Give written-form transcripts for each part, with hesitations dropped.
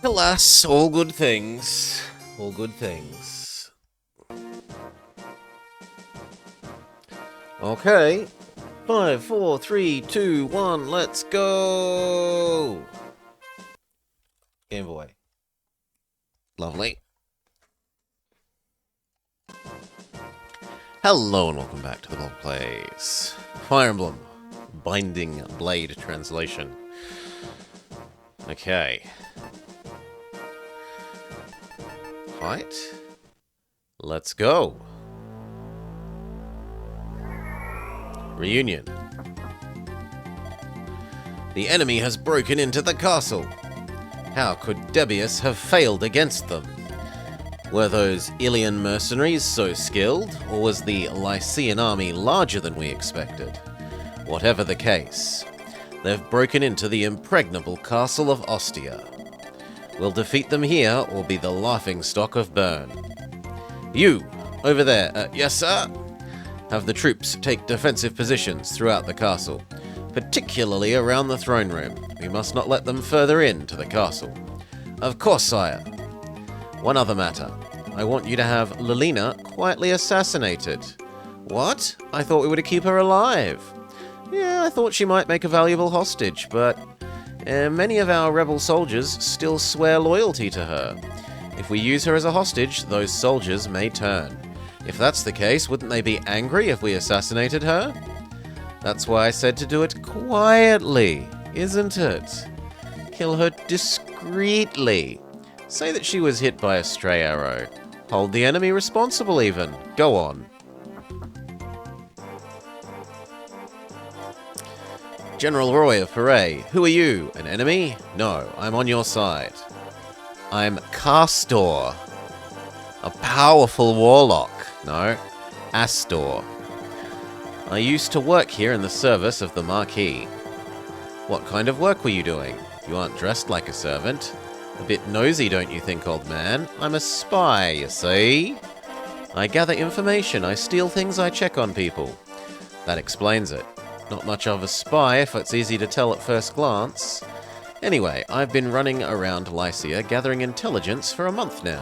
Alas, all good things. All good things. Okay. 5, 4, 3, 2, 1, let's go! Game Boy. Lovely. Hello and welcome back to the Blob Plays. Fire Emblem. Binding Blade translation. Okay. Fight. Let's go. Reunion. The enemy has broken into the castle. How could Debius have failed against them? Were those Ilian mercenaries so skilled, or was the Lycian army larger than we expected? Whatever the case, they've broken into the impregnable castle of Ostia. We'll defeat them here, or be the laughingstock of Bern. You, over there, yes sir? Have the troops take defensive positions throughout the castle, particularly around the throne room. We must not let them further into the castle. Of course, sire. One other matter. I want you to have Lilina quietly assassinated. What? I thought we were to keep her alive. Yeah, I thought she might make a valuable hostage, but many of our rebel soldiers still swear loyalty to her. If we use her as a hostage, those soldiers may turn. If that's the case, wouldn't they be angry if we assassinated her? That's why I said to do it quietly, isn't it? Kill her discreetly. Say that she was hit by a stray arrow. Hold the enemy responsible even. Go on. General Roy of Paray, who are you? An enemy? No, I'm on your side. I'm Castor, a powerful warlock. No, Astor. I used to work here in the service of the Marquis. What kind of work were you doing? You aren't dressed like a servant. A bit nosy, don't you think, old man? I'm a spy, you see? I gather information, I steal things, I check on people. That explains it. Not much of a spy if it's easy to tell at first glance. Anyway, I've been running around Lycia gathering intelligence for a month now.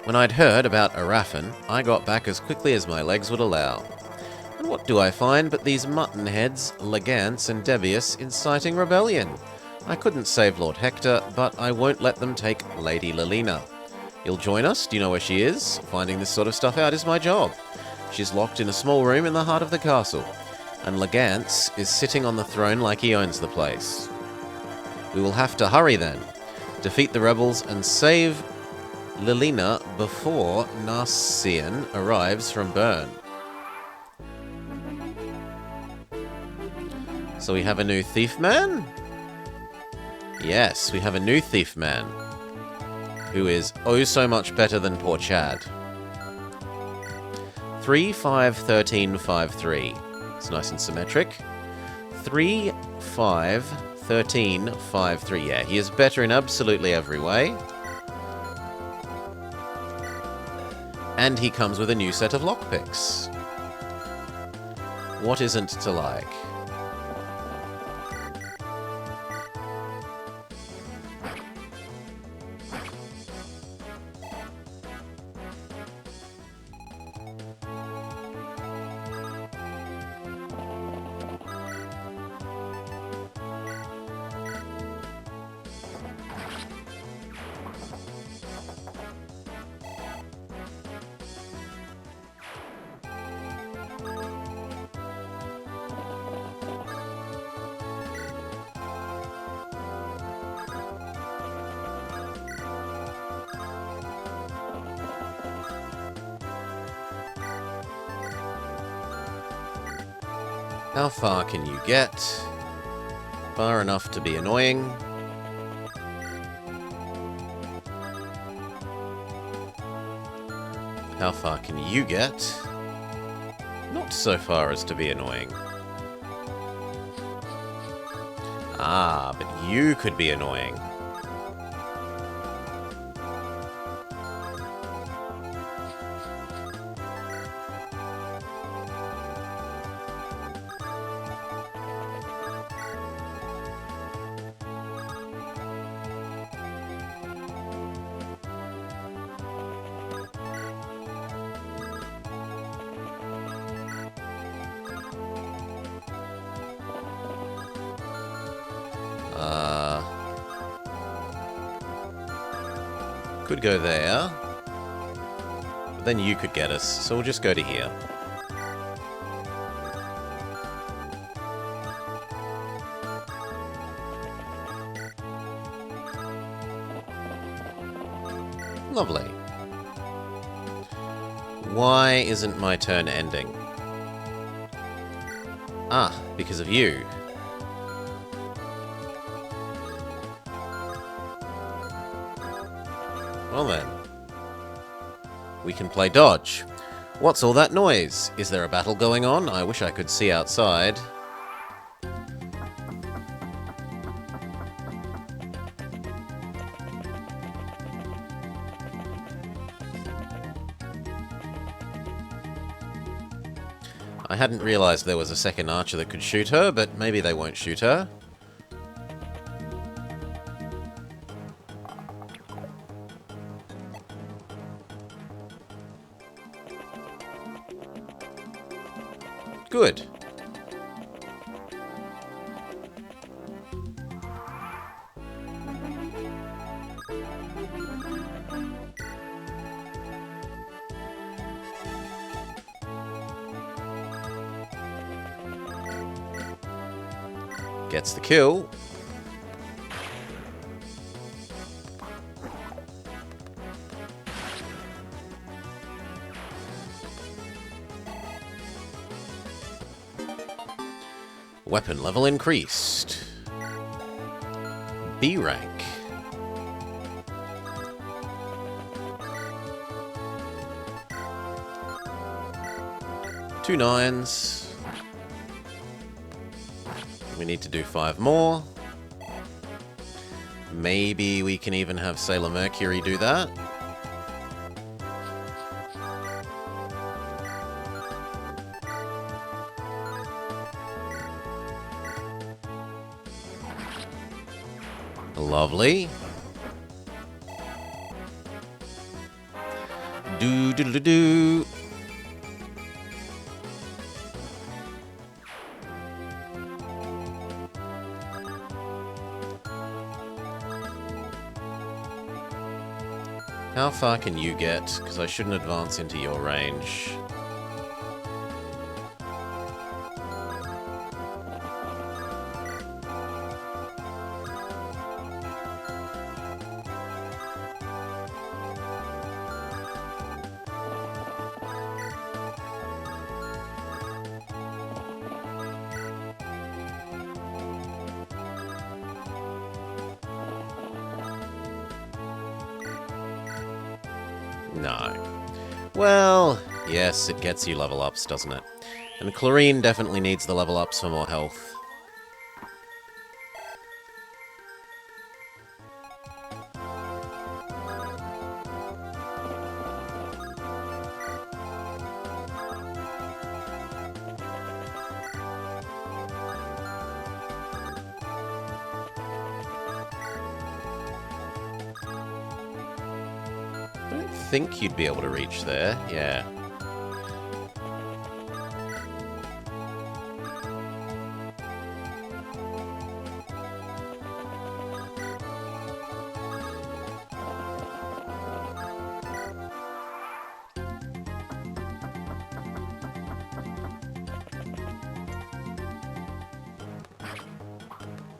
When I'd heard about Araphan, I got back as quickly as my legs would allow. And what do I find but these muttonheads, Legance and Debius inciting rebellion? I couldn't save Lord Hector, but I won't let them take Lady Lilina. You'll join us? Do you know where she is? Finding this sort of stuff out is my job. She's locked in a small room in the heart of the castle, and Legance is sitting on the throne like he owns the place. We will have to hurry then. Defeat the rebels and save Lilina before Narcian arrives from Bern. So we have a new thief man? Yes, we have a new thief man, who is oh so much better than poor Chad. 3, 5, 13, 5, 3. It's nice and symmetric. 3, 5, 13, 5, 3. Yeah, he is better in absolutely every way. And he comes with a new set of lockpicks. What isn't to like? How far can you get? Far enough to be annoying. How far can you get? Not so far as to be annoying. Ah, but you could be annoying. could go there. But then you could get us, so we'll just go to here. Lovely. Why isn't my turn ending? Ah, because of you. Well then. We can play dodge. What's all that noise? Is there a battle going on? I wish I could see outside. I hadn't realised there was a second archer that could shoot her, but maybe they won't shoot her. Good. Gets the kill. Weapon level increased. B rank. Two 9s. We need to do 5 more. Maybe we can even have Sailor Mercury do that. Lovely. Do. How far can you get? Because I shouldn't advance into your range. No. Well, yes, it gets you level ups, doesn't it? And Chlorine definitely needs the level ups for more health. I don't think you'd be able to reach there. Yeah.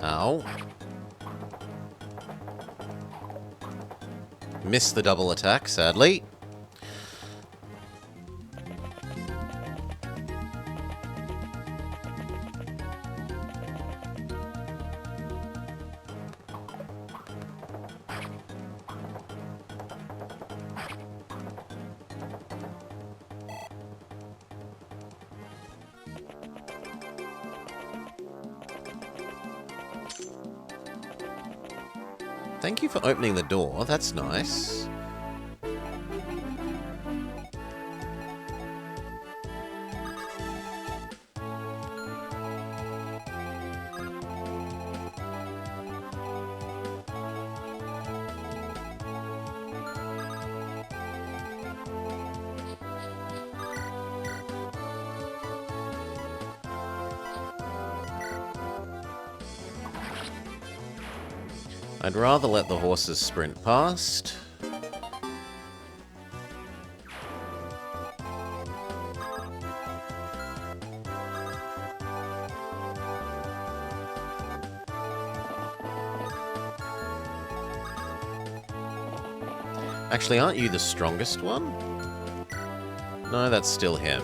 Ow. Missed the double attack, sadly. Thank you for opening the door, that's nice. I'd rather let the horses sprint past. Actually, aren't you the strongest one? No, that's still him.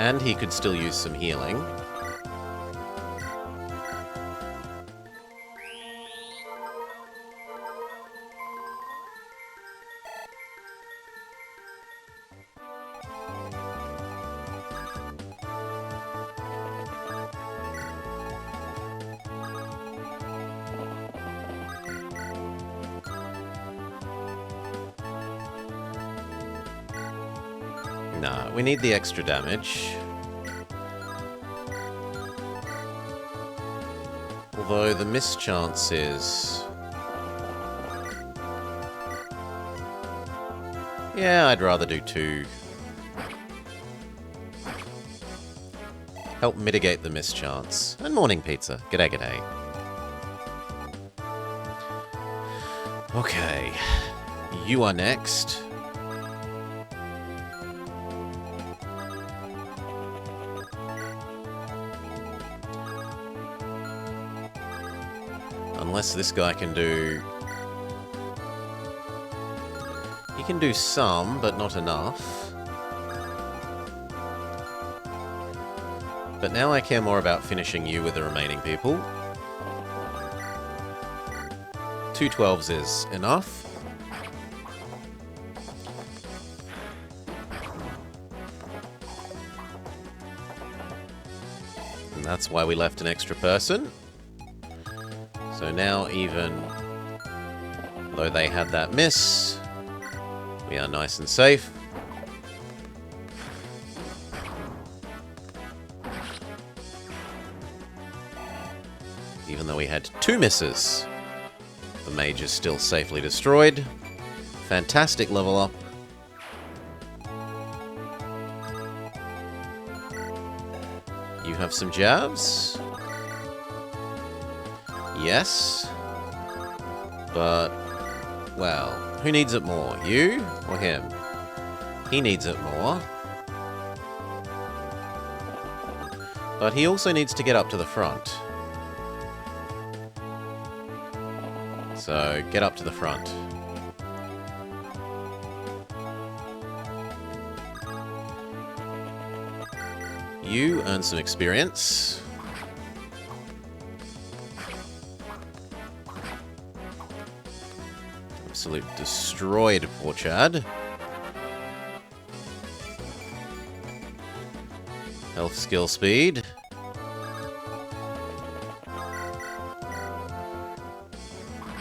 And he could still use some healing. Nah, we need the extra damage. Although the mischance is... Yeah, I'd rather do 2. Help mitigate the mischance. And morning pizza. G'day, g'day. Okay. You are next. Unless this guy can do... He can do some, but not enough. But now I care more about finishing you with the remaining people. 2 12s is enough. And that's why we left an extra person. So now even though they had that miss, we are nice and safe. Even though we had 2 misses, the mage is still safely destroyed. Fantastic level up. You have some jabs. Yes. But, well, who needs it more? You or him? He needs it more. But he also needs to get up to the front. So, get up to the front. You earn some experience. Absolute destroyed poor Chad. Health, skill, speed.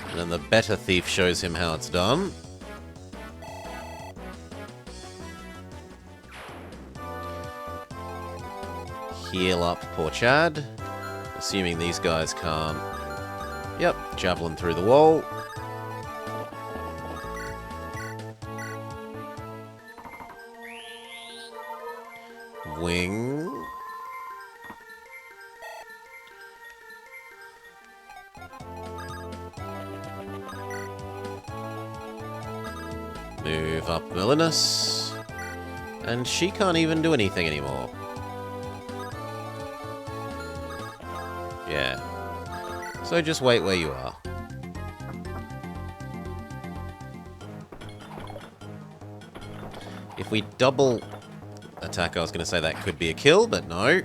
And then the better thief shows him how it's done. Heal up poor Chad. Assuming these guys can't... Yep, javelin through the wall. Wing. Move up Villainous. And she can't even do anything anymore. Yeah. So just wait where you are. If we double attack, I was going to say that could be a kill, but no.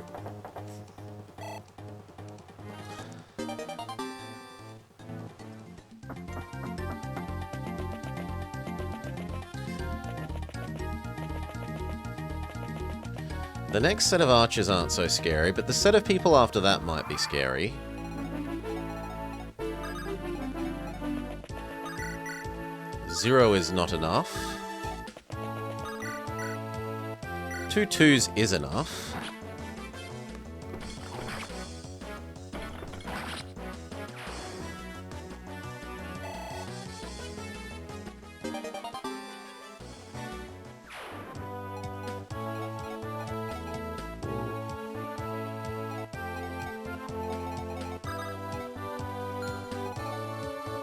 The next set of archers aren't so scary, but the set of people after that might be scary. Zero is not enough. 2 2s is enough.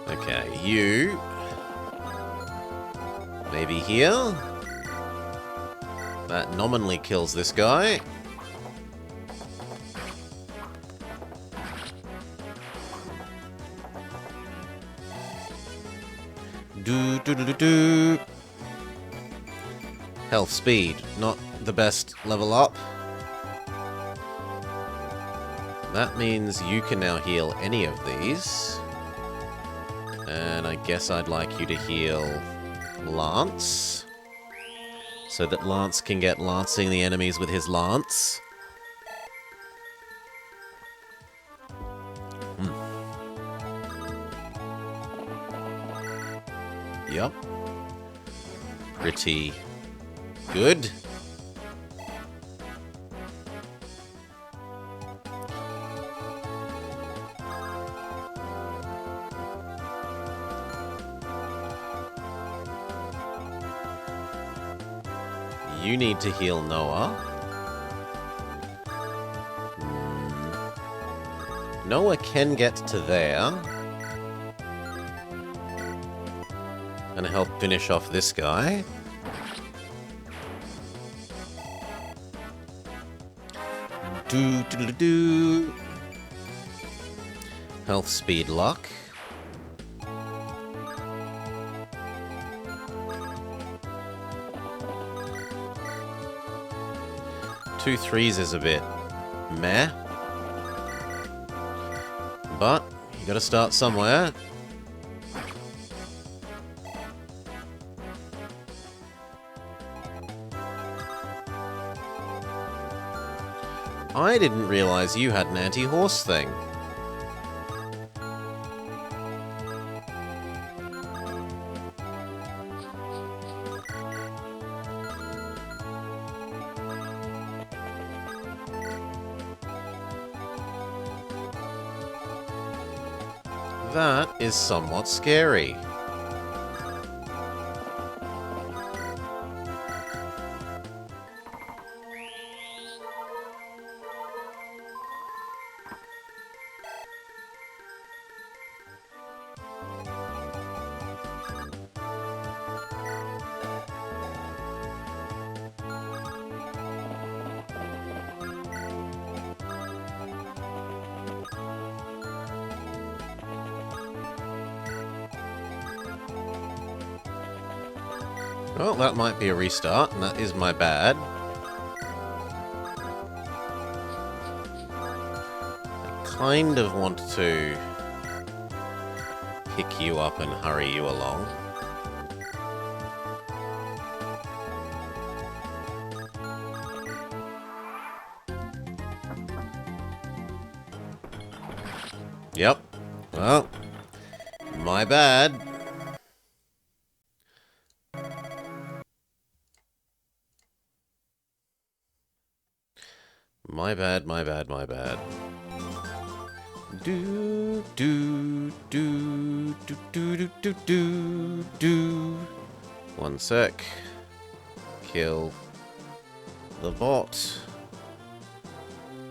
Okay, you... Maybe here? That nominally kills this guy. Do. Health speed, not the best level up. That means you can now heal any of these. And I guess I'd like you to heal Lance. So that Lance can get lancing the enemies with his lance. Yep. Pretty good. You need to heal Noah. Noah can get to there. And help finish off this guy. Do. Health, speed, luck. Two threes is a bit meh. But you gotta start somewhere. I didn't realize you had an anti-horse thing. That is somewhat scary. Well, that might be a restart, and that is my bad. I kind of want to pick you up and hurry you along. Yep. Well, my bad. My bad, my bad, my bad. Do. One sec. Kill the bot.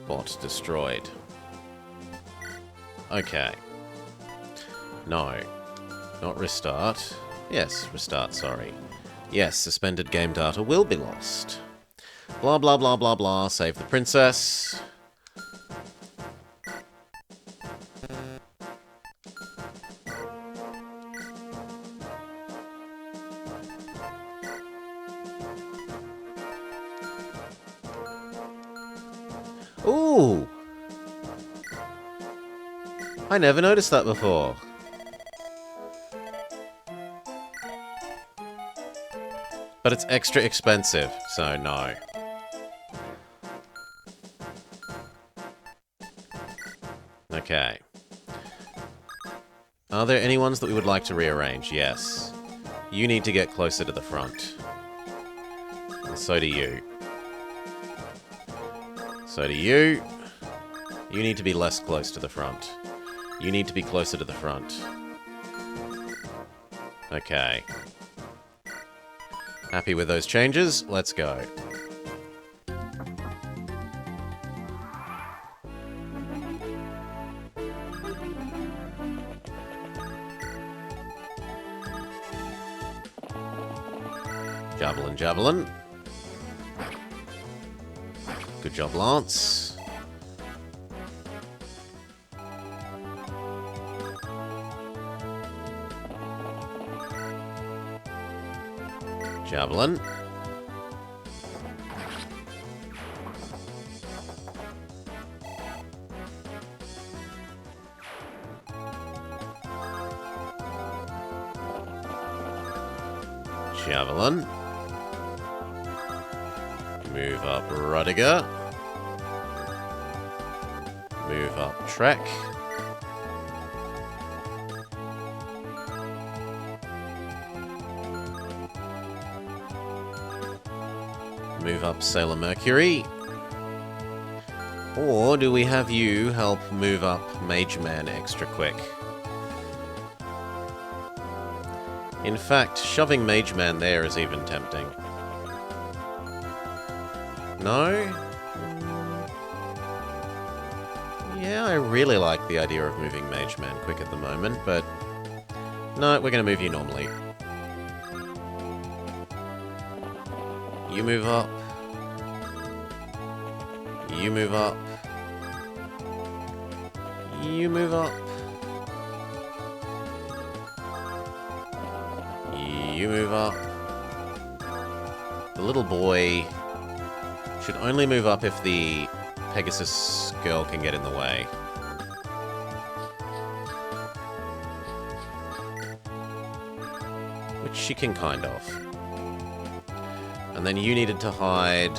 Bot destroyed. Okay. No. Not restart. Yes, restart, sorry. Yes, suspended game data will be lost. Blah, blah, blah, blah, blah. Save the princess. Ooh! I never noticed that before. But it's extra expensive, so no. Okay. Are there any ones that we would like to rearrange? Yes. You need to get closer to the front. And so do you. So do you. You need to be less close to the front. You need to be closer to the front. Okay. Happy with those changes? Let's go. Javelin, javelin. Good job, Lance. Javelin. Javelin. Move up Rudiger. Move up Trek. Move up Sailor Mercury. Or do we have you help move up Mage Man extra quick? In fact, shoving Mage Man there is even tempting. No? Yeah, I really like the idea of moving Mage Man quick at the moment, but no, we're going to move you normally. You move up. You move up. You move up. You move up. The little boy should only move up if the Pegasus girl can get in the way. Which she can kind of. And then you needed to hide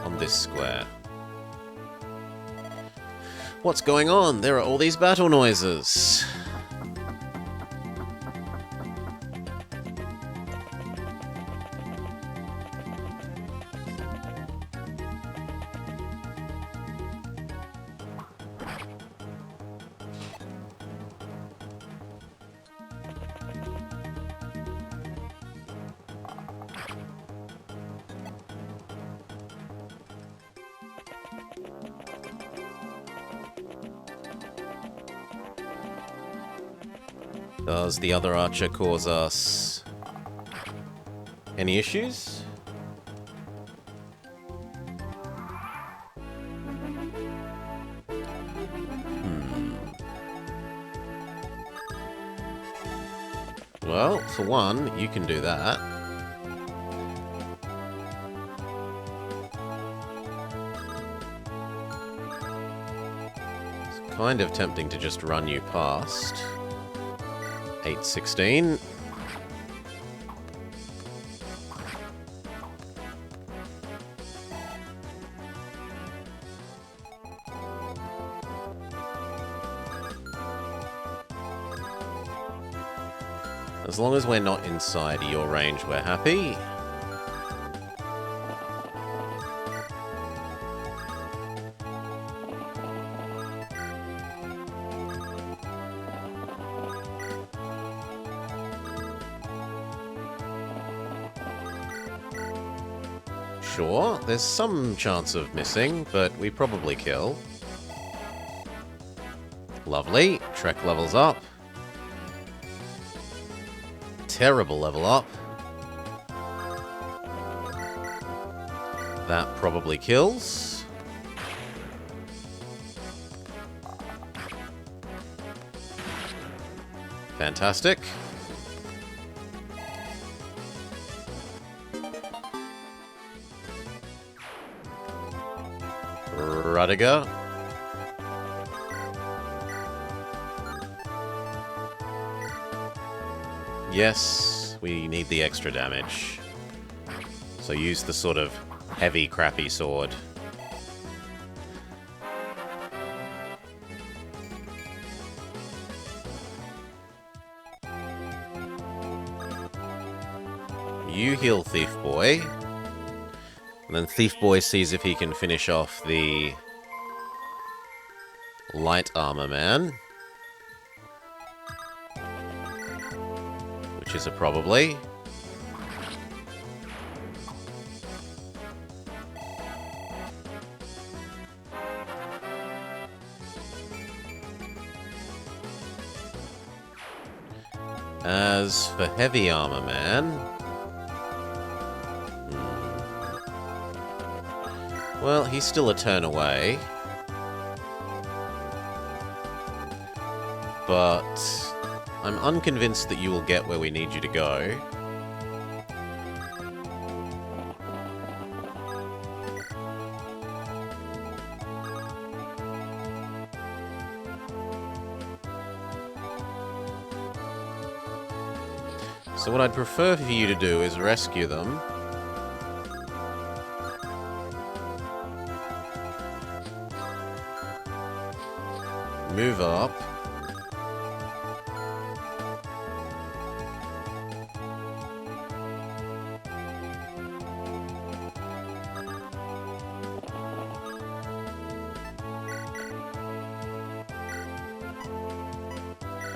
on this square. What's going on? There are all these battle noises. Does the other archer cause us any issues? Well, for one, you can do that. It's kind of tempting to just run you past. 816. As long as we're not inside your range, we're happy. Sure, there's some chance of missing, but we probably kill. Lovely. Trek levels up. Terrible level up. That probably kills. Fantastic. Rudiger. Yes, we need the extra damage. So use the sort of heavy, crappy sword. You heal Thief Boy. And then Thief Boy sees if he can finish off the Light Armor Man. Which is a probably. As for Heavy Armor Man... Well, he's still a turn away. But I'm unconvinced that you will get where we need you to go. So what I'd prefer for you to do is rescue them. Move up.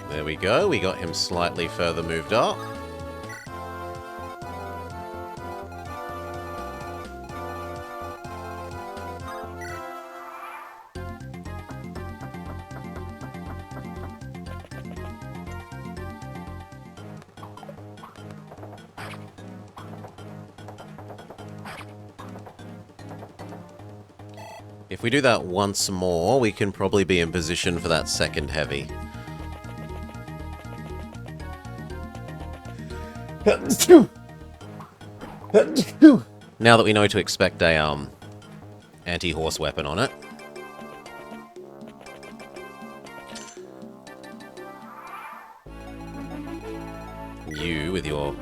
There we go, we got him slightly further moved up. If we do that once more, we can probably be in position for that second heavy. Now that we know to expect a anti-horse weapon on it. You with your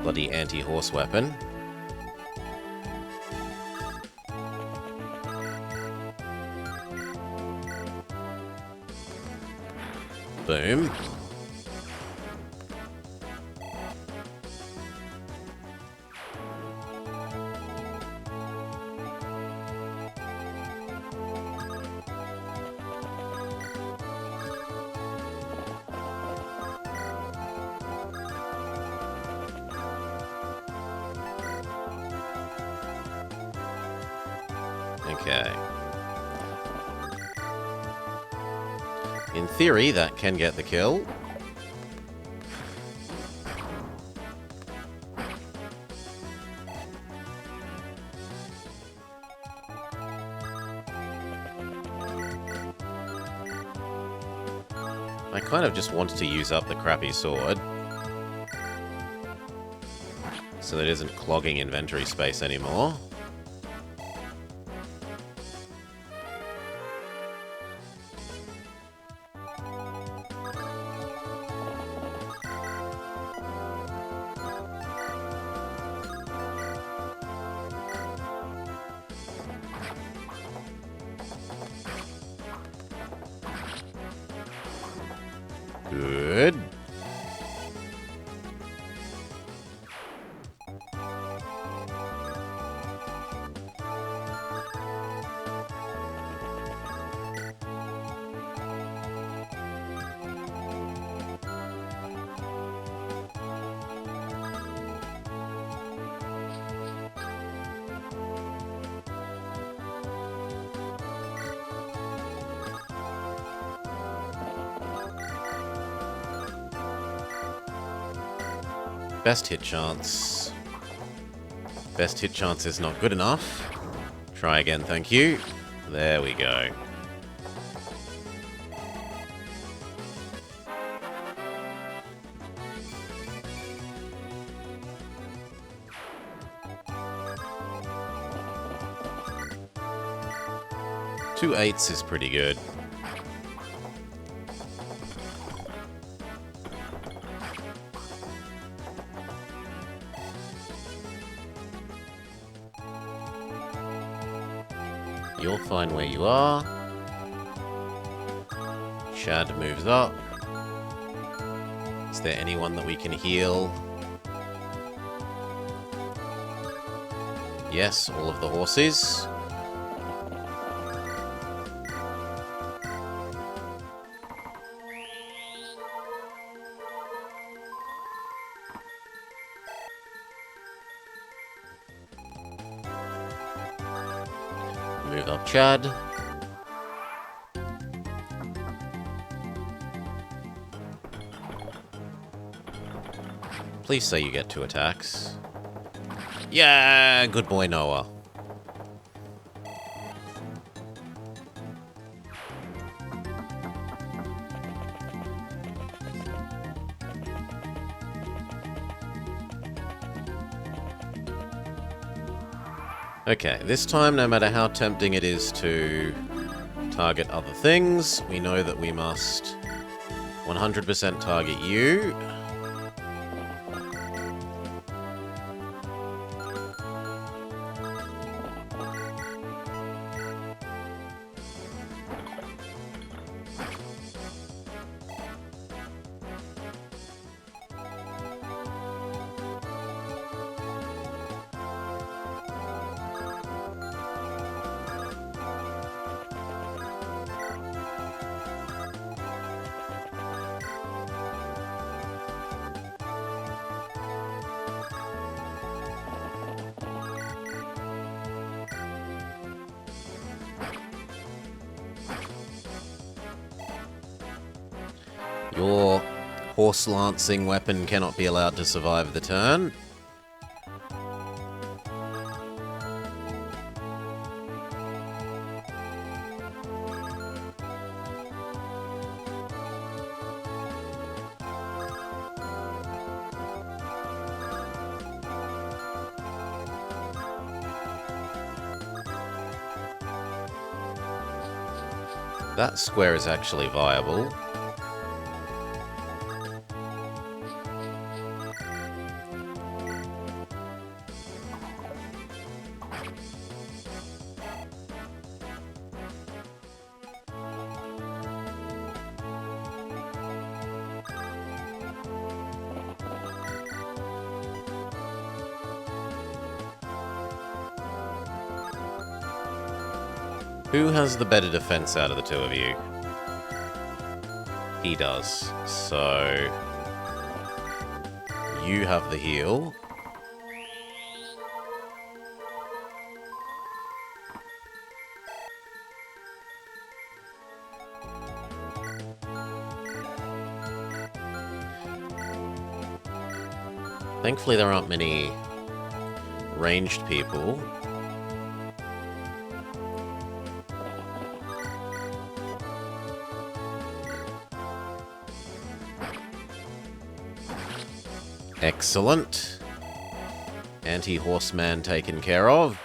bloody anti-horse weapon. Boom. Okay. In theory, that can get the kill. I kind of just wanted to use up the crappy sword, so that it isn't clogging inventory space anymore. Good. Best hit chance. Best hit chance is not good enough. Try again, thank you. There we go. Two 8s is pretty good. You'll find where you are. Chad moves up. Is there anyone that we can heal? Yes, all of the horses. Move up Chad. Please say you get 2 attacks. Yeah, good boy Noah. Okay, this time, no matter how tempting it is to target other things, we know that we must 100% target you. Your horse lancing weapon cannot be allowed to survive the turn. That square is actually viable. Who has the better defense out of the two of you? He does. So you have the heal. Thankfully, there aren't many ranged people. Excellent. Anti-horseman taken care of.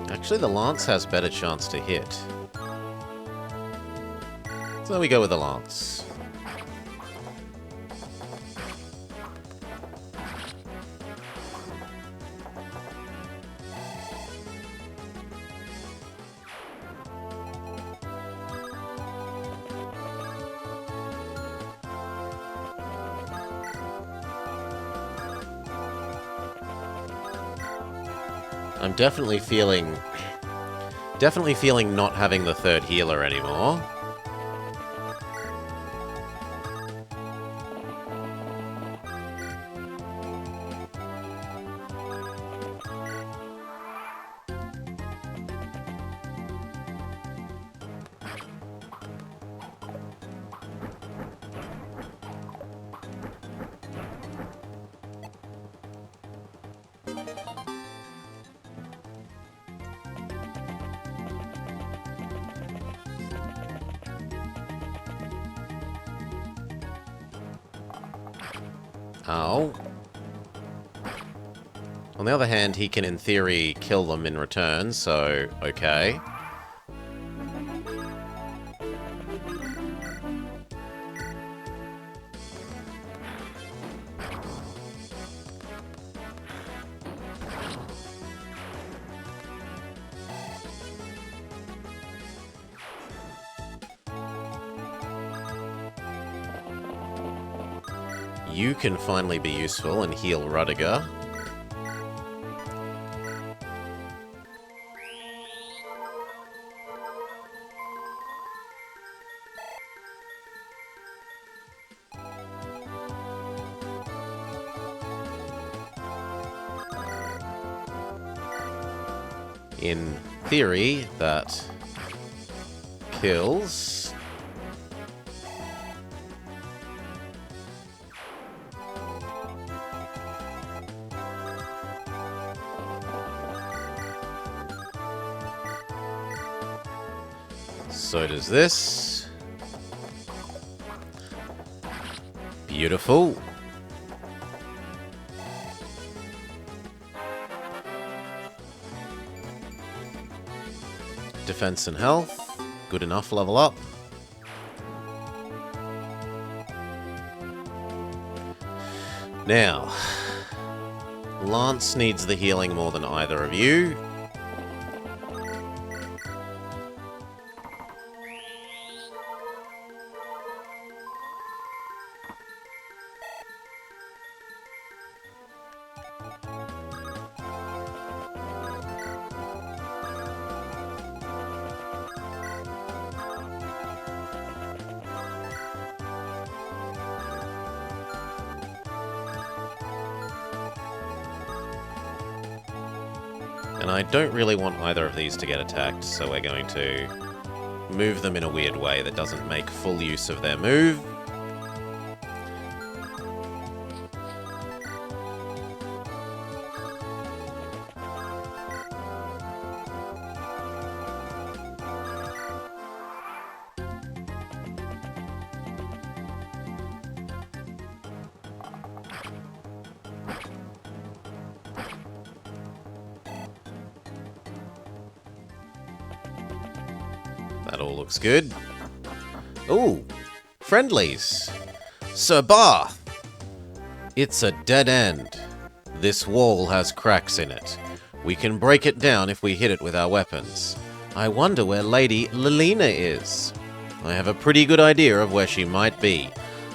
Actually, the lance has better chance to hit. So we go with the lance. I'm definitely feeling not having the third healer anymore. Ow. On the other hand, he can in theory kill them in return, so okay. You can finally be useful and heal Rudiger. In theory, that kills. So does this. Beautiful. Defense and health. Good enough, level up. Now, Lance needs the healing more than either of you. And I don't really want either of these to get attacked, so we're going to move them in a weird way that doesn't make full use of their move. That all looks good. Ooh, friendlies. Sir Barth! It's a dead end. This wall has cracks in it. We can break it down if we hit it with our weapons. I wonder where Lady Lilina is. I have a pretty good idea of where she might be.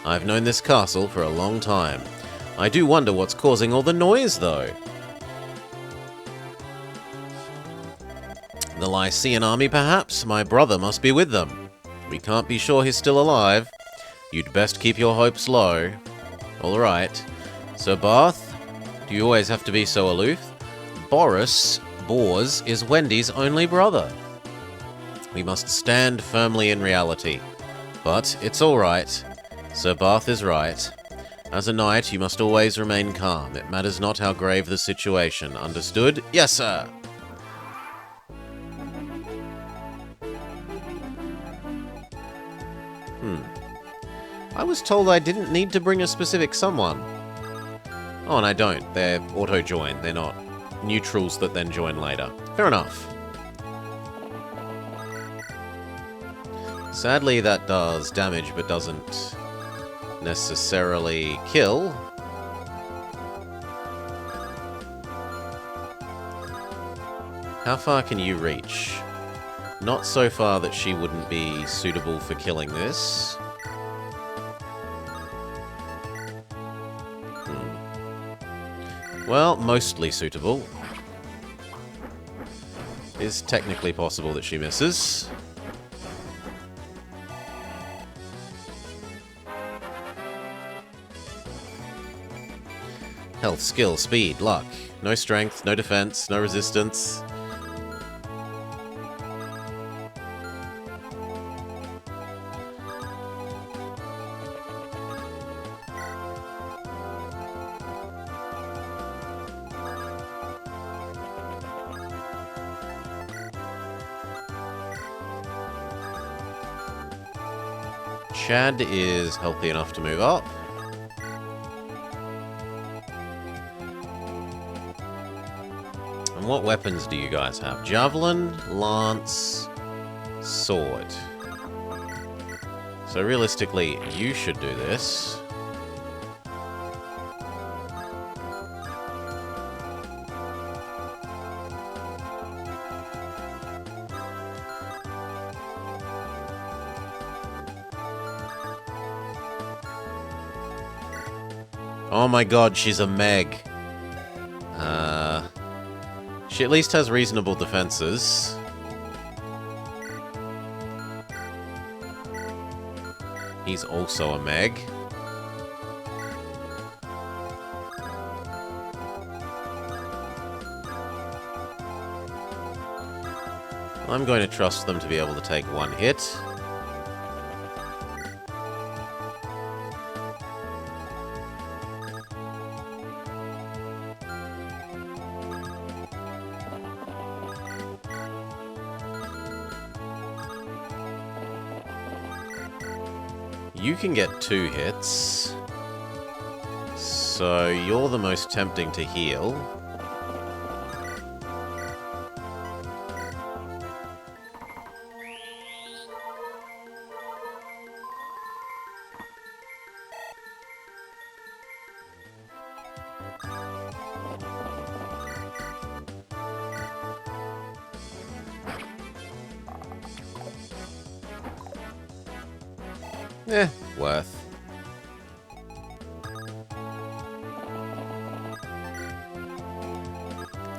I've known this castle for a long time. I do wonder what's causing all the noise, though. The Lycian army, perhaps? My brother must be with them. We can't be sure he's still alive. You'd best keep your hopes low. All right. Sir Barth, do you always have to be so aloof? Boris Bors is Wendy's only brother. We must stand firmly in reality. But it's all right. Sir Barth is right. As a knight, you must always remain calm. It matters not how grave the situation. Understood? Yes, sir. I was told I didn't need to bring a specific someone. Oh, and I don't. They're auto-join. They're not neutrals that then join later. Fair enough. Sadly, that does damage, but doesn't necessarily kill. How far can you reach? Not so far that she wouldn't be suitable for killing this. Well, mostly suitable. Is technically possible that she misses. Health, skill, speed, luck. No strength, no defense, no resistance. Chad is healthy enough to move up. And what weapons do you guys have? Javelin, lance, sword. So realistically, you should do this. Oh my god, she's a Meg. She at least has reasonable defenses. He's also a Meg. I'm going to trust them to be able to take one hit. You can get 2 hits. So you're the most tempting to heal. Worth.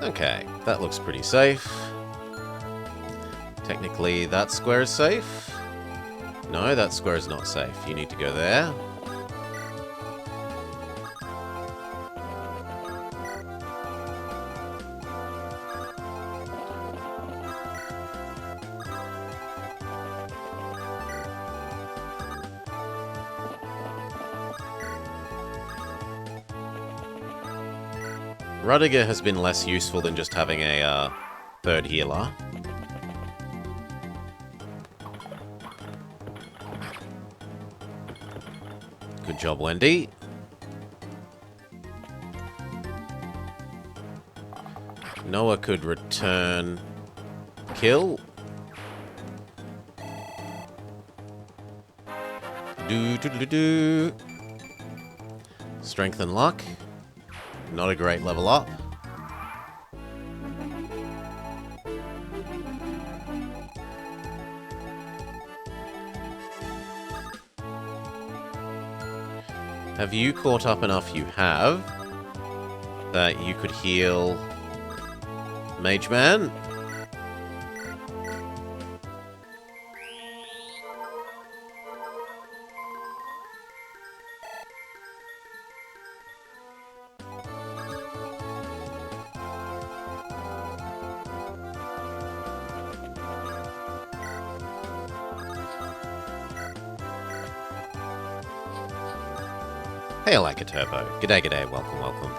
Okay, that looks pretty safe. Technically, that square is safe. No, that square is not safe. You need to go there. Rudiger has been less useful than just having a third healer. Good job, Wendy. Noah could return kill. Do. Strength and luck. Not a great level up. Have you caught up enough? You have. That you could heal Mage Man? Hey, I like a turbo. G'day, g'day, welcome, welcome.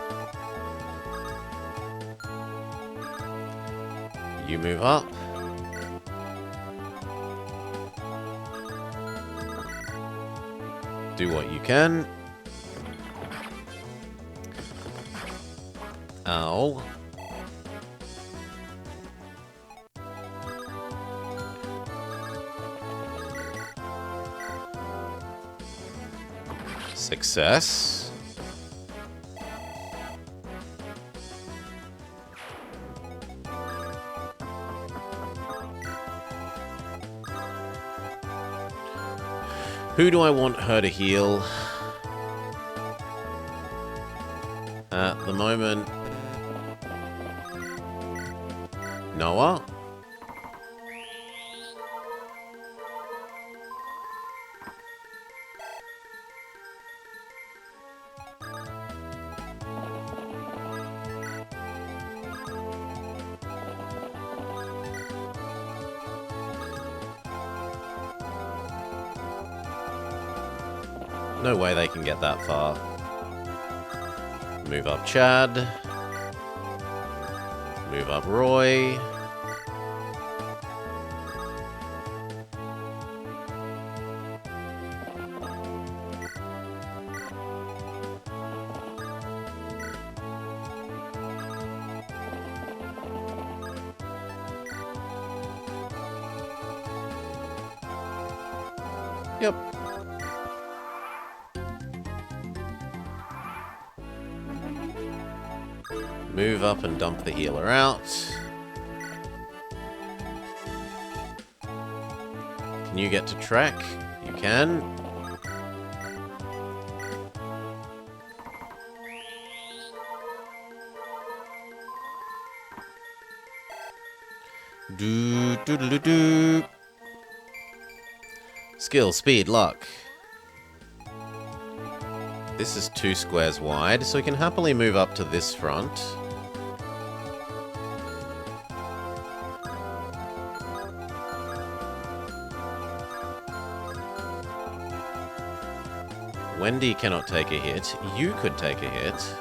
You move up. Do what you can. Ow. Success. Who do I want her to heal? At the moment, Noah. No way they can get that far. Move up Chad. Move up Roy. Yep. Move up and dump the healer out. Can you get to track? You can. Do. Skill, speed, luck. This is 2 squares wide, so we can happily move up to this front. Wendy cannot take a hit. You could take a hit.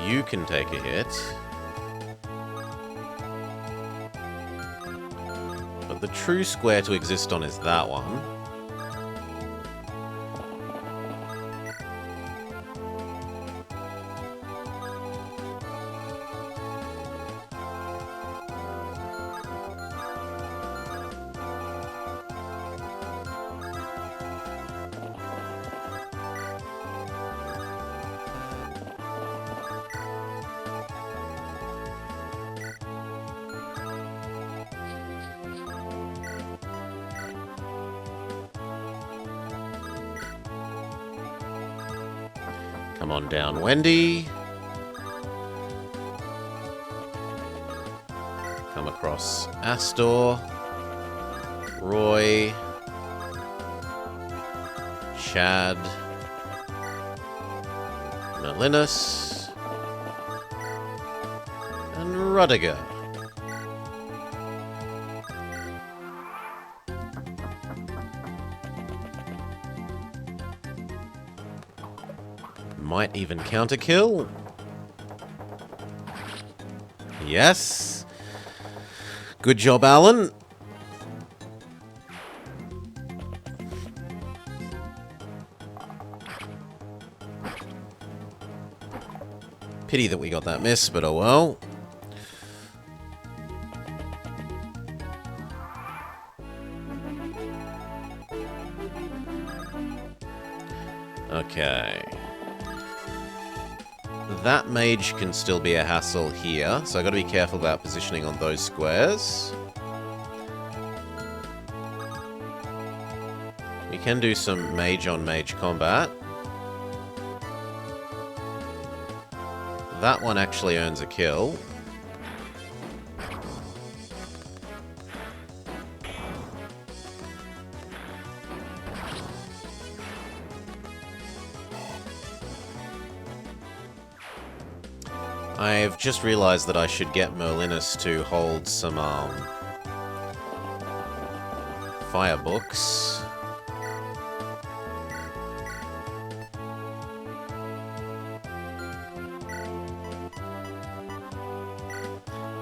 You can take a hit. But the true square to exist on is that one. Come on down, Wendy. Come across Astor. Roy. Shad. Melinus. And Rudiger. Might even counter kill. Yes. Good job, Alan. Pity that we got that miss, but oh well. Okay. That mage can still be a hassle here, so I've got to be careful about positioning on those squares. We can do some mage-on-mage combat. That one actually earns a kill. I've just realized that I should get Merlinus to hold some, fire books.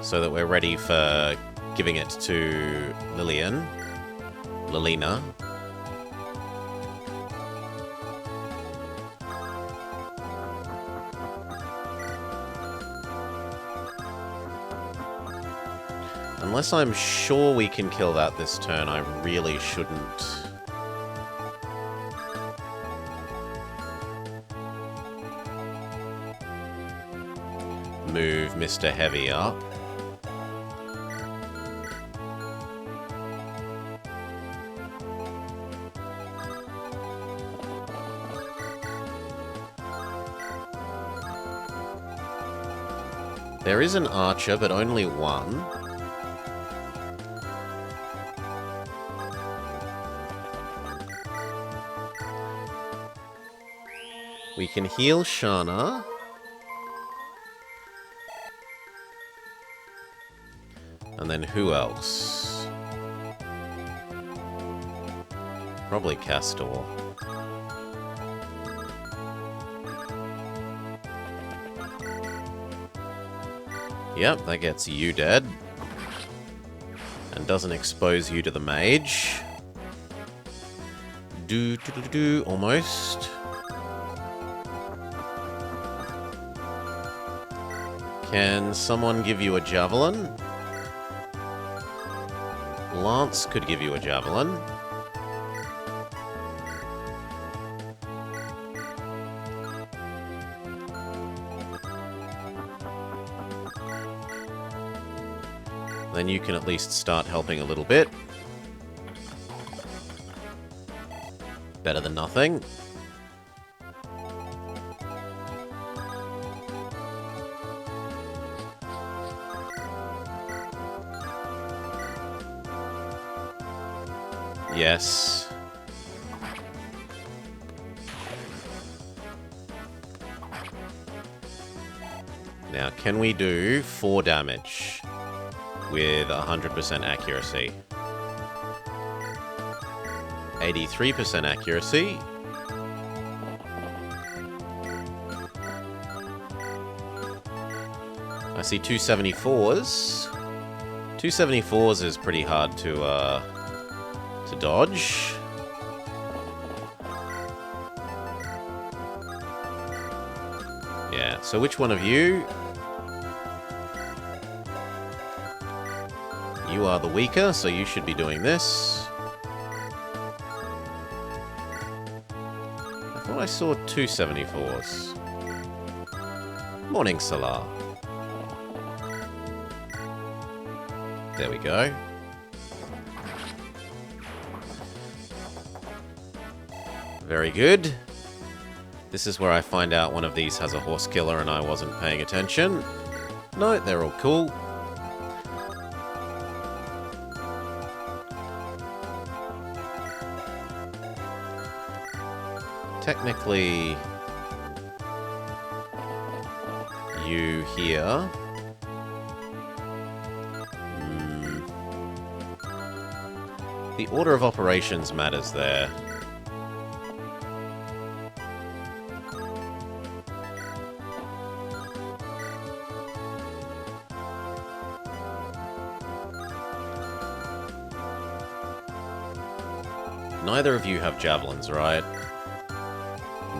So that we're ready for giving it to Lilina. Unless I'm sure we can kill that this turn, I really shouldn't. Move Mr. Heavy up. There is an archer, but only one. We can heal Shana. And then who else? Probably Castor. Yep, that gets you dead. And doesn't expose you to the mage. Almost. Can someone give you a javelin? Lance could give you a javelin. Then you can at least start helping a little bit. Better than nothing. Yes. Now, can we do 4 damage with 100% accuracy? 83% accuracy. I see 274s. 274s is pretty hard to dodge. Yeah, so which one of you? You are the weaker, so you should be doing this. I thought I saw 274s. Morning, Salah. There we go. Very good. This is where I find out one of these has a horse killer and I wasn't paying attention. No, they're all cool. Technically, you here. The order of operations matters there. Neither of you have javelins, right?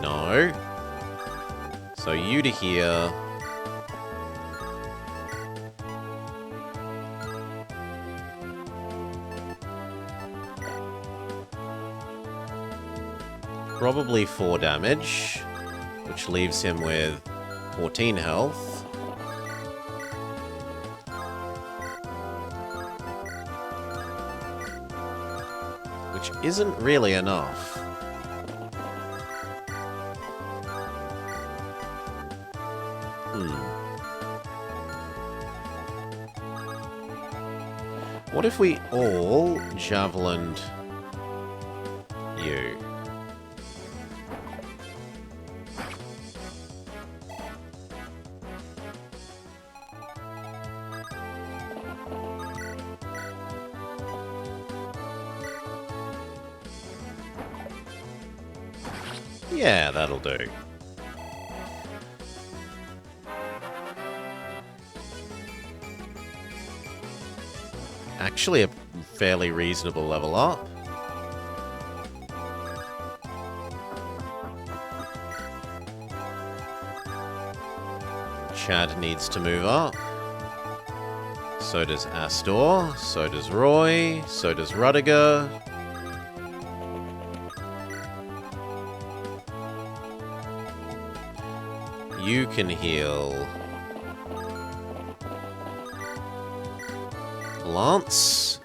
No. So you to here. Probably 4 damage, which leaves him with 14 health. Which isn't really enough. What if we all javelined you? Yeah, that'll do. Actually, a fairly reasonable level up. Chad needs to move up. So does Astor. So does Roy. So does Rudiger. You can heal Lance.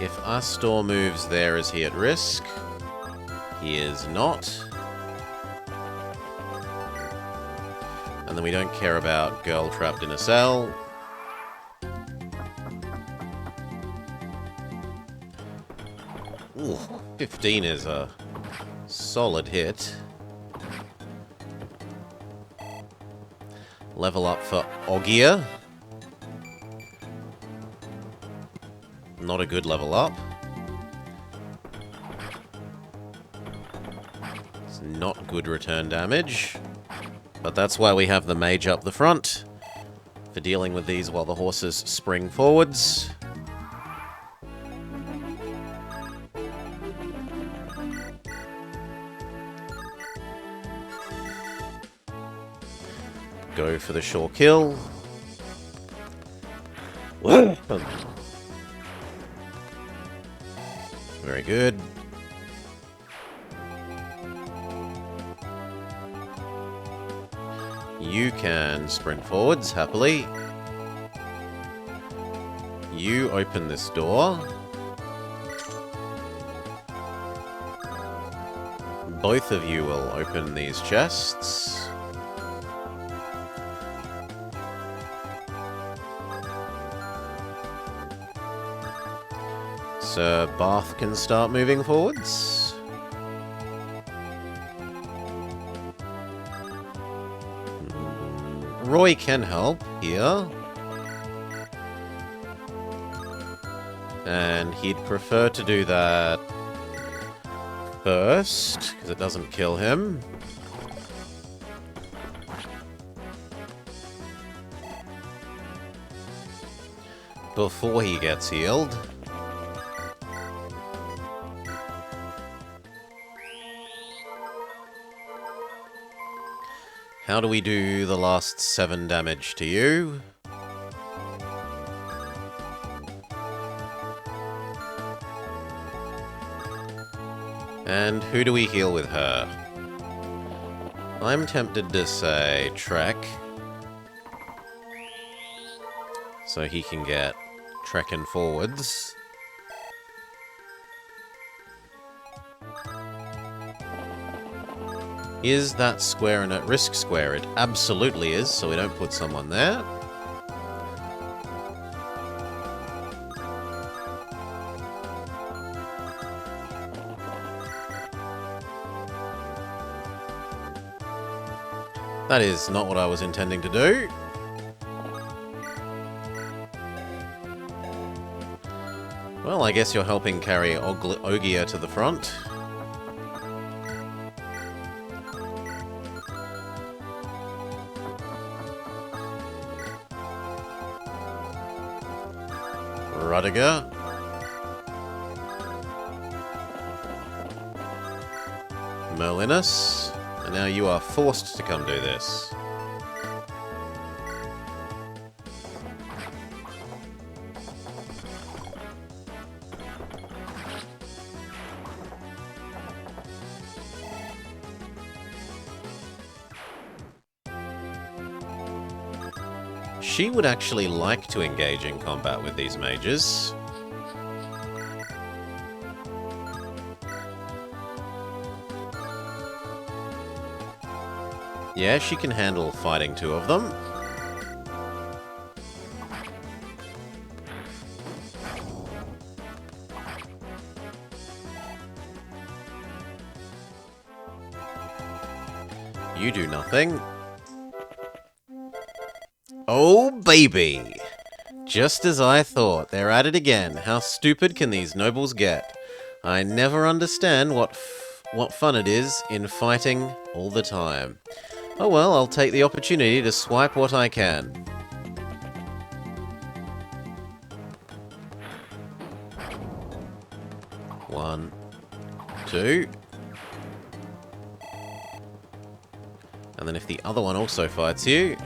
If Astor moves there, is he at risk? He is not. And then we don't care about girl trapped in a cell. Ooh, 15 is a solid hit. Level up for Ogier. Not a good level up. It's not good return damage. But that's why we have the mage up the front, for dealing with these while the horses spring forwards. Go for the sure kill. Very good. You can sprint forwards happily. You open this door. Both of you will open these chests. Sir Bath can start moving forwards. Roy can help here. And he'd prefer to do that first, because it doesn't kill him. Before he gets healed. How do we do the last 7 damage to you? And who do we heal with her? I'm tempted to say Trek. So he can get trekking forwards. Is that square an at-risk square? It absolutely is, so we don't put someone there. That is not what I was intending to do. Well, I guess you're helping carry Ogier to the front. Rudiger. Merlinus. And now you are forced to come do this. She would actually like to engage in combat with these mages. Yeah, she can handle fighting two of them. You do nothing. Oh, baby! Just as I thought, they're at it again. How stupid can these nobles get? I never understand what fun it is in fighting all the time. Oh well, I'll take the opportunity to swipe what I can. One, two. And then if the other one also fights you...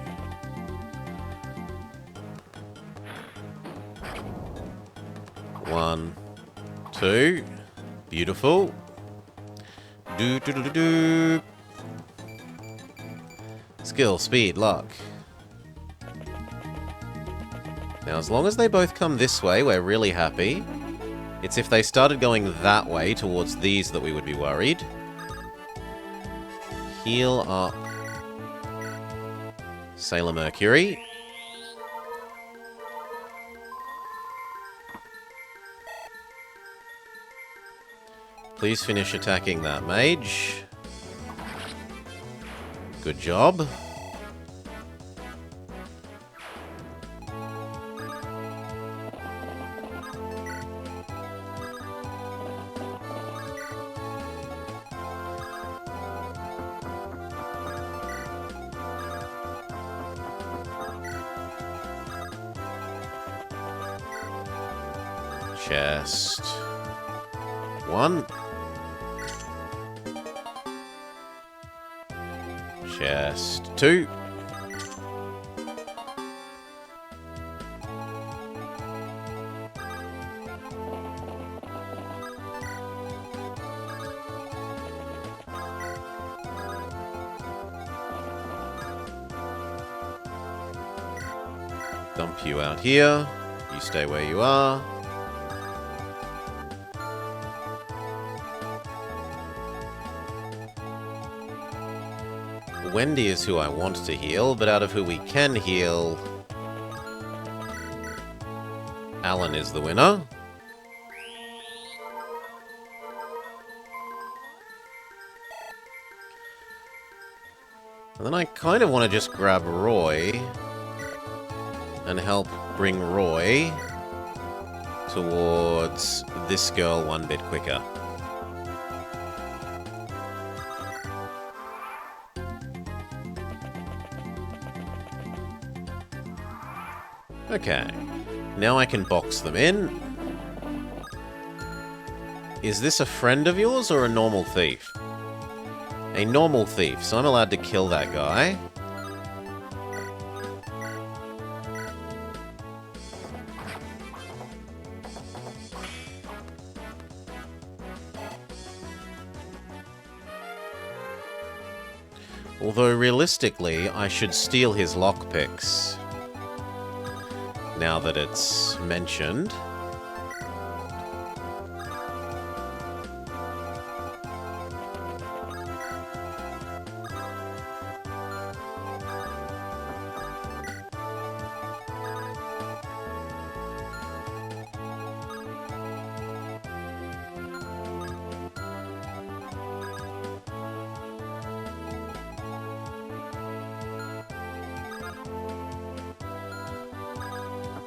One, two. Beautiful. Do. Skill, speed, luck. Now, as long as they both come this way, we're really happy. It's if they started going that way towards these that we would be worried. Heal up. Sailor Mercury. Please finish attacking that mage. Good job. Chest. One. Chest. Two. Dump you out here. You stay where you are. Wendy is who I want to heal, but out of who we can heal, Alan is the winner. And then I kind of want to just grab Roy and help bring Roy towards this girl one bit quicker. Okay, now I can box them in. Is this a friend of yours or a normal thief? A normal thief, so I'm allowed to kill that guy. Although realistically, I should steal his lockpicks. now that it's mentioned.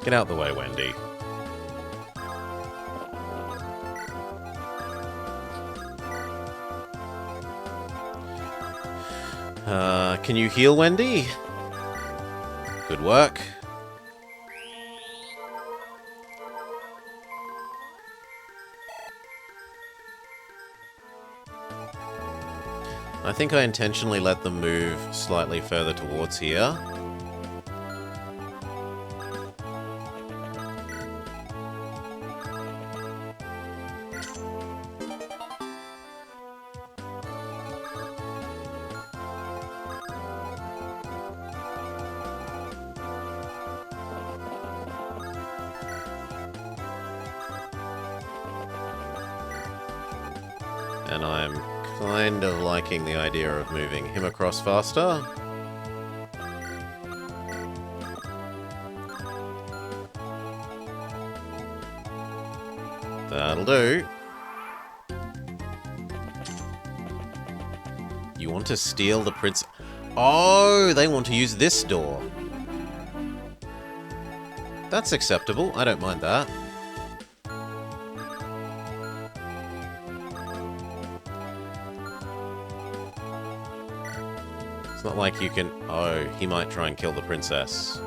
Get out the way, Wendy. Can you heal, Wendy? Good work. I think I intentionally let them move slightly further towards here. And I'm kind of liking the idea of moving him across faster. That'll do. You want to steal the prince... Oh, they want to use this door. That's acceptable. I don't mind that. It's not like you can... Oh, he might try and kill the princess.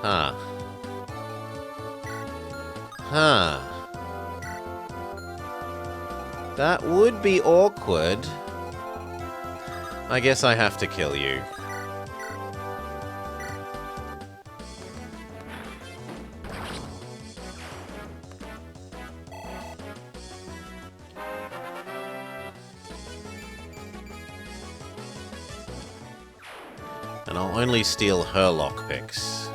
Huh. Huh. That would be awkward. I guess I have to kill you. And I'll only steal her lockpicks.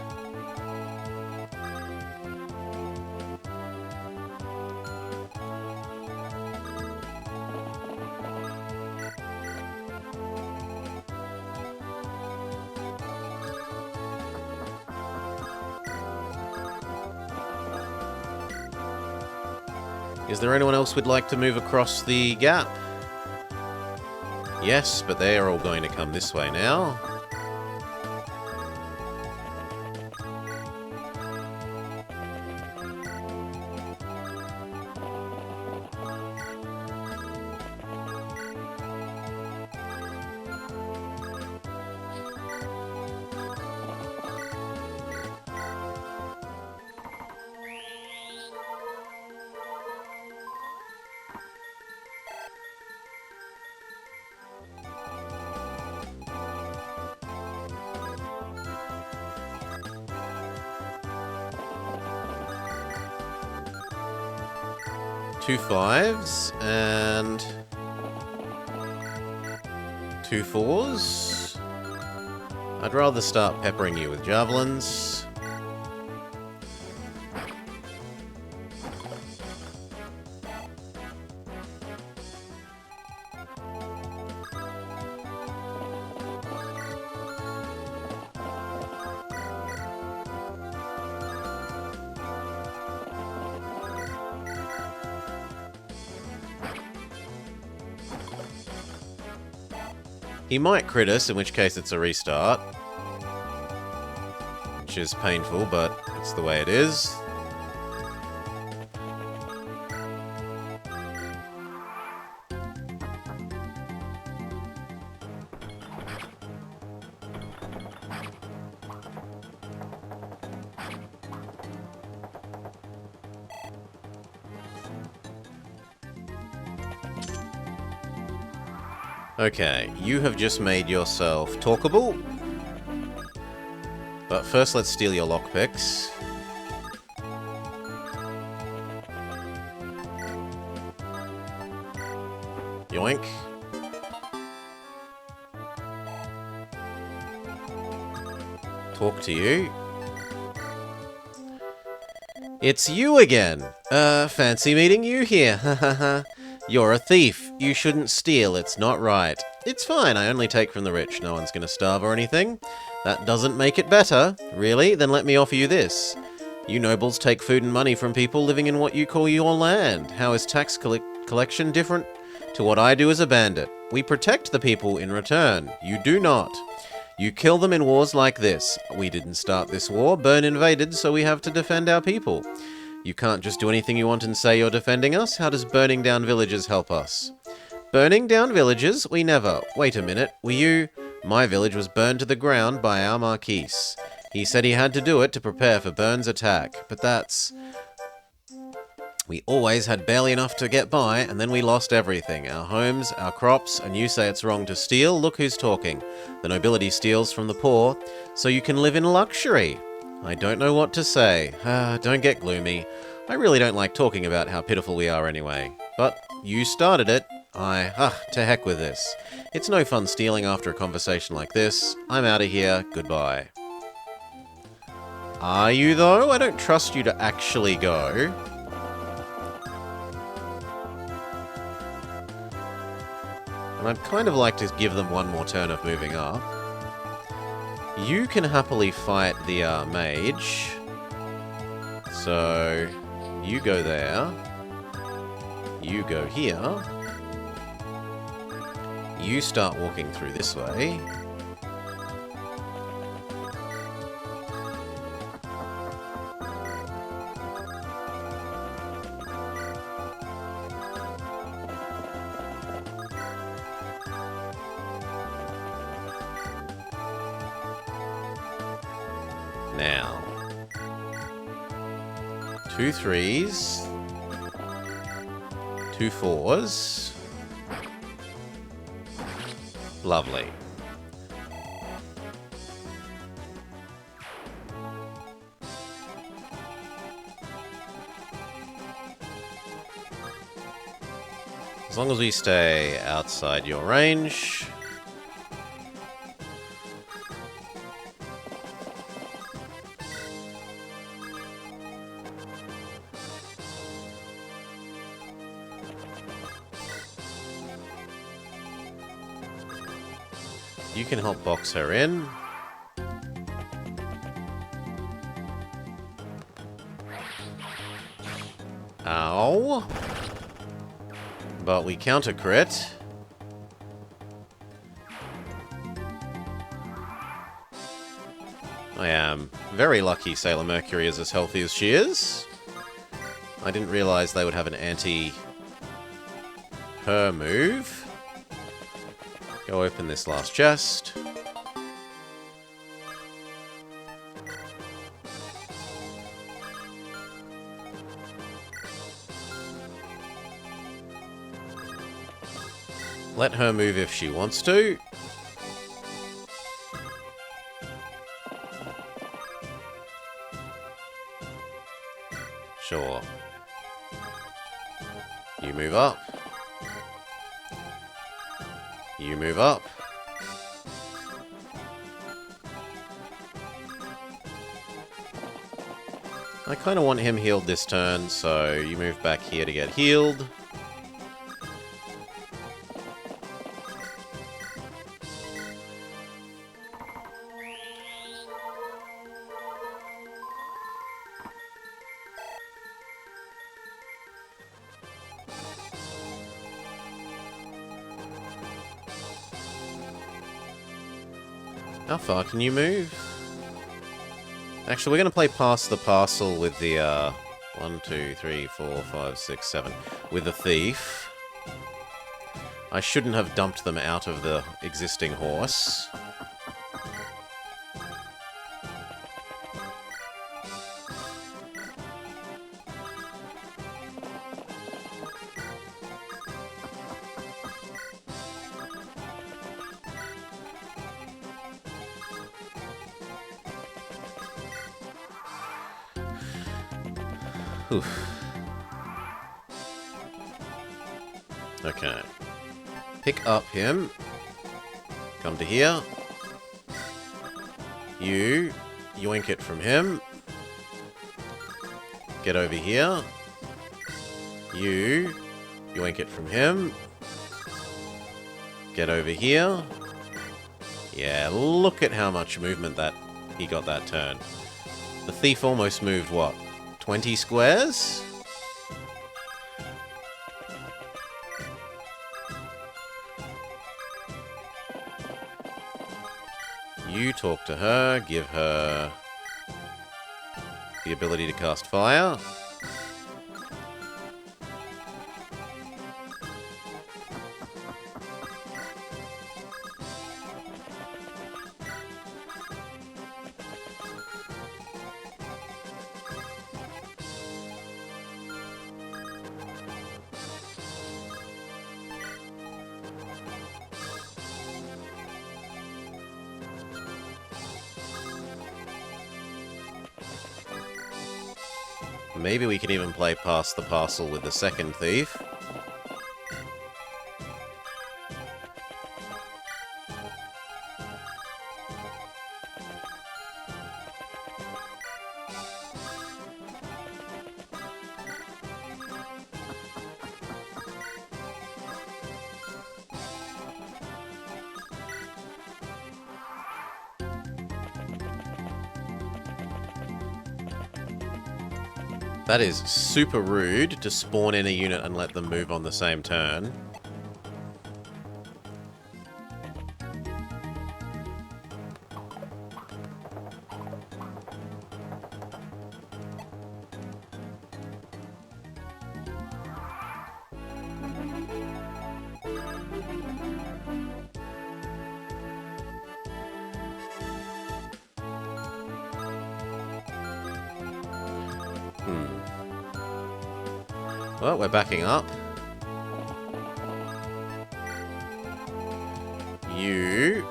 Is there anyone else we'd like to move across the gap? Yes, but they are all going to come this way now. Two 5s and 2 4s. I'd rather start peppering you with javelins. He might crit us, in which case it's a restart. Which is painful, but it's the way it is. Okay, you have just made yourself talkable. But first let's steal your lockpicks. Yoink. Talk to you. It's you again! Fancy meeting you here, hahaha. You're a thief. You shouldn't steal, it's not right. It's fine, I only take from the rich. No one's gonna starve or anything. That doesn't make it better. Really? Then let me offer you this. You nobles take food and money from people living in what you call your land. How is tax collection different to what I do as a bandit? We protect the people in return. You do not. You kill them in wars like this. We didn't start this war. Burn invaded, so we have to defend our people. You can't just do anything you want and say you're defending us. How does burning down villages help us? Burning down villages? We never. Wait a minute. Were you... My village was burned to the ground by our Marquis. He said he had to do it to prepare for Byrne's attack. But that's... We always had barely enough to get by, and then we lost everything. Our homes, our crops, and you say it's wrong to steal? Look who's talking. The nobility steals from the poor, so you can live in luxury. I don't know what to say. Don't get gloomy. I really don't like talking about how pitiful we are anyway. But you started it. To heck with this. It's no fun stealing after a conversation like this. I'm out of here. Goodbye. Are you, though? I don't trust you to actually go. And I'd kind of like to give them one more turn of moving up. You can happily fight the mage. So, you go there. You go here. You start walking through this way. Now, 2 3s, 2 4s. Lovely. As long as we stay outside your range. You can help box her in. Ow. But we counter crit. I am very lucky Sailor Mercury is as healthy as she is. I didn't realize they would have an anti-her move. Go open this last chest. Let her move if she wants to. Sure. You move up. You move up. I kind of want him healed this turn, so you move back here to get healed. How far can you move? Actually, we're going to play Pass the Parcel with the, 1, 2, 3, 4, 5, 6, 7, with the thief. I shouldn't have dumped them out of the existing horse. Oof. Okay. Pick up him. Come to here. You yoink it from him. Get over here. You yoink it from him. Get over here. Yeah, look at how much movement that he got that turn. The thief almost moved, what, 20 squares? You talk to her, give her the ability to cast fire. Maybe we can even play past the parcel with the second thief. That is super rude to spawn in a unit and let them move on the same turn. Well, we're backing up. You...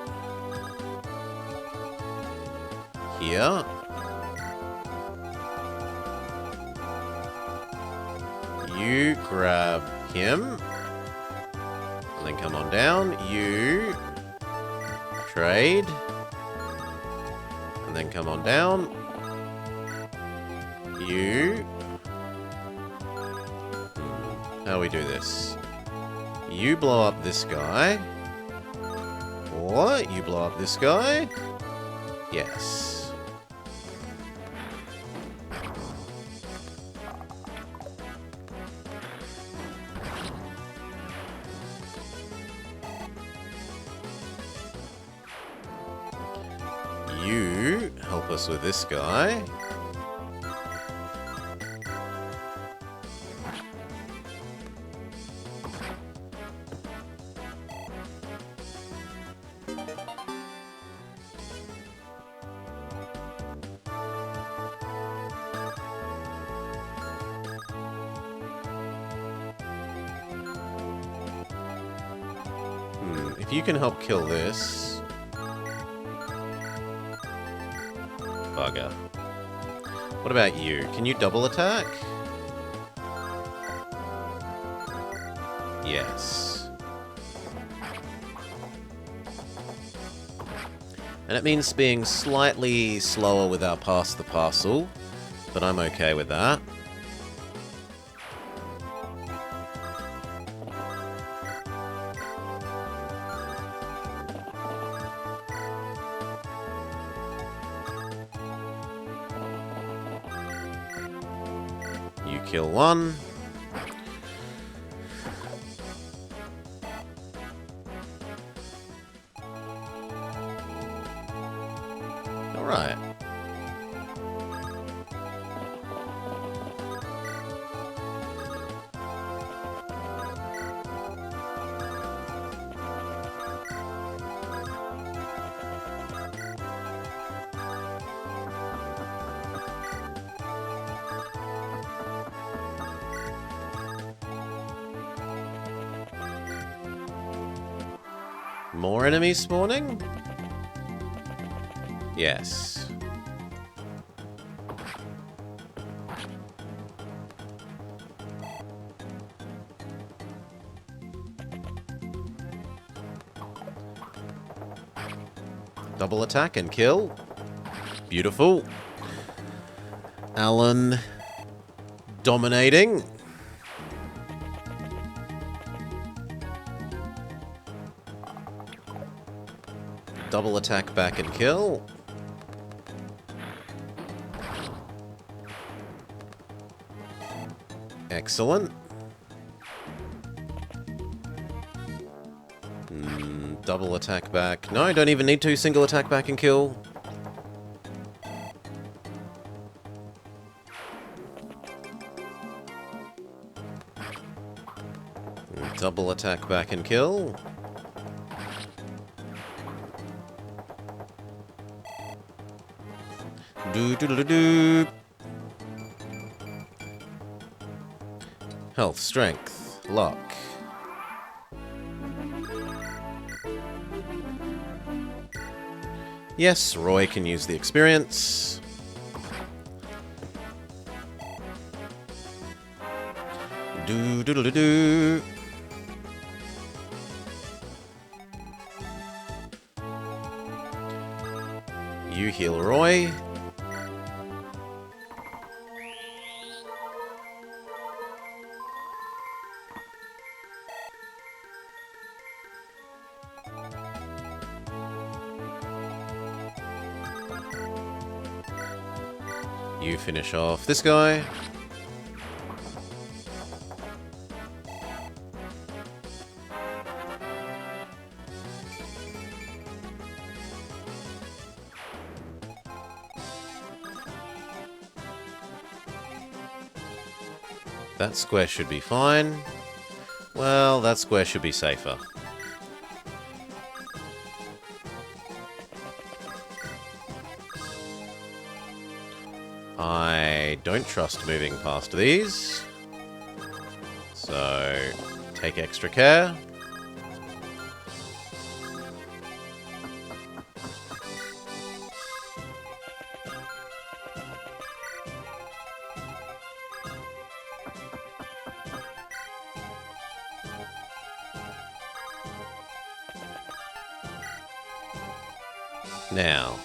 here. You grab him. And then come on down. You... trade. And then come on down. You... how do we do this? You blow up this guy. Or you blow up this guy. Yes. You help us with this guy. If you can help kill this... bugger. What about you? Can you double attack? Yes. And it means being slightly slower with our pass the parcel, but I'm okay with that. You kill one. Alright. More enemies spawning? Yes. Double attack and kill. Beautiful. Alan Dominating. Double attack back and kill. Excellent. Double attack back. No, don't even need to. Single attack back and kill. Double attack back and kill. Do. Health, strength, luck. Yes, Roy can use the experience. Do. You heal Roy. You finish off this guy. That square should be fine. Well, that square should be safer. I don't trust moving past these. So, take extra care. Now.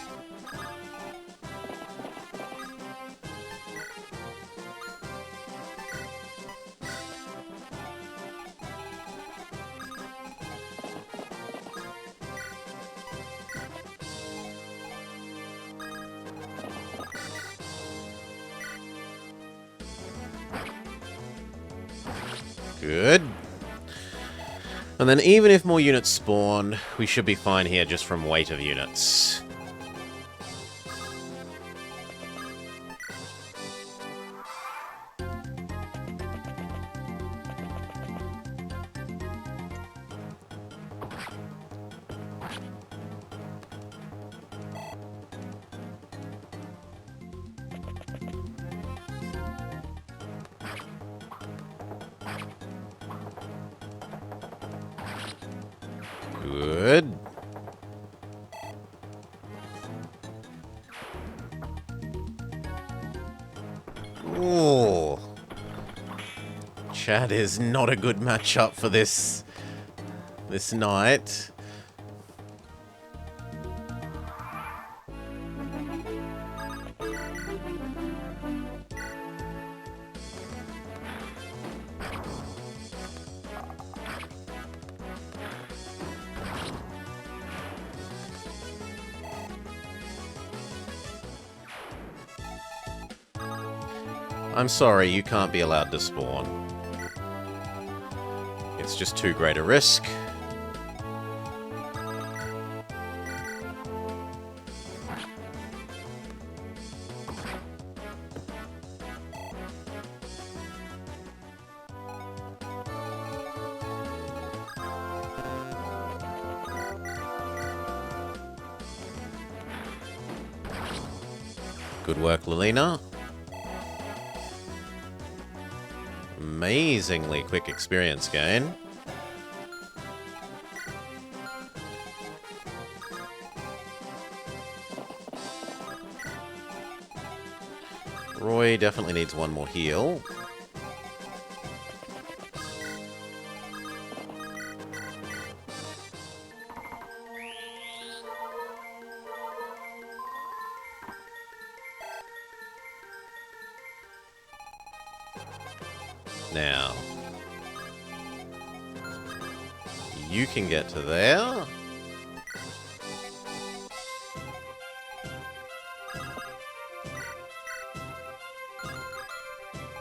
Good. And then even if more units spawn, we should be fine here just from weight of units. Good. Ooh. Chad is not a good matchup for this knight. I'm sorry, you can't be allowed to spawn. It's just too great a risk. Good work, Lilina. Amazingly quick experience gain. Roy definitely needs one more heal. Now, you can get to there.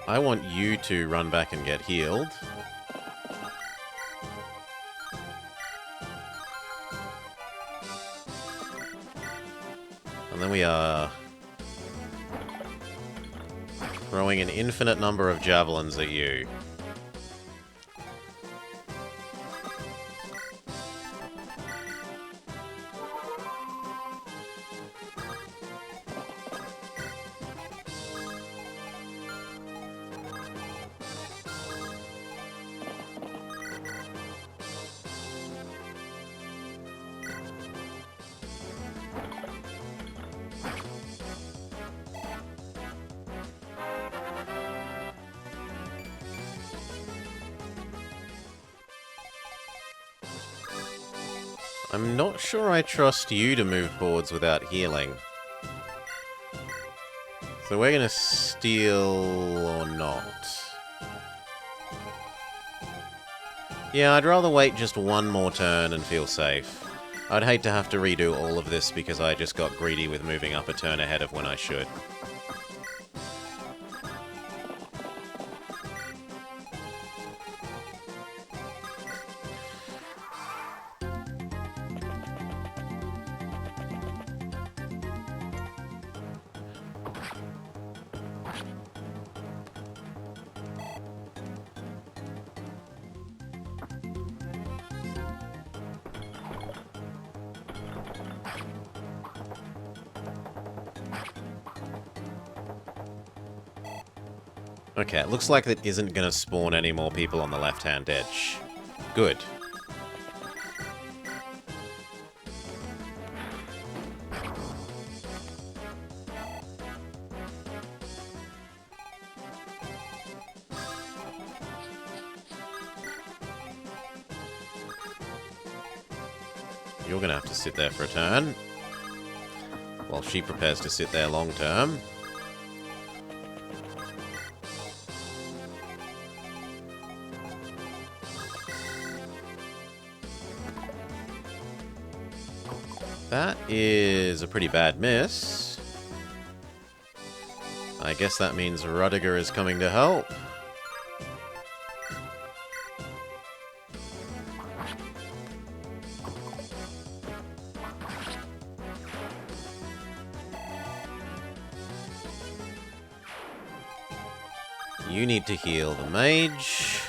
I want you to run back and get healed. And then we are throwing an infinite number of javelins at you. I'm not sure I trust you to move boards without healing. So we're gonna steal or not. Yeah, I'd rather wait just one more turn and feel safe. I'd hate to have to redo all of this because I just got greedy with moving up a turn ahead of when I should. Okay, it looks like it isn't going to spawn any more people on the left-hand edge. Good. You're going to have to sit there for a turn, while she prepares to sit there long term. That is a pretty bad miss. I guess that means Rudiger is coming to help. You need to heal the mage.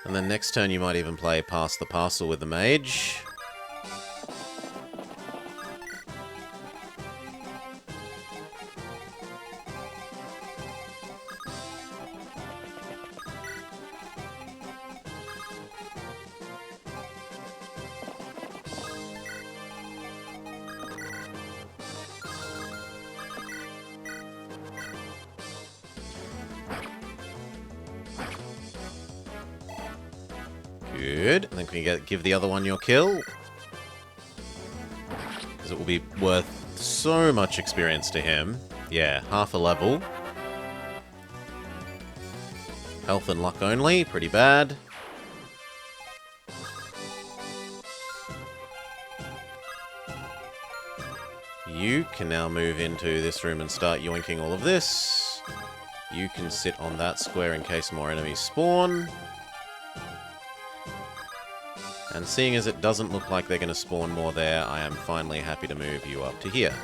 And then next turn you might even play Pass the Parcel with the mage. Good. And then can you give the other one your kill? Because it will be worth so much experience to him. Yeah, half a level. Health and luck only, pretty bad. You can now move into this room and start yoinking all of this. You can sit on that square in case more enemies spawn. And seeing as it doesn't look like they're going to spawn more there, I am finally happy to move you up to here.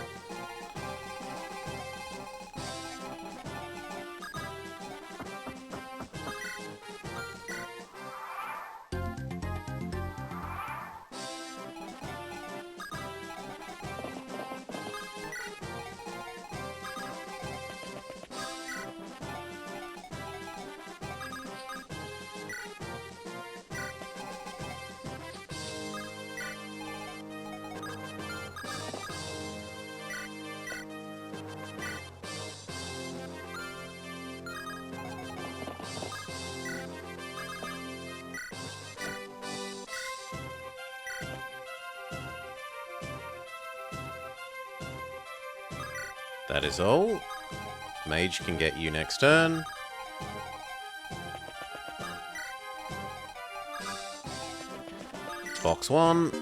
That is all. Mage can get you next turn. Box 1.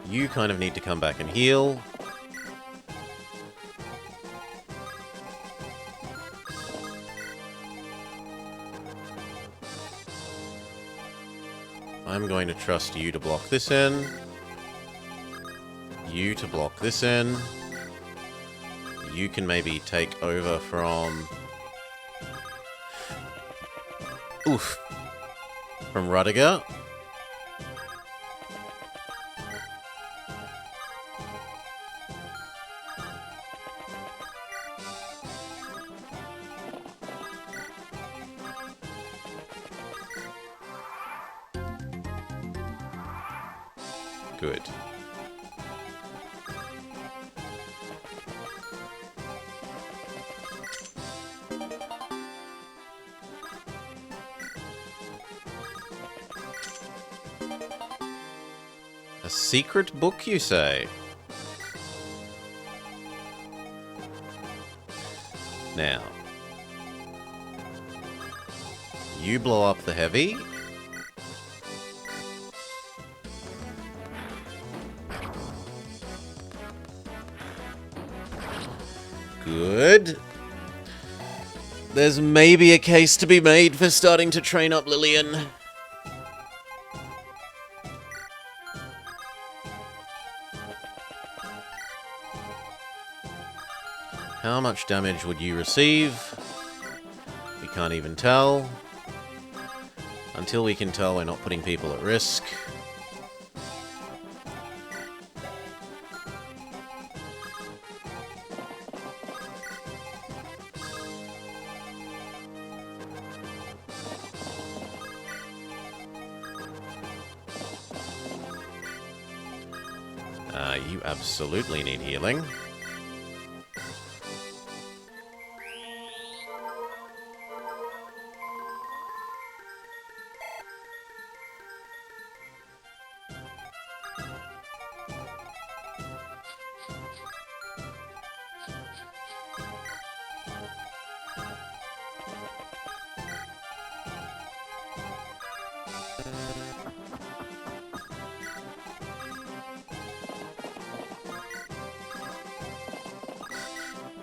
You kind of need to come back and heal. I'm going to trust you to block this in. You to block this in. You can maybe take over from... Oof. From Rudiger. Good. A secret book, you say? Now, you blow up the heavy. Good. There's maybe a case to be made for starting to train up Lillian. How much damage would you receive? We can't even tell. Until we can tell, we're not putting people at risk. You absolutely need healing.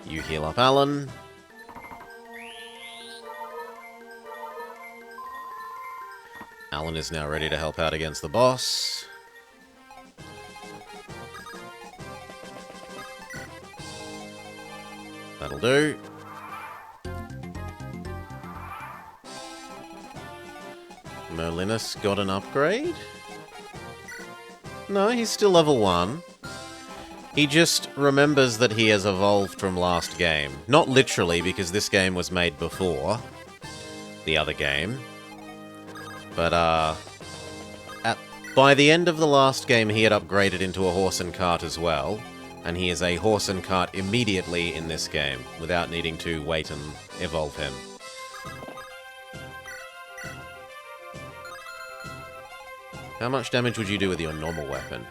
You heal up Alan. Alan is now ready to help out against the boss. That'll do. Merlinus got an upgrade? No, he's still level 1. He just remembers that he has evolved from last game. Not literally, because this game was made before the other game. But, by the end of the last game, he had upgraded into a horse and cart as well. And he is a horse and cart immediately in this game, without needing to wait and evolve him. How much damage would you do with your normal weapon?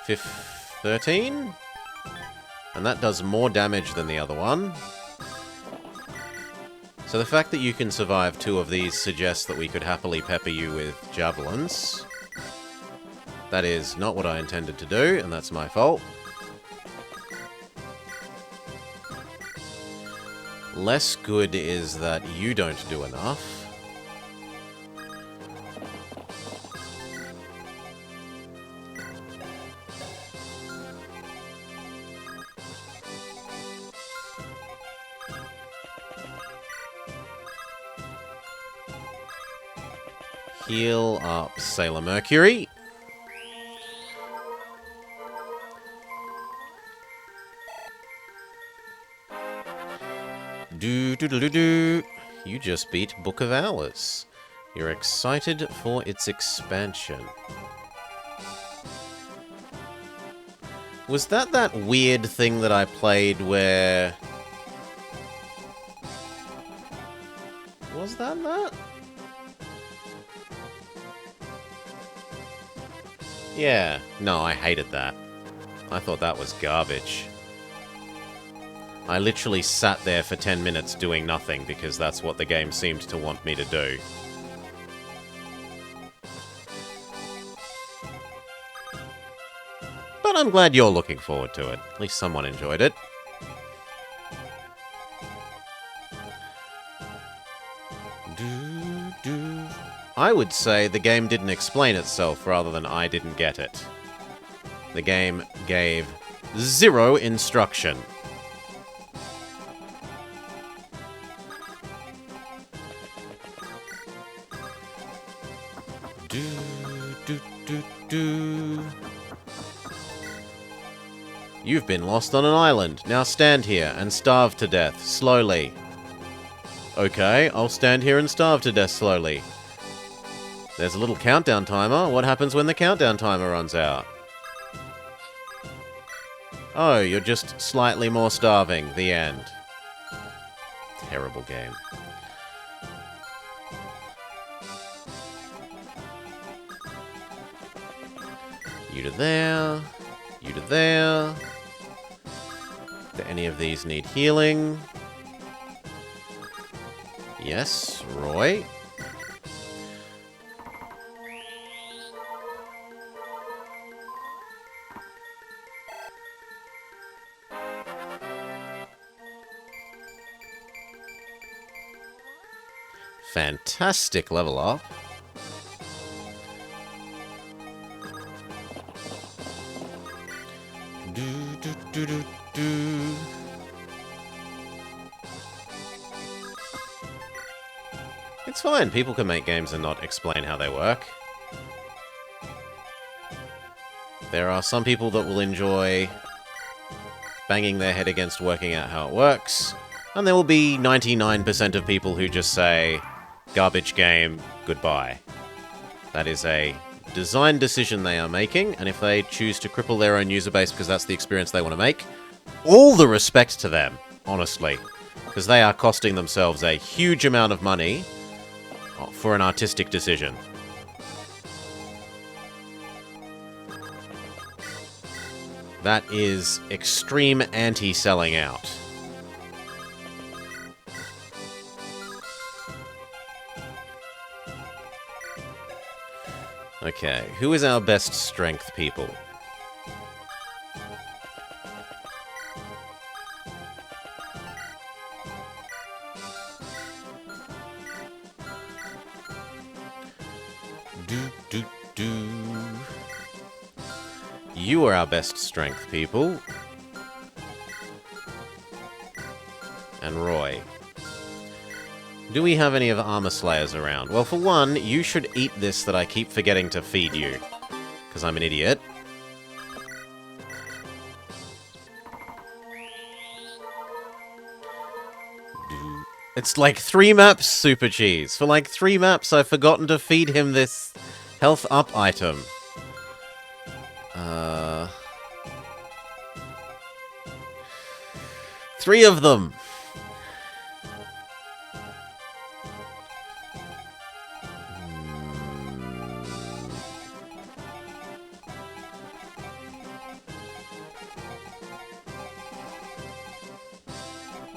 13? And that does more damage than the other one. So the fact that you can survive 2 of these suggests that we could happily pepper you with javelins. That is not what I intended to do, and that's my fault. Less good is that you don't do enough. Heal up Sailor Mercury. Do. You just beat Book of Hours. You're excited for its expansion. Was that weird thing that I played where... Was that? Yeah, no, I hated that. I thought that was garbage. I literally sat there for 10 minutes doing nothing because that's what the game seemed to want me to do. But I'm glad you're looking forward to it. At least someone enjoyed it. I would say the game didn't explain itself rather than I didn't get it. The game gave zero instruction. You've been lost on an island. Now stand here and starve to death, slowly. Okay, I'll stand here and starve to death slowly. There's a little countdown timer. What happens when the countdown timer runs out? Oh, you're just slightly more starving. The end. Terrible game. You to there. You to there. Do any of these need healing? Yes, Roy. Fantastic level up. It's fine. People can make games and not explain how they work. There are some people that will enjoy banging their head against working out how it works, and there will be 99% of people who just say, garbage game, goodbye. That is a design decision they are making, and if they choose to cripple their own user base because that's the experience they want to make, all the respect to them, honestly. Because they are costing themselves a huge amount of money for an artistic decision. That is extreme anti-selling out. Okay, who is our best strength people? You are our best strength people. And Roy. Do we have any of Armor Slayers around? Well, for one, you should eat this that I keep forgetting to feed you. Because I'm an idiot. It's like 3 maps, Super Cheese. For like 3 maps, I've forgotten to feed him this health up item. 3 of them!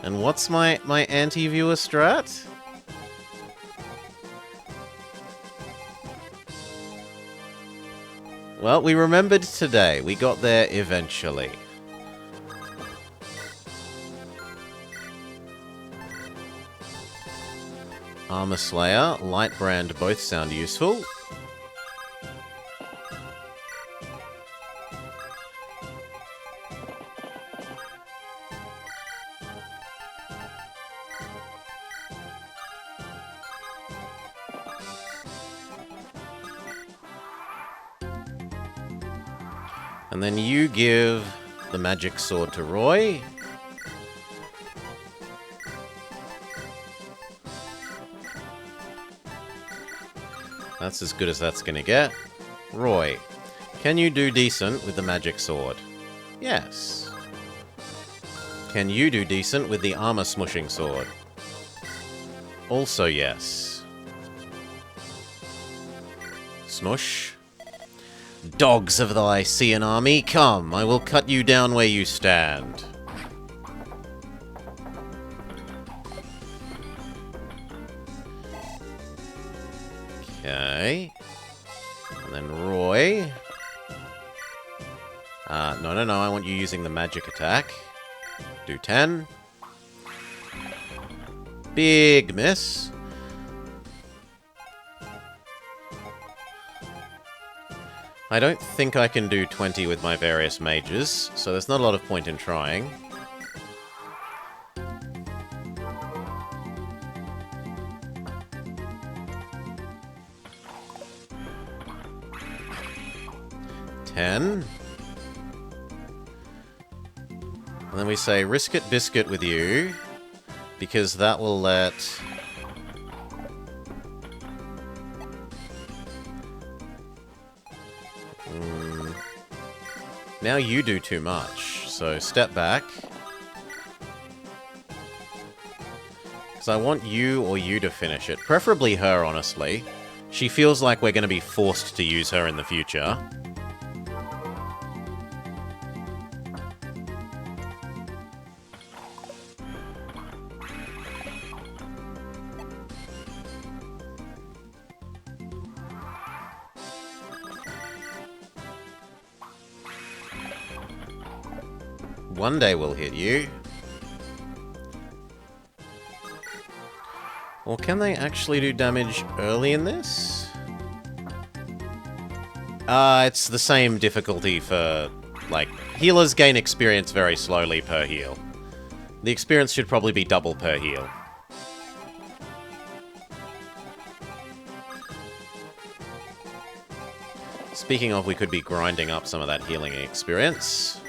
And what's my anti-viewer strat? Well, we remembered today. We got there eventually. Armor Slayer, Lightbrand both sound useful. And then you give the magic sword to Roy. That's as good as that's gonna get. Roy, can you do decent with the magic sword? Yes. Can you do decent with the armor smushing sword? Also yes. Smush. Dogs of the Lycian army, come, I will cut you down where you stand. Okay. And then Roy. No, I want you using the magic attack. Do 10. Big miss. I don't think I can do 20 with my various mages, so there's not a lot of point in trying. And then we say risk it biscuit with you, because that will let... Now you do too much, so step back. Because I want you or you to finish it. Preferably her, honestly. She feels like we're going to be forced to use her in the future. One day we'll hit you. Or can they actually do damage early in this? It's the same difficulty for, like, healers gain experience very slowly per heal. The experience should probably be double per heal. Speaking of, we could be grinding up some of that healing experience.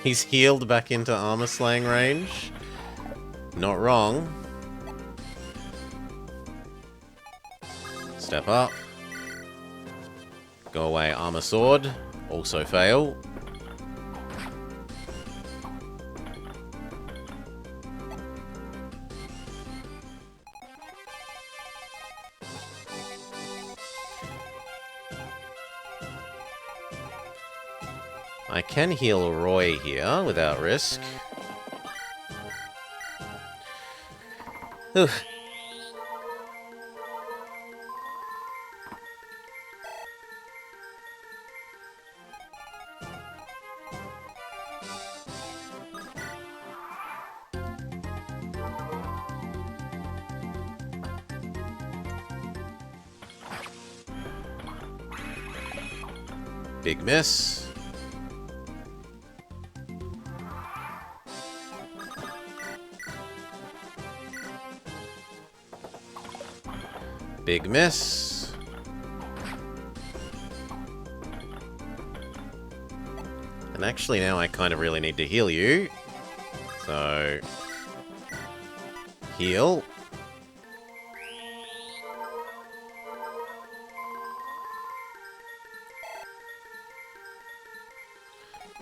He's healed back into armor-slaying range. Not wrong. Step up. Go away, armor sword. Also fail. I can heal Roy here without risk. Ugh. Big miss. Big miss. And actually now I kind of really need to heal you. So... heal.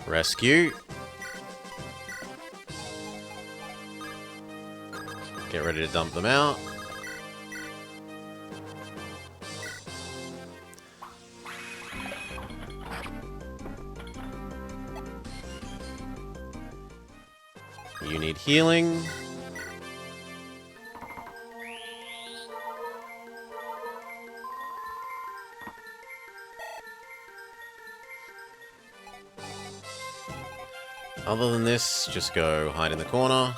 Rescue. Get ready to dump them out. You need healing. Other than this, just go hide in the corner.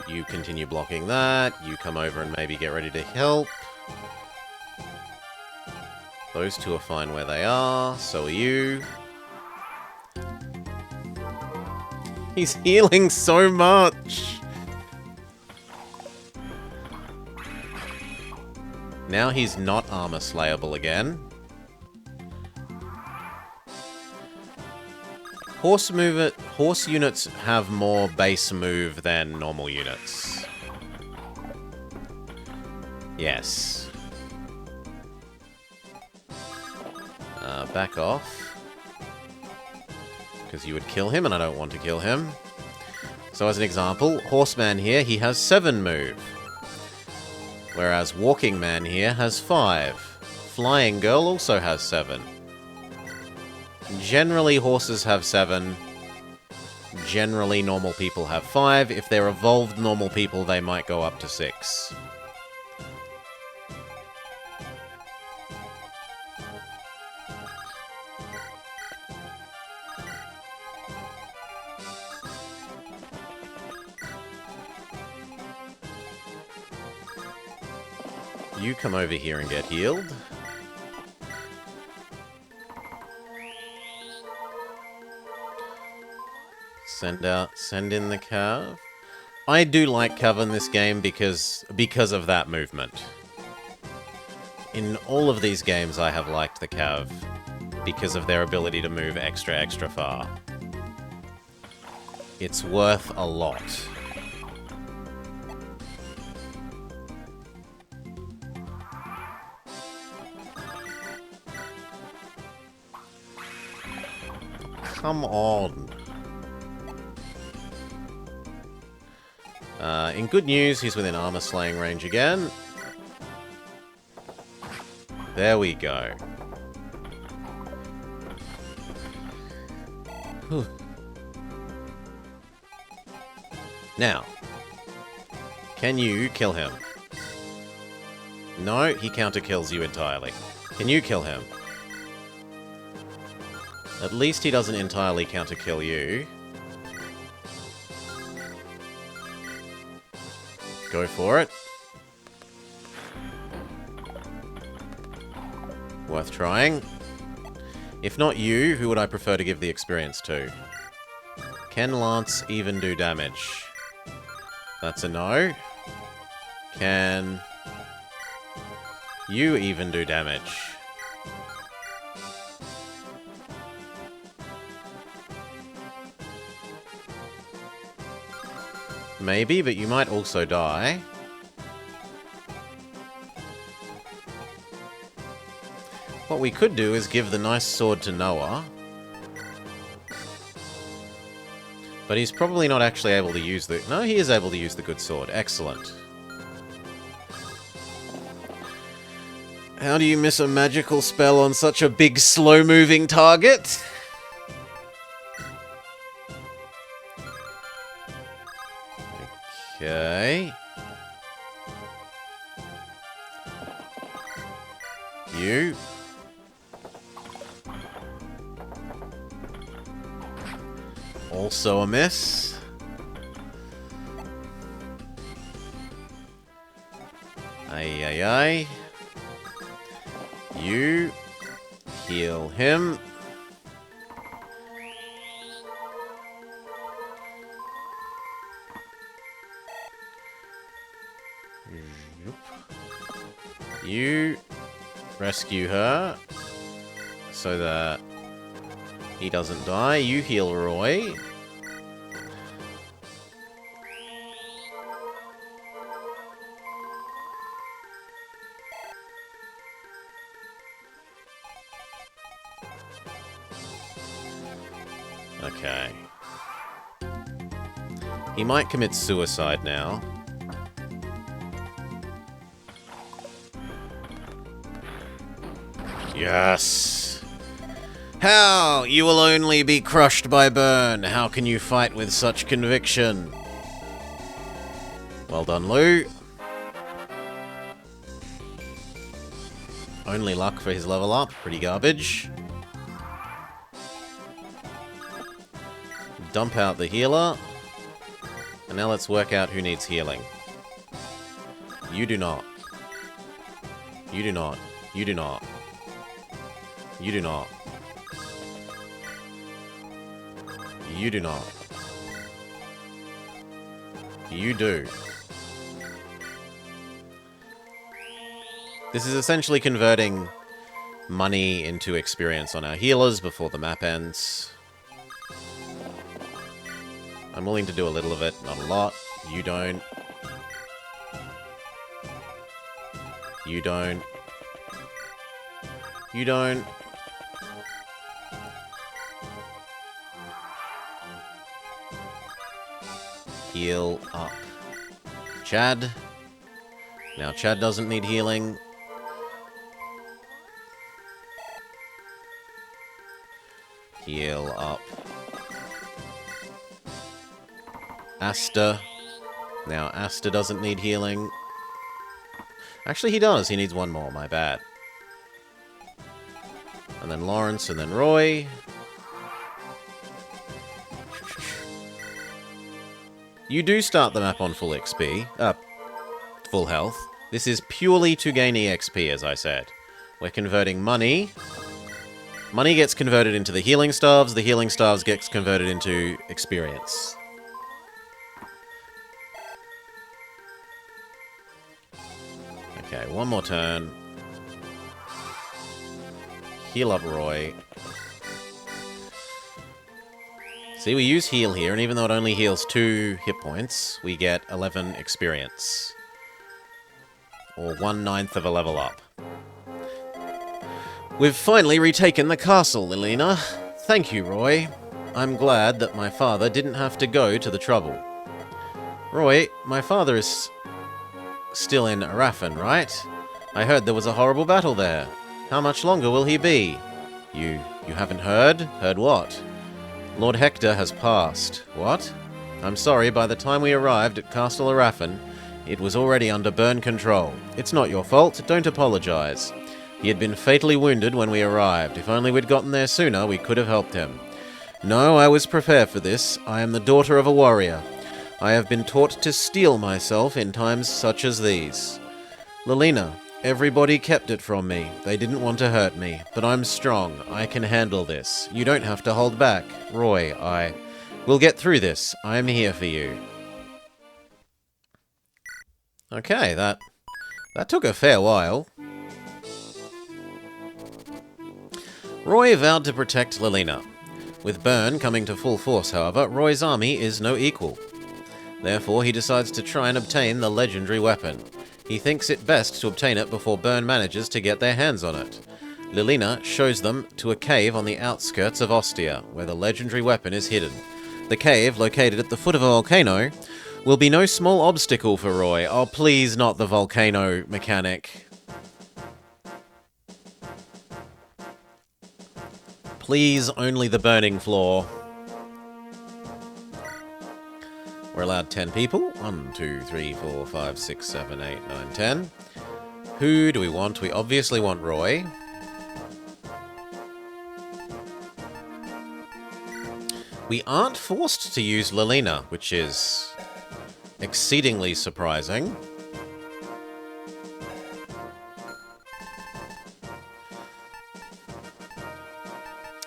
You continue blocking that. You come over and maybe get ready to help. Those two are fine where they are. So are you. He's healing so much! Now he's not armor slayable again. Horse units have more base move than normal units. Yes. Back off. Because you would kill him, and I don't want to kill him. So as an example, Horseman here, he has 7 move. Whereas Walking Man here has 5. Flying Girl also has 7. Generally, horses have 7. Generally, normal people have 5. If they're evolved normal people, they might go up to 6. You come over here and get healed. Send in the Cav. I do like Cav in this game because of that movement. In all of these games I have liked the Cav because of their ability to move extra far. It's worth a lot. Come on. In good news, he's within armor slaying range again. There we go. Whew. Now, can you kill him? No, he counter kills you entirely. Can you kill him? At least he doesn't entirely counter kill you. Go for it. Worth trying. If not you, who would I prefer to give the experience to? Can Lance even do damage? That's a no. Can you even do damage? Maybe, but you might also die. What we could do is give the nice sword to Noah. But he's probably not actually able to use the... No, he is able to use the good sword. Excellent. How do you miss a magical spell on such a big, slow-moving target? Okay. You. Also a miss. Ay, ay, ay. You. Heal him. You rescue her so that he doesn't die. You heal Roy. Okay. He might commit suicide now. Yes! How? You will only be crushed by burn. How can you fight with such conviction? Well done, Lou. Only luck for his level up. Pretty garbage. Dump out the healer. And now let's work out who needs healing. You do not. You do not. You do not. You do not. You do not. You do. This is essentially converting money into experience on our healers before the map ends. I'm willing to do a little of it, not a lot. You don't. You don't. You don't. Heal up. Chad. Now Chad doesn't need healing. Heal up. Asta. Now Asta doesn't need healing. Actually, he does. He needs one more. My bad. And then Lawrence, and then Roy. You do start the map on full XP. Full health. This is purely to gain EXP, as I said. We're converting money. Money gets converted into the healing staves. The healing staves gets converted into experience. Okay, one more turn. Heal up Roy. See, we use heal here, and even though it only heals 2 hit points, we get 11 experience. Or 1/9 of a level up. We've finally retaken the castle, Lilina. Thank you, Roy. I'm glad that my father didn't have to go to the trouble. Roy, my father is still in Arafan, right? I heard there was a horrible battle there. How much longer will he be? You haven't heard? Heard what? Lord Hector has passed. What? I'm sorry, by the time we arrived at Castle Arafan, it was already under burn control. It's not your fault, don't apologize. He had been fatally wounded when we arrived. If only we'd gotten there sooner, we could have helped him. No, I was prepared for this. I am the daughter of a warrior. I have been taught to steel myself in times such as these. Lilina, everybody kept it from me. They didn't want to hurt me, but I'm strong. I can handle this. You don't have to hold back. Roy, we'll get through this. I'm here for you. Okay, that took a fair while. Roy vowed to protect Lilina. With Byrne coming to full force, however, Roy's army is no equal. Therefore, he decides to try and obtain the legendary weapon. He thinks it best to obtain it before Byrne manages to get their hands on it. Lilina shows them to a cave on the outskirts of Ostia, where the legendary weapon is hidden. The cave, located at the foot of a volcano, will be no small obstacle for Roy. Oh, please not the volcano mechanic. Please, only the burning floor. We're allowed 10 people. 1, 2, 3, 4, 5, 6, 7, 8, 9, 10. Who do we want? We obviously want Roy. We aren't forced to use Lilina, which is exceedingly surprising.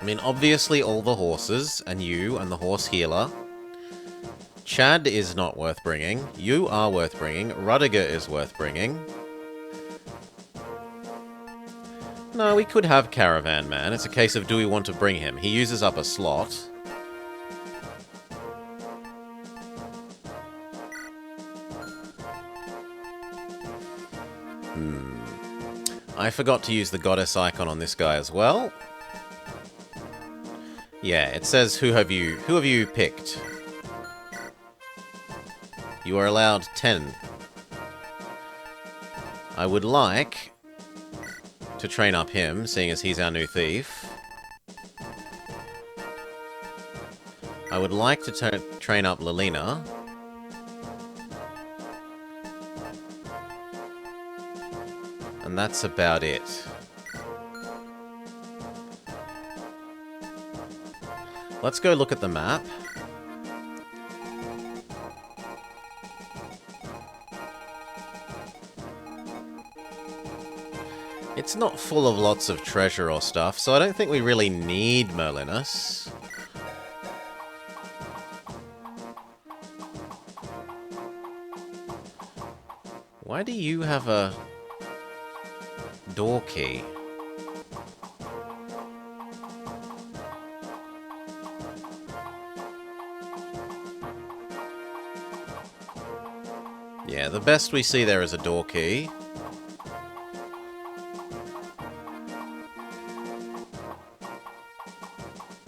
I mean, obviously all the horses, and you, and the horse healer. Chad is not worth bringing. You are worth bringing. Rudiger is worth bringing. No, we could have Caravan Man. It's a case of do we want to bring him. He uses up a slot. I forgot to use the goddess icon on this guy as well. Yeah, it says who have you picked? You are allowed 10. I would like to train up him, seeing as he's our new thief. I would like to train up Lilina. And that's about it. Let's go look at the map. It's not full of lots of treasure or stuff, so I don't think we really need Merlinus. Why do you have a door key? Yeah, the best we see there is a door key.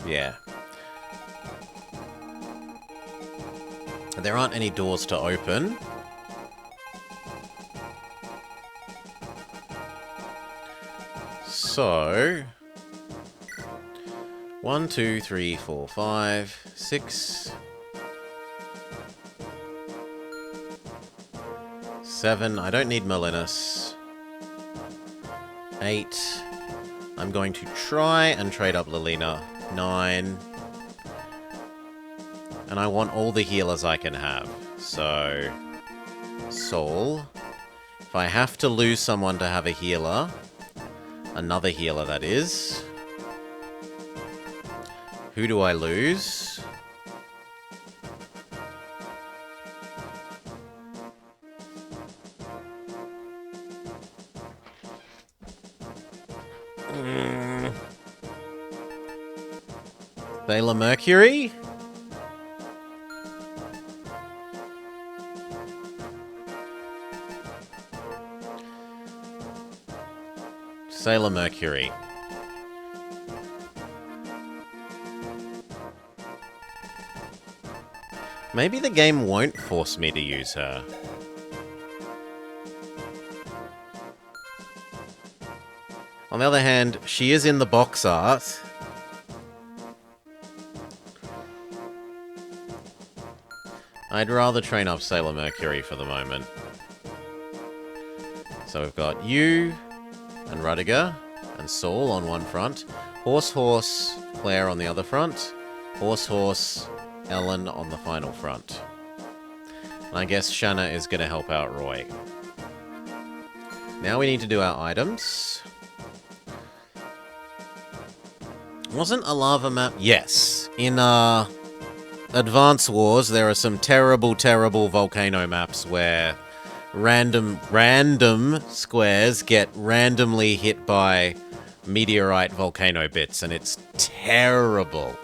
Yeah. There aren't any doors to open. So... 1, 2, 3, 4, 5, 6... 7. I don't need Molinos. 8. I'm going to try and trade up Lilina. 9. And I want all the healers I can have. So... Soul. If I have to lose someone to have a healer... Another healer, that is. Who do I lose? Sailor Mercury? Sailor Mercury. Maybe the game won't force me to use her. On the other hand, she is in the box art. I'd rather train up Sailor Mercury for the moment. So we've got you and Rudiger and Saul on one front. Horse, Claire on the other front. Horse, Ellen on the final front. And I guess Shanna is going to help out Roy. Now we need to do our items. Wasn't a lava map? Yes. In Advance Wars, there are some terrible, terrible volcano maps where random squares get randomly hit by meteorite volcano bits, and it's terrible.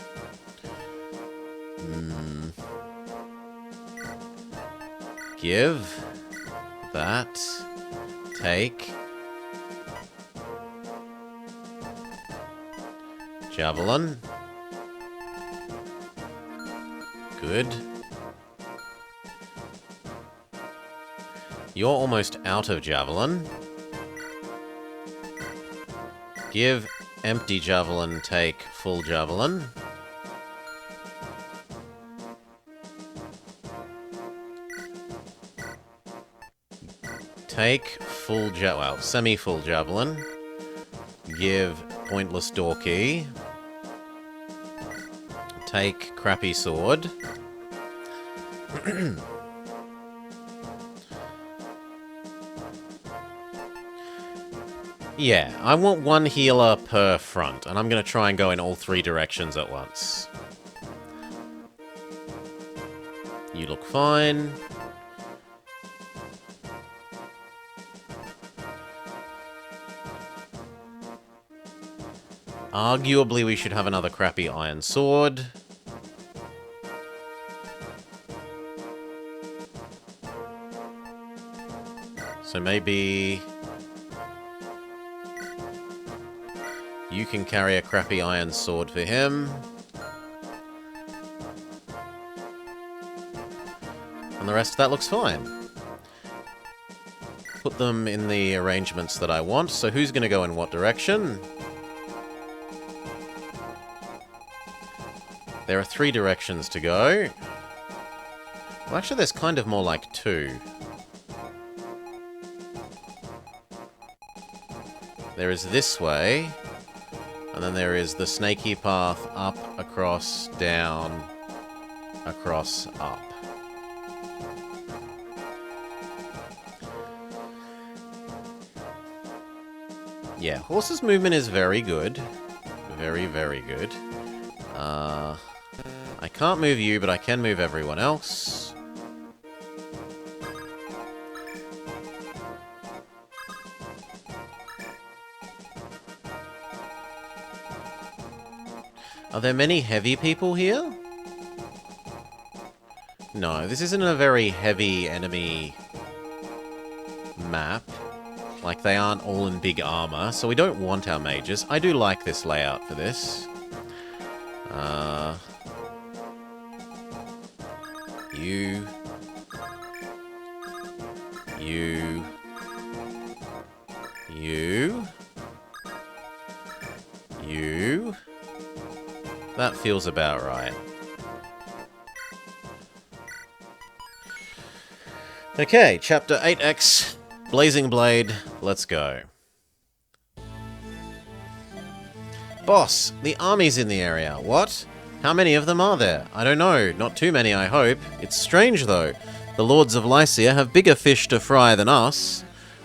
Give that. Take. Javelin. Good. You're almost out of Javelin. Give empty Javelin, take full Javelin. Take full semi-full Javelin. Give pointless door key. Take crappy sword. Yeah, I want one healer per front, and I'm going to try and go in all 3 directions at once. You look fine. Arguably, we should have another crappy iron sword. So maybe... you can carry a crappy iron sword for him. And the rest of that looks fine. Put them in the arrangements that I want. So who's going to go in what direction? There are 3 directions to go. Well, actually, there's kind of more like 2. There is this way, and then there is the snaky path up, across, down, across, up. Yeah, horse's movement is very good. Very, very good. I can't move you, but I can move everyone else. Are there many heavy people here? No, this isn't a very heavy enemy map. Like, they aren't all in big armor, so we don't want our mages. I do like this layout for this. You. You. You. You. That feels about right. Okay, Chapter 8X, Blazing Blade, let's go. Boss, the army's in the area. What? How many of them are there? I don't know. Not too many, I hope. It's strange, though. The lords of Lycia have bigger fish to fry than us.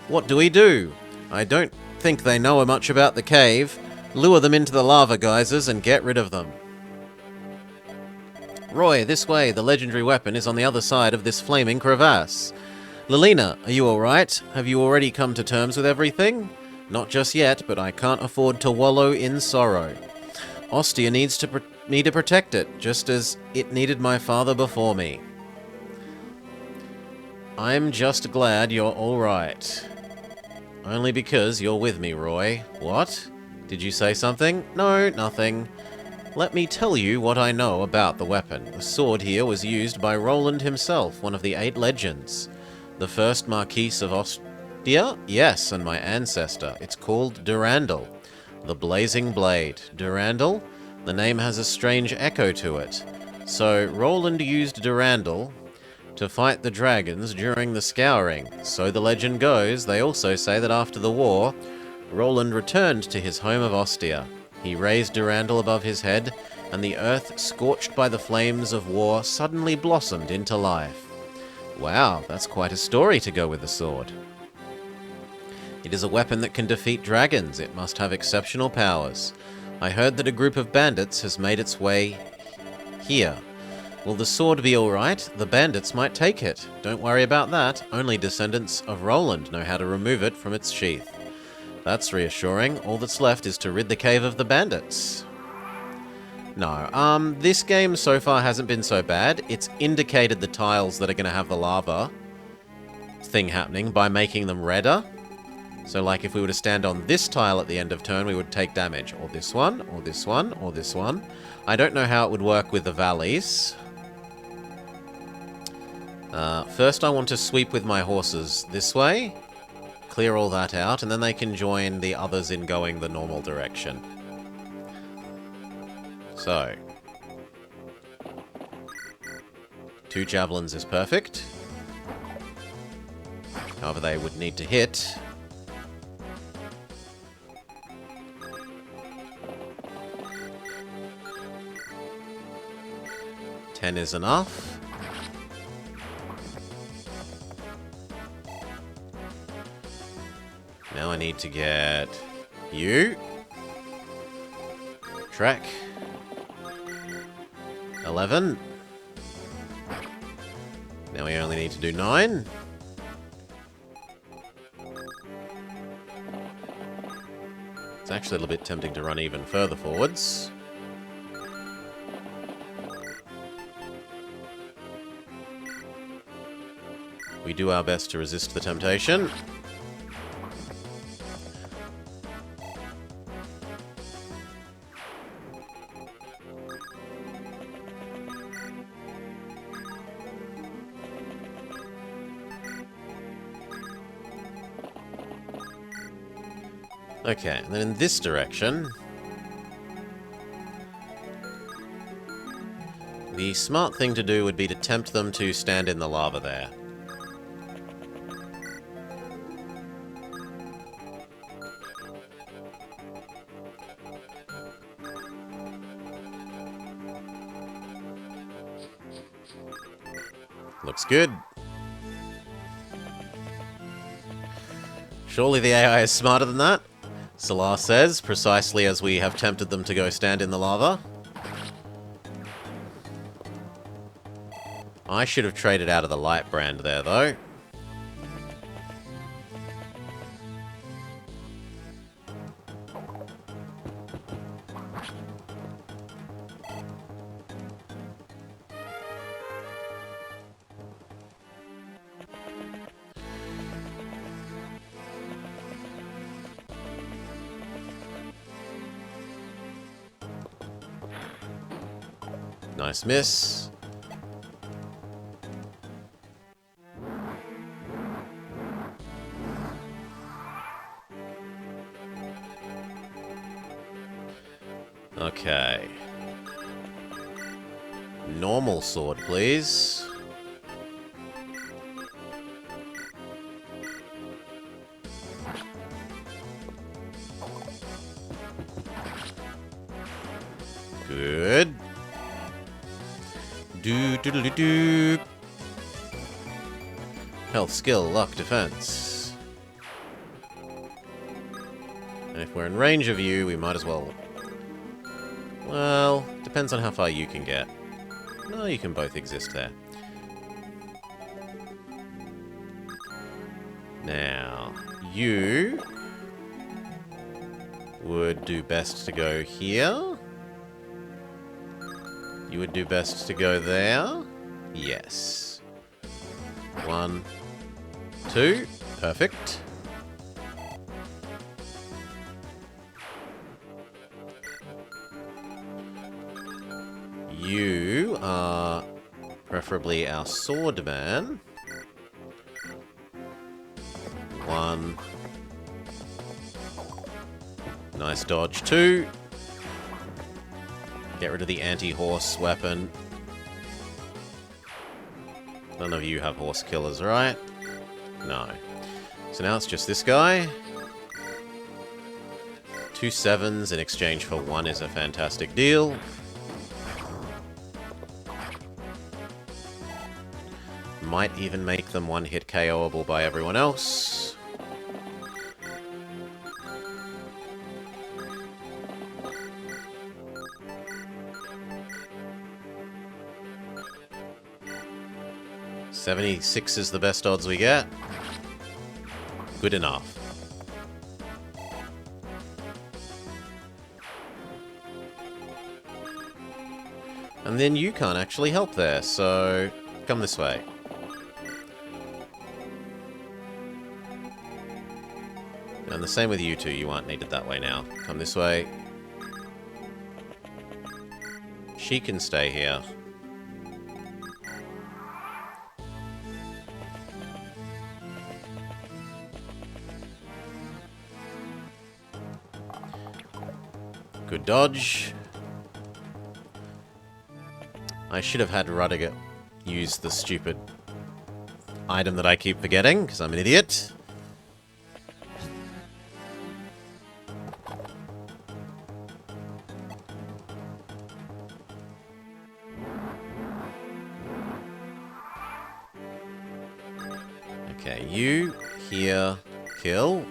What do we do? I don't think they know much about the cave. Lure them into the lava geysers and get rid of them. Roy, this way. The legendary weapon is on the other side of this flaming crevasse. Lilina, are you alright? Have you already come to terms with everything? Not just yet, but I can't afford to wallow in sorrow. Ostia needs me to protect it, just as it needed my father before me. I'm just glad you're alright. Only because you're with me, Roy. What? Did you say something? No, nothing. Let me tell you what I know about the weapon. The sword here was used by Roland himself, one of the 8 legends. The first Marquis of Ostia? Yes, and my ancestor. It's called Durandal. The Blazing Blade. Durandal? The name has a strange echo to it. So, Roland used Durandal to fight the dragons during the Scouring. So the legend goes. They also say that after the war, Roland returned to his home of Ostia. He raised Durandal above his head, and the earth, scorched by the flames of war, suddenly blossomed into life. Wow, that's quite a story to go with the sword. It is a weapon that can defeat dragons. It must have exceptional powers. I heard that a group of bandits has made its way here. Will the sword be alright? The bandits might take it. Don't worry about that. Only descendants of Roland know how to remove it from its sheath. That's reassuring. All that's left is to rid the cave of the bandits. No, this game so far hasn't been so bad. It's indicated the tiles that are going to have the lava thing happening by making them redder. So, like, if we were to stand on this tile at the end of turn, we would take damage. Or this one, or this one, or this one. I don't know how it would work with the valleys. First, I want to sweep with my horses this way. Clear all that out, and then they can join the others in going the normal direction. So, 2 javelins is perfect. However, they would need to hit. Ten is enough. Now I need to get you. Track. 11. Now we only need to do 9. It's actually a little bit tempting to run even further forwards. We do our best to resist the temptation. Okay, and then in this direction, the smart thing to do would be to tempt them to stand in the lava there. Looks good. Surely the AI is smarter than that? Salar says, precisely as we have tempted them to go stand in the lava. I should have traded out of the light brand there, though. Nice miss. Normal sword, please. Good. Do. Health, skill, luck, defense. And if we're in range of you, we might as well... Well, depends on how far you can get. No, you can both exist there. Now, you would do best to go here. You would do best to go there. Yes. 1, 2. Perfect. You are preferably our swordman. 1. Nice dodge. 2. Get rid of the anti-horse weapon. None of you have horse killers, right? No. So now it's just this guy. 2 7s in exchange for 1 is a fantastic deal. Might even make them one-hit KO'able by everyone else. $76 is the best odds we get. Good enough. And then you can't actually help there, so come this way. And the same with you two, you aren't needed that way now. Come this way. She can stay here. Good dodge. I should have had Rudiger use the stupid item that I keep forgetting, because I'm an idiot. Okay, you here, kill.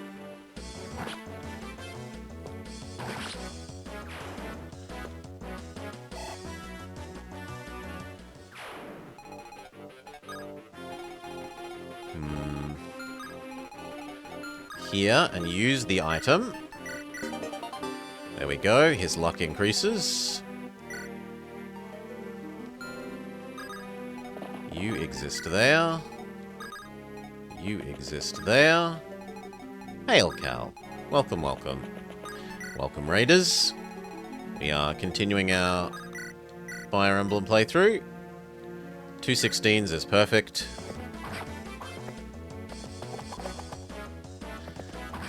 Here, and use the item. There we go, his luck increases. You exist there. You exist there. Hail, Cal. Welcome, welcome. Welcome, Raiders. We are continuing our Fire Emblem playthrough. 2 16s is perfect.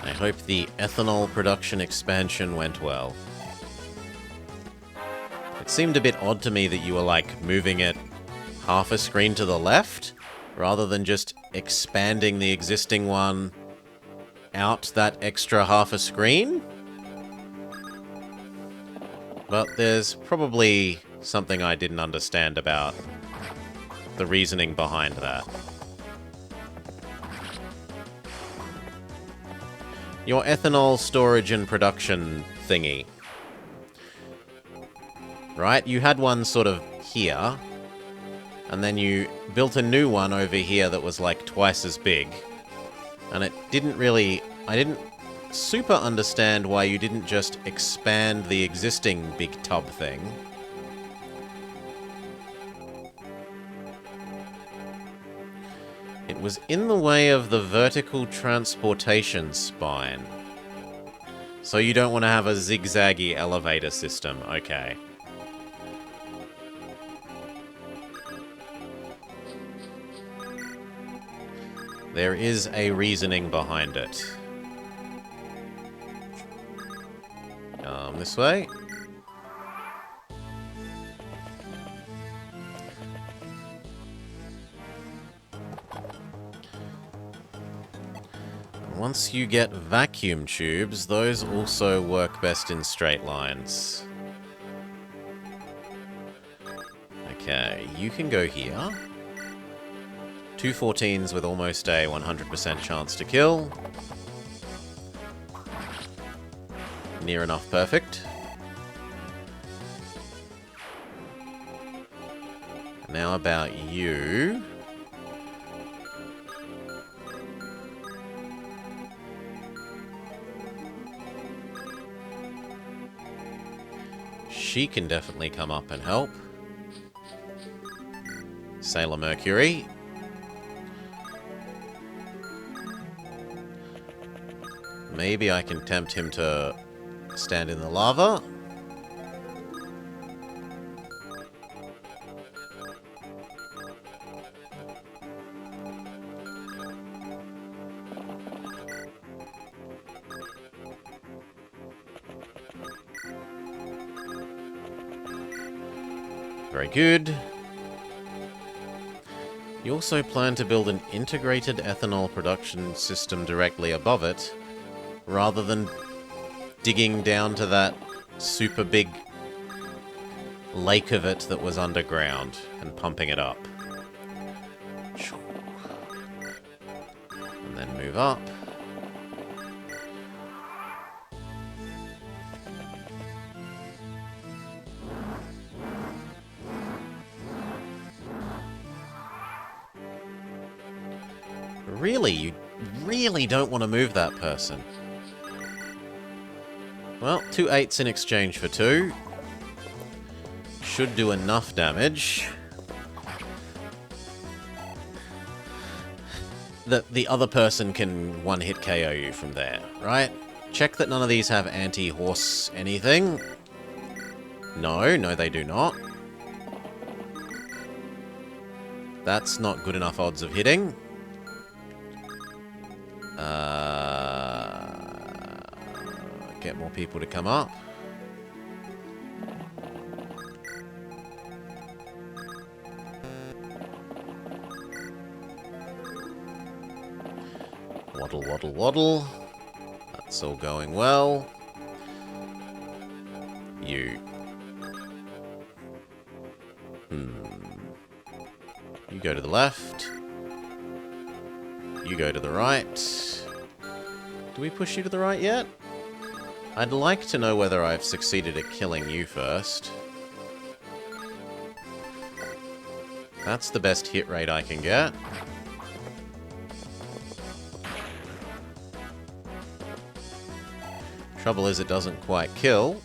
I hope the ethanol production expansion went well. It seemed a bit odd to me that you were, like, moving it half a screen to the left, rather than just expanding the existing one out that extra half a screen. But there's probably something I didn't understand about the reasoning behind that. Your ethanol storage and production thingy. Right? You had one sort of here, and then you built a new one over here that was like twice as big. And it didn't really... I didn't super understand why you didn't just expand the existing big tub thing. It was in the way of the vertical transportation spine. So you don't want to have a zigzaggy elevator system. Okay. There is a reasoning behind it. This way. once you get vacuum tubes, those also work best in straight lines. Okay, you can go here. 2 14s with almost a 100% chance to kill. Near enough perfect. Now about you. She can definitely come up and help. Sailor Mercury. Maybe I can tempt him to stand in the lava. Very good. You also plan to build an integrated ethanol production system directly above it, rather than digging down to that super big lake of it that was underground and pumping it up. And then move up. Really? You really don't want to move that person. Well, 2 8s in exchange for 2. Should do enough damage that the other person can one-hit KO you from there, right? Check that none of these have anti-horse anything. No, they do not. That's not good enough odds of hitting. Get more people to come up. Waddle, waddle, waddle. That's all going well. You. You go to the left. You go to the right. Do we push you to the right yet? I'd like to know whether I've succeeded at killing you first. That's the best hit rate I can get. Trouble is, it doesn't quite kill.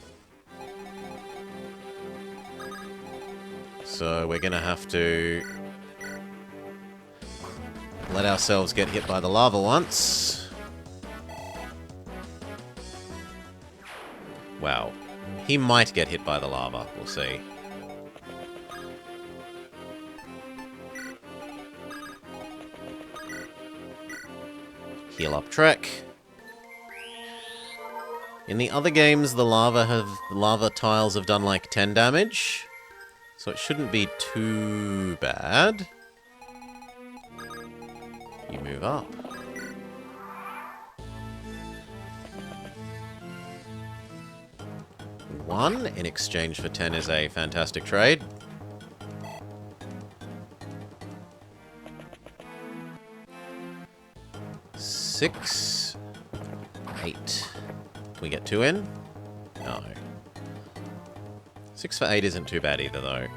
So we're gonna have to let ourselves get hit by the lava once. Wow. He might get hit by the lava. We'll see. Heal up Trek. In the other games, the lava tiles have done like 10 damage. So it shouldn't be too bad. You move up. One in exchange for 10 is a fantastic trade. Six, 8. Can we get 2 in? No. 6 for 8 isn't too bad either, though.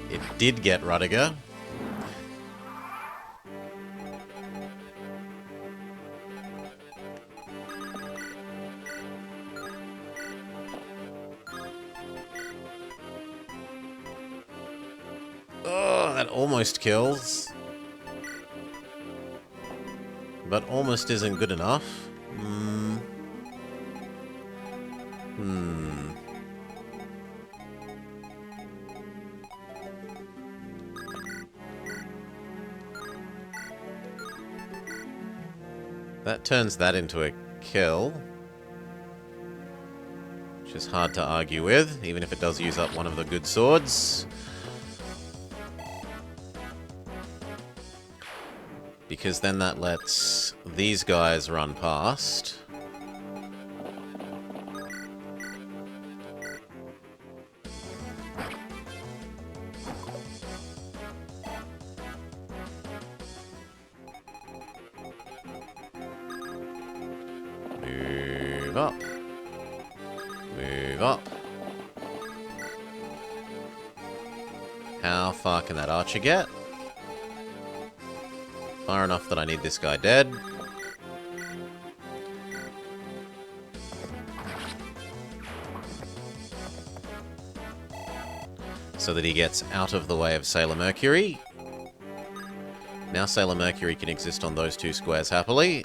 It did get Rudiger. Oh, that almost kills. But almost isn't good enough. That turns that into a kill. is hard to argue with, even if it does use up one of the good swords. Because then that lets these guys run past. Move up. Move up. How far can that archer get? Far enough that I need this guy dead. So that he gets out of the way of Sailor Mercury. Now Sailor Mercury can exist on those two squares happily.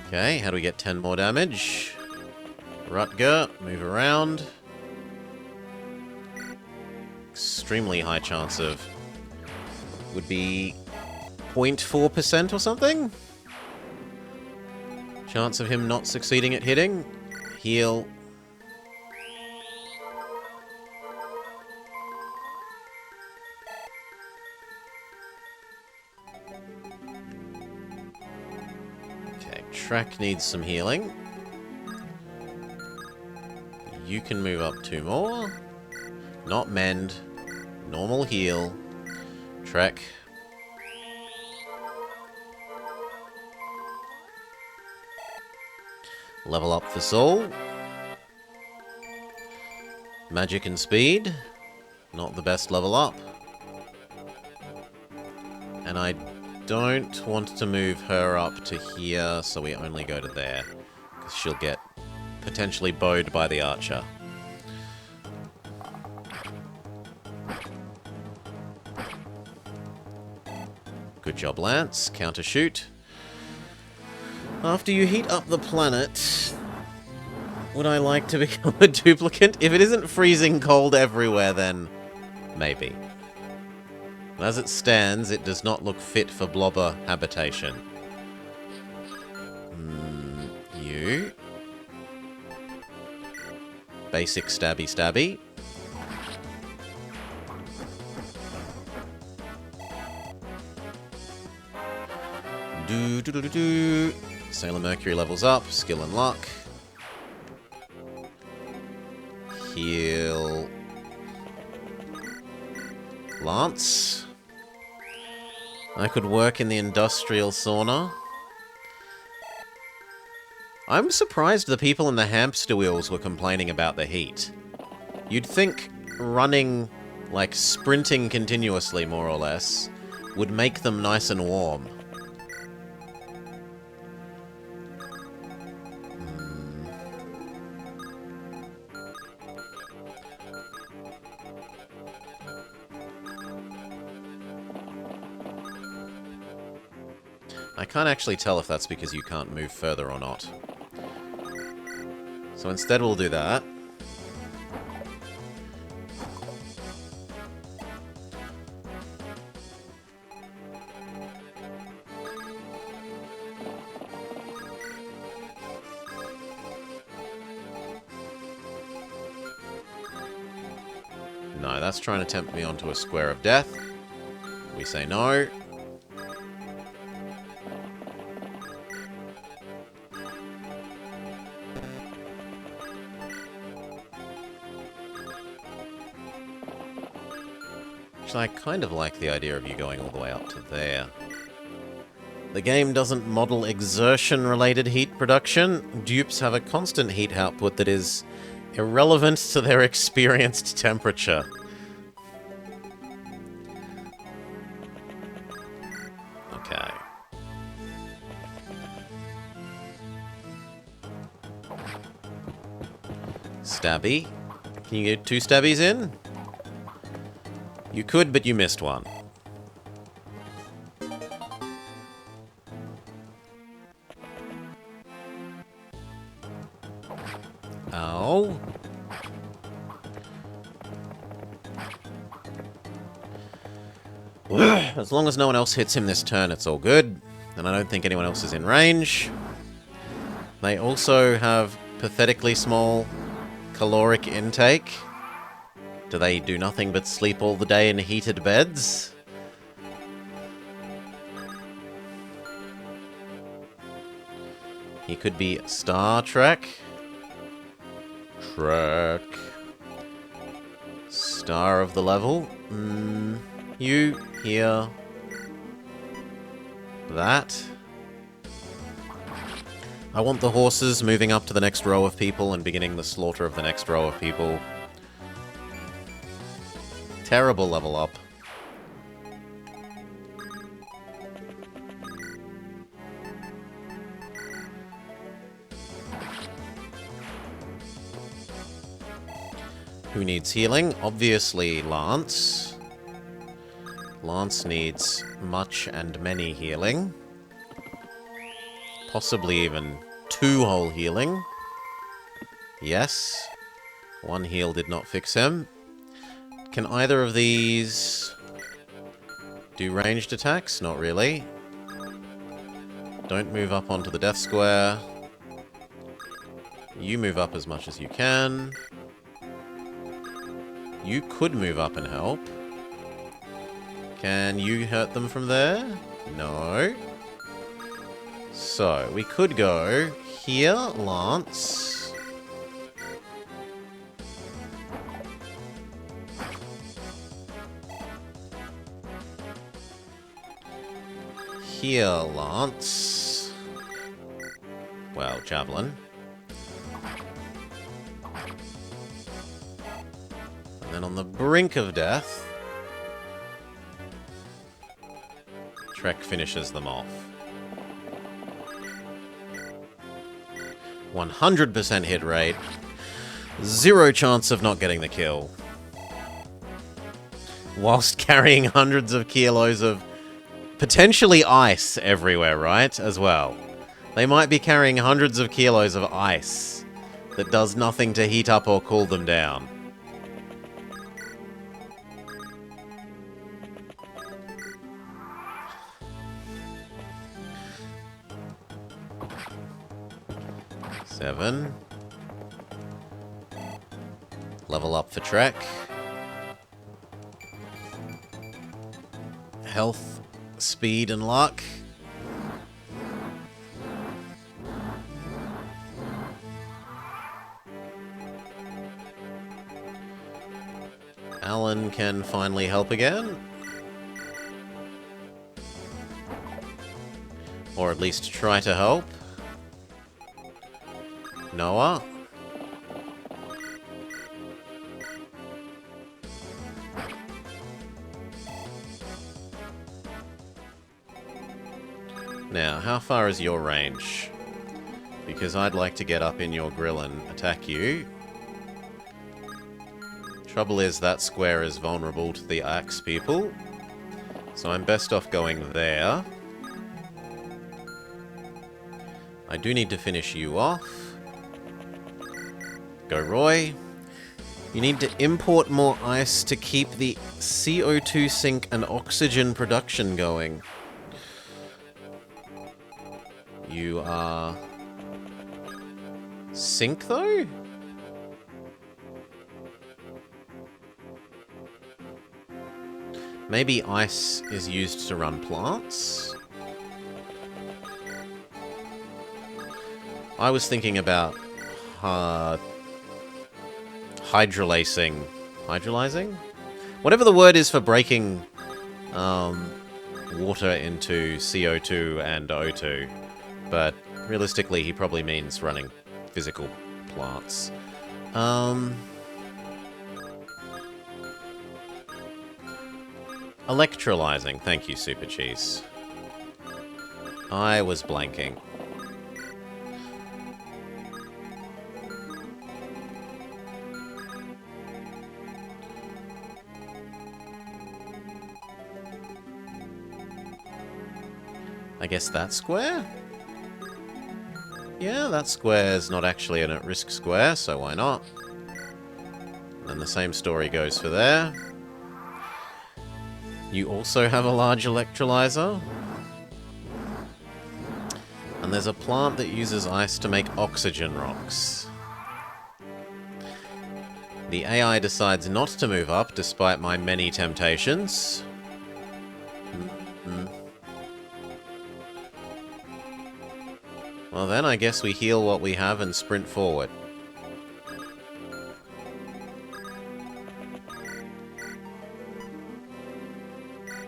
Okay, how do we get 10 more damage? Rutger, move around. Extremely high chance of... would be 0.4% or something? Chance of him not succeeding at hitting. Heal. Okay, Track needs some healing. You can move up 2 more. Not mend. Normal heal. Trek. Level up for Soul. Magic and Speed. Not the best level up. And I don't want to move her up to here, so we only go to there. Because she'll get potentially bowed by the archer. Good job, Lance. Counter shoot. After you heat up the planet, would I like to become a duplicate? If it isn't freezing cold everywhere, then maybe. As it stands, it does not look fit for blobber habitation. You. Basic stabby stabby. Do do do do do. Sailor Mercury levels up. Skill and luck. Heal. Lance. I could work in the industrial sauna. I'm surprised the people in the hamster wheels were complaining about the heat. You'd think running, like sprinting continuously more or less, would make them nice and warm. I can't actually tell if that's because you can't move further or not. So instead we'll do that. No, that's trying to tempt me onto a square of death. We say no. I kind of like the idea of you going all the way up to there. The game doesn't model exertion-related heat production. Dupes have a constant heat output that is irrelevant to their experienced temperature. Okay. Stabby. Can you get 2 stabbies in? You could, but you missed one. Oh. As long as no one else hits him this turn, it's all good. And I don't think anyone else is in range. They also have pathetically small caloric intake. Do they do nothing but sleep all the day in heated beds? He could be Star Trek. Trek. Star of the level. You, here. That. I want the horses moving up to the next row of people and beginning the slaughter of the next row of people. Terrible level up. Who needs healing? Obviously, Lance. Lance needs much and many healing. Possibly even 2 whole healing. Yes. 1 heal did not fix him. Can either of these do ranged attacks? Not really. Don't move up onto the death square. You move up as much as you can. You could move up and help. Can you hurt them from there? No. So, we could go here, Lance. Here, Lance. Well, Javelin. And then on the brink of death, Trek finishes them off. 100% hit rate. 0 chance of not getting the kill. Whilst carrying hundreds of kilos of potentially ice everywhere, right? As well. They might be carrying hundreds of kilos of ice that does nothing to heat up or cool them down. Seven. Level up for Trek. Health, speed, and luck. Alan can finally help again. Or at least try to help. Noah. Now, how far is your range? Because I'd like to get up in your grill and attack you. Trouble is, that square is vulnerable to the axe people. So I'm best off going there. I do need to finish you off. Go, Roy. You need to import more ice to keep the CO2 sink and oxygen production going. You are... sink, though? Maybe ice is used to run plants? I was thinking about... hydrolysing. Hydrolyzing? Whatever the word is for breaking water into CO2 and O2. But realistically, he probably means running physical plants. Electrolyzing. Thank you, Super Cheese. I was blanking. I guess that square? Yeah, that square's not actually an at-risk square, so why not? And the same story goes for there. You also have a large electrolyzer. And there's a plant that uses ice to make oxygen rocks. The AI decides not to move up despite my many temptations. Well then, I guess we heal what we have and sprint forward.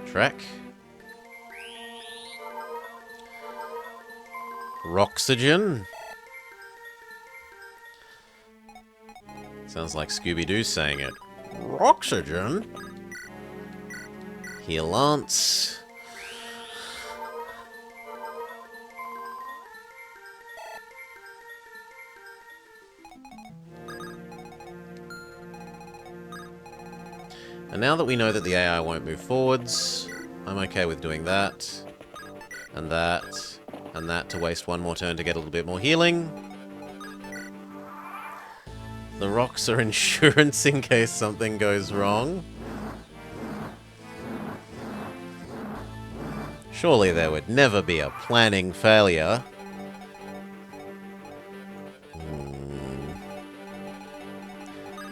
Trek. Roxygen. Sounds like Scooby-Doo saying it. Roxygen? Heal Lance. And now that we know that the AI won't move forwards, I'm okay with doing that, and that, and that to waste one more turn to get a little bit more healing. The rocks are insurance in case something goes wrong. Surely there would never be a planning failure.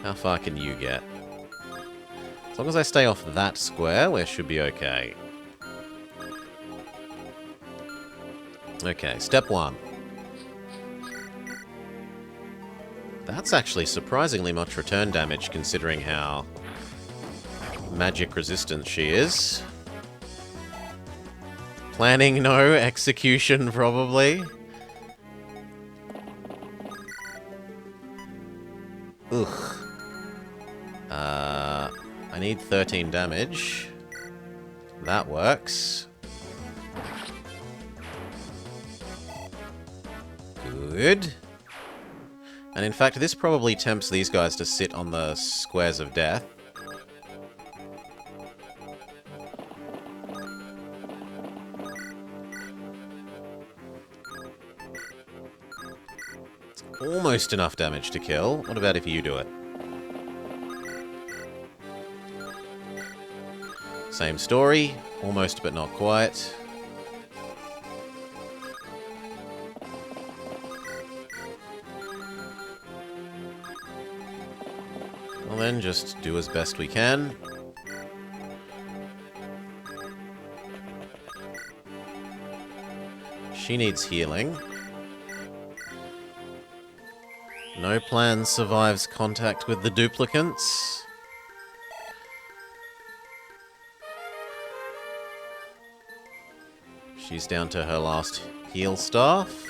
How far can you get? As long as I stay off that square, we should be okay. Okay, step 1. That's actually surprisingly much return damage considering how magic resistant she is. Planning, no. Execution, probably. Ugh. I need 13 damage. That works. Good. And in fact, this probably tempts these guys to sit on the squares of death. It's almost enough damage to kill. What about if you do it? Same story, almost but not quite. Well then, just do as best we can. She needs healing. No plan survives contact with the duplicants. She's down to her last heal staff.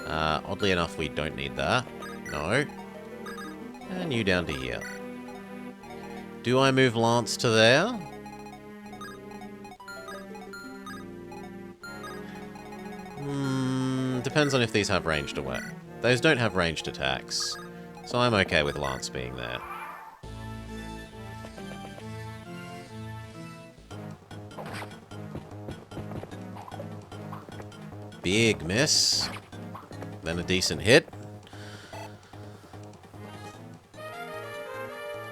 Oddly enough, we don't need that. No. And you down to here. Do I move Lance to there? Depends on if these have ranged or what. Those don't have ranged attacks, so I'm okay with Lance being there. Big miss. Then a decent hit.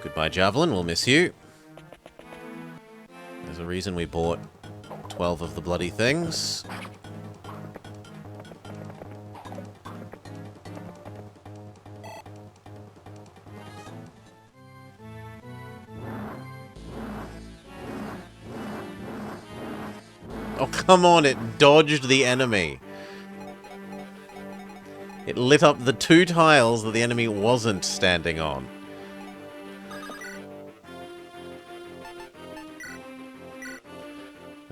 Goodbye, Javelin. We'll miss you. There's a reason we bought 12 of the bloody things. Oh, come on, it dodged the enemy. It lit up the 2 tiles that the enemy wasn't standing on.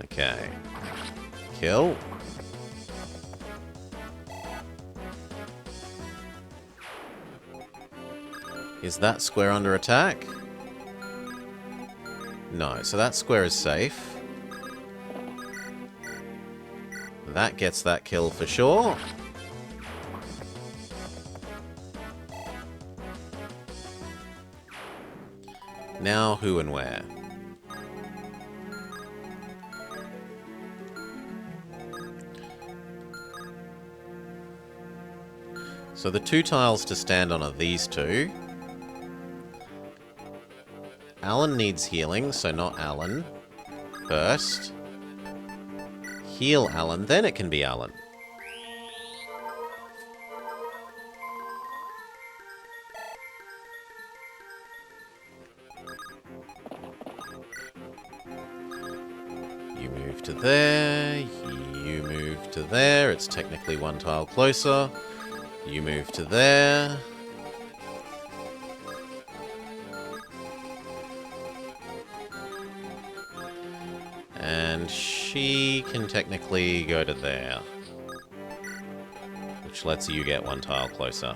Okay. Kill. Is that square under attack? No, so that square is safe. That gets that kill for sure. Now who and where? So the 2 tiles to stand on are these 2. Alan needs healing, so not Alan. First. Heal Alan, then it can be Alan. You move to there, you move to there, it's technically one tile closer. You move to there. And she can technically go to there. Which lets you get one tile closer.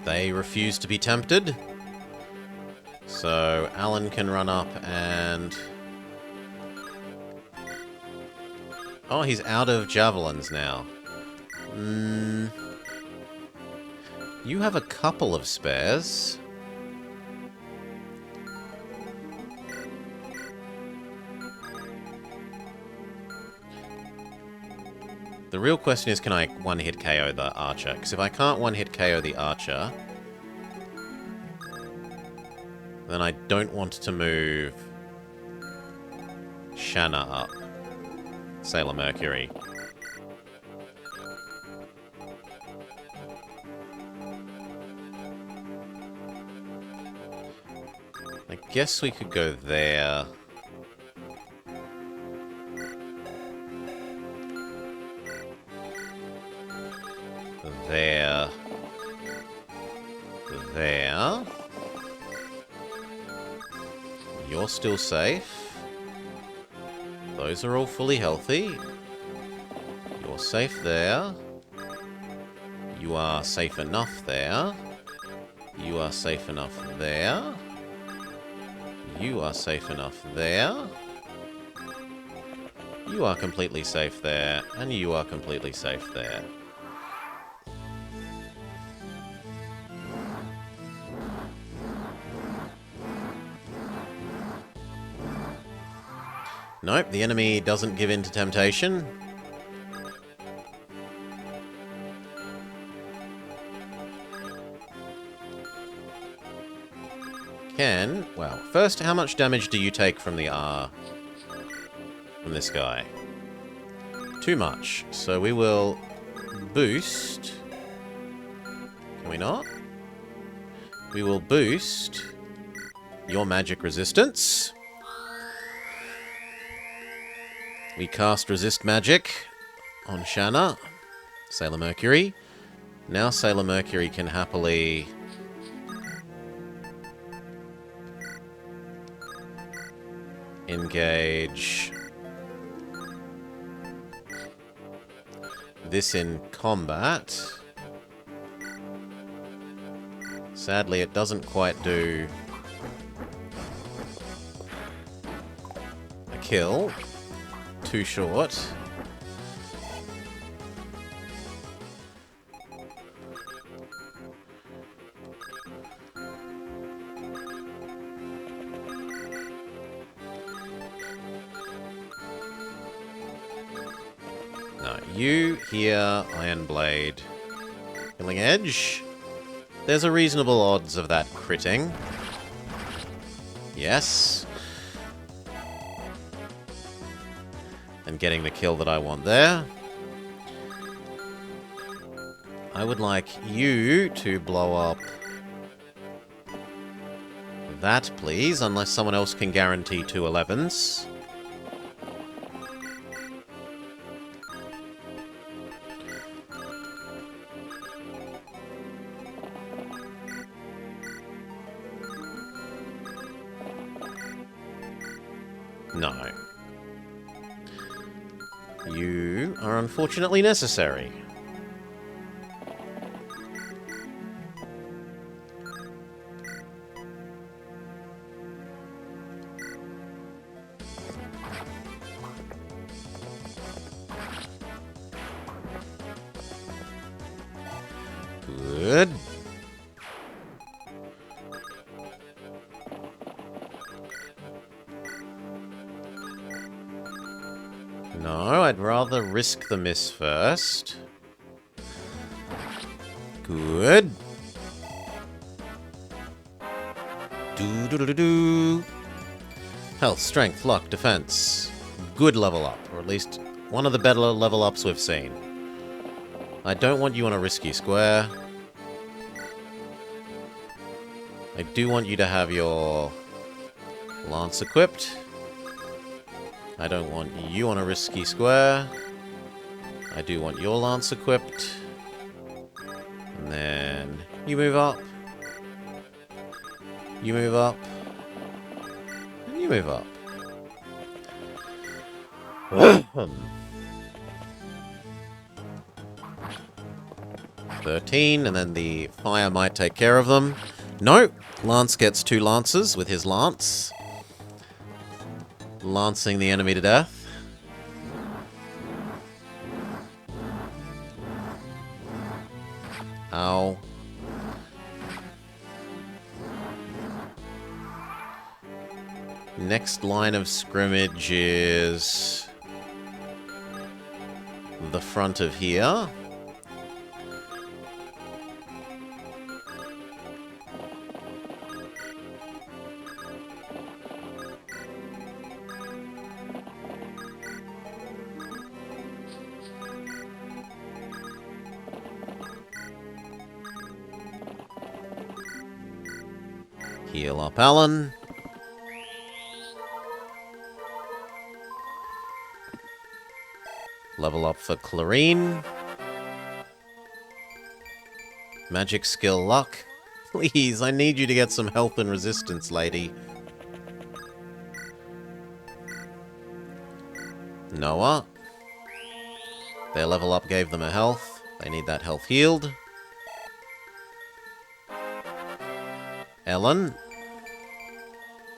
They refuse to be tempted. So Alan can run up and... Oh, he's out of javelins now. You have a couple of spares. The real question is, can I one-hit KO the archer? Because if I can't one-hit KO the archer, then I don't want to move Shanna up. Sailor Mercury. I guess we could go there. There. There. You're still safe. Those are all fully healthy. You're safe there. You are safe enough there. You are safe enough there. You are safe enough there. You are completely safe there. And you are completely safe there. Nope, the enemy doesn't give in to temptation. Well, first, how much damage do you take from the from this guy? Too much. So we will boost. Can we not? We will boost your magic resistance. We cast Resist Magic on Shanna, Sailor Mercury. Now Sailor Mercury can happily engage this in combat. Sadly, it doesn't quite do a kill. Too short. No, you here, Iron Blade. Killing Edge. There's a reasonable odds of that critting. Yes. And getting the kill that I want there. I would like you to blow up that, please, unless someone else can guarantee 2 11s. No. You are unfortunately necessary. Good. rather risk the miss first. Good. Do-do-do-do-do. Health, strength, luck, defense. Good level up, or at least one of the better level ups we've seen. I don't want you on a risky square. I do want you to have your lance equipped. I don't want you on a risky square. I do want your lance equipped. And then you move up. You move up. And you move up. 13, and then the fire might take care of them. No, Lance gets 2 lances with his lance. Lancing the enemy to death. Ow. Next line of scrimmage is the front of here. Heal up Alan. Level up for Clarine. Magic skill luck. Please, I need you to get some health and resistance, lady. Noah. Their level up gave them a health. They need that health healed. Ellen.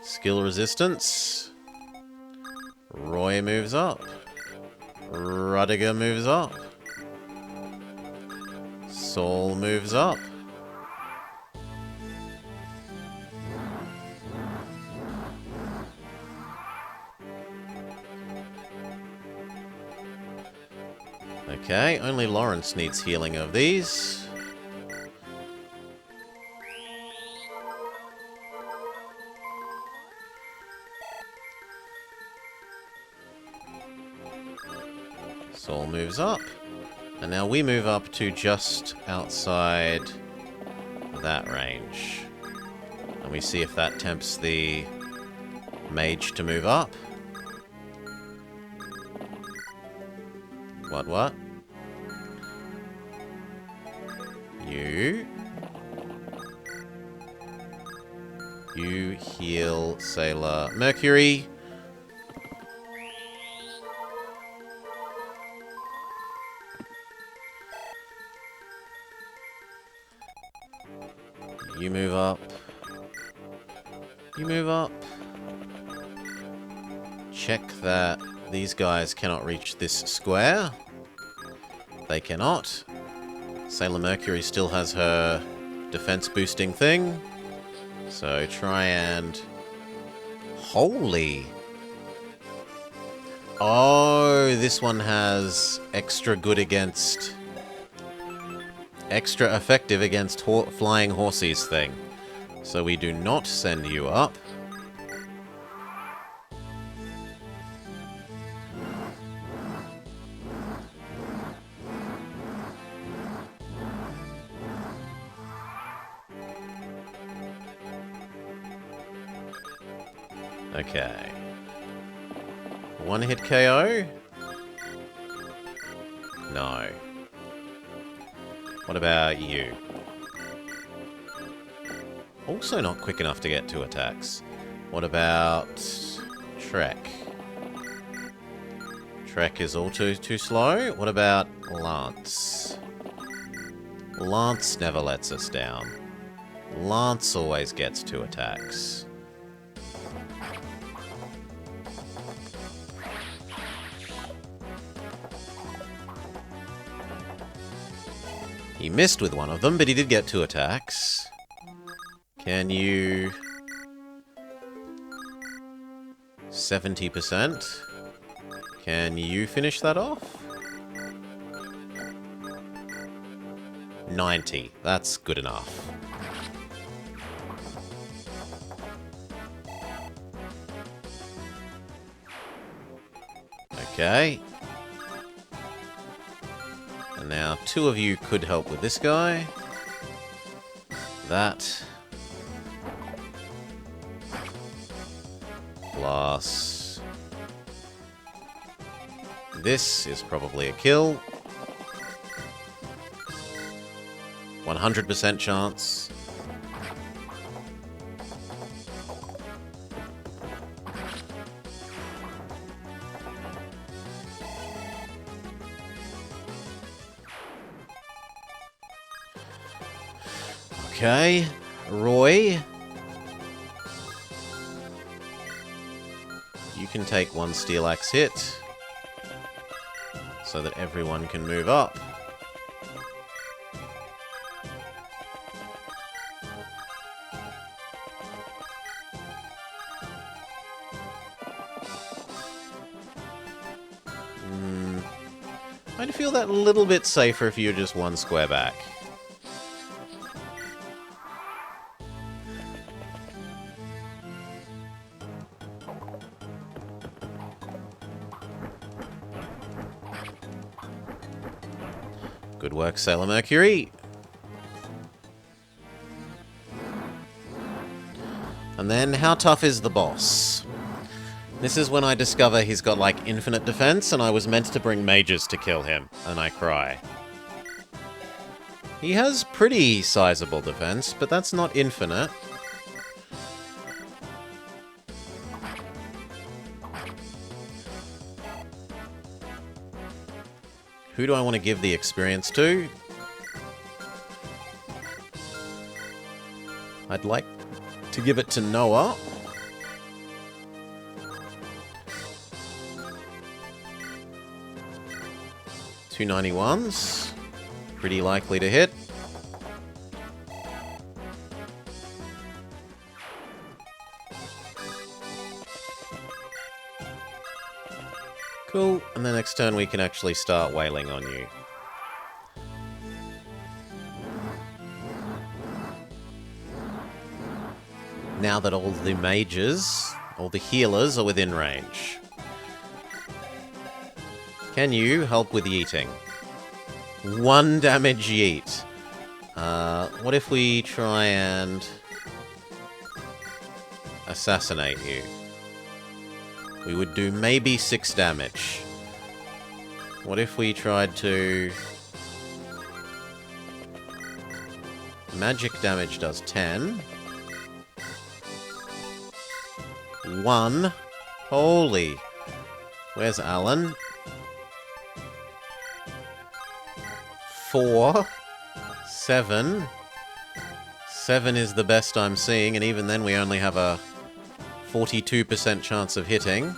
Skill resistance. Roy moves up. Rudiger moves up. Saul moves up. Okay, only Lawrence needs healing of these. Saul moves up. And now we move up to just outside that range. And we see if that tempts the mage to move up. What? You heal Sailor Mercury. You move up. You move up. Check that these guys cannot reach this square. They cannot. Sailor Mercury still has her defense boosting thing. So try and... Holy! Oh, this one has extra good against... Extra effective against flying horses thing. So we do not send you up. Okay. One hit KO? No. What about you? Also not quick enough to get 2 attacks. What about Trek? Trek is also too slow. What about Lance? Lance never lets us down. Lance always gets 2 attacks. He missed with one of them, but he did get 2 attacks. Can you... 70%? Can you finish that off? 90. That's good enough. Okay. And now 2 of you could help with this guy. That. Plus. This is probably a kill. 100% chance. Okay, Roy. You can take 1 Steel Axe hit so that everyone can move up. I'd feel that a little bit safer if you're just 1 square back. Good work, Sailor Mercury. And then, how tough is the boss? This is when I discover he's got, like, infinite defense, and I was meant to bring mages to kill him, and I cry. He has pretty sizable defense, but that's not infinite. Who do I want to give the experience to? I'd like to give it to Noah. $291s. Pretty likely to hit. Cool, and the next turn we can actually start wailing on you. Now that all the mages, all the healers are within range. Can you help with yeeting? 1 damage yeet. What if we try and assassinate you? We would do maybe 6 damage. What if we tried to... Magic damage does 10. 1. Holy. Where's Alan? 4. 7. 7 is the best I'm seeing, and even then we only have a 42% chance of hitting.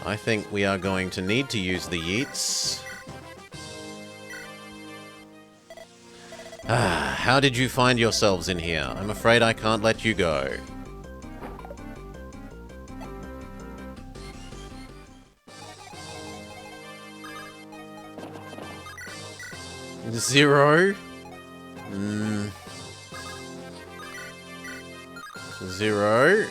I think we are going to need to use the yeets. How did you find yourselves in here? I'm afraid I can't let you go. Zero. 0.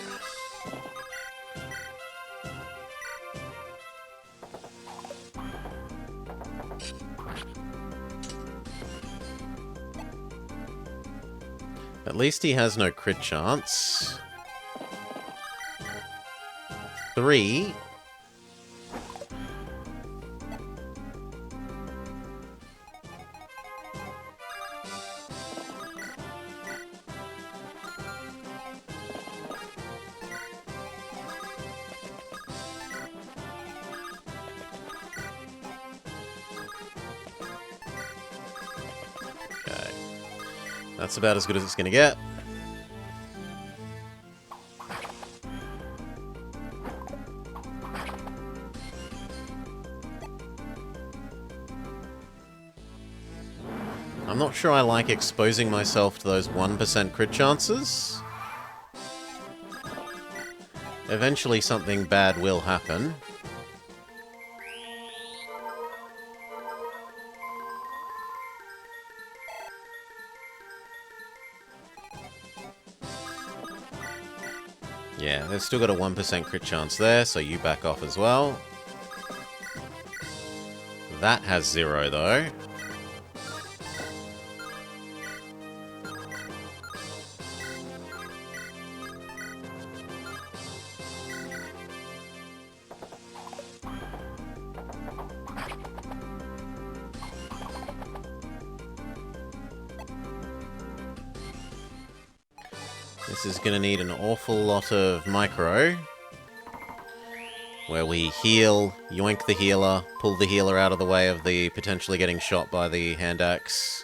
At least he has no crit chance. 3. That's about as good as it's going to get. I'm not sure I like exposing myself to those 1% crit chances. Eventually something bad will happen. Yeah, they've still got a 1% crit chance there, so you back off as well. That has 0, though. This is going to need an awful lot of micro, where we heal, yoink the healer, pull the healer out of the way of the potentially getting shot by the hand axe.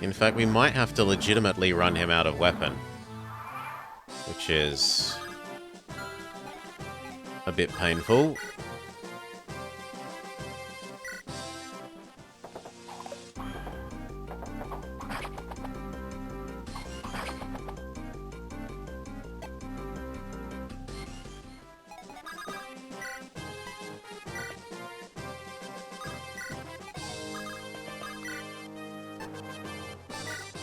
In fact, we might have to legitimately run him out of weapon, which is a bit painful.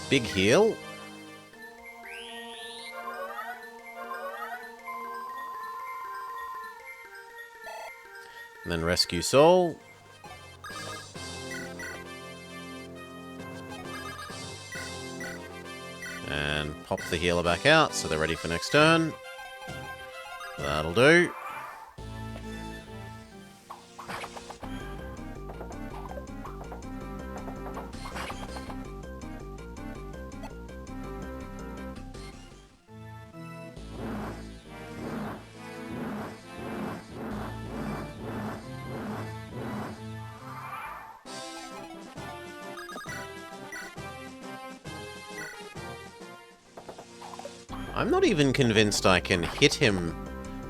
Big heal. And then rescue soul. And pop the healer back out so they're ready for next turn. That'll do. I'm not even convinced I can hit him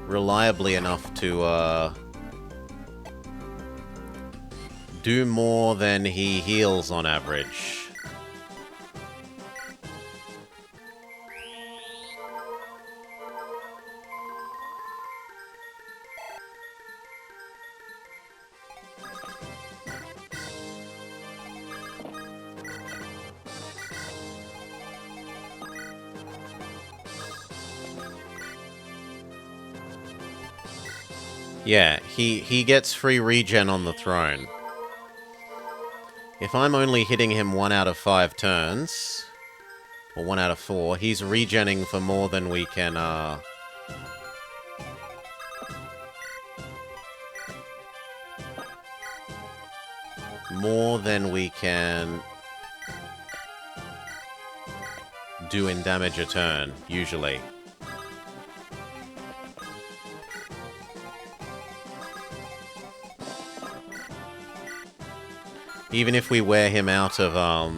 reliably enough to do more than he heals on average. Yeah, he gets free regen on the throne. If I'm only hitting him 1 out of 5 turns, or 1 out of 4, he's regenning for more than we can, do in damage a turn, usually. Even if we wear him out of,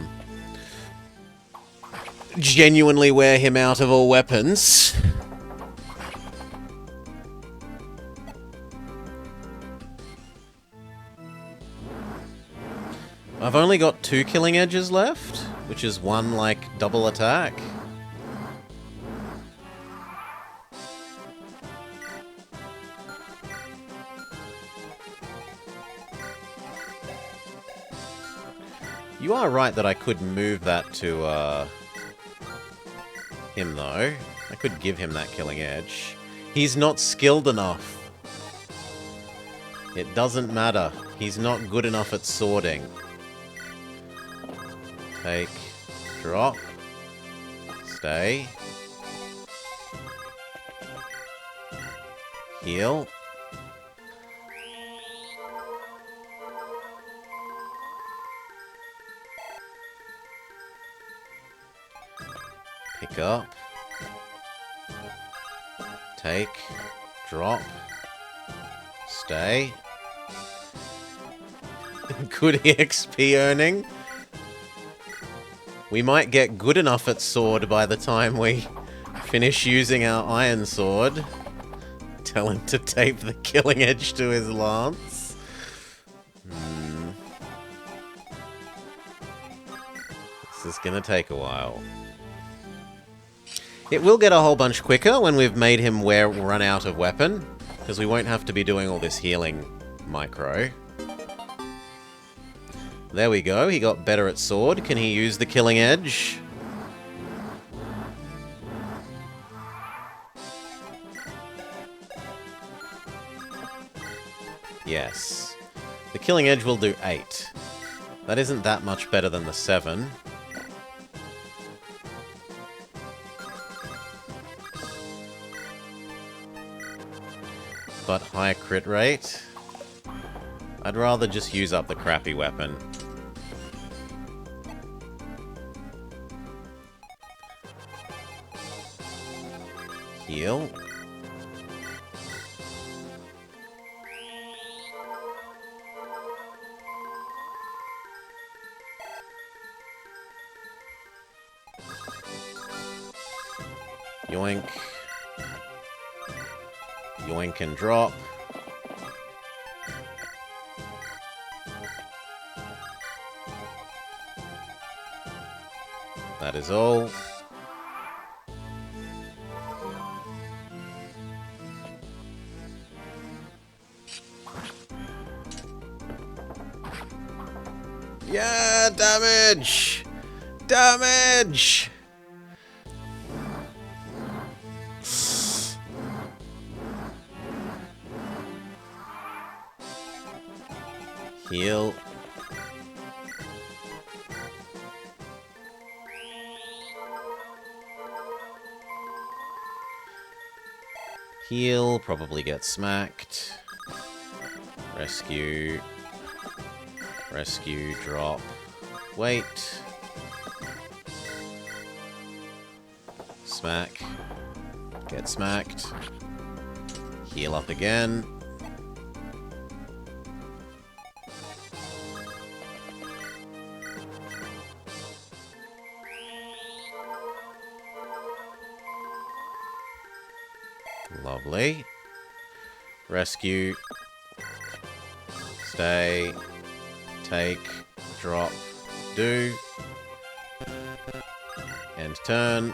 genuinely wear him out of all weapons. I've only got 2 killing edges left, which is 1, like, double attack. You are right that I could move that to, him, though. I could give him that killing edge. He's not skilled enough. It doesn't matter. He's not good enough at swording. Take. Drop. Stay. Heal. Pick up. Take. Drop. Stay. Good XP earning. We might get good enough at sword by the time we finish using our iron sword. Tell him to tape the killing edge to his lance. This is gonna take a while. It will get a whole bunch quicker when we've made him run out of weapon, because we won't have to be doing all this healing micro. There we go, he got better at sword. Can he use the killing edge? Yes. The killing edge will do 8. That isn't that much better than the 7. But high crit rate. I'd rather just use up the crappy weapon. Heal. Yoink. Yoink and drop. That is all. Yeah, damage! Damage! Heal. Heal, probably get smacked. Rescue. Rescue, drop. Wait. Smack. Get smacked. Heal up again. Lovely. Rescue. Stay. Take. Drop. Do. End turn.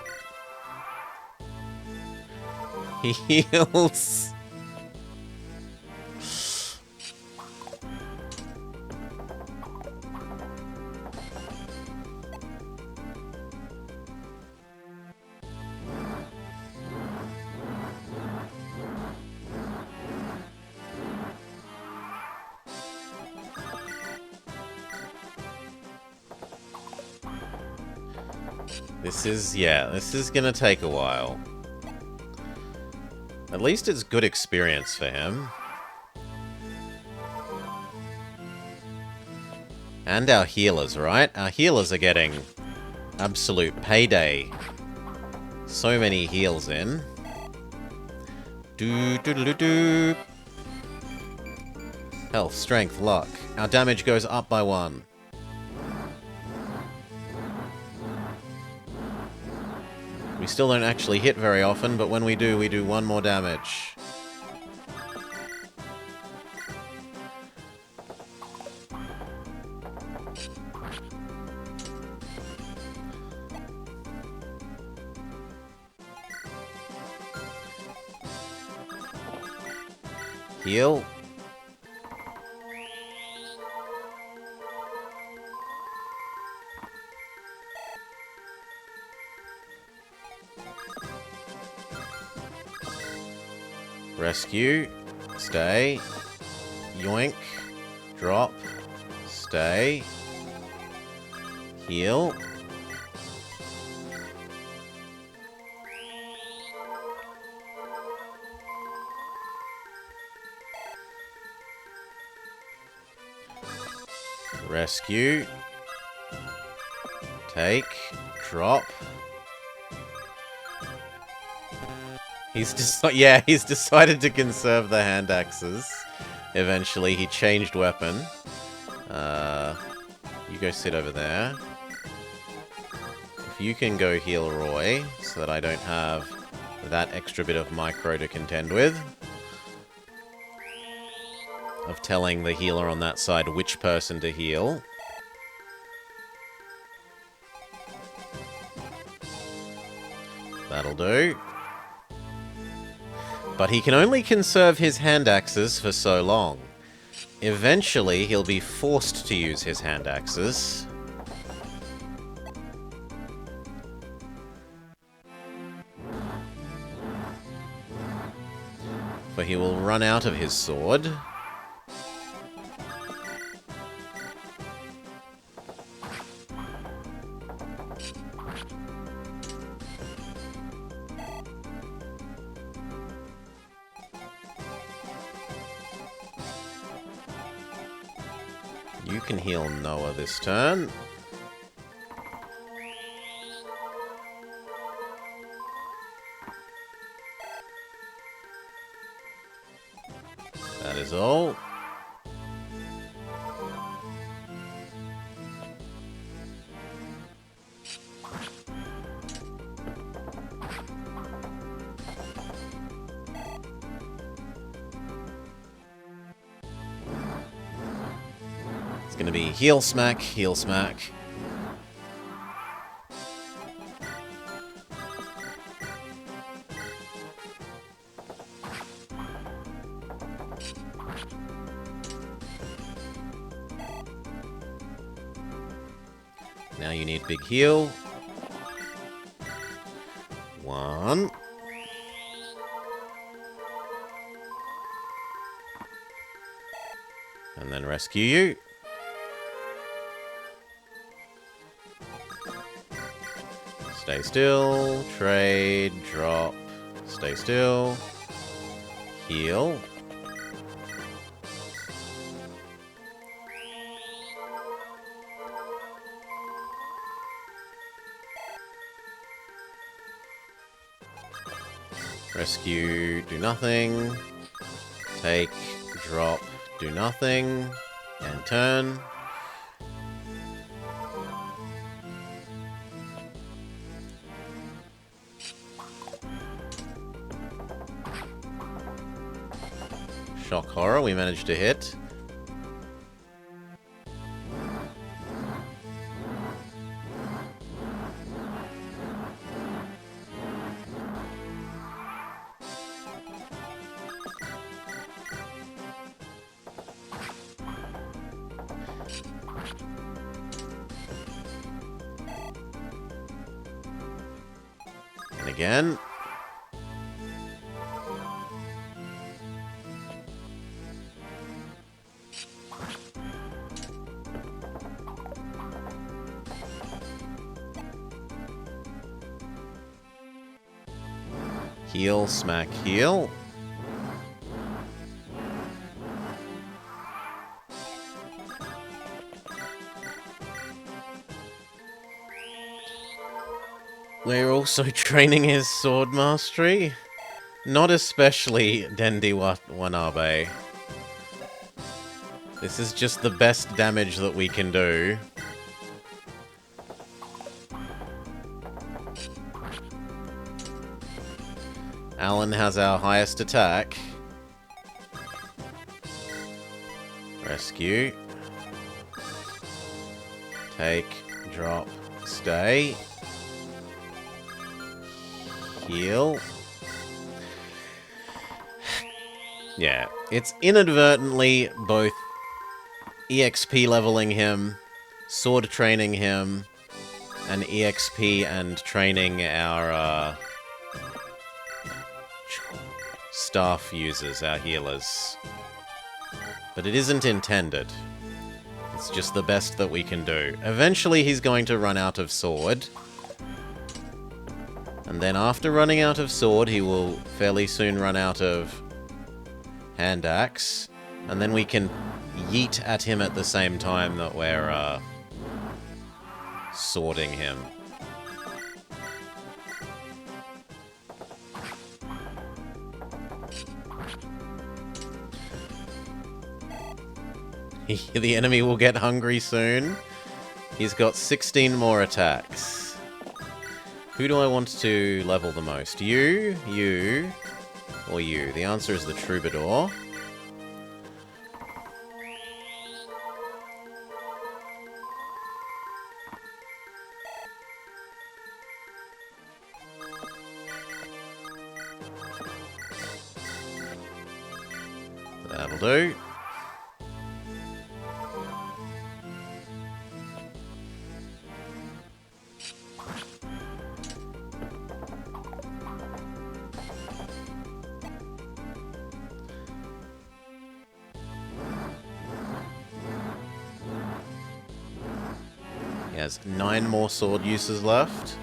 He heals. This is gonna take a while. At least it's good experience for him. And our healers, right? Our healers are getting absolute payday. So many heals in. Do. Health, strength, luck. Our damage goes up by 1. We still don't actually hit very often, but when we do 1 more damage. Heal. Rescue. Stay. Yoink. Drop. Stay. Heal. Rescue. Take. Drop. He's decided to conserve the hand axes. Eventually, he changed weapon. You go sit over there. If you can go heal Roy, so that I don't have that extra bit of micro to contend with. Of telling the healer on that side which person to heal. That'll do. But he can only conserve his hand axes for so long. Eventually, he'll be forced to use his hand axes. For he will run out of his sword. You can heal Noah this turn. That is all. It's gonna be heal smack, heal smack. Now you need big heal. 1. And then rescue you. Stay still, trade, drop, stay still, heal. Rescue, do nothing. Take, drop, do nothing. And turn. Shock horror, we managed to hit. And again. Heal, smack, heal. We're also training his sword mastery. Not especially Dendi Wanabe. This is just the best damage that we can do. Alan has our highest attack. Rescue. Take, drop, stay. Heal. Yeah, it's inadvertently both EXP leveling him, sword training him, and EXP and training our staff users, our healers. But it isn't intended. It's just the best that we can do. Eventually he's going to run out of sword. And then after running out of sword, he will fairly soon run out of hand axe. And then we can yeet at him at the same time that we're swording him. The enemy will get hungry soon. He's got 16 more attacks. Who do I want to level the most? You, or you? The answer is the Troubadour. That'll do. He has 9 more sword uses left.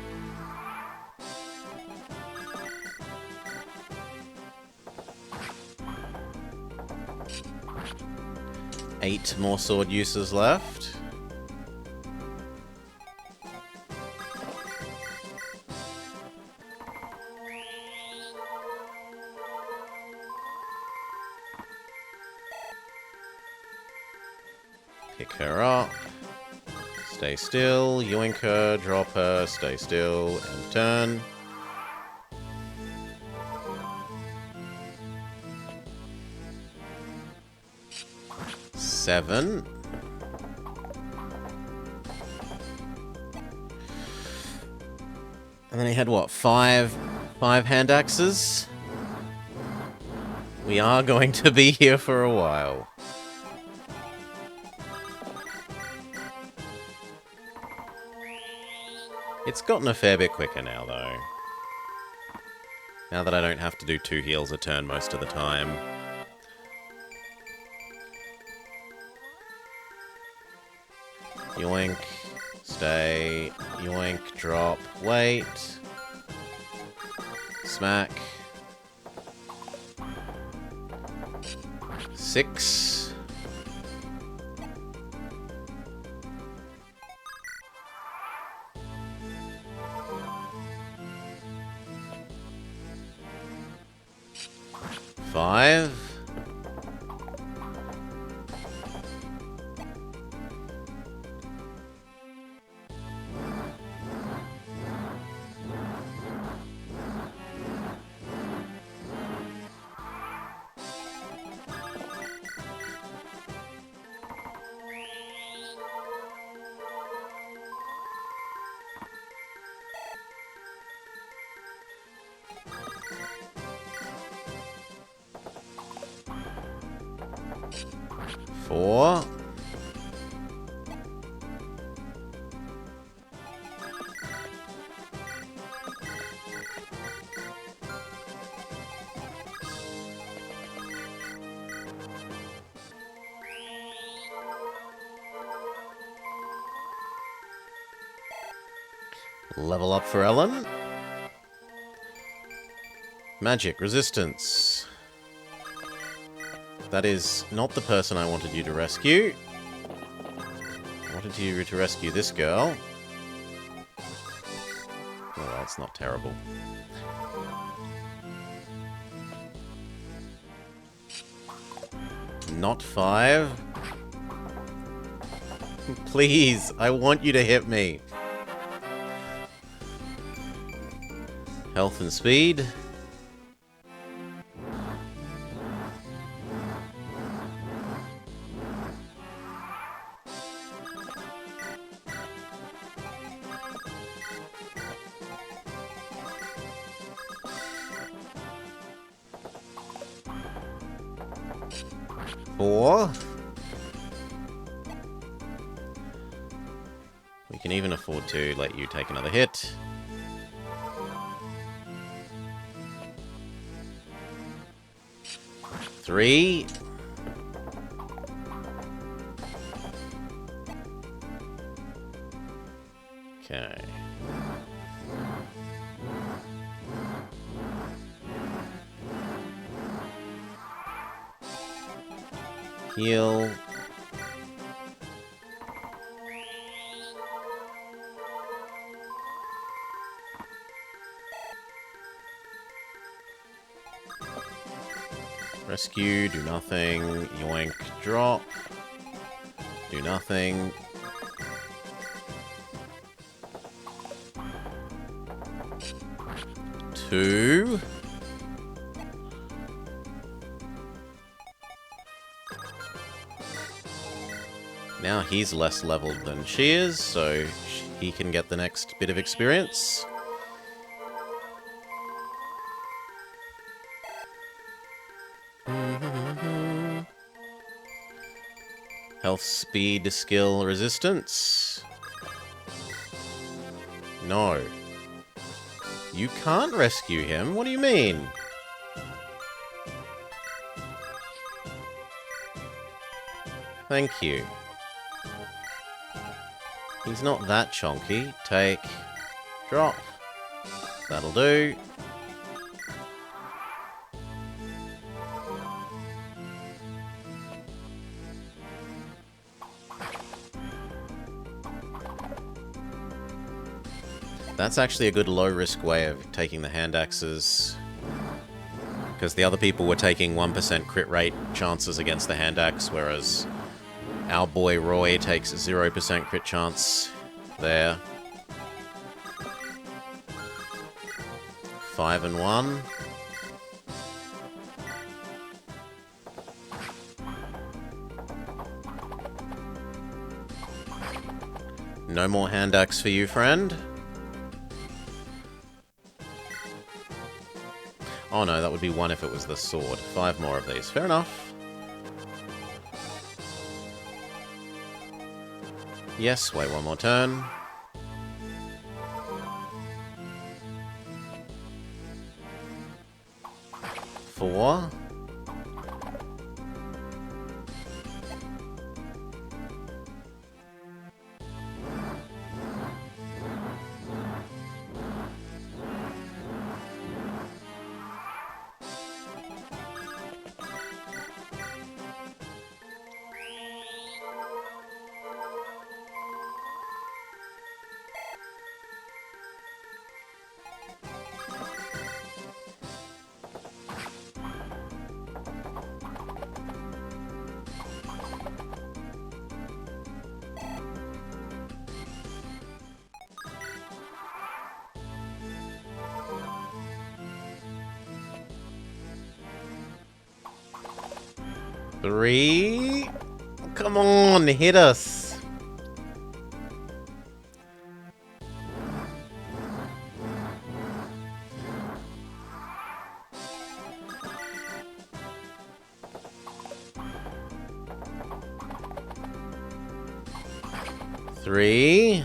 Eight more sword uses left. Pick her up. Stay still, yoink her, drop her, stay still, and turn. Seven. And then he had, what, five hand axes? We are going to be here for a while. It's gotten a fair bit quicker now, though. Now that I don't have to do 2 heals a turn most of the time. Yoink. Stay. Yoink. Drop. Wait. Smack. 6. Five. Four. Level up for Ellen. Magic resistance. That is not the person I wanted you to rescue. I wanted you to rescue this girl. Oh well, it's not terrible. Not 5. Please, I want you to hit me. Health and speed. Four. We can even afford to let you take another hit. Three. Okay. Heal. Rescue, do nothing. Yoink, drop. Do nothing. Two. Now he's less leveled than she is, so he can get the next bit of experience. Health, speed, skill, resistance. No. You can't rescue him? What do you mean? Thank you. He's not that chonky. Take. Drop. That'll do. That's actually a good low-risk way of taking the hand axes. Because the other people were taking 1% crit rate chances against the hand axe, whereas our boy Roy takes 0% crit chance there. 5 and 1. No more hand axe for you, friend. Oh no, that would be 1 if it was the sword. 5 more of these. Fair enough. Yes, wait one more turn. Four. Three. Come on, hit us. Three.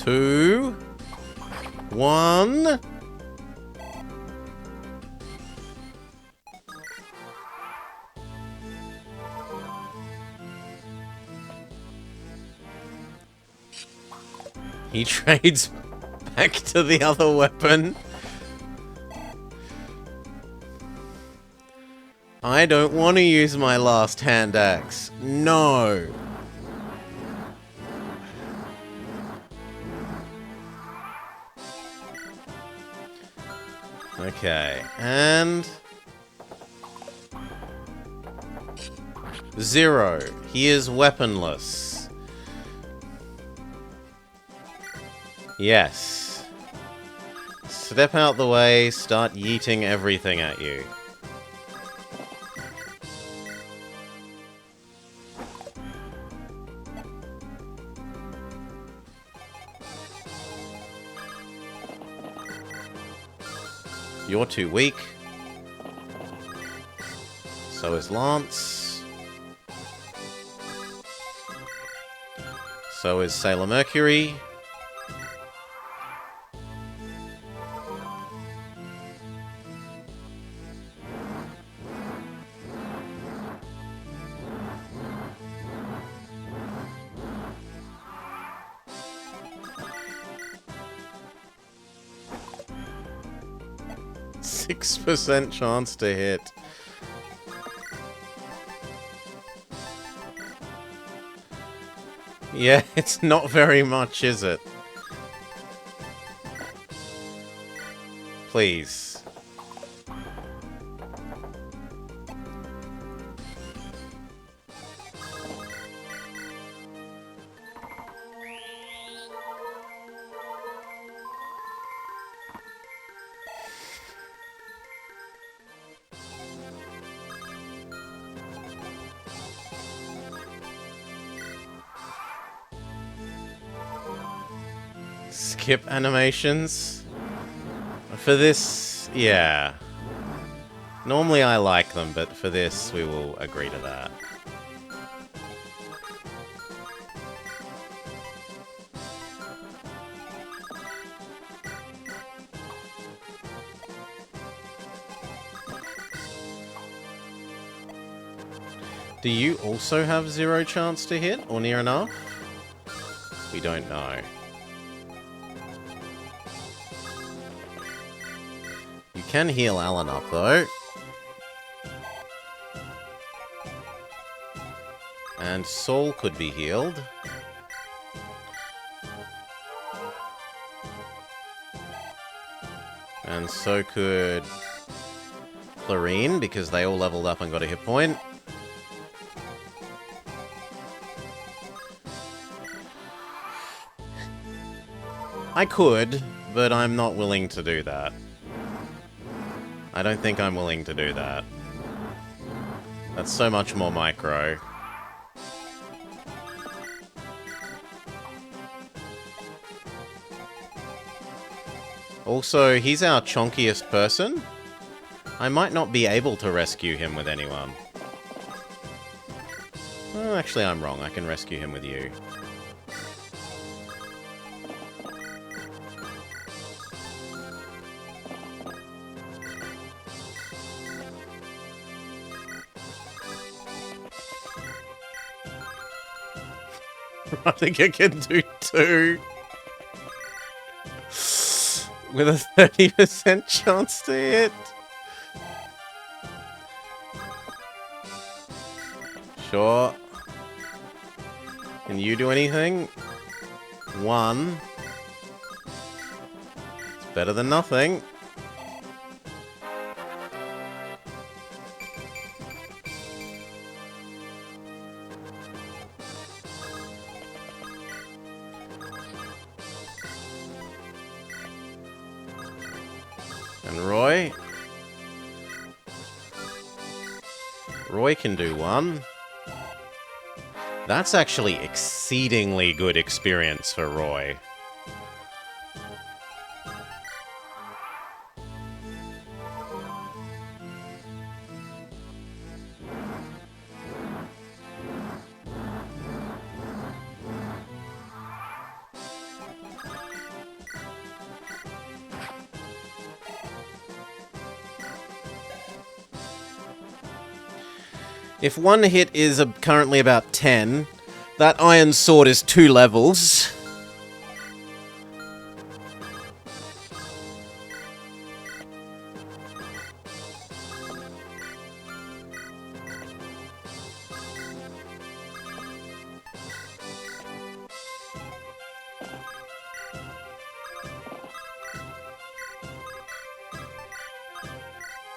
Two. One. He trades back to the other weapon. I don't want to use my last hand axe. No. Okay, and 0. He is weaponless. Yes. Step out the way, start yeeting everything at you. You're too weak. So is Lance. So is Sailor Mercury. %6 chance to hit. Yeah, it's not very much, is it? Please. Skip animations? For this, yeah. Normally I like them, but for this we will agree to that. Do you also have 0 chance to hit, or near enough? We don't know. You can heal Alan up, though. And Saul could be healed. And so could Clarine, because they all leveled up and got a hit point. I could, but I'm not willing to do that. I don't think I'm willing to do that. That's so much more micro. Also, he's our chonkiest person. I might not be able to rescue him with anyone. Oh, actually, I'm wrong. I can rescue him with you. I think I can do 2. With a 30% chance to hit. Sure. Can you do anything? 1. It's better than nothing. And Roy? Roy can do 1. That's actually exceedingly good experience for Roy. If 1 hit is currently about 10, that iron sword is 2 levels.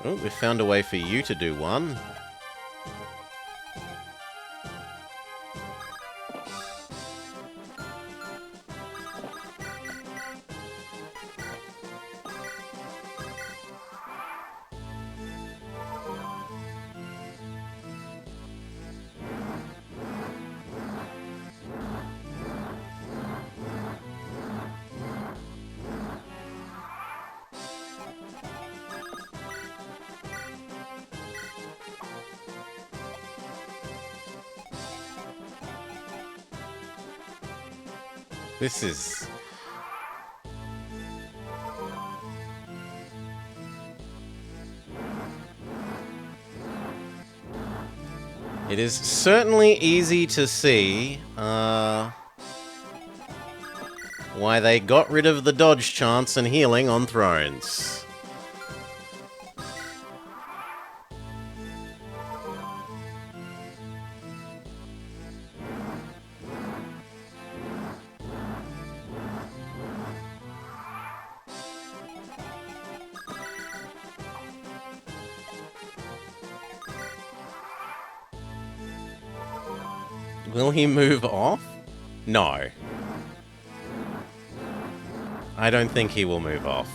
Oh, we found a way for you to do 1. This is... It is certainly easy to see why they got rid of the dodge chance and healing on Thrones. Will he move off? No. I don't think he will move off.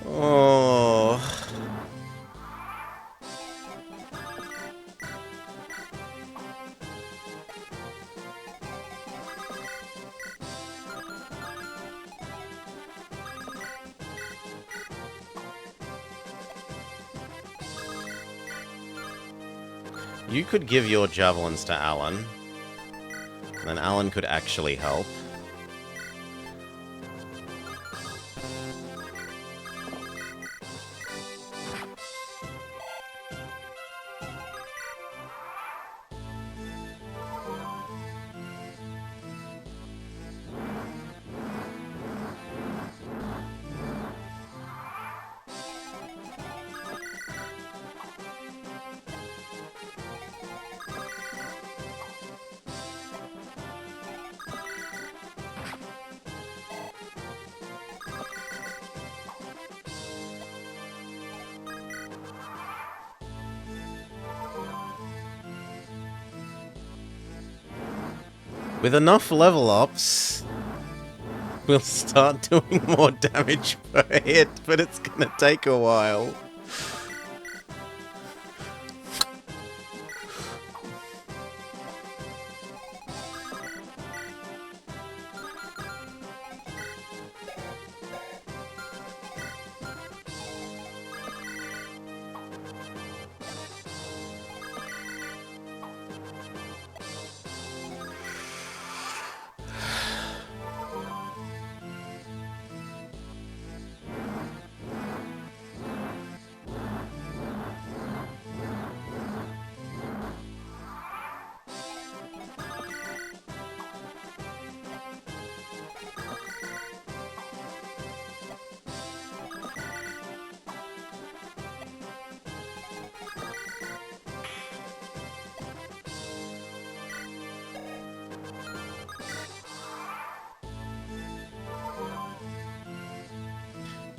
Oh. You could give your javelins to Alan. Then Alan could actually help. With enough level ups, we'll start doing more damage per hit, but it's gonna take a while.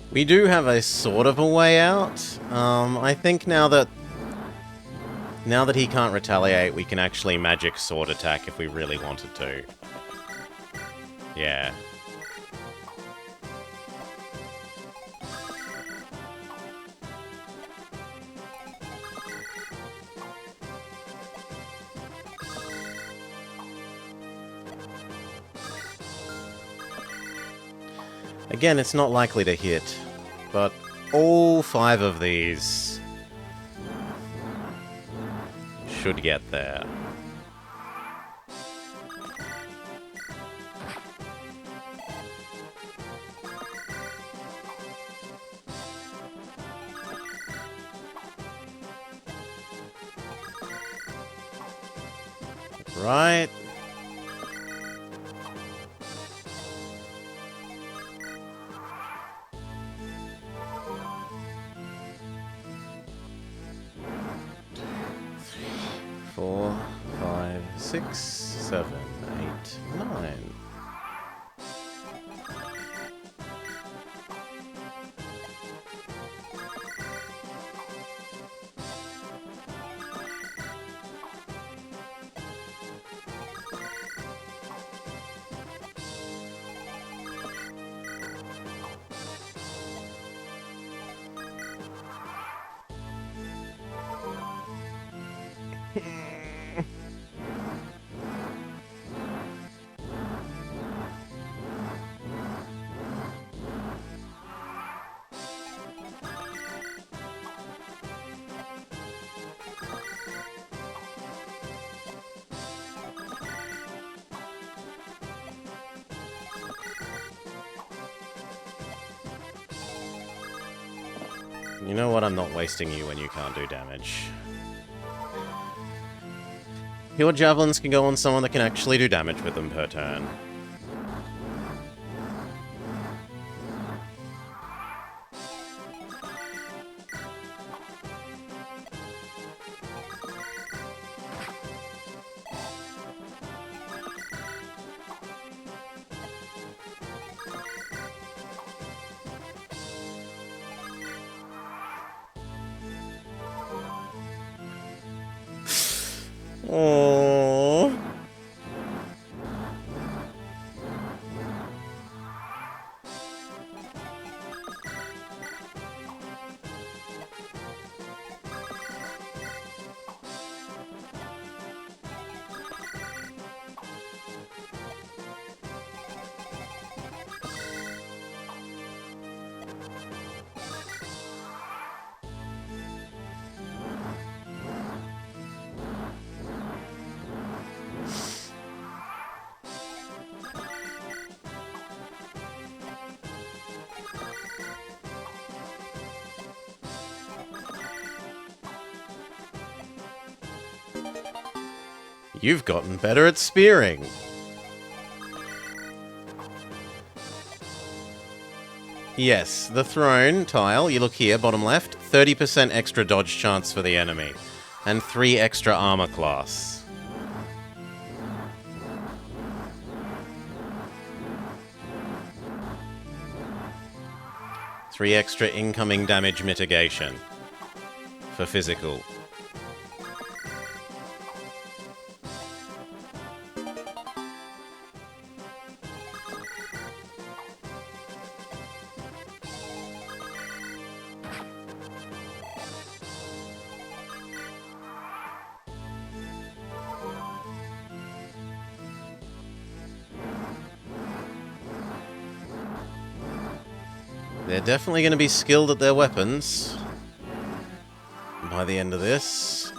We do have a sort of a way out. I think now that he can't retaliate, we can actually magic sword attack if we really wanted to. Yeah. Again, it's not likely to hit, but all 5 of these should get there. Right. Four, 5, 6, 7, 8, 9. You know what? I'm not wasting you when you can't do damage. Your javelins can go on someone that can actually do damage with them per turn. Oh. You've gotten better at spearing. Yes, the throne tile, you look here, bottom left, 30% extra dodge chance for the enemy, and 3 extra armor class. Three extra incoming damage mitigation for physical. They're definitely going to be skilled at their weapons by the end of this.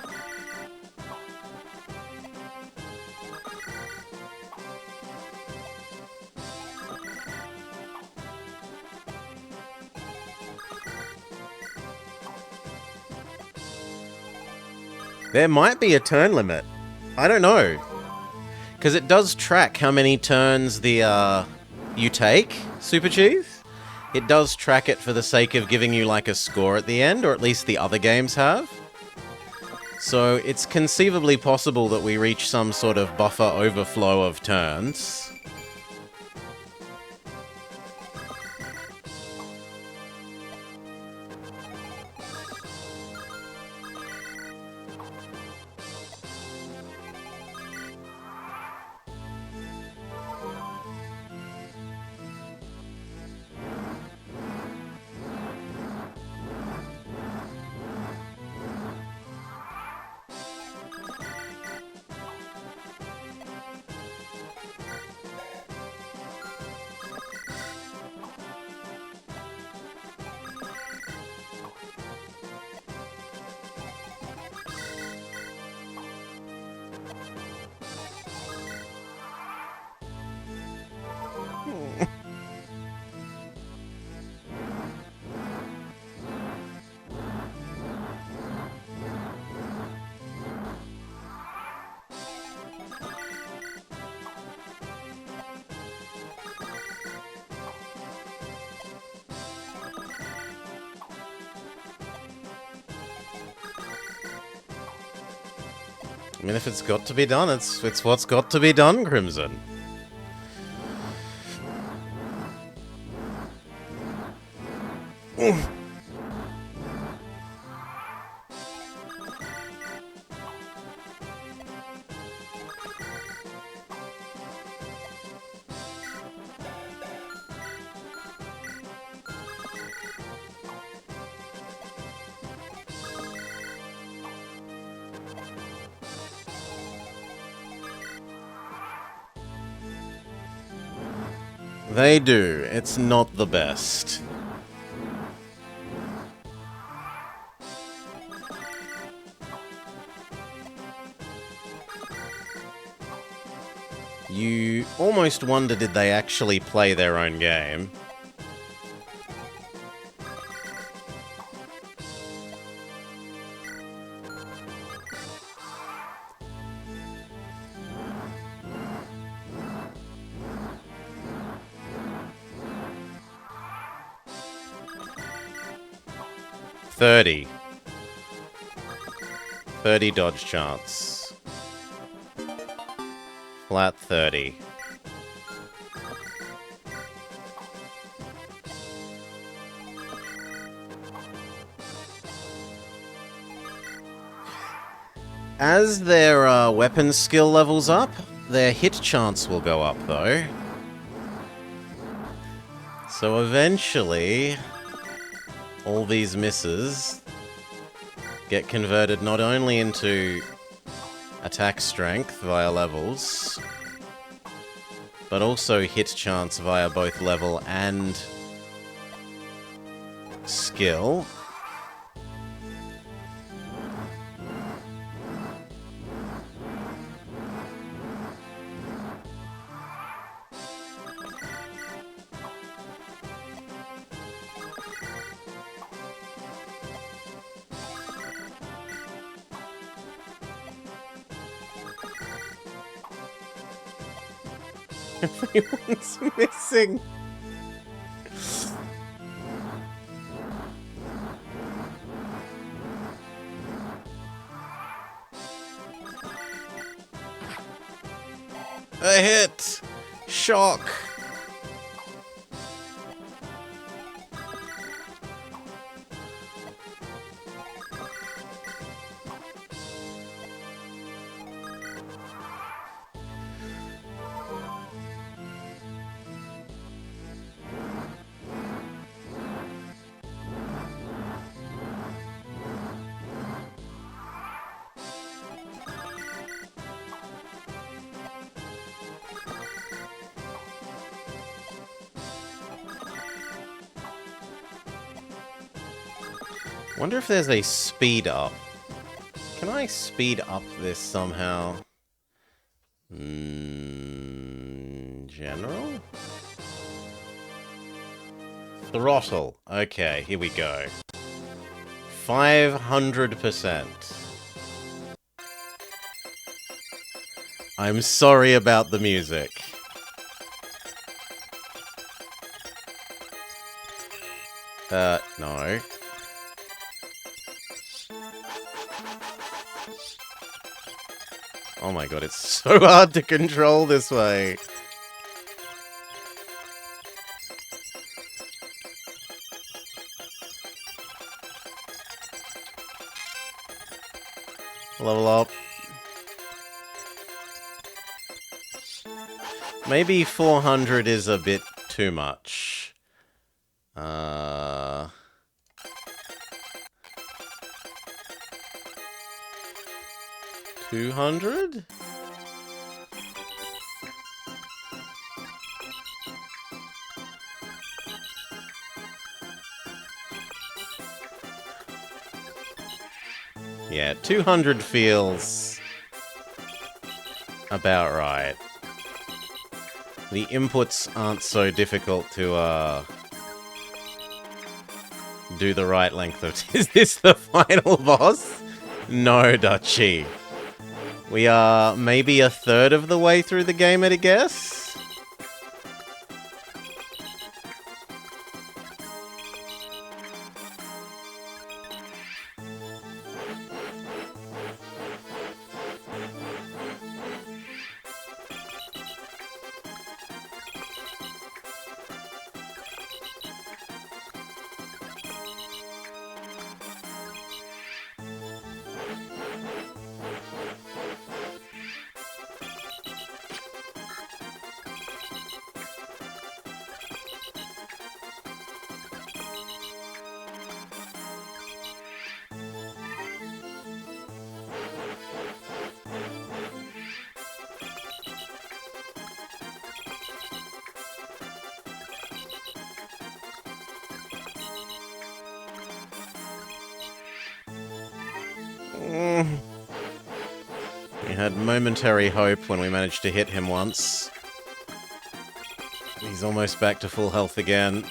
There might be a turn limit. I don't know. Because it does track how many turns the you take, Super Chief. It does track it for the sake of giving you like a score at the end, or at least the other games have. So it's conceivably possible that we reach some sort of buffer overflow of turns. I mean, if it's got to be done, it's what's got to be done, Crimson. They do. It's not the best. You almost wonder, did they actually play their own game? $30 dodge chance. Flat 30. As their weapon skill levels up, their hit chance will go up, though. So eventually, all these misses get converted not only into attack strength via levels, but also hit chance via both level and skill. Everyone's missing. A hit! Shock! Wonder if there's a speed up. Can I speed up this somehow? General? Throttle. Okay, here we go. 500%. I'm sorry about the music. No. Oh my god, it's so hard to control this way. Level up. Maybe 400 is a bit too much. 200? Yeah, 200 feels about right. The inputs aren't so difficult to, do the right length of... Is this the final boss? No, Dutchie. We are maybe a third of the way through the game at a guess? We had momentary hope when we managed to hit him once. He's almost back to full health again.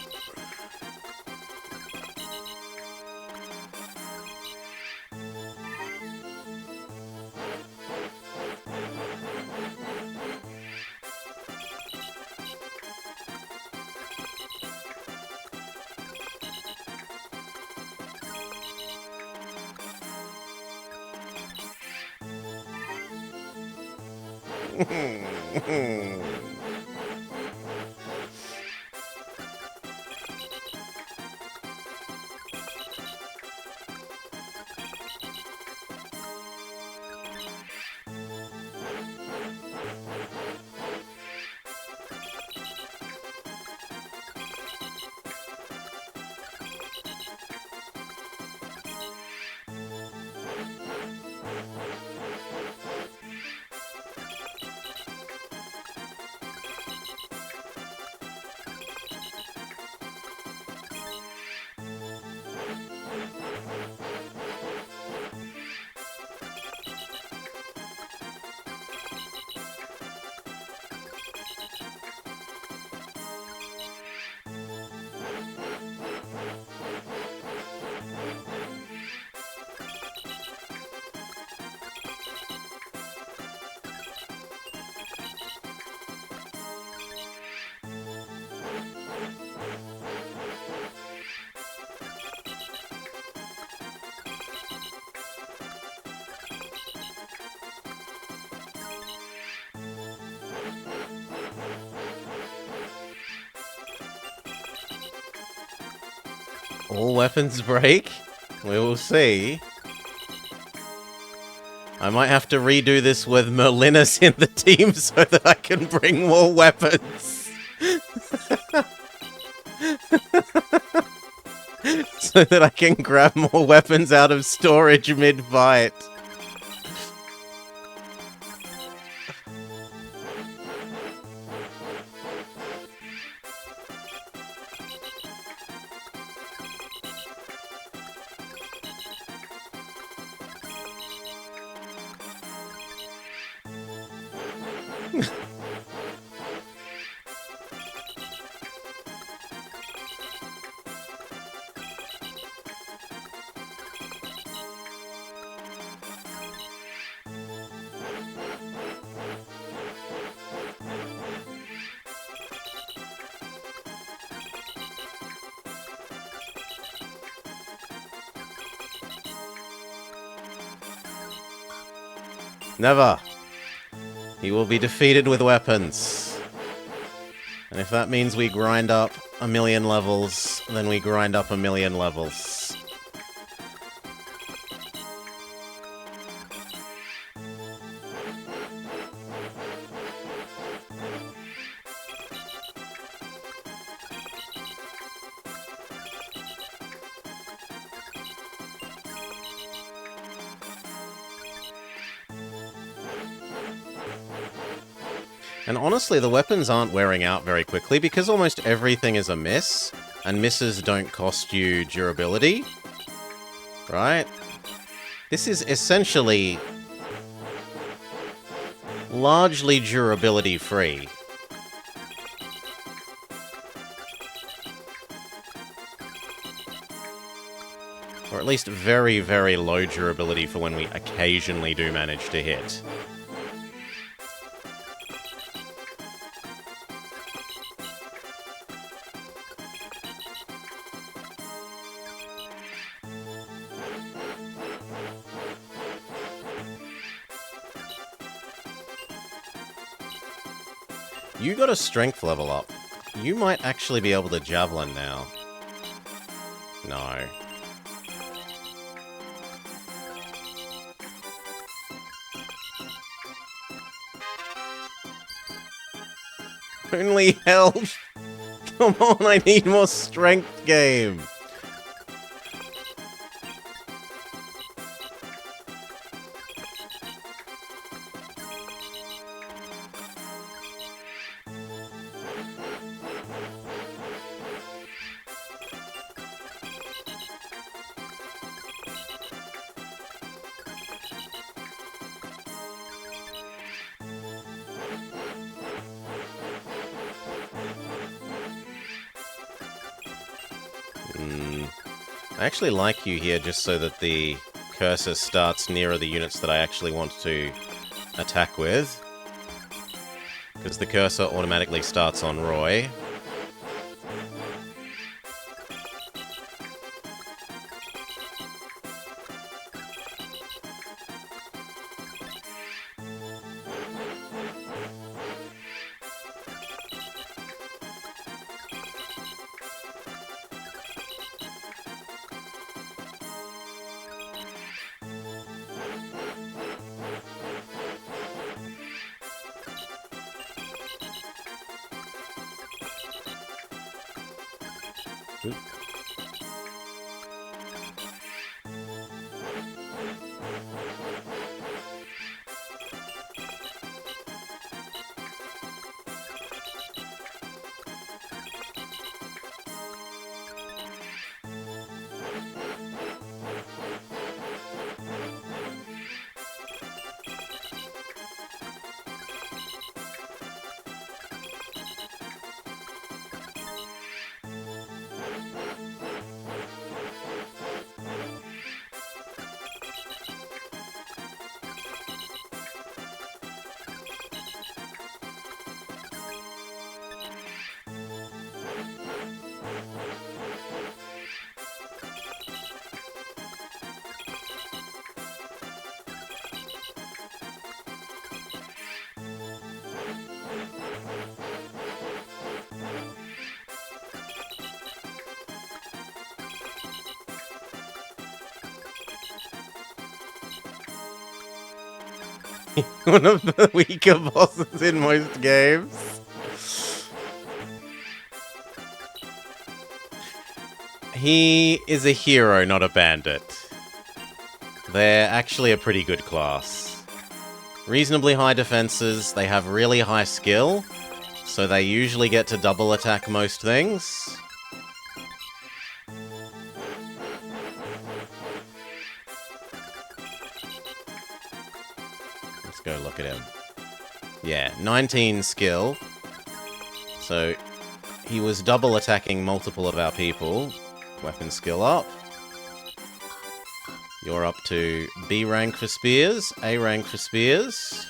All weapons break? We will see. I might have to redo this with Merlinus in the team so that I can bring more weapons. So that I can grab more weapons out of storage mid-fight. Never. He will be defeated with weapons. And if that means we grind up 1,000,000 levels, then we grind up 1,000,000 levels. And honestly, the weapons aren't wearing out very quickly because almost everything is a miss, and misses don't cost you durability. Right? This is essentially largely durability free. Or at least very, very low durability for when we occasionally do manage to hit. You got a strength level up. You might actually be able to javelin now. No. Only health! Come on, I need more strength game! I actually like you here just so that the cursor starts nearer the units that I actually want to attack with. Because the cursor automatically starts on Roy. One of the weaker bosses in most games. He is a hero, not a bandit. They're actually a pretty good class. Reasonably high defenses, they have really high skill, so they usually get to double attack most things. Let's go look at him. Yeah, 19 skill. So he was double attacking multiple of our people. Weapon skill up. You're up to B rank for spears, A rank for spears.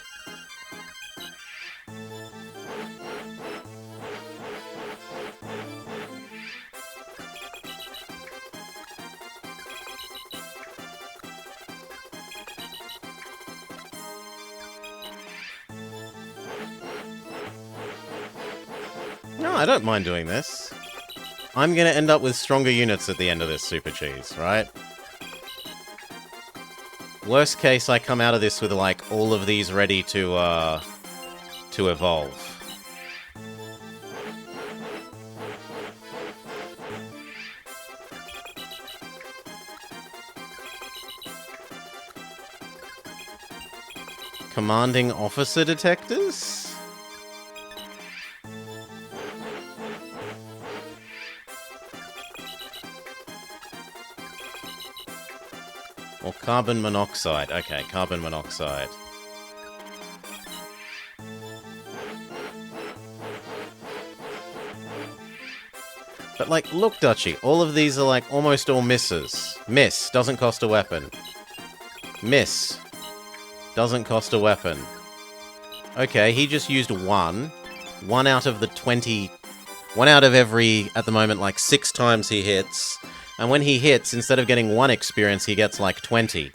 No, I don't mind doing this. I'm gonna end up with stronger units at the end of this Super Cheese, right? Worst case, I come out of this with, like, all of these ready to evolve. Commanding officer detectors? Or carbon monoxide. Okay, carbon monoxide. But, like, look, Dutchy, all of these are, like, almost all misses. Miss, doesn't cost a weapon. Miss, doesn't cost a weapon. Okay, he just used one. One out of the 20... One out of every, at the moment, like, 6 times he hits. And when he hits, instead of getting 1 experience, he gets, like, 20.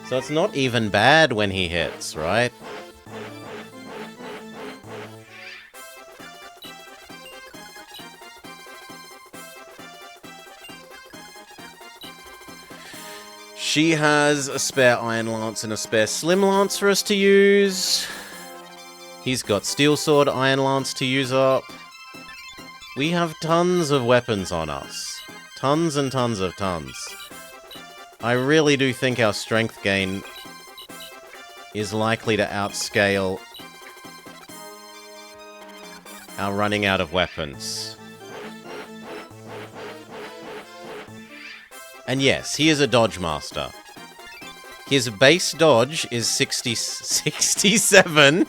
So it's not even bad when he hits, right? She has a spare Iron Lance and a spare Slim Lance for us to use. He's got Steel Sword, Iron Lance to use up. We have tons of weapons on us. Tons and tons of tons. I really do think our strength gain is likely to outscale our running out of weapons. And yes, he is a dodge master. His base dodge is 67.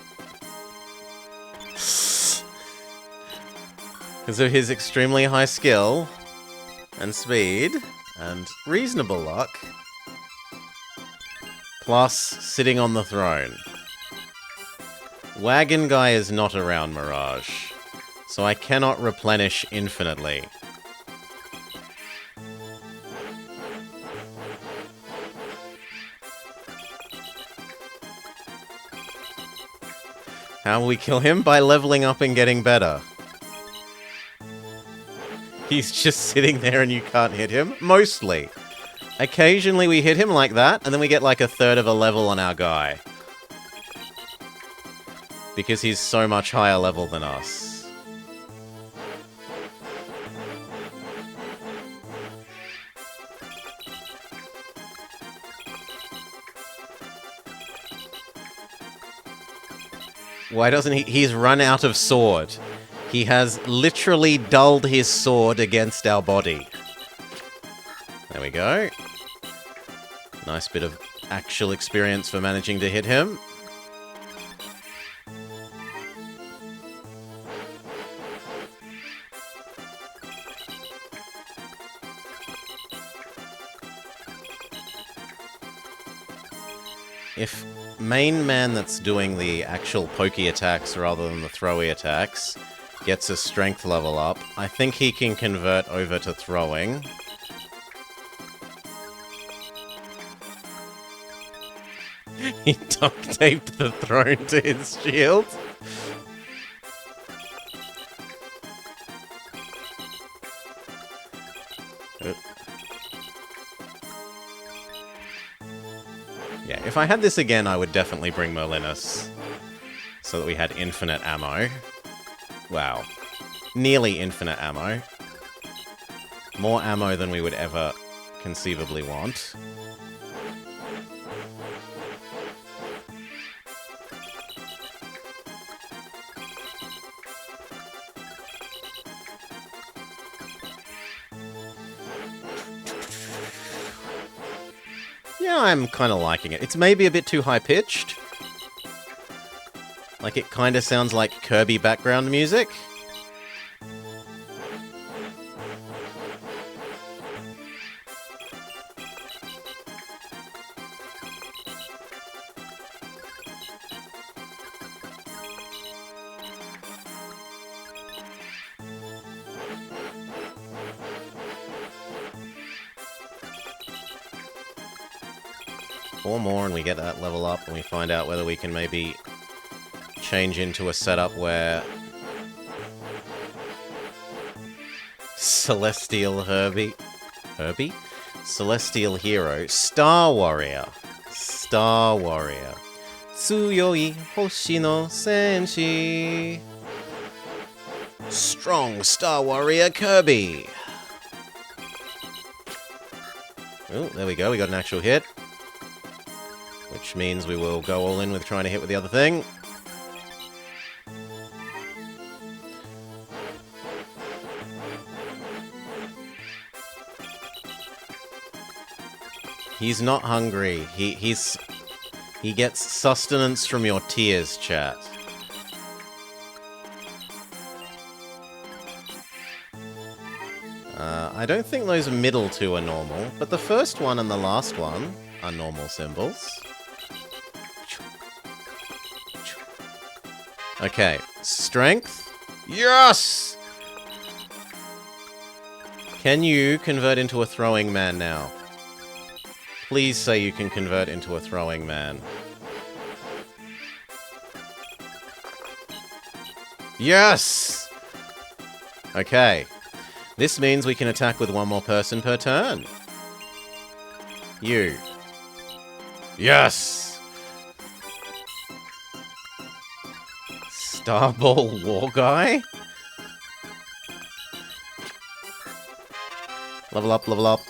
Because of his extremely high skill. and speed, and reasonable luck, plus sitting on the throne. Wagon Guy is not around, Mirage, so I cannot replenish infinitely. How will we kill him? By leveling up and getting better. He's just sitting there and you can't hit him? Mostly. Occasionally we hit him like that, and then we get like a third of a level on our guy. Because he's so much higher level than us. Why doesn't he? He's run out of sword. He has literally dulled his sword against our body. There we go. Nice bit of actual experience for managing to hit him. If main man that's doing the actual pokey attacks rather than the throwy attacks gets a strength level up, I think he can convert over to throwing. He duct taped the throne to his shield. Yeah, if I had this again, I would definitely bring Merlinus, so that we had infinite ammo. Wow. Nearly infinite ammo. More ammo than we would ever conceivably want. Yeah, I'm kind of liking it. It's maybe a bit too high-pitched. Like, it kind of sounds like Kirby background music. Four more and we get that level up, and we find out whether we can maybe change into a setup where Celestial Herbie? Celestial Hero. Star Warrior. Star Warrior. Tsuyoi Hoshi no Senshi. Strong Star Warrior Kirby. Oh, there we go. We got an actual hit. Which means we will go all in with trying to hit with the other thing. He's not hungry. He gets sustenance from your tears, chat. I don't think those middle two are normal, but the first one and the last one are normal symbols. Okay, strength. Yes! Can you convert into a throwing man now? Please say you can convert into a throwing man. Yes! Okay. This means we can attack with one more person per turn. You. Yes! Starball War Guy? Level up, level up.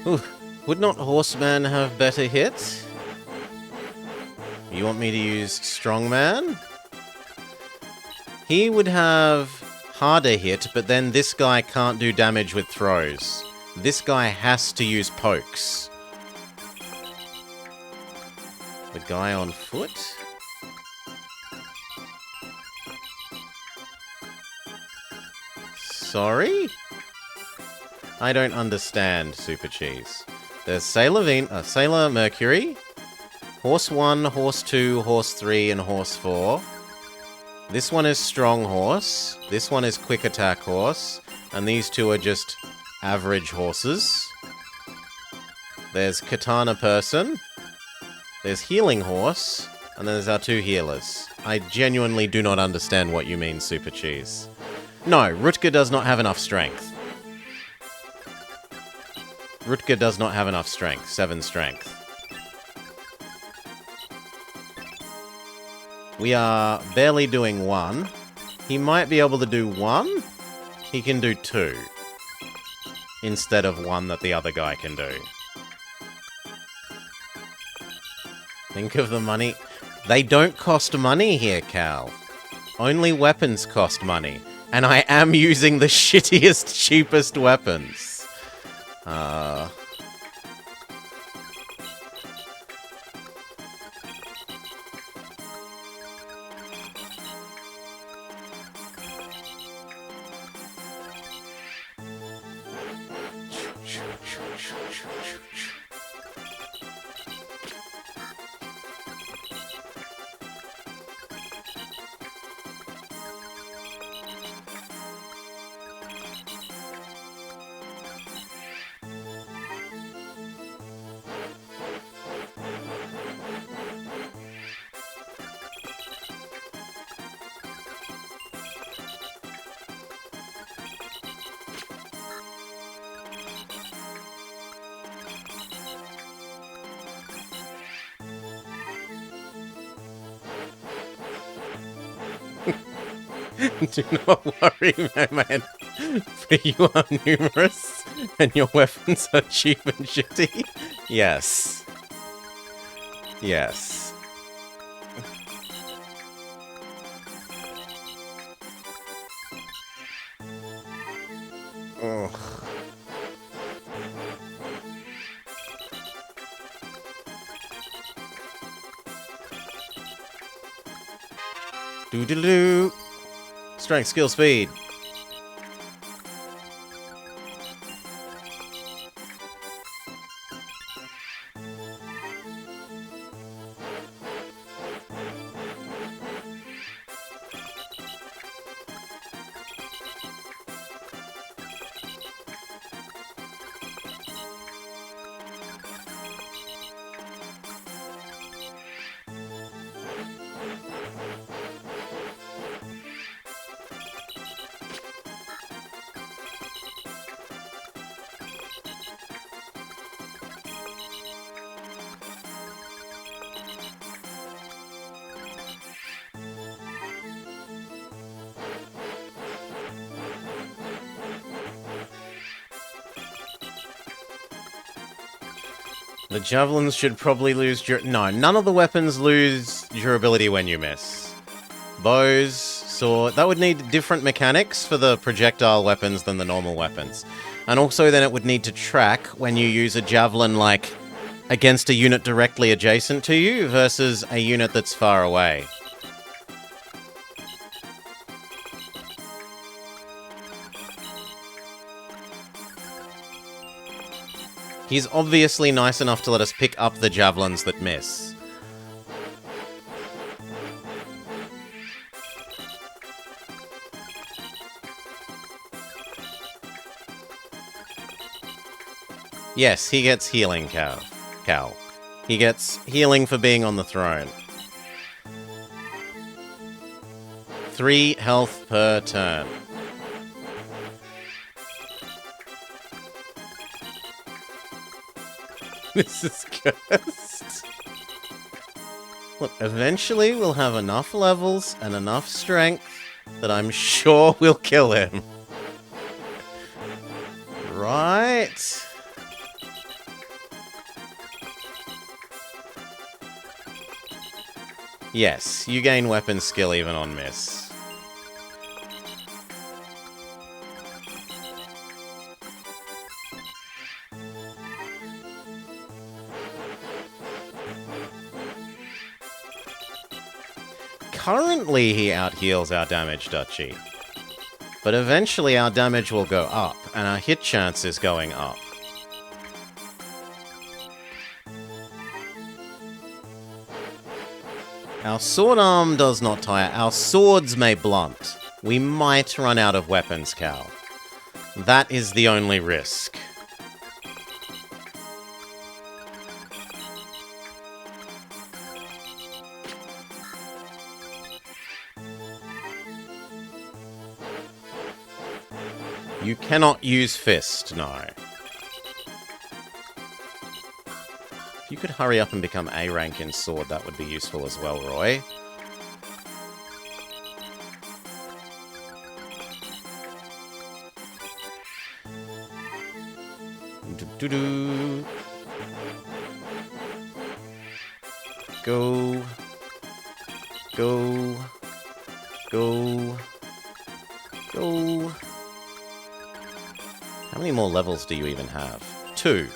Ooh, would not Horseman have better hits? You want me to use Strongman? He would have harder hit, but then this guy can't do damage with throws. This guy has to use pokes. The guy on foot? Sorry? I don't understand, Super Cheese. There's Sailor Mercury, Horse 1, Horse 2, Horse 3, and Horse 4. This one is Strong Horse, this one is Quick Attack Horse, and these two are just average horses. There's Katana Person, there's Healing Horse, and then there's our two healers. I genuinely do not understand what you mean, Super Cheese. No, Rutger does not have enough strength. Rutger does not have enough strength. 7 strength. We are barely doing 1. He might be able to do 1. He can do 2. Instead of 1 that the other guy can do. Think of the money. They don't cost money here, Cal. Only weapons cost money. And I am using the shittiest, cheapest weapons. Do not worry, my man. For you are numerous, and your weapons are cheap and shitty. Yes. Yes. Ugh. Doo-doo-doo. Strength, skill, speed. The javelins should probably lose no, none of the weapons lose durability when you miss. Bows, sword... That would need different mechanics for the projectile weapons than the normal weapons. And also then it would need to track when you use a javelin, like, against a unit directly adjacent to you versus a unit that's far away. He's obviously nice enough to let us pick up the javelins that miss. Yes, he gets healing, Cal. He gets healing for being on the throne. 3 health per turn. This is cursed. Look, eventually we'll have enough levels and enough strength that I'm sure we'll kill him. Right? Yes, you gain weapon skill even on miss. currently he out-heals our damage, Dutchie. But eventually our damage will go up, and our hit chance is going up. Our sword arm does not tire. Our swords may blunt. We might run out of weapons, Cal. That is the only risk. You cannot use fist, no. If you could hurry up and become A rank in sword, that would be useful as well, Roy. Do-do-do. Go. Go. Go. Go. How many more levels do you even have? 2.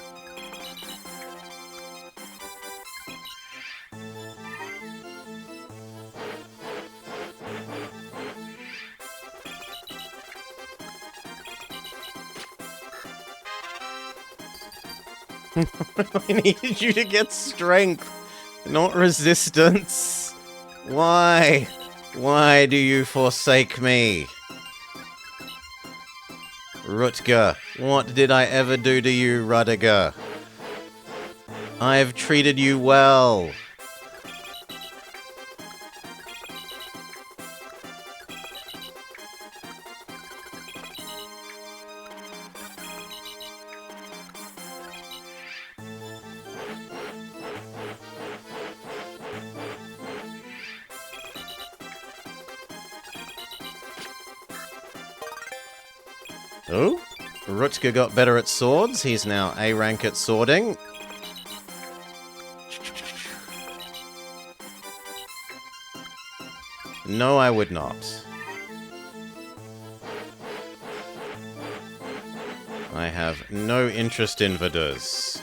I needed you to get strength, not resistance. Why? Why do you forsake me? Rutger, what did I ever do to you, Rudiger? I've treated you well. Oh, Rutger got better at swords. He's now A rank at swording. No, I would not. I have no interest in Vaduz.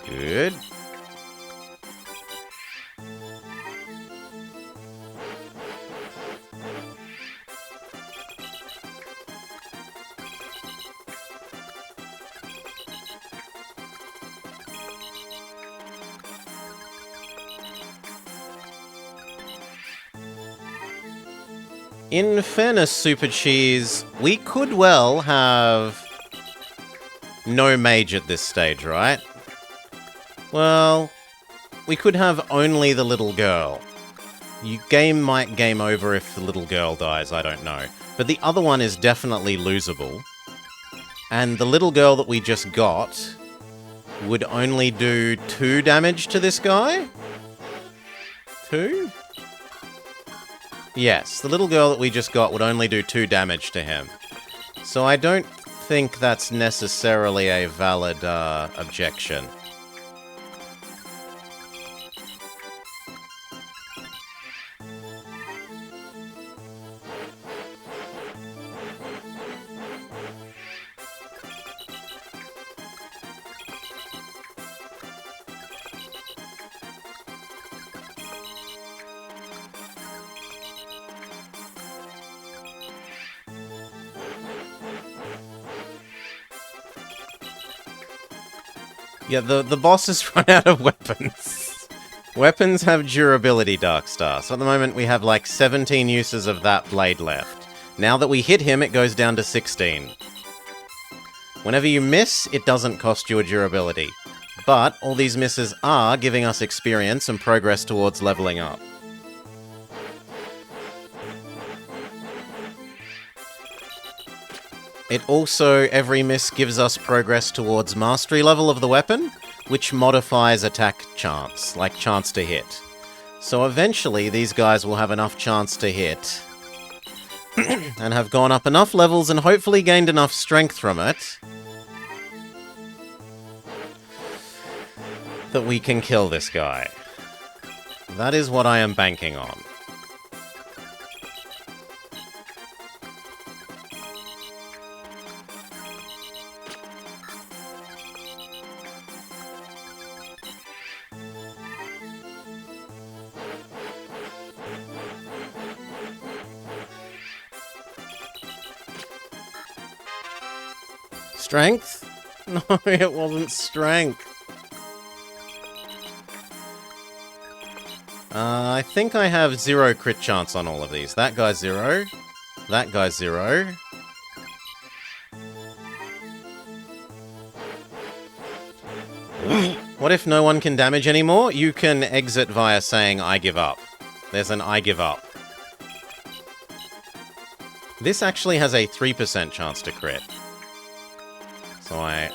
Good. In fairness, Super Cheese, we could well have no mage at this stage, right? Well, we could have only the little girl. Game might game over if the little girl dies, I don't know. But the other one is definitely losable. And the little girl that we just got would only do 2 damage to this guy? 2? Yes, the little girl that we just got would only do 2 damage to him. So I don't think that's necessarily a valid objection. Yeah, the boss has run out of weapons. Weapons have durability, Darkstar. So at the moment we have like 17 uses of that blade left. Now that we hit him, it goes down to 16. Whenever you miss, it doesn't cost you a durability. But all these misses are giving us experience and progress towards leveling up. It also, every miss gives us progress towards mastery level of the weapon, which modifies attack chance, like chance to hit. So eventually these guys will have enough chance to hit, and have gone up enough levels and hopefully gained enough strength from it, that we can kill this guy. That is what I am banking on. Strength? No, it wasn't strength. I think I have 0 crit chance on all of these. That guy's 0. That guy's 0. What if no one can damage anymore? You can exit via saying, I give up. There's an I give up. This actually has a 3% chance to crit. So I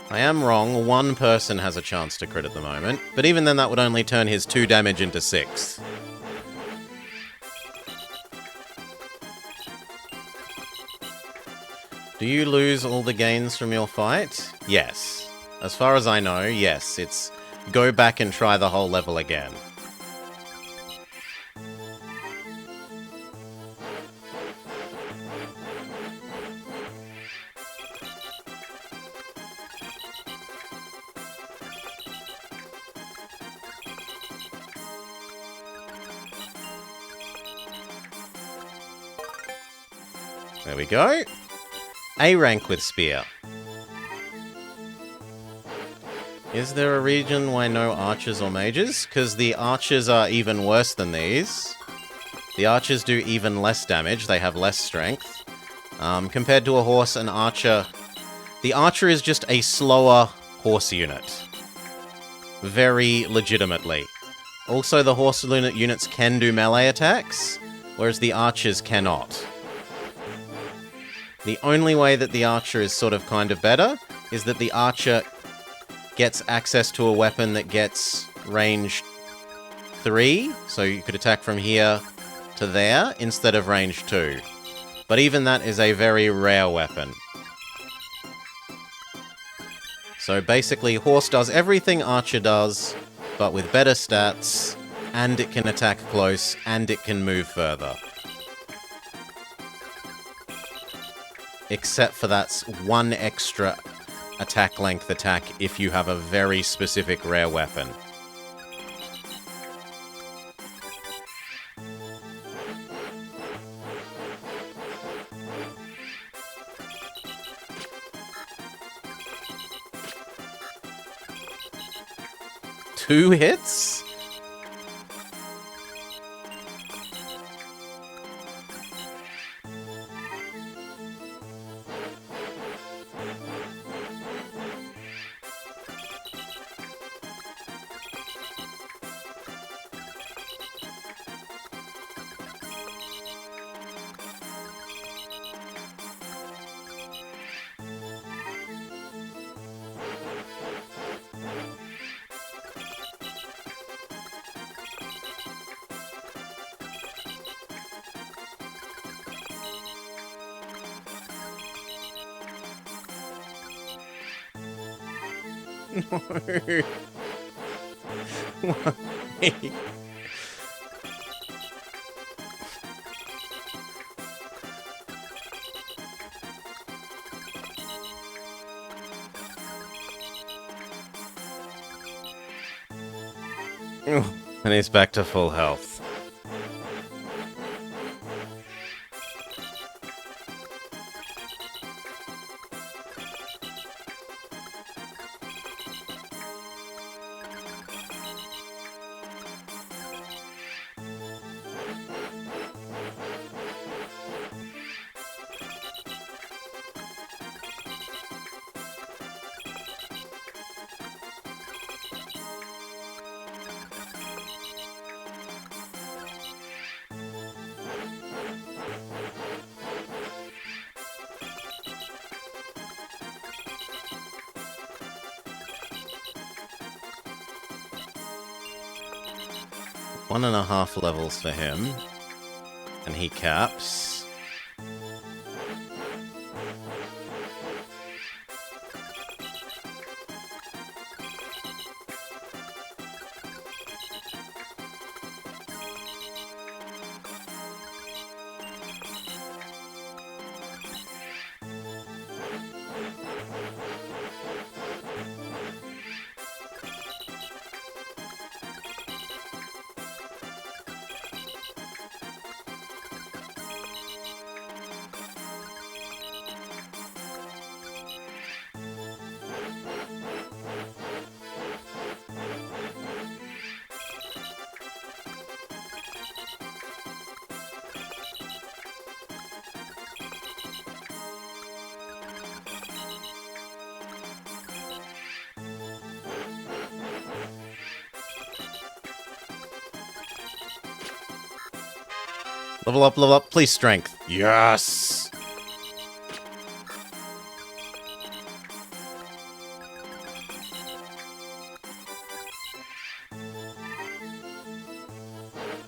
am wrong. One person has a chance to crit at the moment. But even then, that would only turn his 2 damage into 6. Do you lose all the gains from your fight? Yes. As far as I know, yes. It's go back and try the whole level again. There we go. A rank with Spear. Is there a reason why no archers or mages? Because the archers are even worse than these. The archers do even less damage. They have less strength. Compared to a horse, an archer... The archer is just a slower horse unit. Very legitimately. Also, the horse units can do melee attacks, whereas the archers cannot. The only way that the archer is sort of kind of better is that the archer gets access to a weapon that gets range 3, so you could attack from here to there instead of range 2. But even that is a very rare weapon. So basically, Horse does everything Archer does, but with better stats, and it can attack close, and it can move further. Except for that's one extra attack length attack if you have a very specific rare weapon. Two hits? No. Why? And he's back to full health. One and a half levels for him. And he caps. Level up, level up. Please, strength. Yes!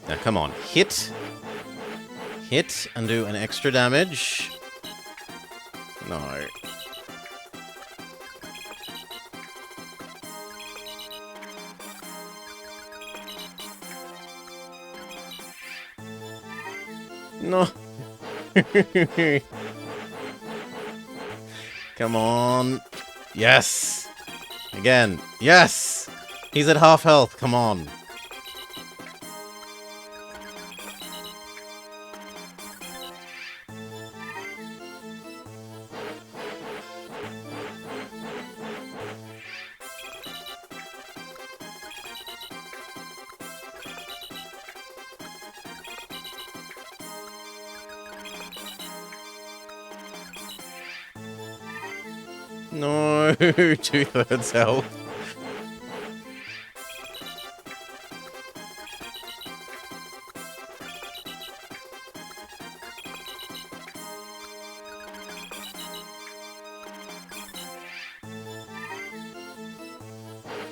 Now, come on. Hit. Hit and do an extra damage. No. No. Come on. Yes. Again. Yes. He's at half health. Come on. No, 2/3 health.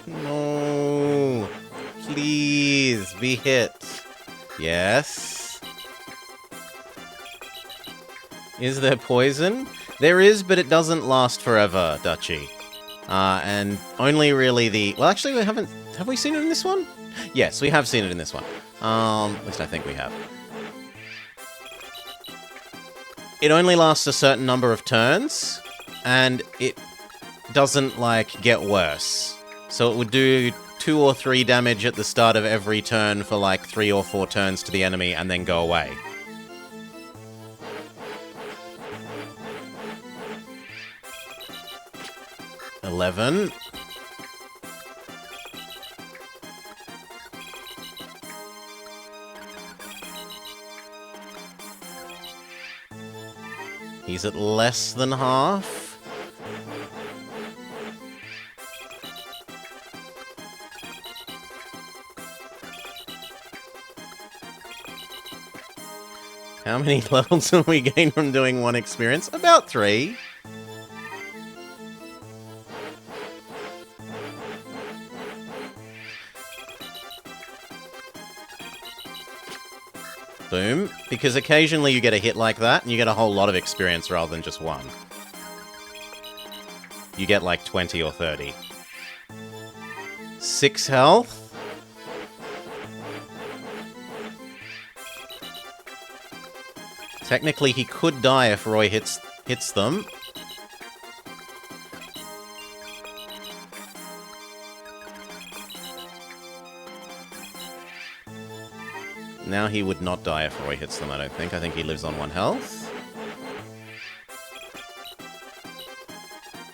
No, please be hit. Yes. Is there poison? There is, but it doesn't last forever, Dutchy. And only really the... Well, actually, we haven't... Have we seen it in this one? Yes, we have seen it in this one. At least I think we have. It only lasts a certain number of turns, and it doesn't, like, get worse. So it would do 2 or 3 damage at the start of every turn for, like, 3 or 4 turns to the enemy, and then go away. $11. He's at less than half. How many levels have we gained from doing 1 experience? About 3. Boom. Because occasionally you get a hit like that, and you get a whole lot of experience rather than just 1. You get like 20 or 30. 6 health. Technically, he could die if Roy hits them. Now he would not die if Roy hits them, I don't think. I think he lives on 1 health.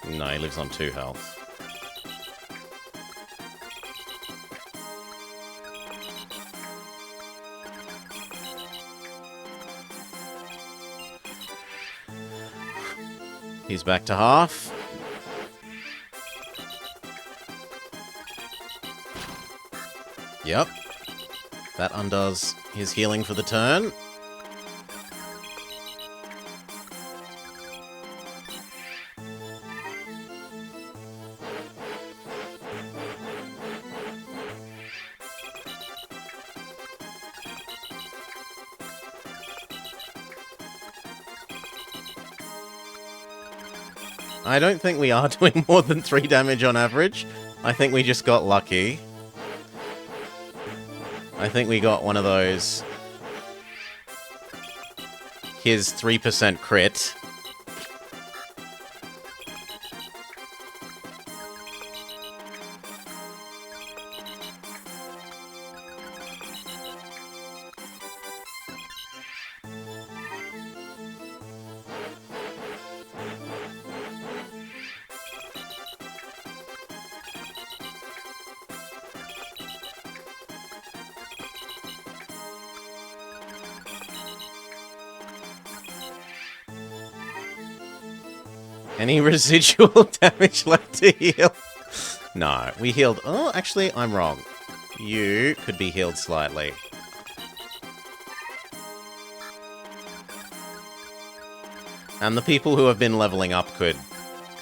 No, he lives on 2 health. He's back to half. Yep. That undoes his healing for the turn. I don't think we are doing more than 3 damage on average. I think we just got lucky. I think we got one of those... His 3% crit. Any residual damage left to heal? No, we healed... Oh, actually, I'm wrong. You could be healed slightly. And the people who have been leveling up could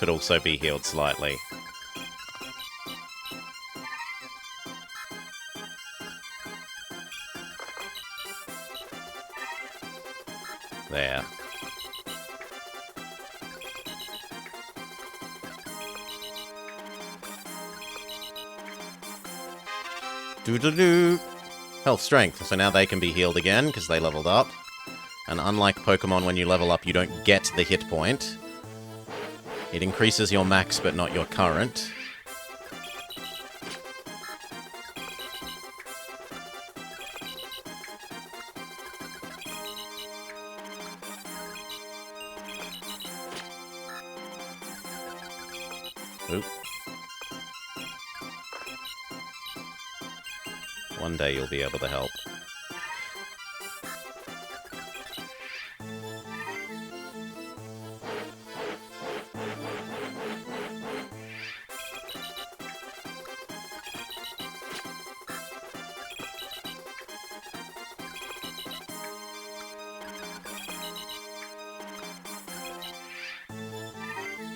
also be healed slightly. There. Doo-doo-doo. Health strength, so now they can be healed again because they leveled up. And unlike Pokemon, when you level up, you don't get the hit point. It increases your max, but not your current. Oop. One day you'll be able to help.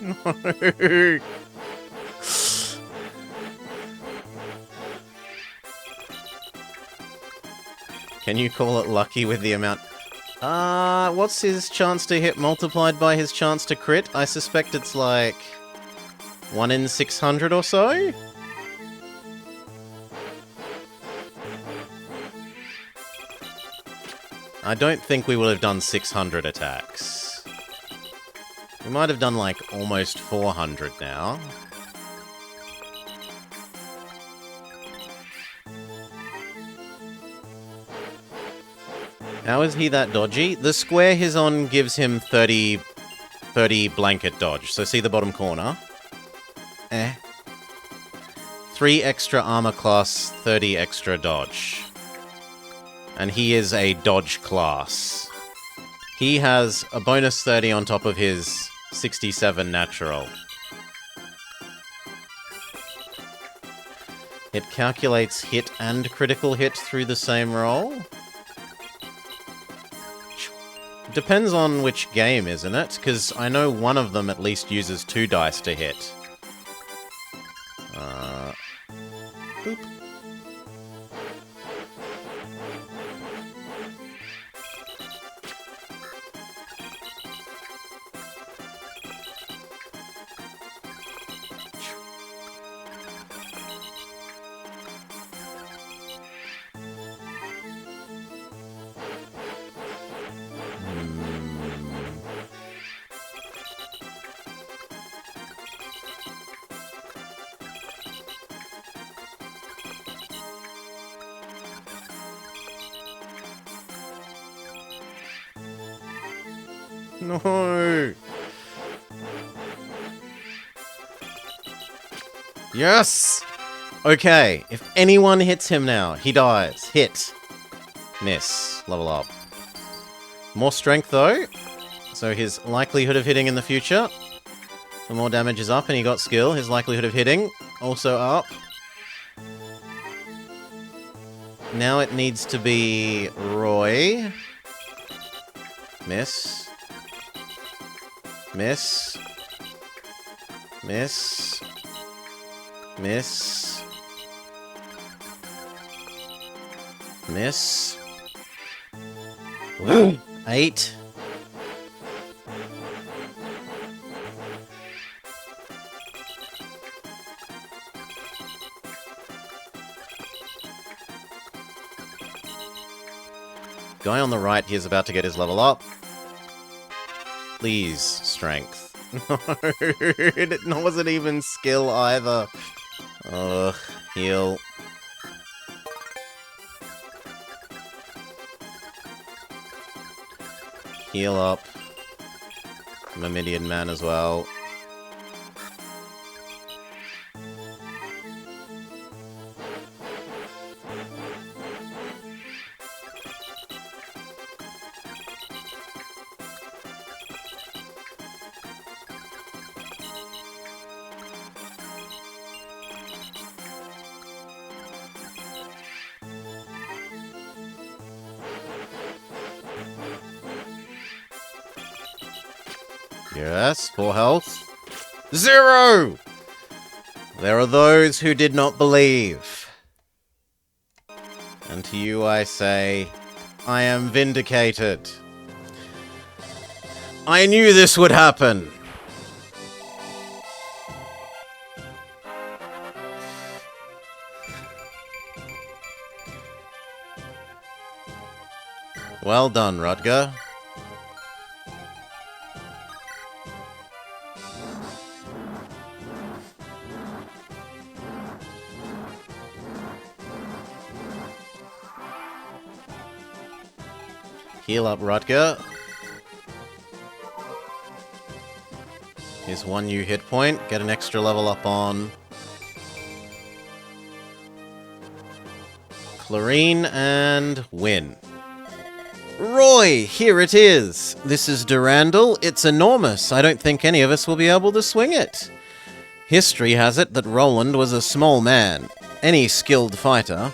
No. Can you call it lucky with the amount... what's his chance to hit multiplied by his chance to crit? I suspect it's like 1 in 600 or so? I don't think we will have done 600 attacks. We might have done like almost 400 now. How is he that dodgy? The square he's on gives him 30 blanket dodge. So see the bottom corner? 3 extra armor class, 30 extra dodge. And he is a dodge class. He has a bonus 30 on top of his 67 natural. It calculates hit and critical hit through the same roll. Depends on which game, isn't it? Because I know one of them at least uses 2 dice to hit. Boop. No! Yes! Okay, if anyone hits him now, he dies. Hit. Miss. Level up. More strength, though. So his likelihood of hitting in the future. The more damage is up, and he got skill. His likelihood of hitting also up. Now it needs to be Roy. Miss. Miss. Miss. Miss. Miss. 8. Guy on the right, he is about to get his level up. Please, strength. No, it wasn't even skill either. Ugh, heal. Heal up. Mimidian Man as well. Yes, 4 health. 0! There are those who did not believe. And to you I say, I am vindicated. I knew this would happen. Well done, Rutger. Heal up, Rutger. Here's 1 new hit point. Get an extra level up on Clarine and win. Roy, here it is. This is Durandal. It's enormous. I don't think any of us will be able to swing it. History has it that Roland was a small man. Any skilled fighter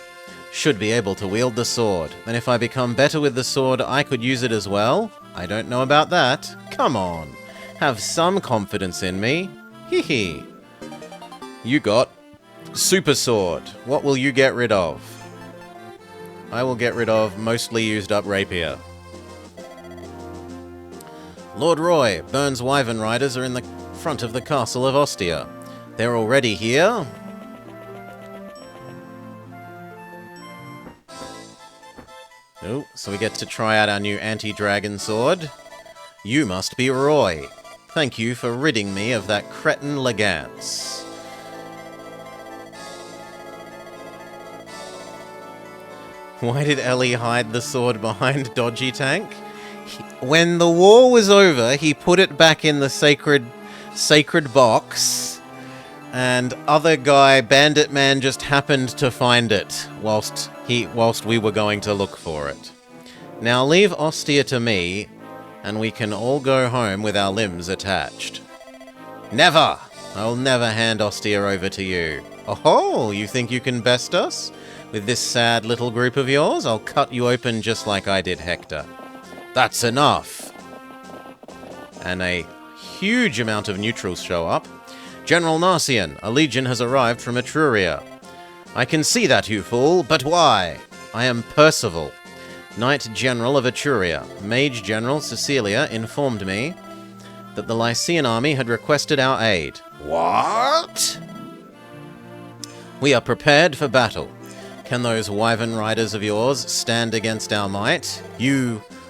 should be able to wield the sword. And if I become better with the sword, I could use it as well? I don't know about that. Come on. Have some confidence in me. Hee hee. You got Super Sword. What will you get rid of? I will get rid of mostly used up Rapier. Lord Roy, Byrne's Wyvern Riders are in the front of the castle of Ostia. They're already here? Oh, so we get to try out our new anti-dragon sword. You must be Roy. Thank you for ridding me of that cretin Legance. Why did Ellie hide the sword behind Dodgy Tank? When the war was over, he put it back in the sacred box, and other guy, Bandit Man, just happened to find it whilst we were going to look for it. Now leave Ostia to me, and we can all go home with our limbs attached. Never! I'll never hand Ostia over to you. Oh, you think you can best us? With this sad little group of yours, I'll cut you open just like I did Hector. That's enough! And a huge amount of neutrals show up. General Narcian, a legion has arrived from Etruria. I can see that, you fool, but why? I am Percival, Knight General of Etruria. Mage General Cecilia informed me that the Lycian army had requested our aid. What? We are prepared for battle. Can those Wyvern Riders of yours stand against our might?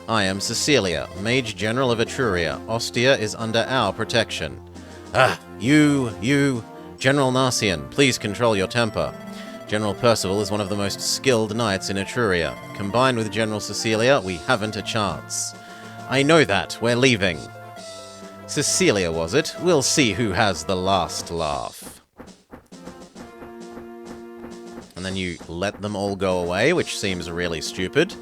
I am Cecilia, Mage General of Etruria. Ostia is under our protection. General Narcian, please control your temper. General Percival is one of the most skilled knights in Etruria. Combined with General Cecilia, we haven't a chance. I know that. We're leaving. Cecilia, was it? We'll see who has the last laugh. And then you let them all go away, which seems really stupid.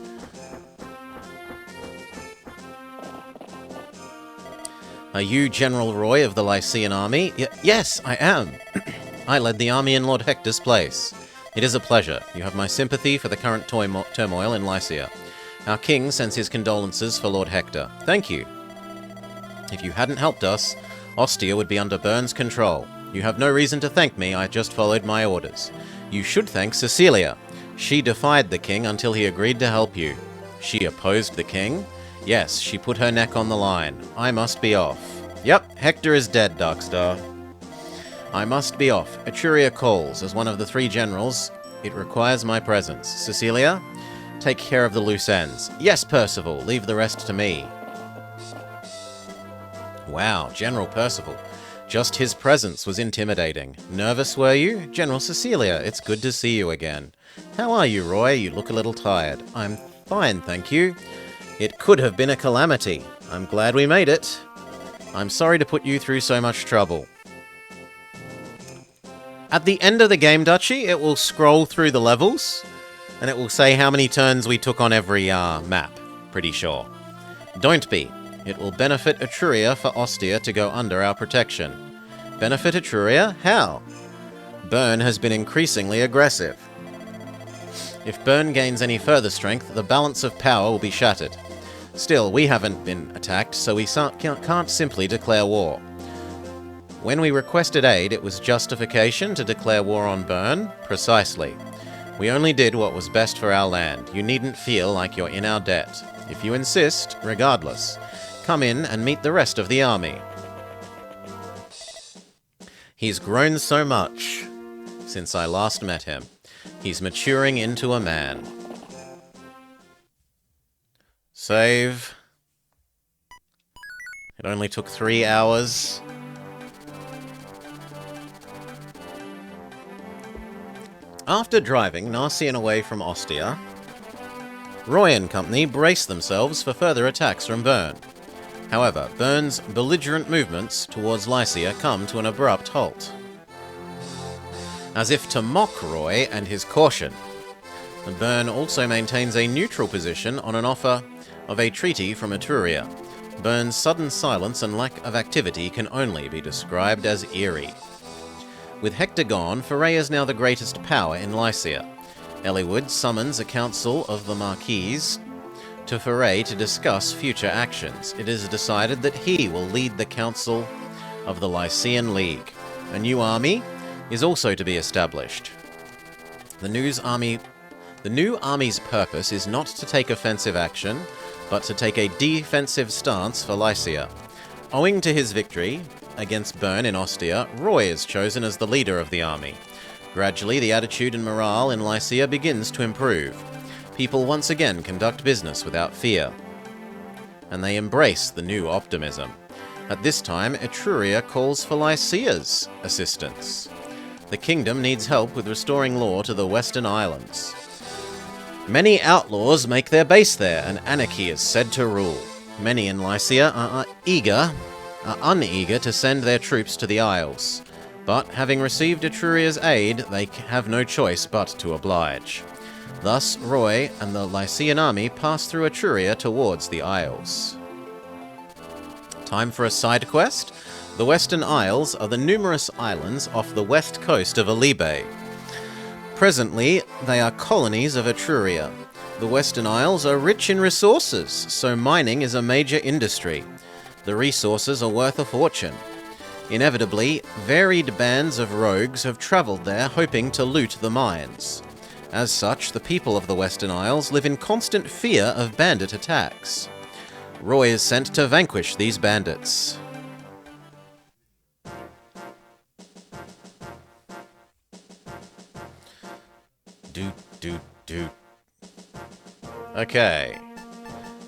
Are you General Roy of the Lycian army? Yes, I am. I led the army in Lord Hector's place. It is a pleasure. You have my sympathy for the current turmoil in Lycia. Our king sends his condolences for Lord Hector. Thank you. If you hadn't helped us, Ostia would be under Byrne's control. You have no reason to thank me, I just followed my orders. You should thank Cecilia. She defied the king until he agreed to help you. She opposed the king? Yes, she put her neck on the line. I must be off. Yep, Hector is dead, Darkstar. I must be off. Etruria calls. As one of the 3 generals, it requires my presence. Cecilia, take care of the loose ends. Yes, Percival, leave the rest to me. Wow, General Percival. Just his presence was intimidating. Nervous, were you? General Cecilia, it's good to see you again. How are you, Roy? You look a little tired. I'm fine, thank you. It could have been a calamity. I'm glad we made it. I'm sorry to put you through so much trouble. At the end of the game, Dutchy, it will scroll through the levels, and it will say how many turns we took on every map. Pretty sure. Don't be. It will benefit Etruria for Ostia to go under our protection. Benefit Etruria? How? Byrne has been increasingly aggressive. If Byrne gains any further strength, the balance of power will be shattered. Still, we haven't been attacked, so we can't simply declare war. When we requested aid, it was justification to declare war on Bern? Precisely. We only did what was best for our land. You needn't feel like you're in our debt. If you insist, regardless, come in and meet the rest of the army. He's grown so much since I last met him. He's maturing into a man. Save. It only took 3 hours. After driving Narcian away from Ostia, Roy and company braced themselves for further attacks from Bern. However, Bern's belligerent movements towards Lycia come to an abrupt halt. As if to mock Roy and his caution, Bern also maintains a neutral position on an offer of a treaty from Etruria. Bern's sudden silence and lack of activity can only be described as eerie. With Hector gone, Foray is now the greatest power in Lycia. Eliwood summons a council of the Marquise to Foray to discuss future actions. It is decided that he will lead the council of the Lycian League. A new army is also to be established. The new army's purpose is not to take offensive action, but to take a defensive stance for Lycia. Owing to his victory against Bern in Ostia, Roy is chosen as the leader of the army. Gradually, the attitude and morale in Lycia begins to improve. People once again conduct business without fear, and they embrace the new optimism. At this time, Etruria calls for Lycia's assistance. The kingdom needs help with restoring law to the Western Islands. Many outlaws make their base there, and anarchy is said to rule. Many in Lycia are uneager to send their troops to the Isles, but having received Etruria's aid, they have no choice but to oblige. Thus, Roy and the Lycian army pass through Etruria towards the Isles. Time for a side quest. The Western Isles are the numerous islands off the west coast of Alibe. Presently, they are colonies of Etruria. The Western Isles are rich in resources, so mining is a major industry. The resources are worth a fortune. Inevitably, varied bands of rogues have travelled there hoping to loot the mines. As such, the people of the Western Isles live in constant fear of bandit attacks. Roy is sent to vanquish these bandits. Okay.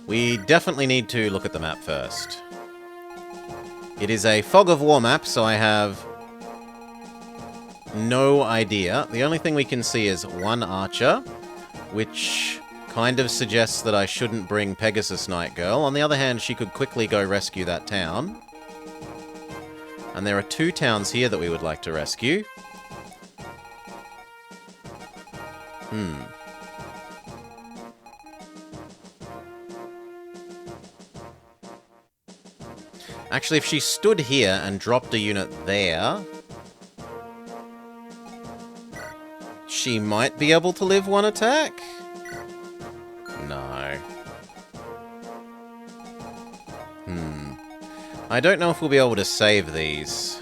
We definitely need to look at the map first. It is a Fog of War map, so I have no idea. The only thing we can see is one archer, which kind of suggests that I shouldn't bring Pegasus Night Girl. On the other hand, she could quickly go rescue that town. And there are 2 towns here that we would like to rescue. Actually, if she stood here and dropped a unit there, she might be able to live one attack? No. I don't know if we'll be able to save these.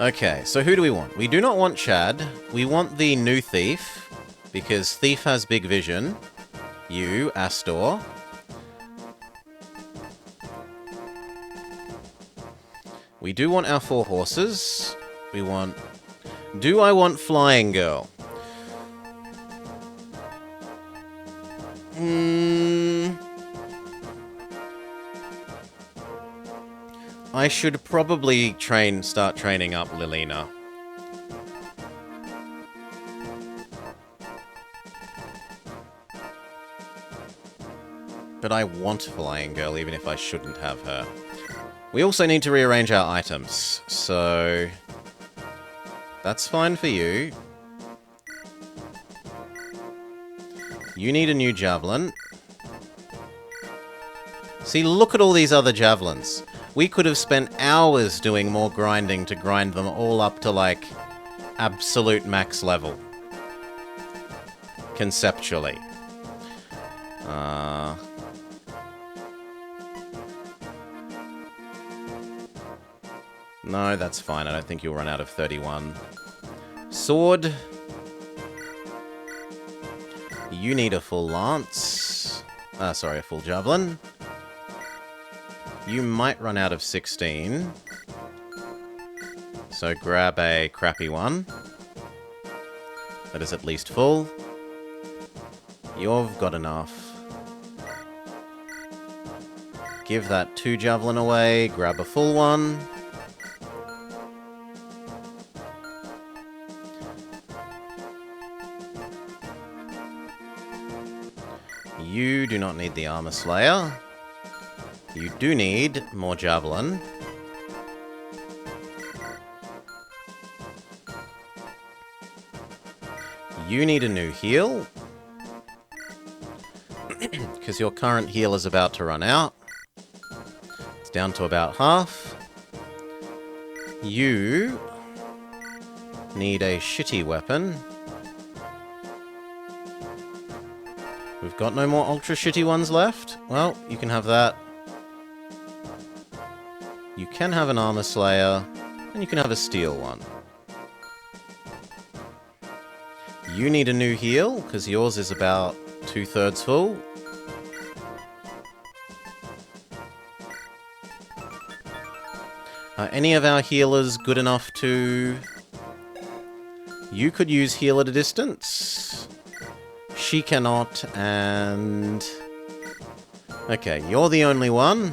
Okay, so who do we want? We do not want Chad. We want the new thief, because thief has big vision. You, Astor. We do want our 4 horses. We want... Do I want Flying Girl? I should probably start training up Lilina. But I want Flying Girl, even if I shouldn't have her. We also need to rearrange our items, so... That's fine for you. You need a new javelin. See, look at all these other javelins. We could have spent hours doing more grinding to grind them all up to, like, absolute max level. Conceptually. No, that's fine. I don't think you'll run out of 31. Sword. You need a full lance. Sorry, a full javelin. You might run out of 16. So grab a crappy one. That is at least full. You've got enough. Give that 2 javelin away. Grab a full one. You do not need the Armor Slayer. You do need more javelin. You need a new heal. Because your current heal is about to run out. It's down to about half. You need a shitty weapon. We've got no more ultra shitty ones left. Well, you can have that. You can have an Armor Slayer, and you can have a steel one. You need a new heal, because yours is about 2/3 full. Are any of our healers good enough to... You could use heal at a distance. She cannot, and... Okay, you're the only one.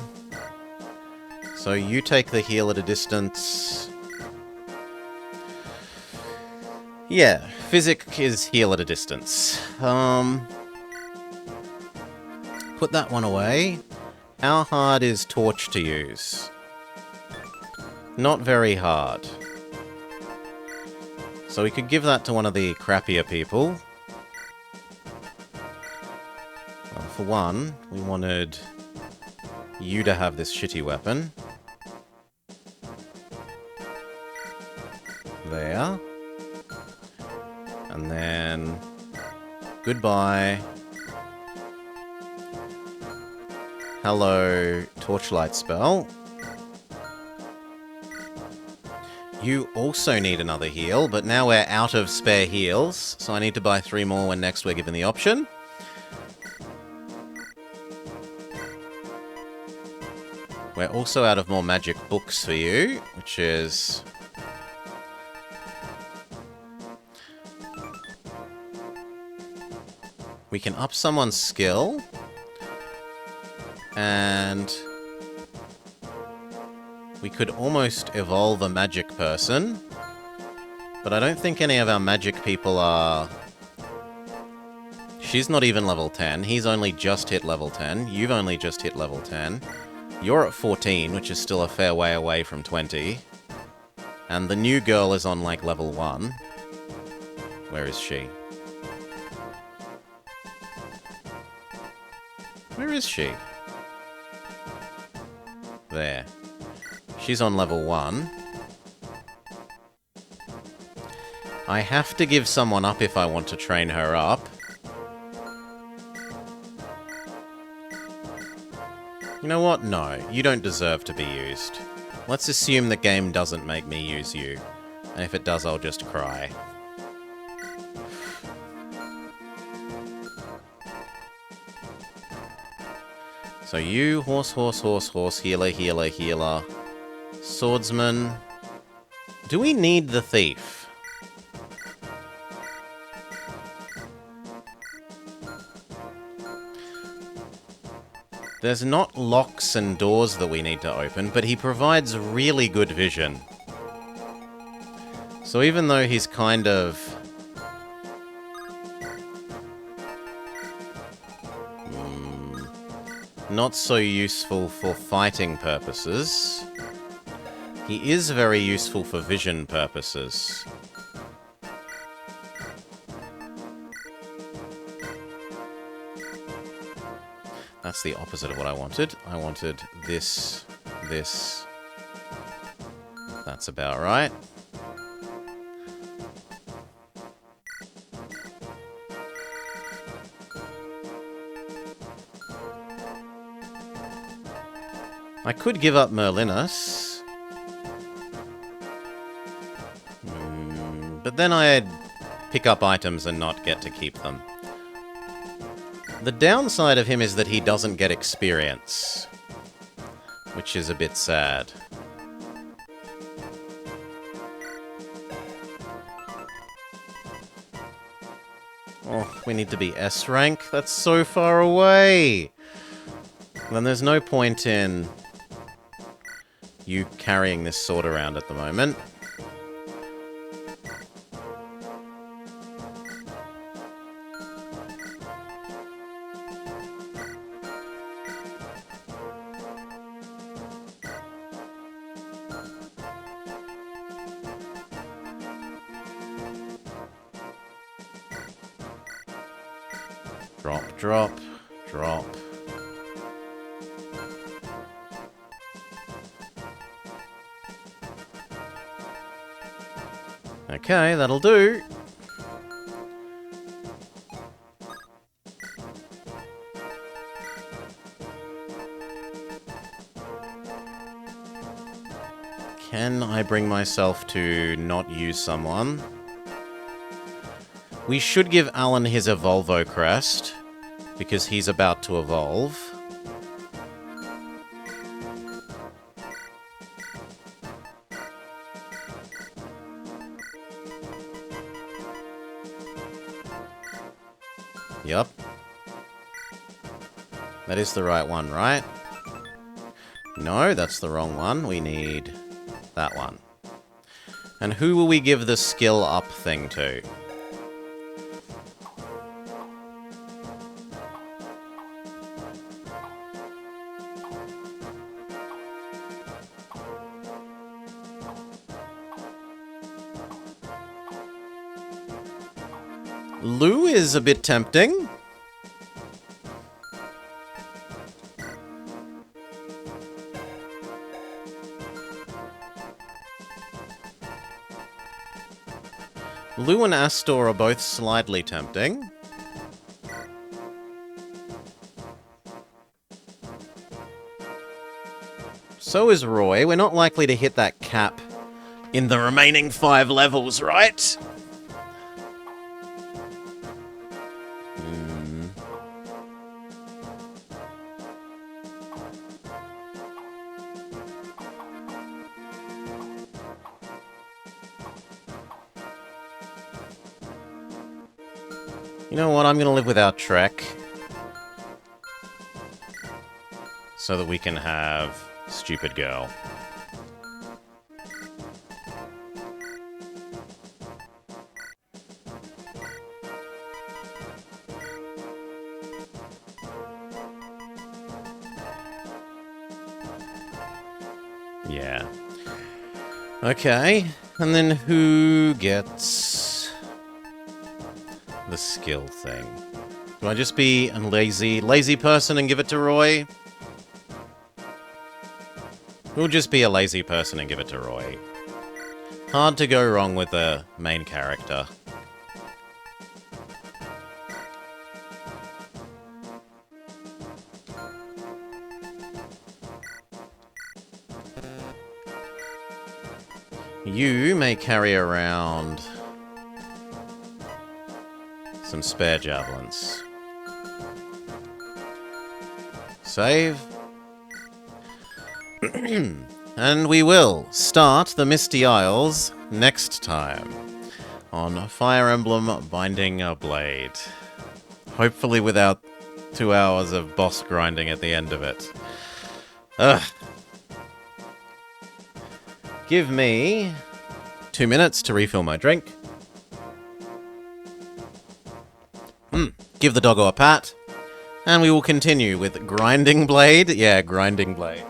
So you take the heal at a distance. Yeah, Physic is heal at a distance. Put that one away. How hard is Torch to use? Not very hard. So we could give that to one of the crappier people. Well, for one, we wanted you to have this shitty weapon. There. And then... Goodbye. Hello, Torchlight spell. You also need another heal, but now we're out of spare heals, so I need to buy 3 more when next we're given the option. We're also out of more magic books for you, which is... We can up someone's skill, and we could almost evolve a magic person, but I don't think any of our magic people are... She's not even level 10, he's only just hit level 10, you've only just hit level 10, you're at 14, which is still a fair way away from 20, and the new girl is on, like, level 1. Where is she? Where is she? There. She's on level 1. I have to give someone up if I want to train her up. You know what? No, you don't deserve to be used. Let's assume the game doesn't make me use you. And if it does, I'll just cry. So you, horse, horse, horse, horse, healer, healer, healer. Swordsman. Do we need the thief? There's not locks and doors that we need to open, but he provides really good vision. So even though he's kind of... not so useful for fighting purposes, he is very useful for vision purposes. That's the opposite of what I wanted. I wanted this, this. That's about right. I could give up Merlinus. But then I'd pick up items and not get to keep them. The downside of him is that he doesn't get experience, which is a bit sad. Oh, we need to be S rank? That's so far away! Then there's no point in you carrying this sword around at the moment. Drop, drop, drop. Okay, that'll do. Can I bring myself to not use someone? We should give Alan his Evolvo crest, because he's about to evolve. Yup. That is the right one, right? No, that's the wrong one. We need that one. And who will we give the skill up thing to? Lou is a bit tempting. Lou and Astor are both slightly tempting. So is Roy. We're not likely to hit that cap in the remaining 5 levels, right? You know what? I'm gonna live without Trek. So that we can have Stupid Girl. Yeah. Okay, and then who gets the skill thing? Do I just be a lazy person and give it to Roy? We'll just be a lazy person and give it to Roy. Hard to go wrong with the main character. You may carry around some spare javelins. Save. And we will start the Misty Isles next time on Fire Emblem Binding a Blade. Hopefully without 2 hours of boss grinding at the end of it. Ugh. Give me 2 minutes to refill my drink. Give the doggo a pat. And we will continue with Grinding Blade. Yeah, Grinding Blade.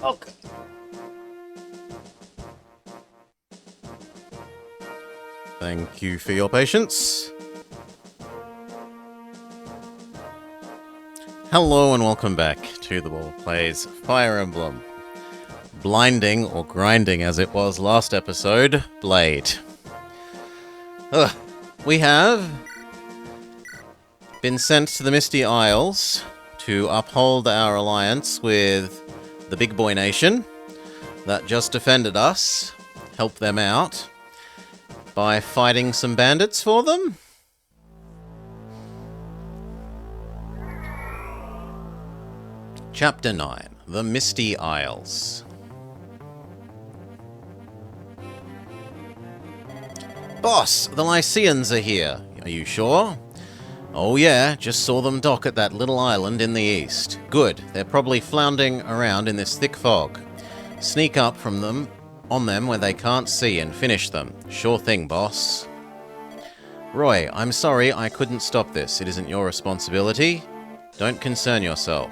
Okay. Thank you for your patience. Hello and welcome back to The Ball Plays Fire Emblem. Blinding, or grinding as it was last episode, Blade. We have been sent to the Misty Isles to uphold our alliance with the Big Boy Nation that just defended us, help them out, by fighting some bandits for them. Chapter 9, The Misty Isles. Boss, the Lycians are here. Are you sure? Oh yeah, just saw them dock at that little island in the east. Good, they're probably floundering around in this thick fog. Sneak up from them, on them where they can't see and finish them. Sure thing, boss. Roy, I'm sorry I couldn't stop this. It isn't your responsibility. Don't concern yourself.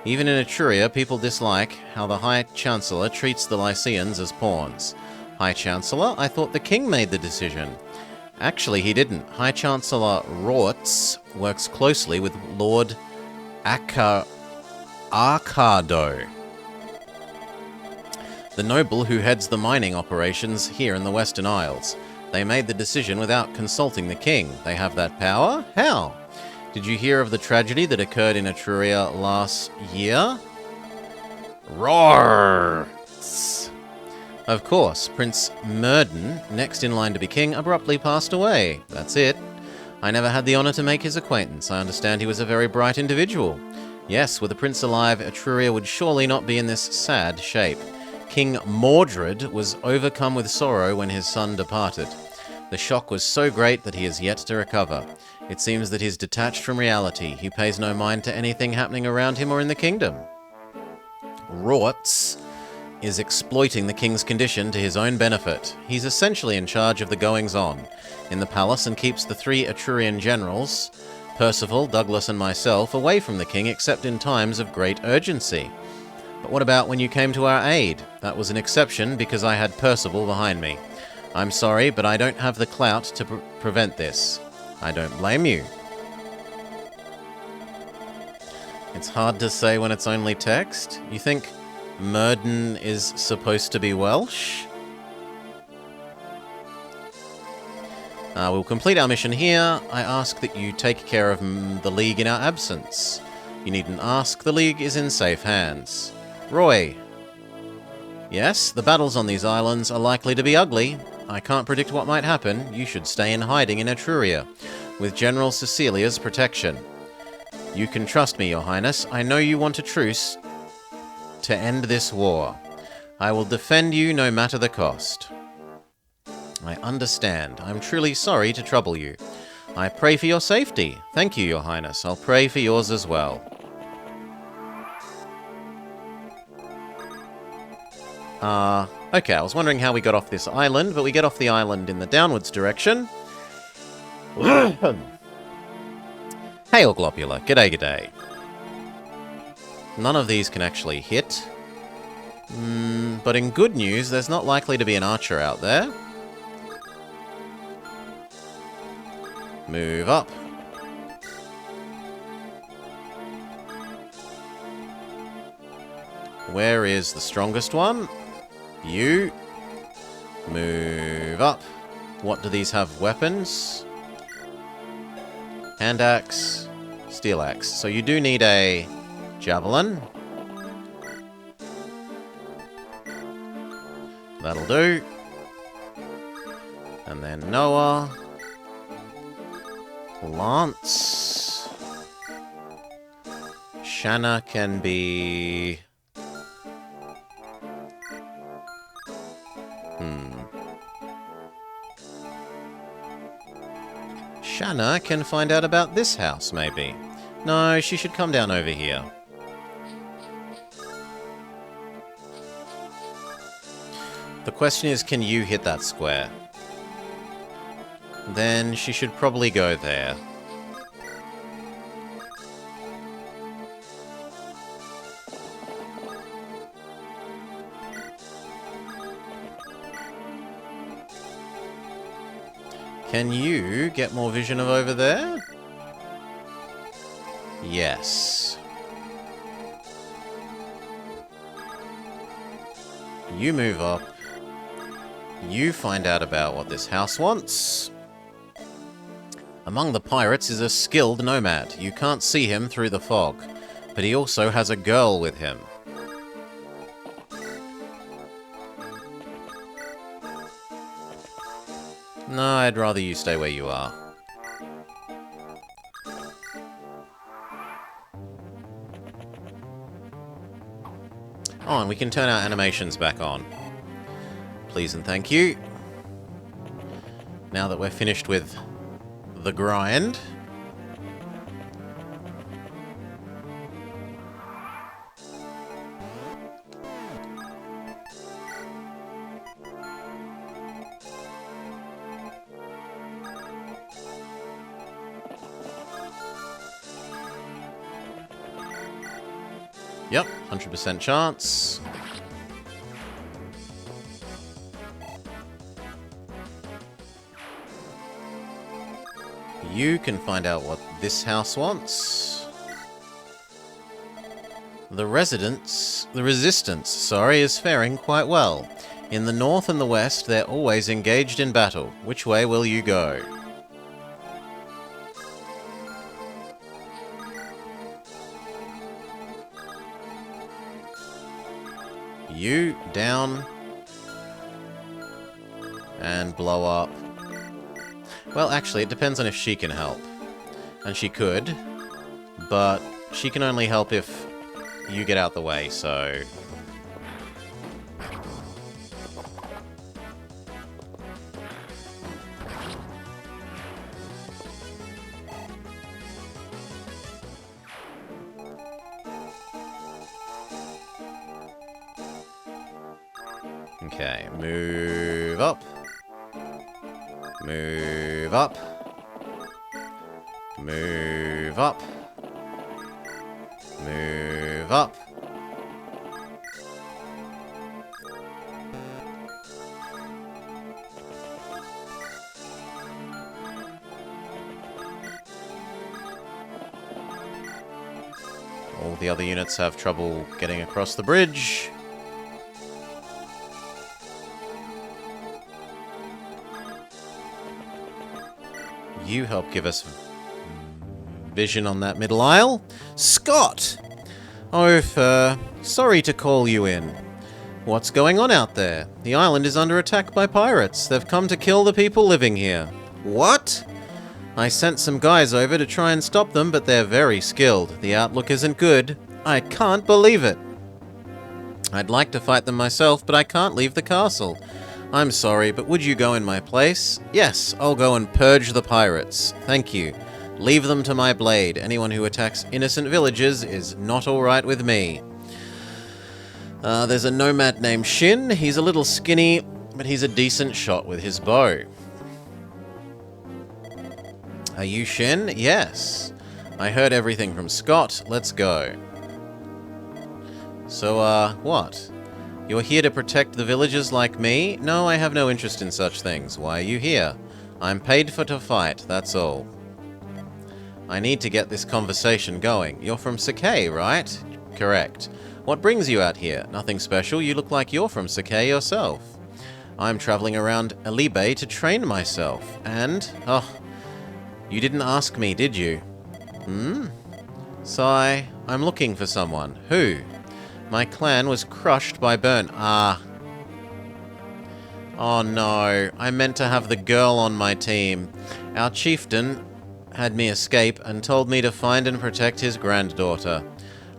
Even in Etruria, people dislike how the High Chancellor treats the Lycians as pawns. High Chancellor? I thought the king made the decision. Actually, he didn't. High Chancellor Rorts works closely with Lord Arcado, the noble who heads the mining operations here in the Western Isles. They made the decision without consulting the king. They have that power? How? Did you hear of the tragedy that occurred in Etruria last year? Roar! Of course, Prince Myrden, next in line to be king, abruptly passed away. That's it. I never had the honor to make his acquaintance. I understand he was a very bright individual. Yes, with the prince alive, Etruria would surely not be in this sad shape. King Mordred was overcome with sorrow when his son departed. The shock was so great that he is yet to recover. It seems that he's detached from reality. He pays no mind to anything happening around him or in the kingdom. Rorts is exploiting the king's condition to his own benefit. He's essentially in charge of the goings-on in the palace and keeps the 3 Etrurian generals, Percival, Douglas, and myself, away from the king except in times of great urgency. But what about when you came to our aid? That was an exception because I had Percival behind me. I'm sorry, but I don't have the clout to prevent this. I don't blame you. It's hard to say when it's only text. You think Myrden is supposed to be Welsh? We'll complete our mission here. I ask that you take care of the League in our absence. You needn't ask, the League is in safe hands. Roy. Yes, the battles on these islands are likely to be ugly. I can't predict what might happen. You should stay in hiding in Etruria, with General Cecilia's protection. You can trust me, Your Highness. I know you want a truce to end this war. I will defend you no matter the cost. I understand. I'm truly sorry to trouble you. I pray for your safety. Thank you, Your Highness. I'll pray for yours as well. Okay, I was wondering how we got off this island, but we get off the island in the downwards direction. Hail, Globula. G'day, g'day. None of these can actually hit. But in good news, there's not likely to be an archer out there. Move up. Where is the strongest one? You. Move up. What do these have? Weapons? Hand axe, steel axe. So you do need a javelin. That'll do. And then Noah. Lance. Shanna can be... Shanna can find out about this house, maybe. No, she should come down over here. The question is, can you hit that square? Then she should probably go there. Can you get more vision of over there? Yes. You move up. You find out about what this house wants. Among the pirates is a skilled nomad. You can't see him through the fog, but he also has a girl with him. No, I'd rather you stay where you are. Oh, and we can turn our animations back on. Please and thank you. Now that we're finished with the grind. Yep, 100% chance. You can find out what this house wants. The resistance, is faring quite well. In the north and the west, they're always engaged in battle. Which way will you go? You down and blow up. Well, actually, it depends on if she can help. And she could, but she can only help if you get out the way, so... Okay, move up. Move up. Move up. Move up. All the other units have trouble getting across the bridge. You help give us vision on that middle aisle. Scott! Oh, sorry to call you in. What's going on out there? The island is under attack by pirates. They've come to kill the people living here. What? I sent some guys over to try and stop them, but they're very skilled. The outlook isn't good. I can't believe it. I'd like to fight them myself, but I can't leave the castle. I'm sorry, but would you go in my place? Yes, I'll go and purge the pirates. Thank you. Leave them to my blade. Anyone who attacks innocent villagers is not alright with me. There's a nomad named Shin. He's a little skinny, but he's a decent shot with his bow. Are you Shin? Yes. I heard everything from Scott. Let's go. So, what? You're here to protect the villagers like me? No, I have no interest in such things. Why are you here? I'm paid to fight, that's all. I need to get this conversation going. You're from Sakai, right? Correct. What brings you out here? Nothing special. You look like you're from Sakai yourself. I'm traveling around Elibe to train myself. And... oh, you didn't ask me, did you? Sai, I'm looking for someone. Who? My clan was crushed by burn. Ah. Oh no, I meant to have the girl on my team. Our chieftain had me escape and told me to find and protect his granddaughter.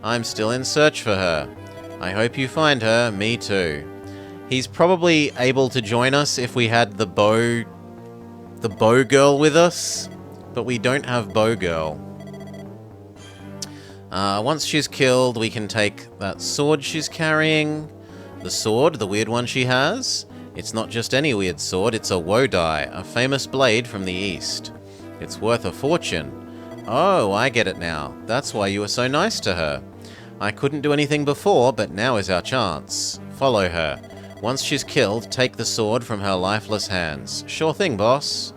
I'm still in search for her. I hope you find her, me too. He's probably able to join us if we had the bow girl with us, but we don't have bow girl. Once she's killed, we can take that sword she's carrying. The sword, the weird one she has. It's not just any weird sword, it's a Wodai, a famous blade from the east. It's worth a fortune. Oh, I get it now. That's why you were so nice to her. I couldn't do anything before, but now is our chance. Follow her. Once she's killed, take the sword from her lifeless hands. Sure thing, boss.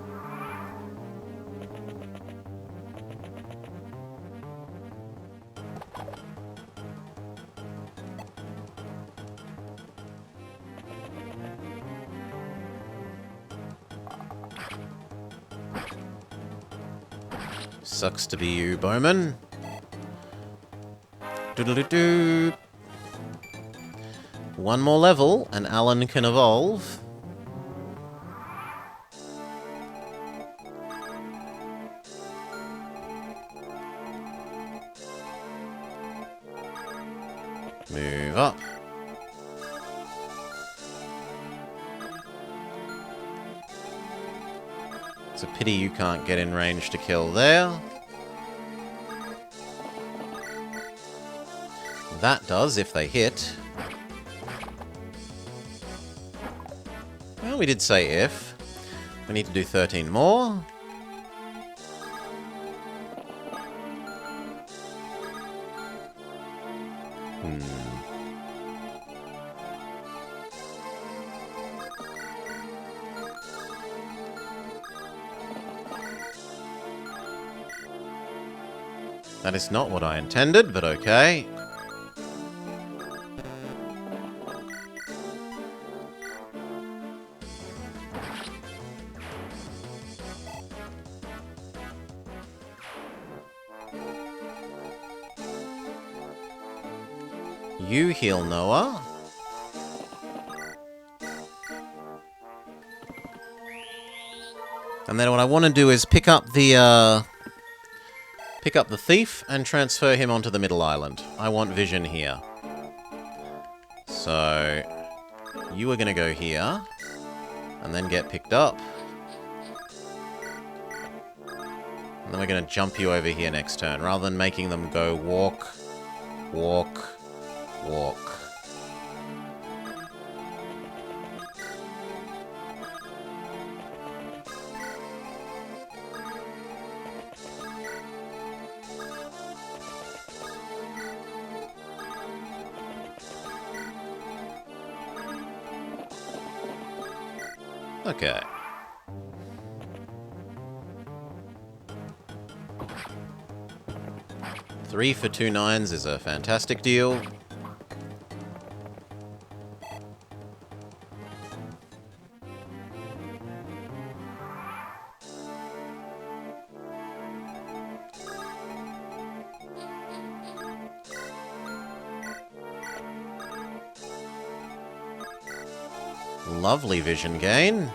Sucks to be you, Bowman. Doodle-doo-doo. One more level, and Alan can evolve. Move up. It's a pity you can't get in range to kill there. That does, if they hit. Well, we did say if. We need to do 13 more. That is not what I intended, but okay. You heal Noah. And then what I want to do is pick up the thief and transfer him onto the middle island. I want vision here. So you are going to go here and then get picked up. And then we're going to jump you over here next turn, rather than making them go walk, walk, walk. Okay. Three for 2 9s is a fantastic deal. Lovely vision gain.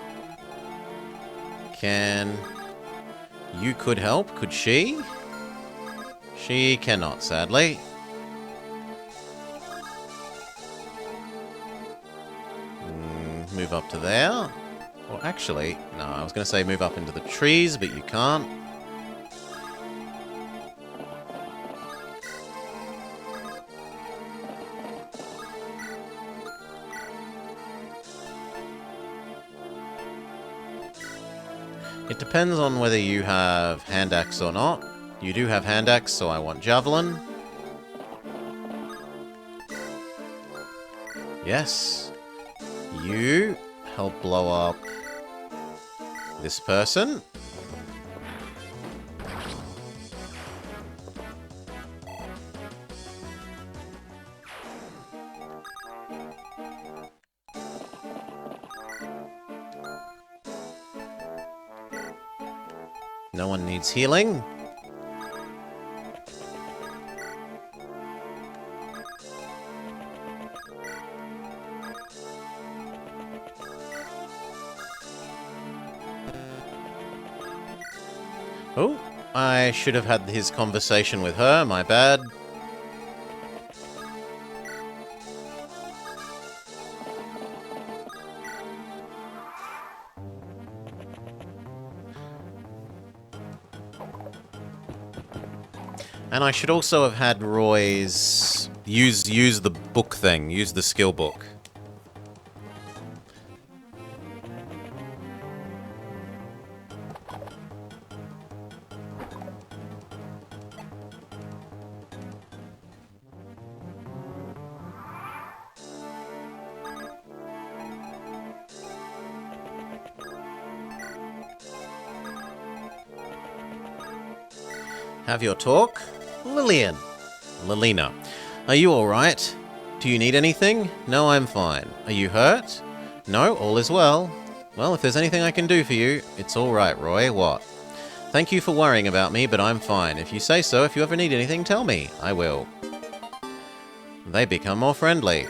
You could help, could she? She cannot, sadly. Move up to there. Well, actually, no, I was going to say move up into the trees, but you can't. It depends on whether you have hand axe or not. You do have hand axe, so I want javelin. Yes. You help blow up this person. No one needs healing. Oh, I should have had his conversation with her, my bad. And I should also have had Roy's use the book thing, use the skill book. Have your talk. Lilina. Are you alright? Do you need anything? No, I'm fine. Are you hurt? No, all is well. Well, if there's anything I can do for you, it's alright, Roy. What? Thank you for worrying about me, but I'm fine. If you say so, if you ever need anything, tell me. I will. They become more friendly.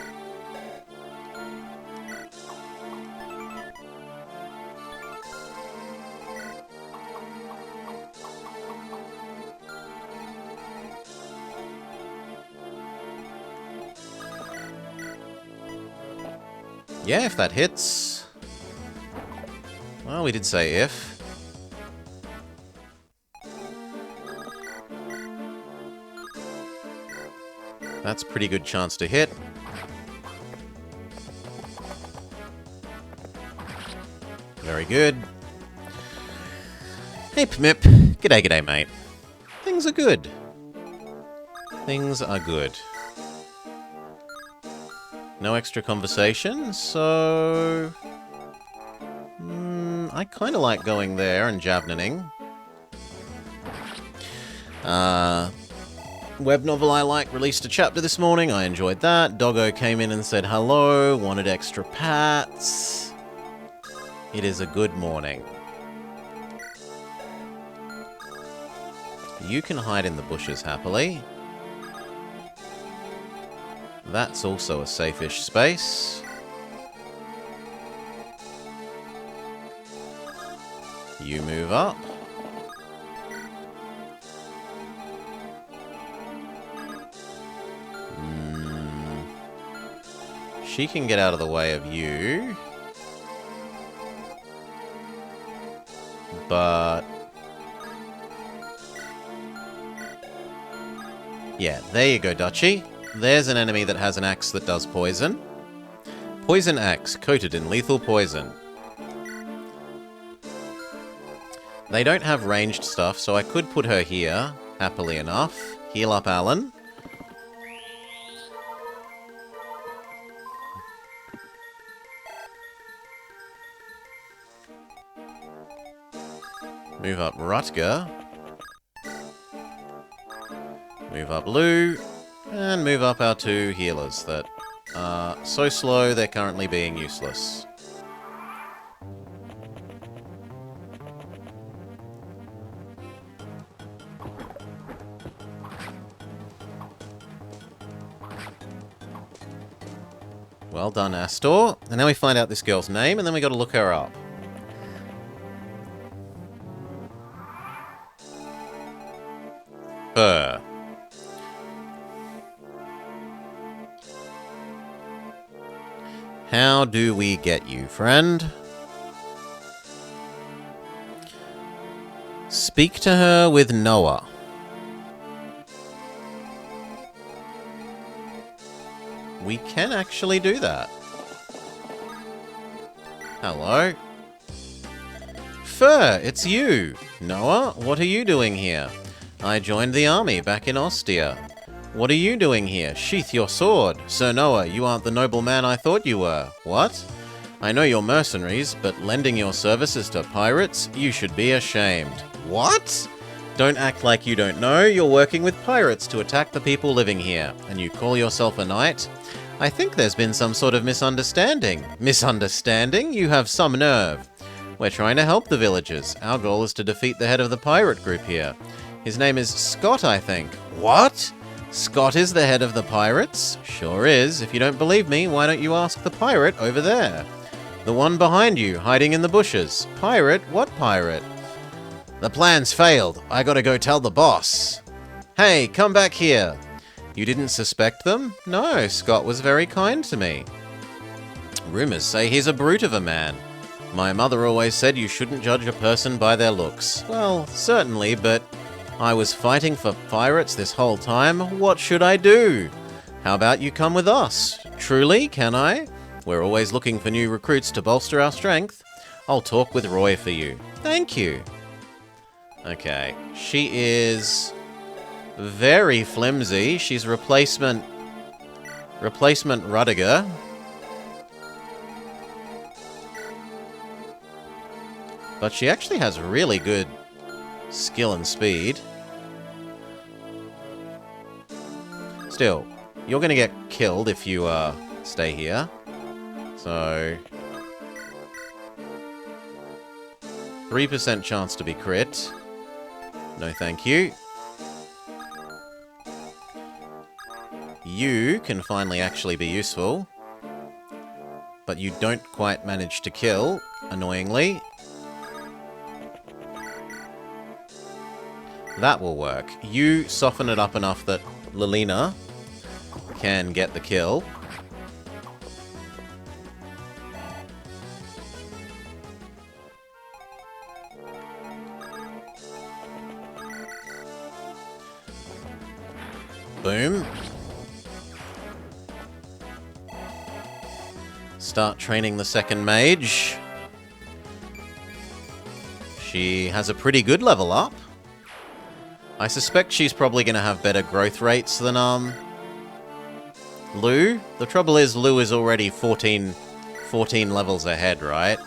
Yeah, if that hits. Well, we did say if. That's a pretty good chance to hit. Very good. Hey, Pmip. G'day, g'day, mate. Things are good. Things are good. No extra conversation, so... I kind of like going there and Javnaning. Web novel I like released a chapter this morning. I enjoyed that. Doggo came in and said hello, wanted extra pats. It is a good morning. You can hide in the bushes happily. That's also a safe-ish space. You move up. She can get out of the way of you. But... yeah, there you go, Dutchie. There's an enemy that has an axe that does poison. Poison axe, coated in lethal poison. They don't have ranged stuff, so I could put her here, happily enough. Heal up Alan. Move up Rutger. Move up Lou. And move up our two healers that are so slow they're currently being useless. Well done, Astor. And now we find out this girl's name, and then we got to look her up. Fur. How do we get you, friend? Speak to her with Noah. We can actually do that. Hello. Fur, it's you. Noah, what are you doing here? I joined the army back in Ostia. What are you doing here? Sheath your sword. Sir Noah, you aren't the noble man I thought you were. What? I know you're mercenaries, but lending your services to pirates? You should be ashamed. What? Don't act like you don't know. You're working with pirates to attack the people living here, and you call yourself a knight? I think there's been some sort of misunderstanding. Misunderstanding? You have some nerve. We're trying to help the villagers. Our goal is to defeat the head of the pirate group here. His name is Scott, I think. What? Scott is the head of the pirates? Sure is. If you don't believe me, why don't you ask the pirate over there? The one behind you, hiding in the bushes. Pirate? What pirate? The plan's failed. I gotta go tell the boss. Hey, come back here. You didn't suspect them? No, Scott was very kind to me. Rumors say he's a brute of a man. My mother always said you shouldn't judge a person by their looks. Well, certainly, but I was fighting for pirates this whole time. What should I do? How about you come with us? Truly, can I? We're always looking for new recruits to bolster our strength. I'll talk with Roy for you. Thank you. Okay, she is very flimsy. She's replacement Rudiger. But she actually has really good skill and speed. Still, you're gonna get killed if you stay here. So 3% chance to be crit. No thank you. You can finally actually be useful. But you don't quite manage to kill, annoyingly. That will work. You soften it up enough that Lilina can get the kill. Boom. Start training the second mage. She has a pretty good level up. I suspect she's probably going to have better growth rates than, Lou. The trouble is, Lou is already 14 levels ahead, right?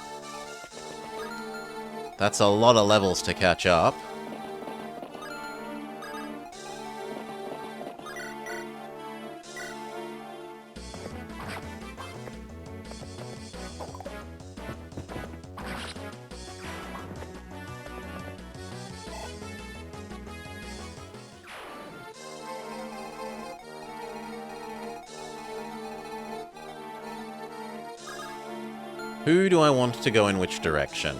That's a lot of levels to catch up. Who do I want to go in which direction?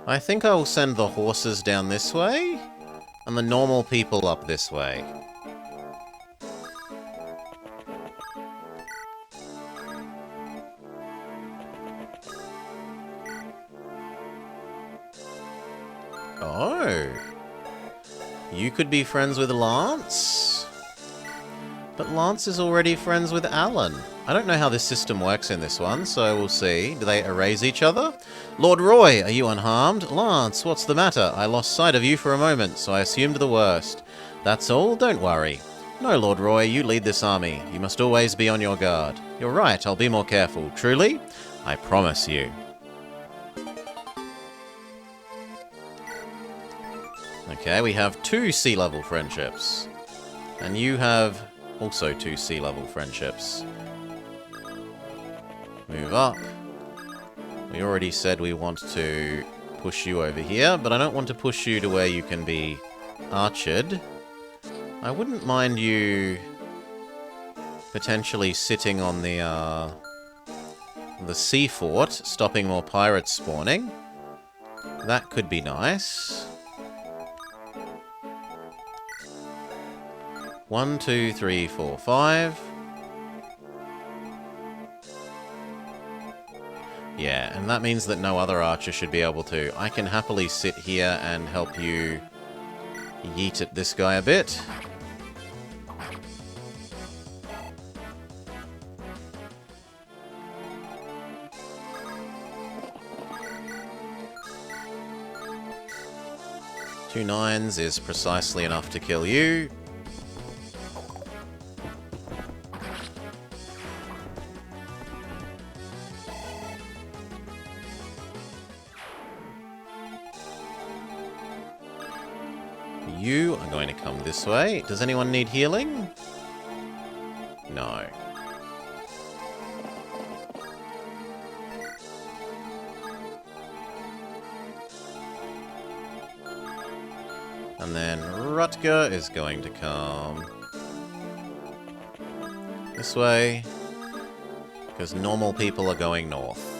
I think I will send the horses down this way, and the normal people up this way. Oh. You could be friends with Lance? But Lance is already friends with Alan. I don't know how this system works in this one, so we'll see. Do they erase each other? Lord Roy, are you unharmed? Lance, what's the matter? I lost sight of you for a moment, so I assumed the worst. That's all, don't worry. No, Lord Roy, you lead this army. You must always be on your guard. You're right, I'll be more careful. Truly? I promise you. Okay, we have 2 sea-level friendships. And you have also 2 sea-level friendships. Move up. We already said we want to push you over here, but I don't want to push you to where you can be archered. I wouldn't mind you potentially sitting on the sea fort, stopping more pirates spawning. That could be nice. 1, 2, 3, 4, 5. Yeah, and that means that no other archer should be able to. I can happily sit here and help you yeet at this guy a bit. Two 9s is precisely enough to kill you. You are going to come this way. Does anyone need healing? No. And then Rutger is going to come this way, because normal people are going north.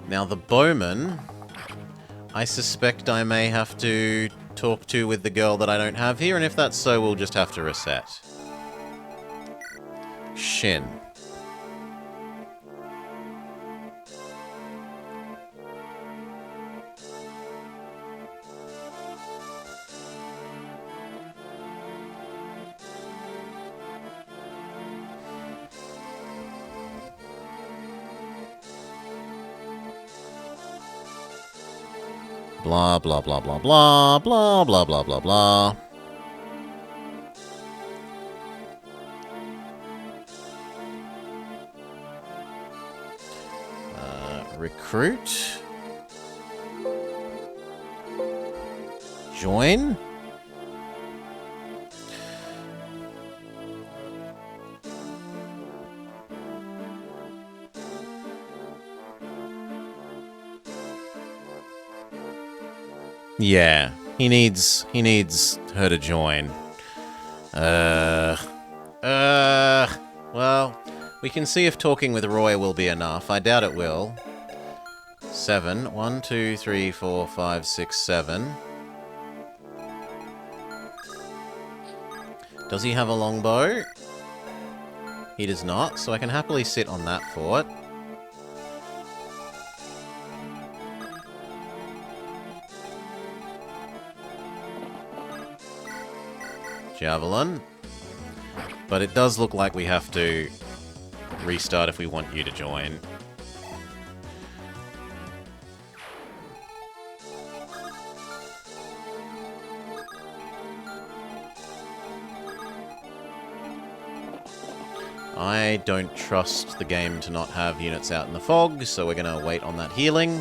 Now the bowman, I suspect I may have to talk to with the girl that I don't have here, and if that's so, we'll just have to reset. Shin. Blah, blah, blah, blah, blah, blah, blah, blah, blah, blah. Recruit. Join. Yeah, he needs her to join. Well, we can see if talking with Roy will be enough. I doubt it will. 7. 1, 2, 3, 4, 5, 6, 7. Does he have a longbow? He does not, so I can happily sit on that fort. Javelin. But it does look like we have to restart if we want you to join. I don't trust the game to not have units out in the fog, so we're going to wait on that healing.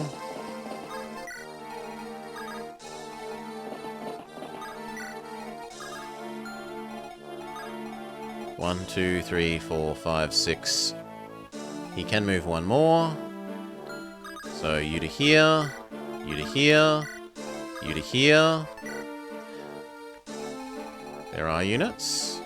One, 2, 3, 4, 5, 6. He can move one more. So you to here, you to here, you to here. There are units.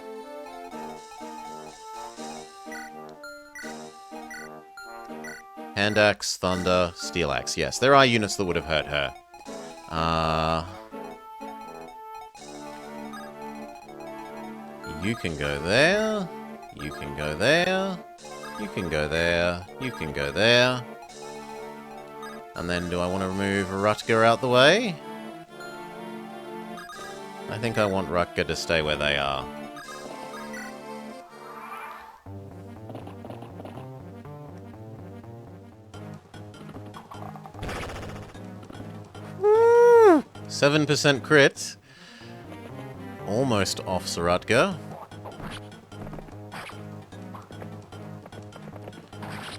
Hand axe, thunder, steel axe. Yes, there are units that would have hurt her. You can go there. You can go there. You can go there. You can go there. And then do I want to move Rutger out the way? I think I want Rutger to stay where they are. Woo! 7% crit. Almost off Rutger.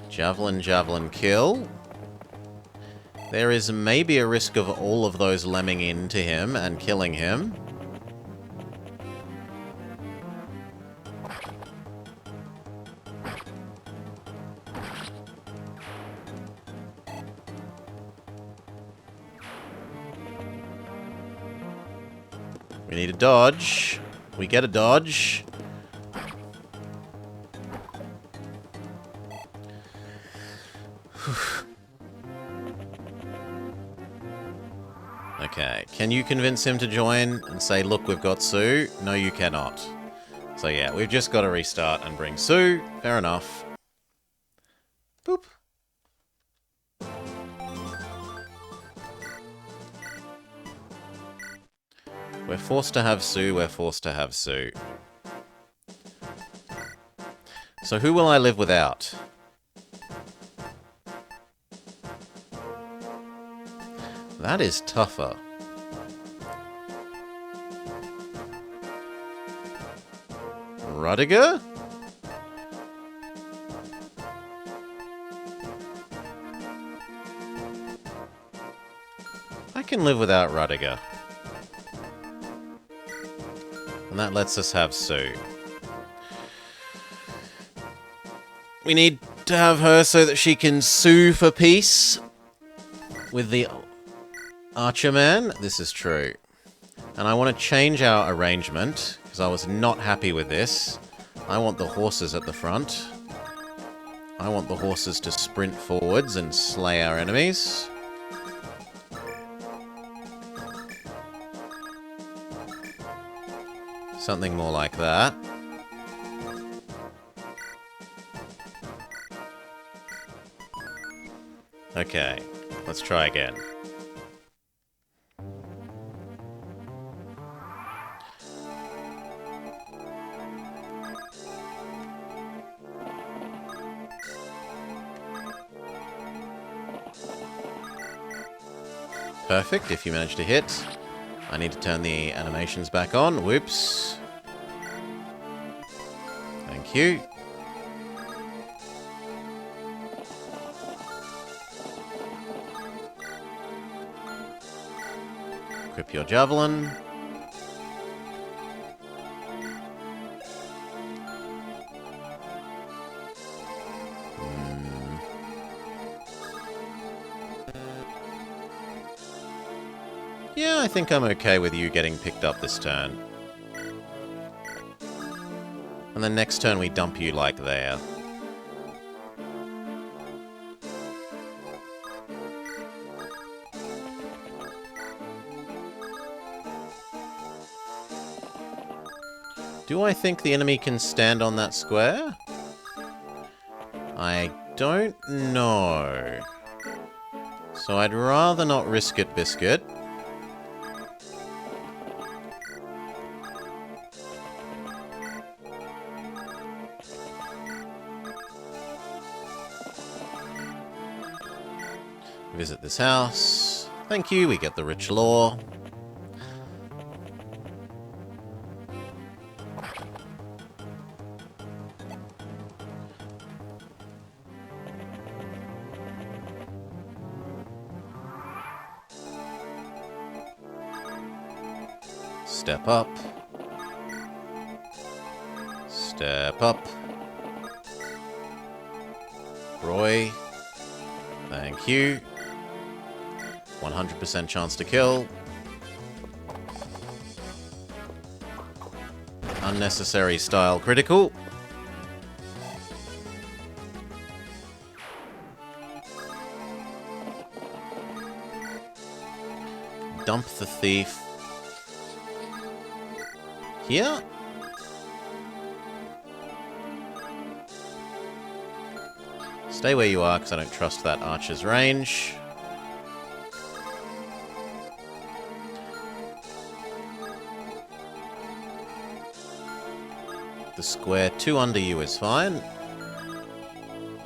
Javelin, javelin, kill. There is maybe a risk of all of those lemming into him and killing him. We need a dodge. We get a dodge. Okay, can you convince him to join and say, look, we've got Sue? No, you cannot. So yeah, we've just got to restart and bring Sue. Fair enough. Boop. We're forced to have Sue, we're forced to have Sue. So who will I live without? That is tougher. Rudiger? I can live without Rudiger. And that lets us have Sue. We need to have her so that she can sue for peace with the Archer Man. This is true. And I want to change our arrangement, because I was not happy with this. I want the horses at the front. I want the horses to sprint forwards and slay our enemies. Something more like that. Okay, let's try again. Perfect, if you manage to hit. I need to turn the animations back on. Whoops. Thank you. Equip your javelin. Yeah, I think I'm okay with you getting picked up this turn. And then next turn we dump you like there. Do I think the enemy can stand on that square? I don't know. So I'd rather not risk it, Biscuit. Visit this house. Thank you, we get the rich lore. Step up. Step up. Roy. Thank you. 100% chance to kill. Unnecessary style critical. Dump the thief. Here? Stay where you are, because I don't trust that archer's range. The square 2 under you is fine.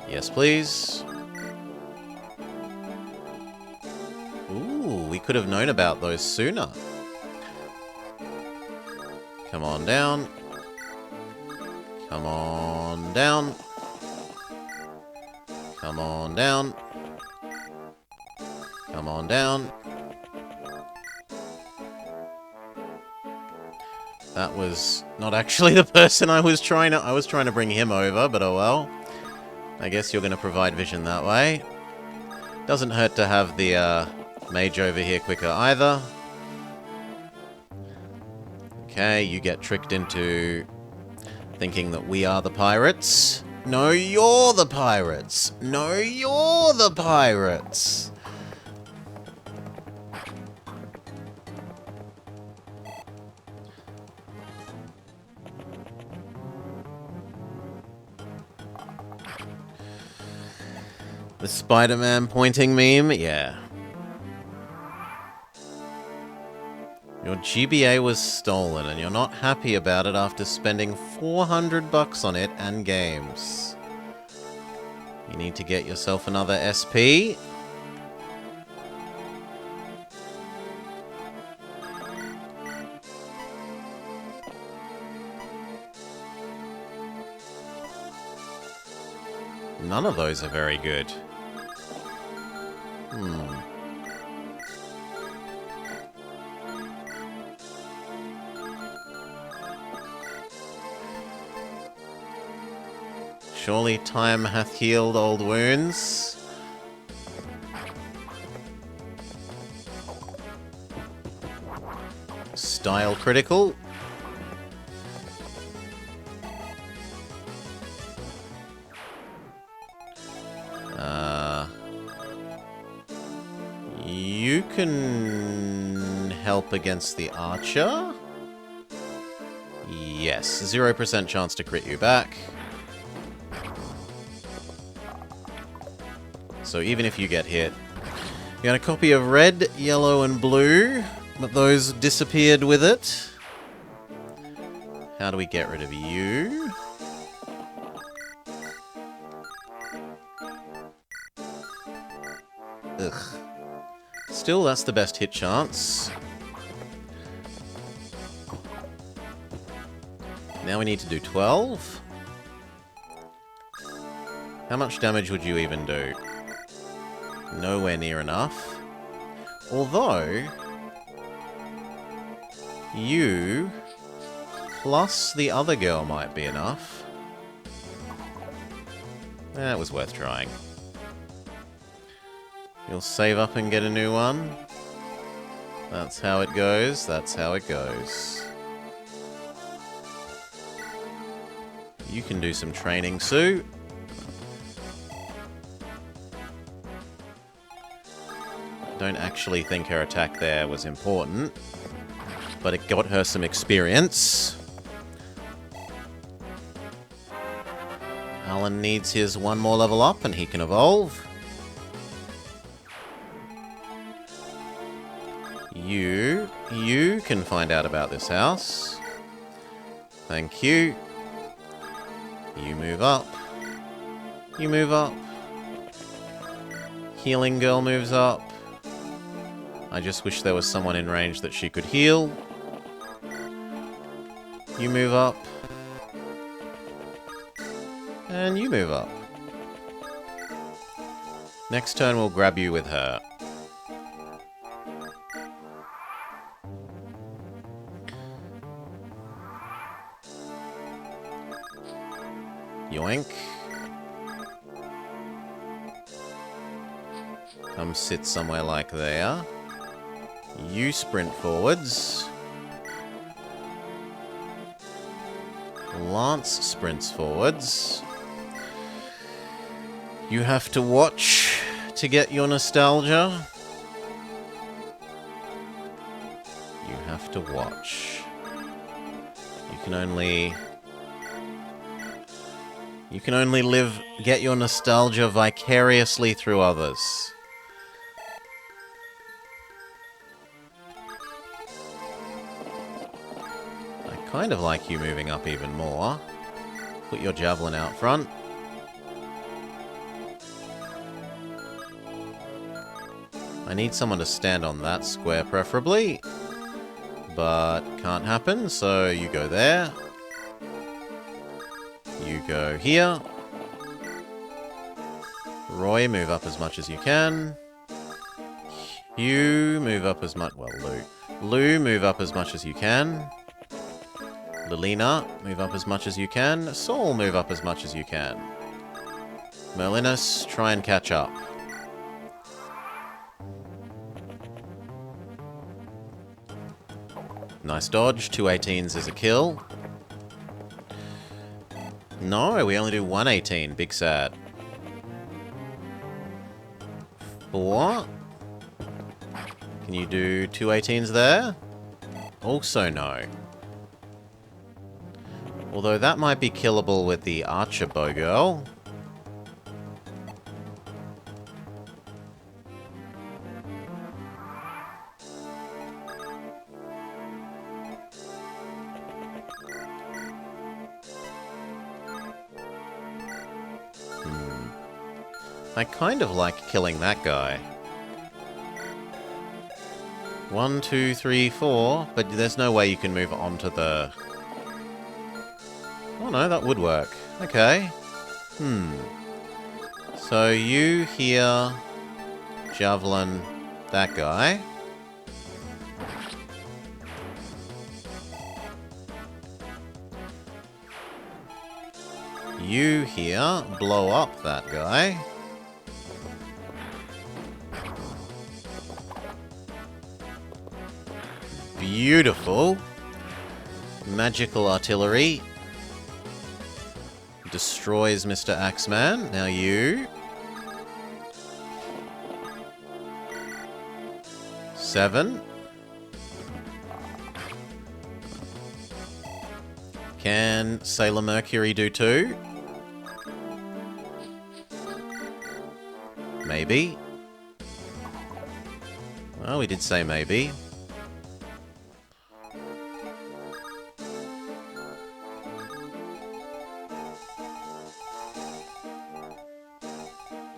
Yes, please. Ooh, we could have known about those sooner. Come on down. Come on down. Come on down. Come on down. That was not actually the person I was trying to bring him over, but oh well. I guess you're going to provide vision that way. Doesn't hurt to have the mage over here quicker either. Okay, you get tricked into thinking that we are the pirates. No, you're the pirates. No, you're the pirates. The Spider-Man pointing meme? Yeah. Your GBA was stolen, and you're not happy about it after spending $400 on it and games. You need to get yourself another SP. None of those are very good. Surely time hath healed old wounds. Style critical. You can help against the archer? Yes, 0% chance to crit you back. So even if you get hit, you got a copy of red, yellow, and blue, but those disappeared with it. How do we get rid of you? Ugh. Still, that's the best hit chance. Now we need to do 12. How much damage would you even do? Nowhere near enough. Although, You plus the other girl might be enough. That was worth trying. You'll save up and get a new one. That's how it goes. That's how it goes. You can do some training, Sue. Don't actually think her attack there was important, but it got her some experience. Alan needs his one more level up and he can evolve. You can find out about this house. Thank you. You move up. You move up. Healing girl moves up. I just wish there was someone in range that she could heal. You move up. And you move up. Next turn we'll grab you with her. Yoink. Come sit somewhere like there. You sprint forwards. Lance sprints forwards. You have to watch to get your nostalgia. You have to watch. You can only get your nostalgia vicariously through others. I kind of like you moving up even more. Put your javelin out front. I need someone to stand on that square preferably, but can't happen, so you go there. You go here. Roy, move up as much as you can. You move up as much... well, Lou. Lou, move up as much as you can. Lilina, move up as much as you can. Saul, move up as much as you can. Merlinus, try and catch up. Nice dodge. 2 18s is a kill. No, we only do 1 18. Big sad. 4. Can you do 2 18s there? Also no. Although that might be killable with the Archer Bow Girl. I kind of like killing that guy. 1, 2, 3, 4, but there's no way you can move on to the... oh no, that would work. Okay. So you here, javelin, that guy. You here, blow up that guy. Beautiful. Magical artillery. Destroys Mr. Axeman. Now you. 7. Can Sailor Mercury do 2? Maybe. Well, we did say maybe.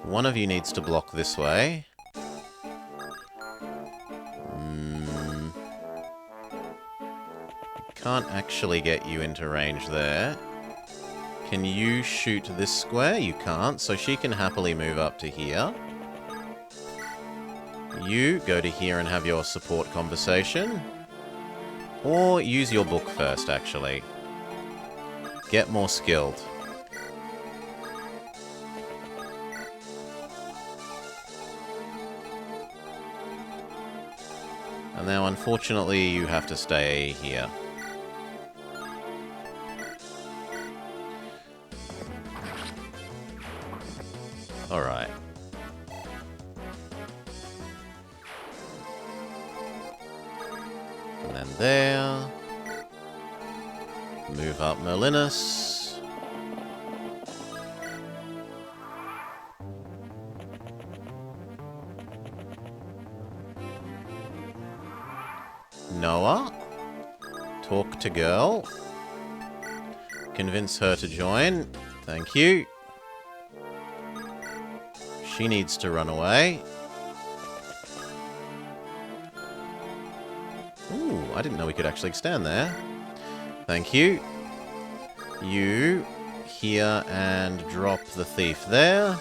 One of you needs to block this way. Can't actually get you into range there. Can you shoot this square? You can't, so she can happily move up to here. You go to here and have your support conversation. Or use your book first, actually. Get more skilled. And now, unfortunately, you have to stay here. Alright. And then there. Move up Merlinus. Noah. Talk to girl. Convince her to join. Thank you. She needs to run away. Ooh, I didn't know we could actually stand there. Thank you. You here and drop the thief there,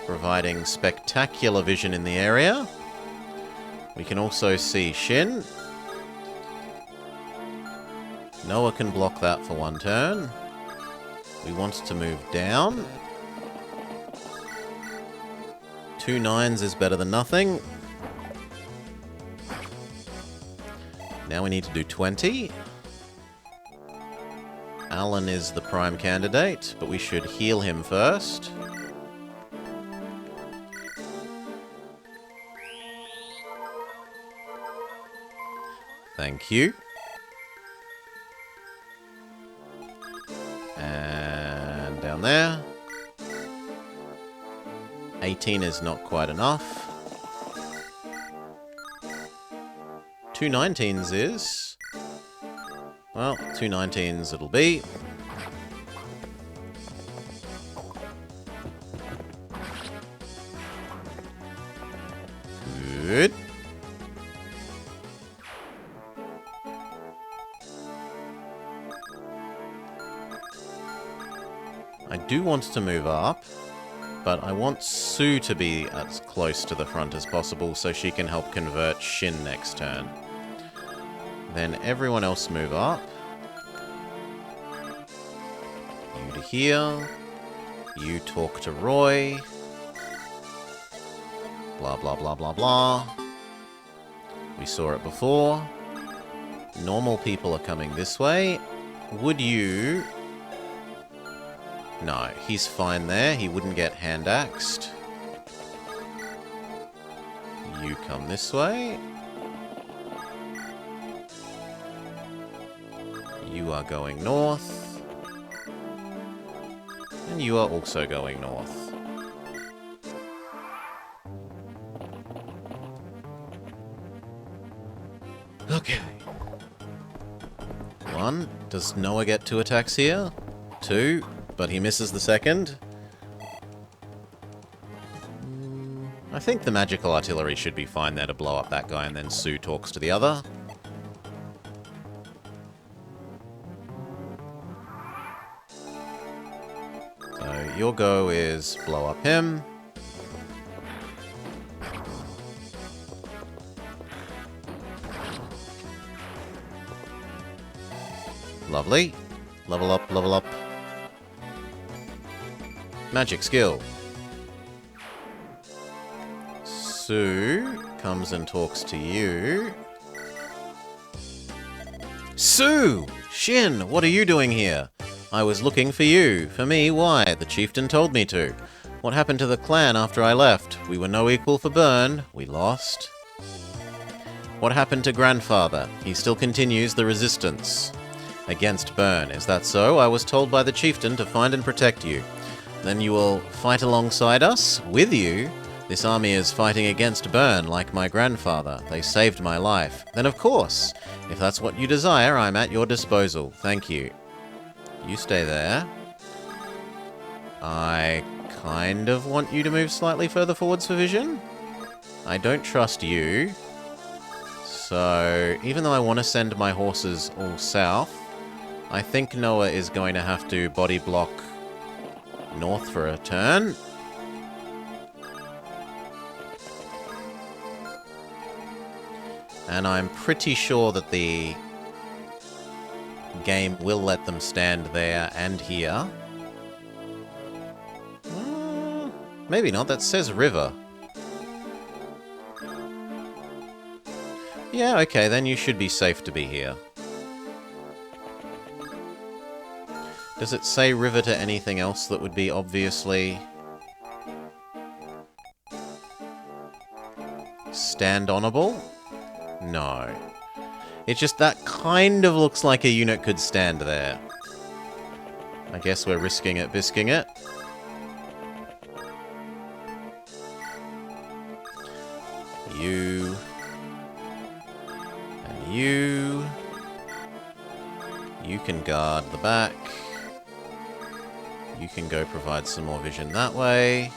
providing spectacular vision in the area. We can also see Shin. Noah can block that for one turn. We want to move down. 2 9s is better than nothing. Now we need to do 20. Alan is the prime candidate, but we should heal him first. Thank you. And down there. 18 is not quite enough. 2 19s is... Well, 2 19s it'll be. Good. I do want to move up, but I want Sue to be as close to the front as possible so she can help convert Shin next turn. Then everyone else move up. You to here. You talk to Roy. Blah, blah, blah, blah, blah. We saw it before. Normal people are coming this way. Would you... No, he's fine there. He wouldn't get hand-axed. You come this way. You are going north. And you are also going north. Okay. 1. Does Noah get 2 attacks here? 2. But he misses the second. I think the magical artillery should be fine there to blow up that guy, and then Sue talks to the other. So your go is blow up him. Lovely. Level up, level up. Magic skill. Sue comes and talks to you. Sue! Shin, what are you doing here? I was looking for you. For me, why? The chieftain told me to. What happened to the clan after I left? We were no equal for Byrne. We lost. What happened to grandfather? He still continues the resistance against Byrne. Is that so? I was told by the chieftain to find and protect you. Then you will fight alongside us? With you? This army is fighting against Byrne, like my grandfather. They saved my life. Then of course, if that's what you desire, I'm at your disposal. Thank you. You stay there. I kind of want you to move slightly further forwards for vision. I don't trust you. So, even though I want to send my horses all south, I think Noah is going to have to body block north for a turn. And I'm pretty sure that the game will let them stand there and here. Maybe not, that says river. Yeah, okay, then you should be safe to be here. Does it say river to anything else that would be obviously stand-onable? No. It's just that kind of looks like a unit could stand there. I guess we're risking it, bisking it. You. And you. You can guard the back. You can go provide some more vision that way.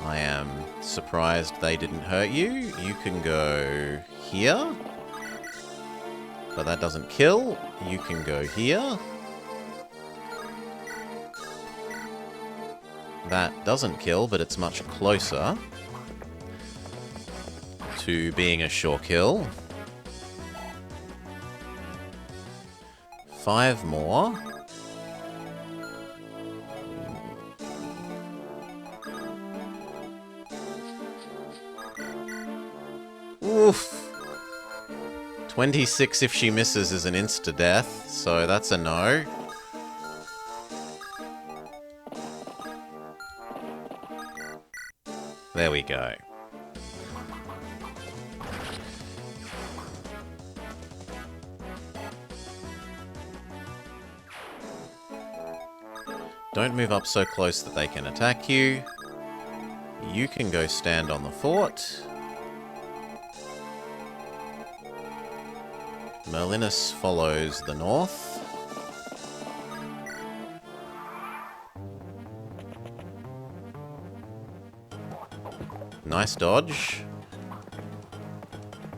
I am surprised they didn't hurt you. You can go here. But that doesn't kill. You can go here. That doesn't kill, but it's much closer to being a sure kill. 5 more. Oof. 26 if she misses is an insta-death, so that's a no. There we go. Don't move up so close that they can attack you. You can go stand on the fort. Merlinus follows the north. Nice dodge.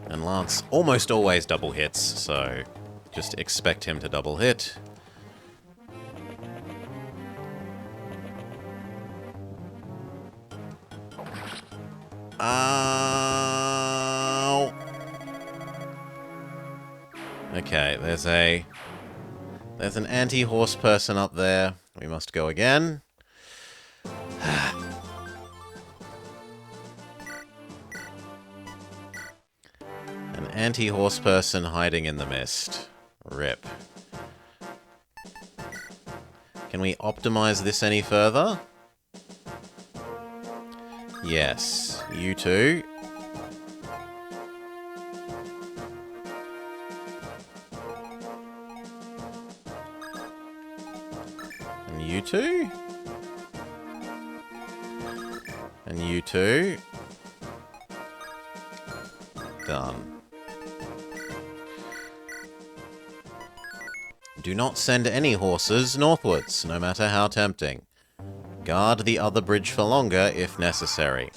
And Lance almost always double hits, so just expect him to double hit. Ow! Okay, there's an anti-horse person up there. We must go again. An anti-horse person hiding in the mist. Rip. Can we optimize this any further? Yes, you two. And you two. And you two. Done. Do not send any horses northwards, no matter how tempting. Guard the other bridge for longer if necessary.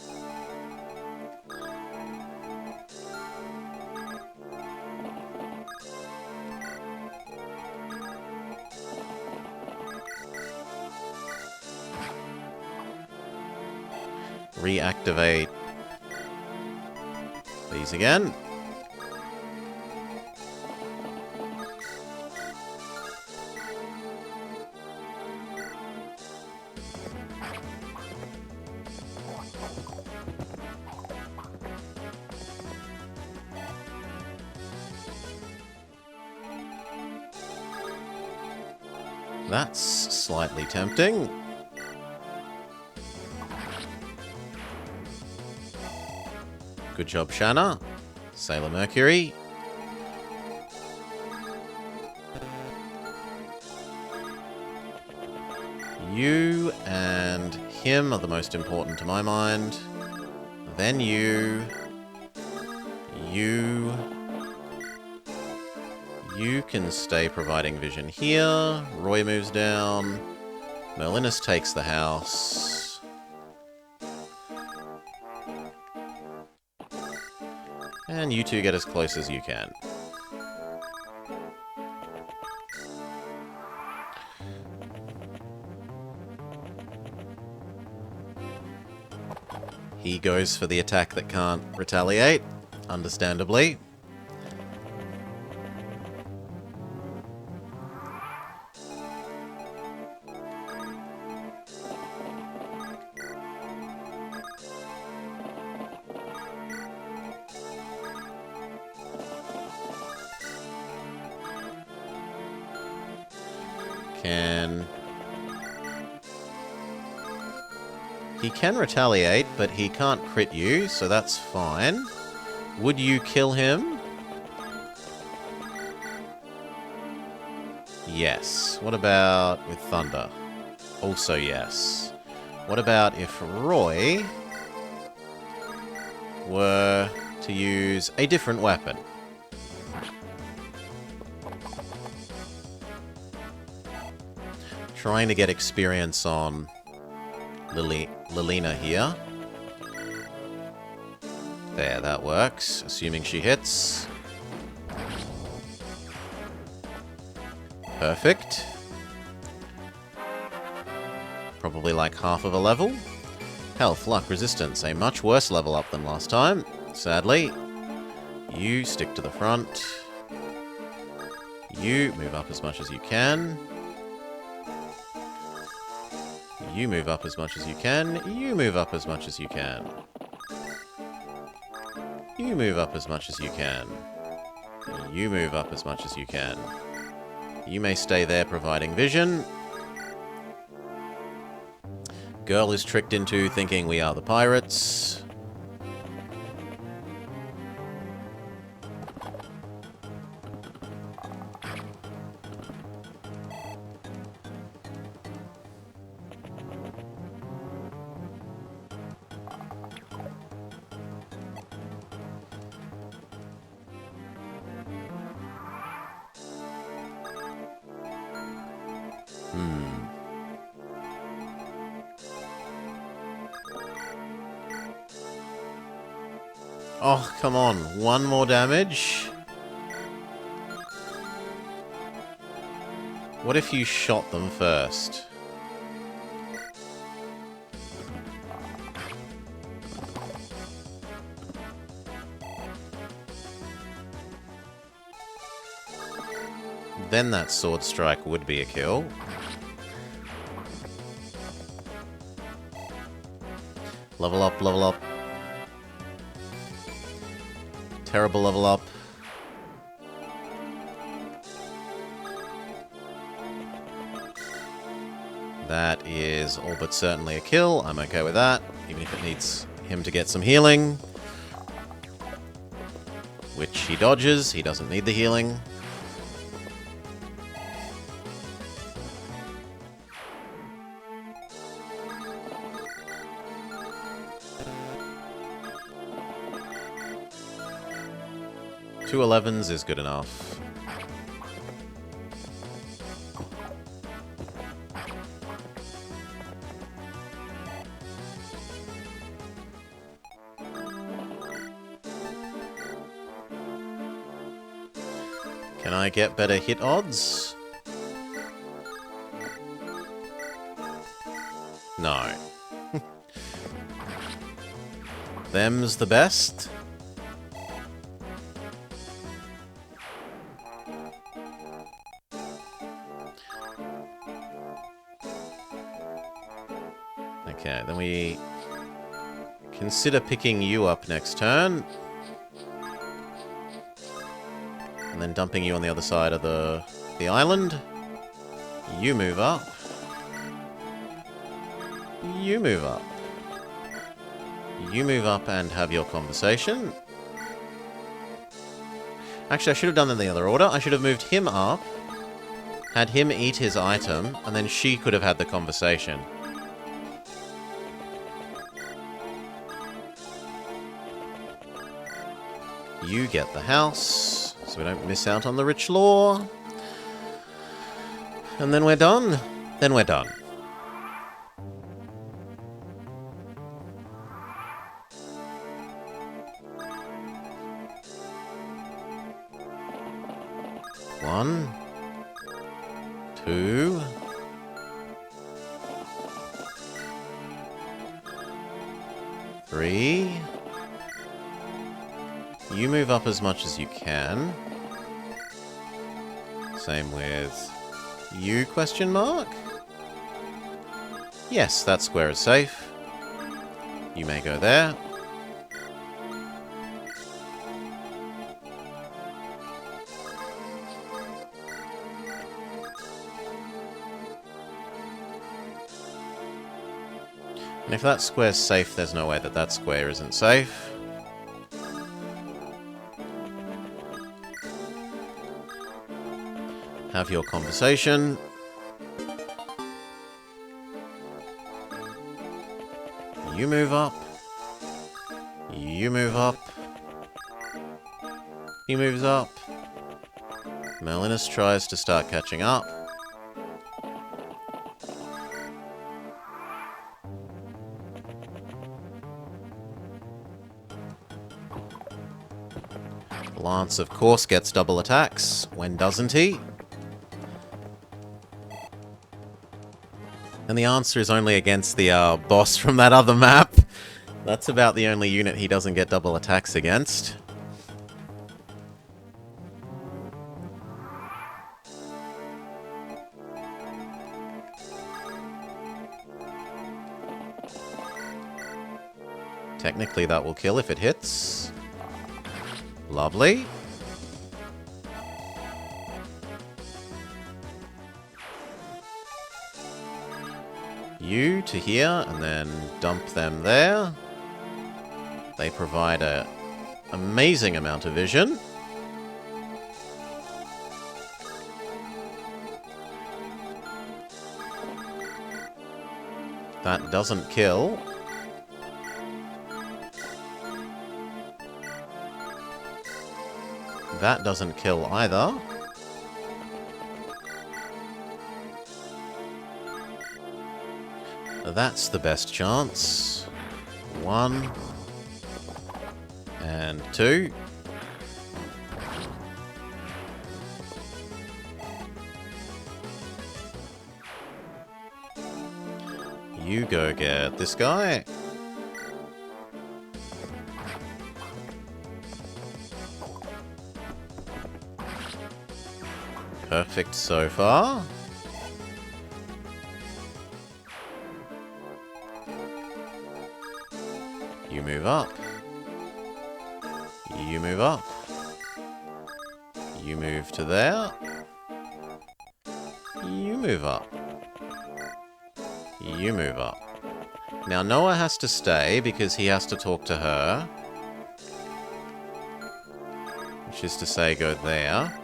Reactivate these again. That's slightly tempting. Good job, Shanna. Sailor Mercury. You and him are the most important to my mind. Then you. You. You can stay providing vision here. Roy moves down. Merlinus takes the house. And you two get as close as you can. He goes for the attack that can't retaliate, understandably. can... He can retaliate, but he can't crit you, so that's fine. Would you kill him? Yes. What about with Thunder? Also yes. What about if Roy were to use a different weapon? Trying to get experience on Lilina here. There, that works. Assuming she hits. Perfect. Probably like half of a level. Health, luck, resistance. A much worse level up than last time. Sadly. You stick to the front. You move up as much as you can. You move up as much as you can. You move up as much as you can. You move up as much as you can. You move up as much as you can. You may stay there providing vision. Girl is tricked into thinking we are the pirates. Oh, come on. One more damage? What if you shot them first? Then that sword strike would be a kill. Level up, level up. Terrible level up. That is all but certainly a kill. I'm okay with that, even if it needs him to get some healing. Which he dodges. He doesn't need the healing. Two 11s is good enough. Can I get better hit odds? No. Them's the best. Okay, then we consider picking you up next turn. And then dumping you on the other side of the island. You move up. You move up. You move up and have your conversation. Actually, I should have done it in the other order. I should have moved him up, had him eat his item, and then she could have had the conversation. You get the house, so we don't miss out on the rich lore. And then we're done. Then we're done. One, two, three. You move up as much as you can. Same with you, question mark? Yes, that square is safe. You may go there. And if that square's safe, there's no way that that square isn't safe. Have your conversation. You move up. You move up. He moves up. Merlinus tries to start catching up. Lance, of course, gets double attacks. When doesn't he? And the answer is only against the boss from that other map. That's about the only unit he doesn't get double attacks against. Technically that will kill if it hits. Lovely. You to here, and then dump them there. They provide an amazing amount of vision. That doesn't kill. That doesn't kill either. That's the best chance. 1 and 2. You go get this guy. Perfect so far. You move up. You move up. You move to there. You move up. You move up. Now Noah has to stay because he has to talk to her. Which is to say go there.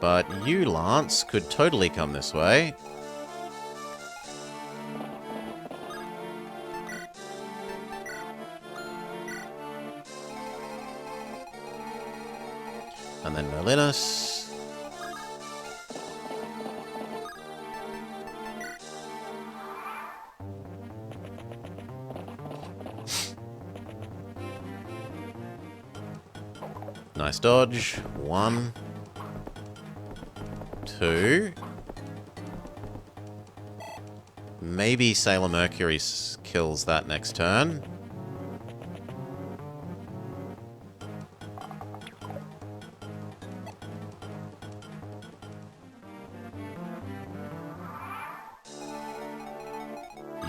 But you, Lance, could totally come this way. And then Merlinus. Nice dodge. 1, 2. Maybe Sailor Mercury kills that next turn.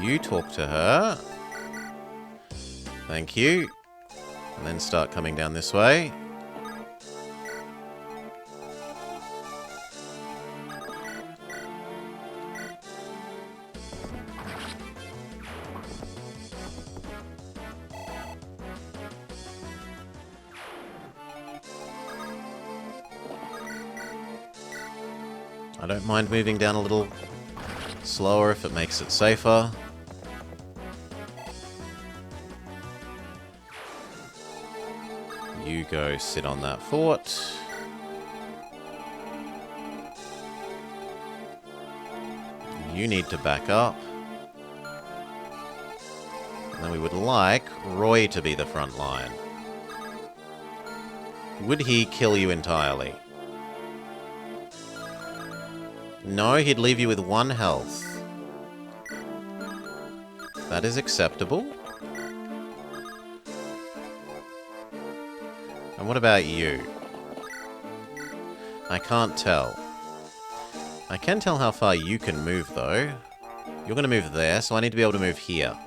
You talk to her. Thank you. And then start coming down this way. I don't mind moving down a little slower if it makes it safer. You go sit on that fort. You need to back up. And then we would like Roy to be the front line. Would he kill you entirely? No, he'd leave you with 1 health. That is acceptable. And what about you? I can't tell. I can tell how far you can move, though. You're going to move there, so I need to be able to move here.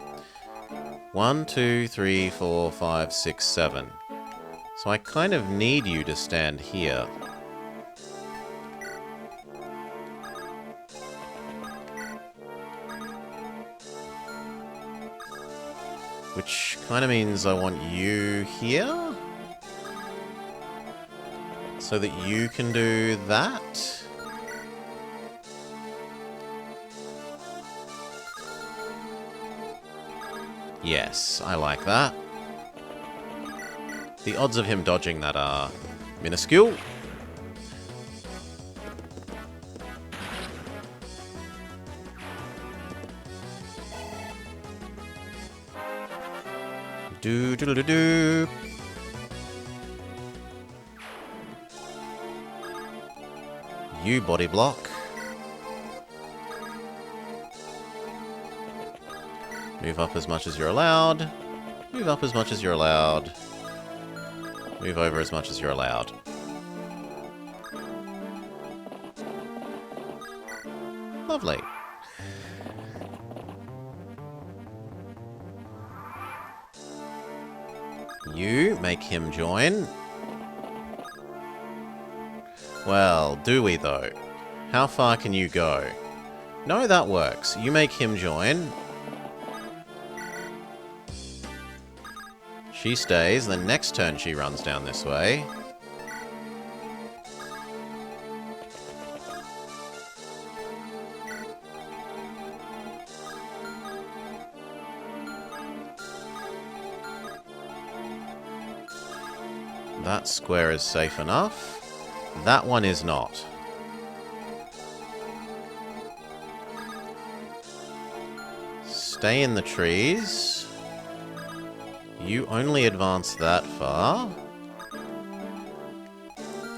1, 2, 3, 4, 5, 6, 7. So I kind of need you to stand here. Which kind of means I want you here. So that you can do that. Yes, I like that. The odds of him dodging that are minuscule. Do. You body block. Move up as much as you're allowed. Move up as much as you're allowed. Move over as much as you're allowed. Lovely. You make him join. Well, do we though? How far can you go? No, that works. You make him join. She stays, then next turn she runs down this way. That square is safe enough. That one is not. Stay in the trees. You only advance that far.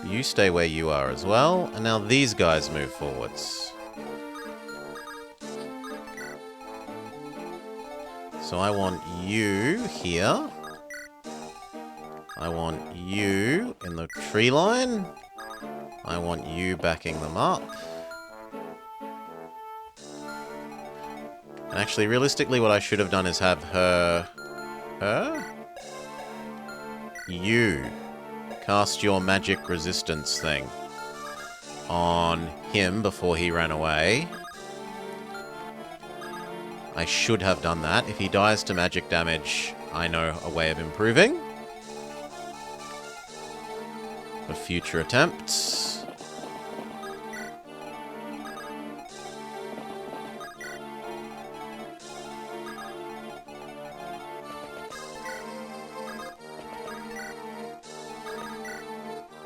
You stay where you are as well. And now these guys move forwards. So I want you here. I want you in the tree line. I want you backing them up. And actually, realistically, what I should have done is have her... You cast your magic resistance thing on him before he ran away. I should have done that. If he dies to magic damage, I know a way of improving. For future attempts.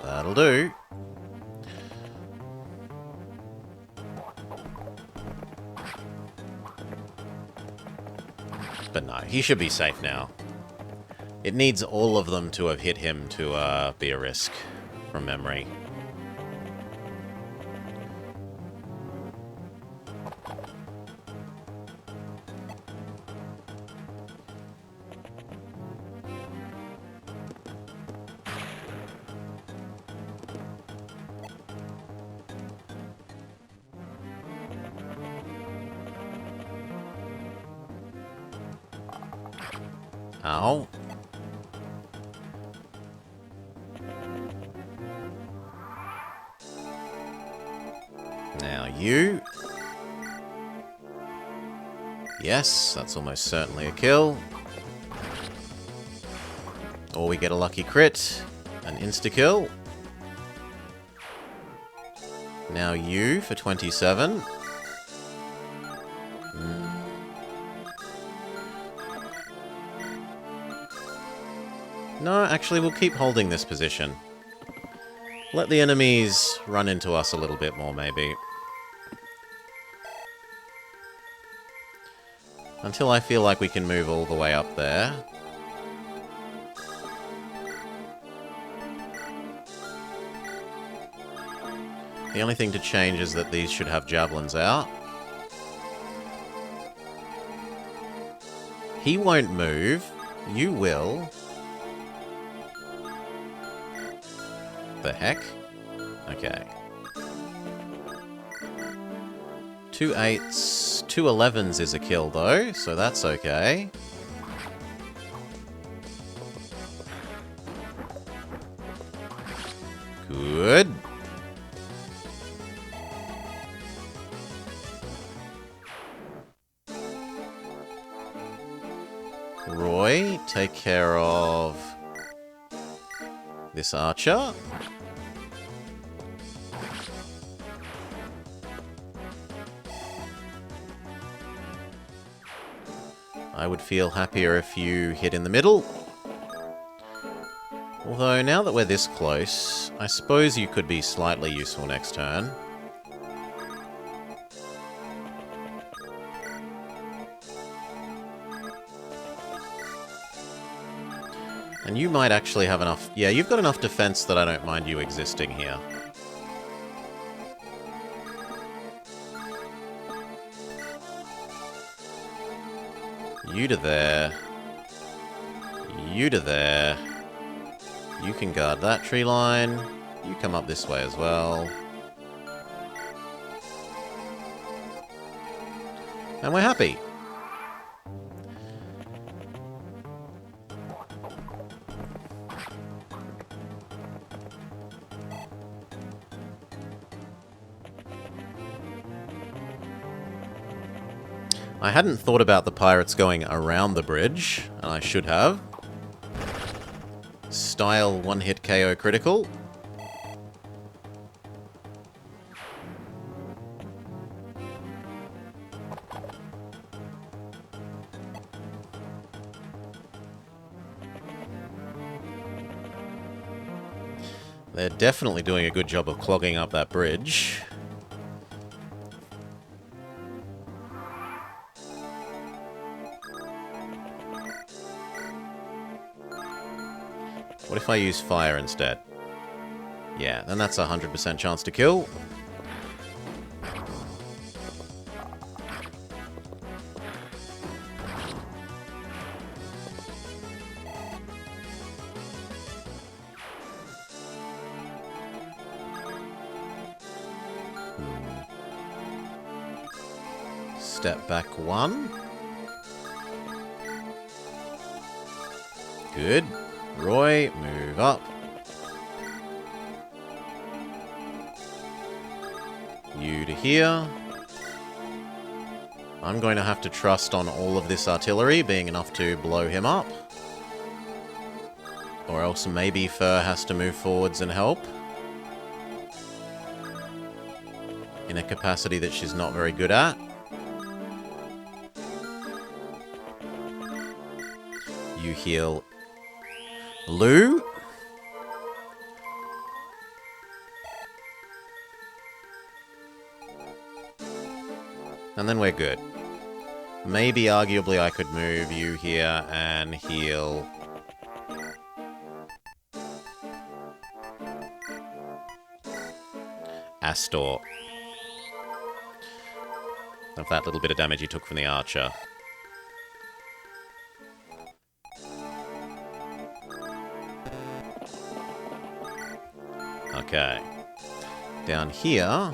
That'll do. But no, he should be safe now. It needs all of them to have hit him to be a risk, from memory. Ow. Now you. Yes, that's almost certainly a kill. Or we get a lucky crit. An insta-kill. Now you for 27. No, actually, we'll keep holding this position. Let the enemies run into us a little bit more, maybe. Until I feel like we can move all the way up there. The only thing to change is that these should have javelins out. He won't move. You will. The heck? Okay. 2 8s, 2 11s is a kill though, so that's okay. Good. Roy, take care of this archer. I would feel happier if you hit in the middle. Although, now that we're this close, I suppose you could be slightly useful next turn. And you might actually have enough... Yeah, you've got enough defense that I don't mind you existing here. You to there. You to there. You can guard that tree line. You come up this way as well. And we're happy. I hadn't thought about the pirates going around the bridge, and I should have. Style one-hit KO critical. They're definitely doing a good job of clogging up that bridge. What if I use fire instead? Yeah, then that's a 100% chance to kill. Step back one. Good. Roy, move up. You to here. I'm going to have to trust on all of this artillery being enough to blow him up. Or else maybe Fur has to move forwards and help. In a capacity that she's not very good at. You heal Lou. And then we're good. Maybe, arguably, I could move you here and heal Astor. Of that little bit of damage he took from the archer. Okay. Down here...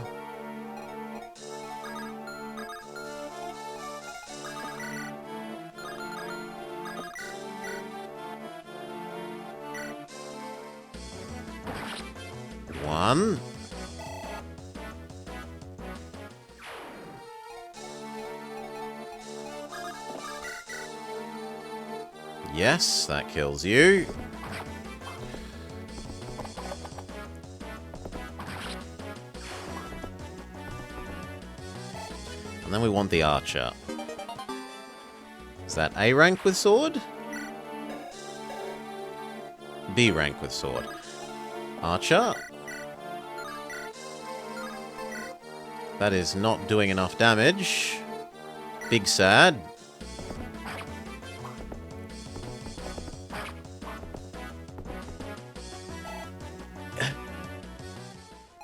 One. Yes, that kills you. And then we want the archer. Is that A rank with sword? B rank with sword. Archer. That is not doing enough damage. Big sad.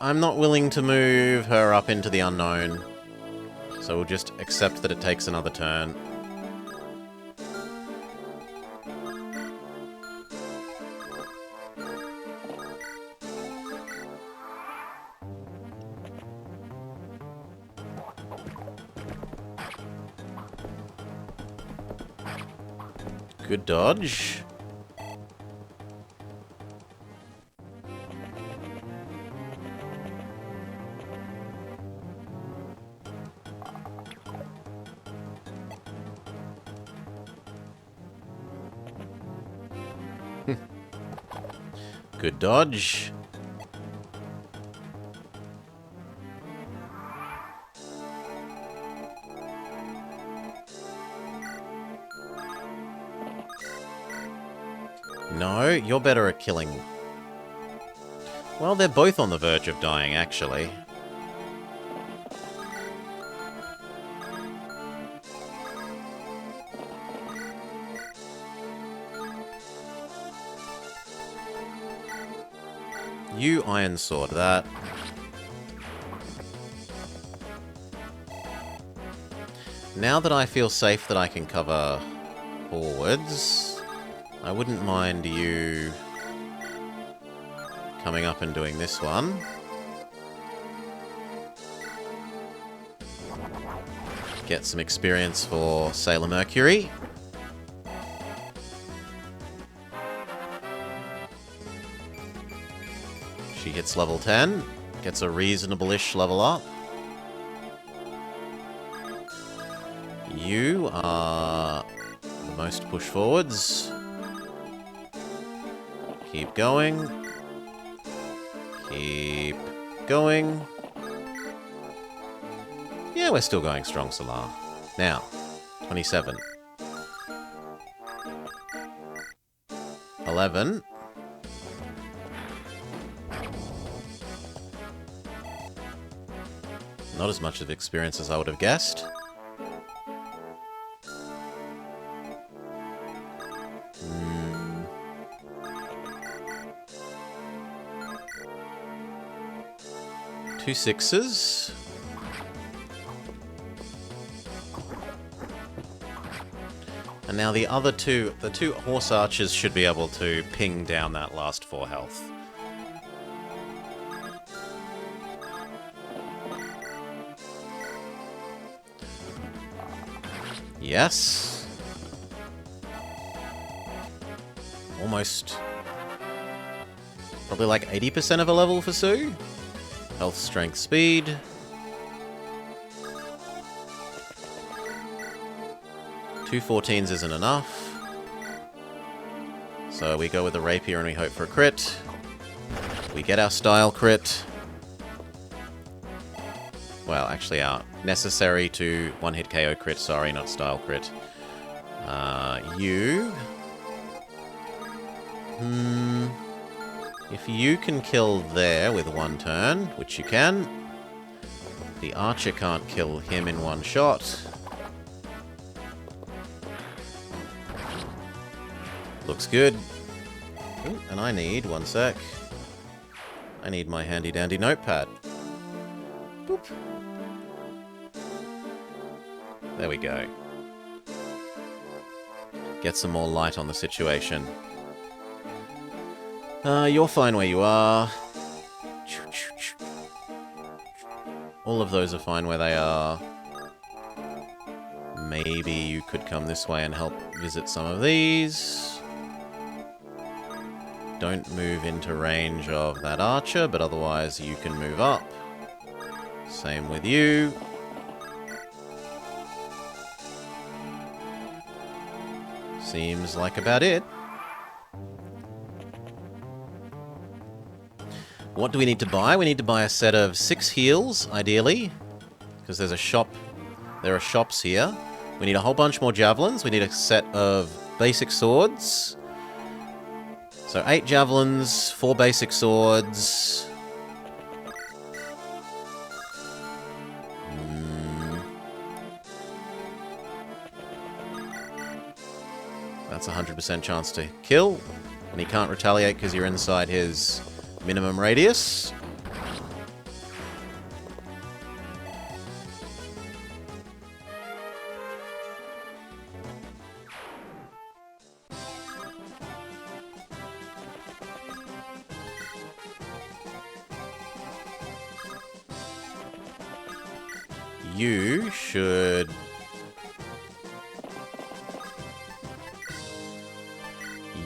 I'm not willing to move her up into the unknown. So we'll just accept that it takes another turn. Good dodge. Good dodge. No, you're better at killing. Well, they're both on the verge of dying, actually. You Iron Sword that. Now that I feel safe that I can cover forwards, I wouldn't mind you coming up and doing this one. Get some experience for Sailor Mercury. She hits level 10, gets a reasonable-ish level up. You are the most push forwards. Keep going. Keep going. Yeah, we're still going strong, Solar. Now, 27. 11. Not as much of experience as I would have guessed. Two 6s. And now the other two, the two horse archers should be able to ping down that last 4 health. Yes. Almost. Probably like 80% of a level for Sue. Health, strength, speed. Two 14s isn't enough. So we go with the rapier and we hope for a crit. We get our style crit. Well, actually our necessary to one-hit KO crit, sorry, not style crit. You... If you can kill there with 1 turn, which you can, the archer can't kill him in 1 shot. Looks good. Ooh, and I need, 1 sec, I need my handy-dandy notepad. Boop. There we go. Get some more light on the situation. You're fine where you are. All of those are fine where they are. Maybe you could come this way and help visit some of these. Don't move into range of that archer, but otherwise you can move up. Same with you. Seems like about it. What do we need to buy? We need to buy a set of 6 heals, ideally. Because there's a shop. There are shops here. We need a whole bunch more javelins. We need a set of basic swords. So 8 javelins, 4 basic swords. That's a 100% chance to kill. And he can't retaliate because you're inside his minimum radius. You should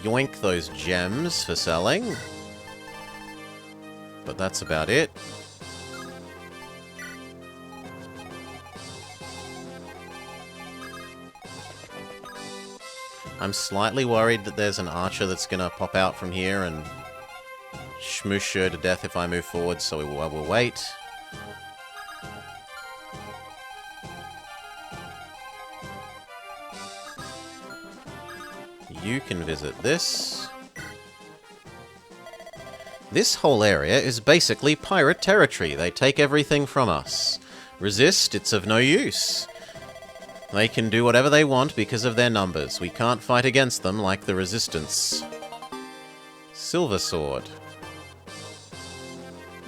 yoink those gems for selling. But that's about it. I'm slightly worried that there's an archer that's gonna pop out from here and push Mushu to death if I move forward, so I will wait. You can visit this. This whole area is basically pirate territory. They take everything from us. Resist, it's of no use. They can do whatever they want because of their numbers. We can't fight against them like the Resistance. Silver Sword.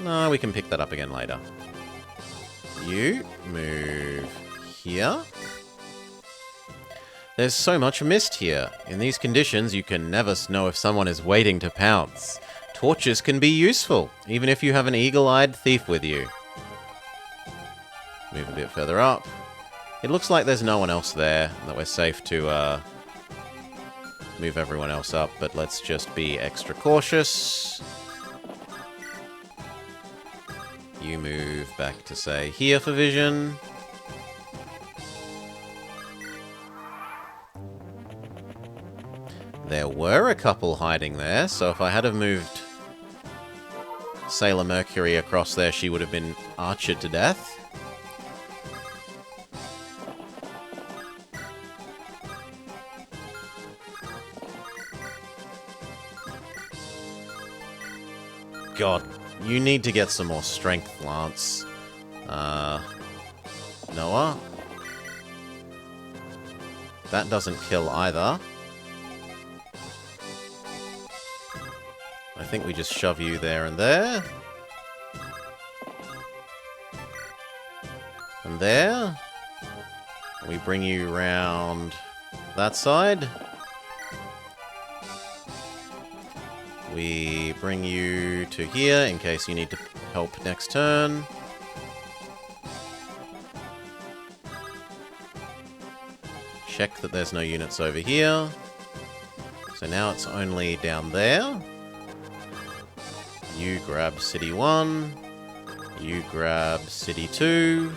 No, we can pick that up again later. You move here. There's so much mist here. In these conditions, you can never know if someone is waiting to pounce. Torches can be useful, even if you have an eagle-eyed thief with you. Move a bit further up. It looks like there's no one else there, that we're safe to move everyone else up, but let's just be extra cautious. You move back to, say, here for vision. There were a couple hiding there, so if I had have moved Sailor Mercury across there, she would have been archered to death. God, you need to get some more strength, Lance. Noah? That doesn't kill either. I think we just shove you there and there. And there. We bring you round that side. We bring you to here in case you need to help next turn. Check that there's no units over here. So now it's only down there. You grab City 1. You grab City 2.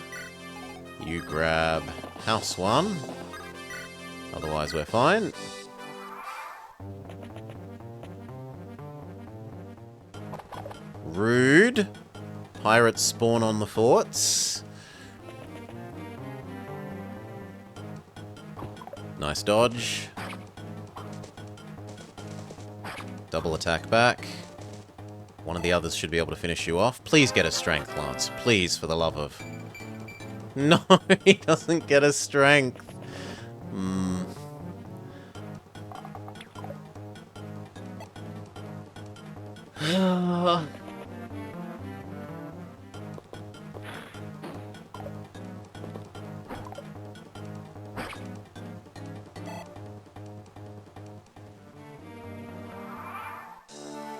You grab House 1. Otherwise we're fine. Rude. Pirates spawn on the forts. Nice dodge. Double attack back. One of the others should be able to finish you off. Please get a strength, Lance. Please, for the love of... No, he doesn't get a strength.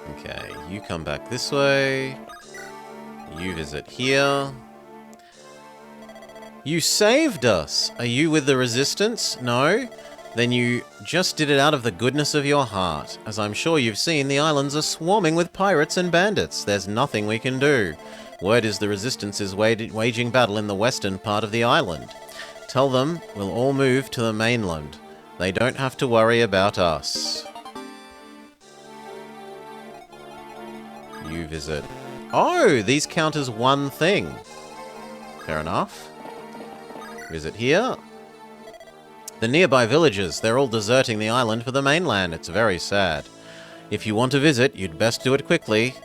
Okay, you come back this way. You visit here. You saved us! Are you with the Resistance? No? Then you just did it out of the goodness of your heart. As I'm sure you've seen, the islands are swarming with pirates and bandits. There's nothing we can do. Word is the Resistance is waging battle in the western part of the island. Tell them we'll all move to the mainland. They don't have to worry about us. You visit... Oh, these count as one thing. Fair enough. Visit here. The nearby villagers, they're all deserting the island for the mainland. It's very sad. If you want to visit, you'd best do it quickly.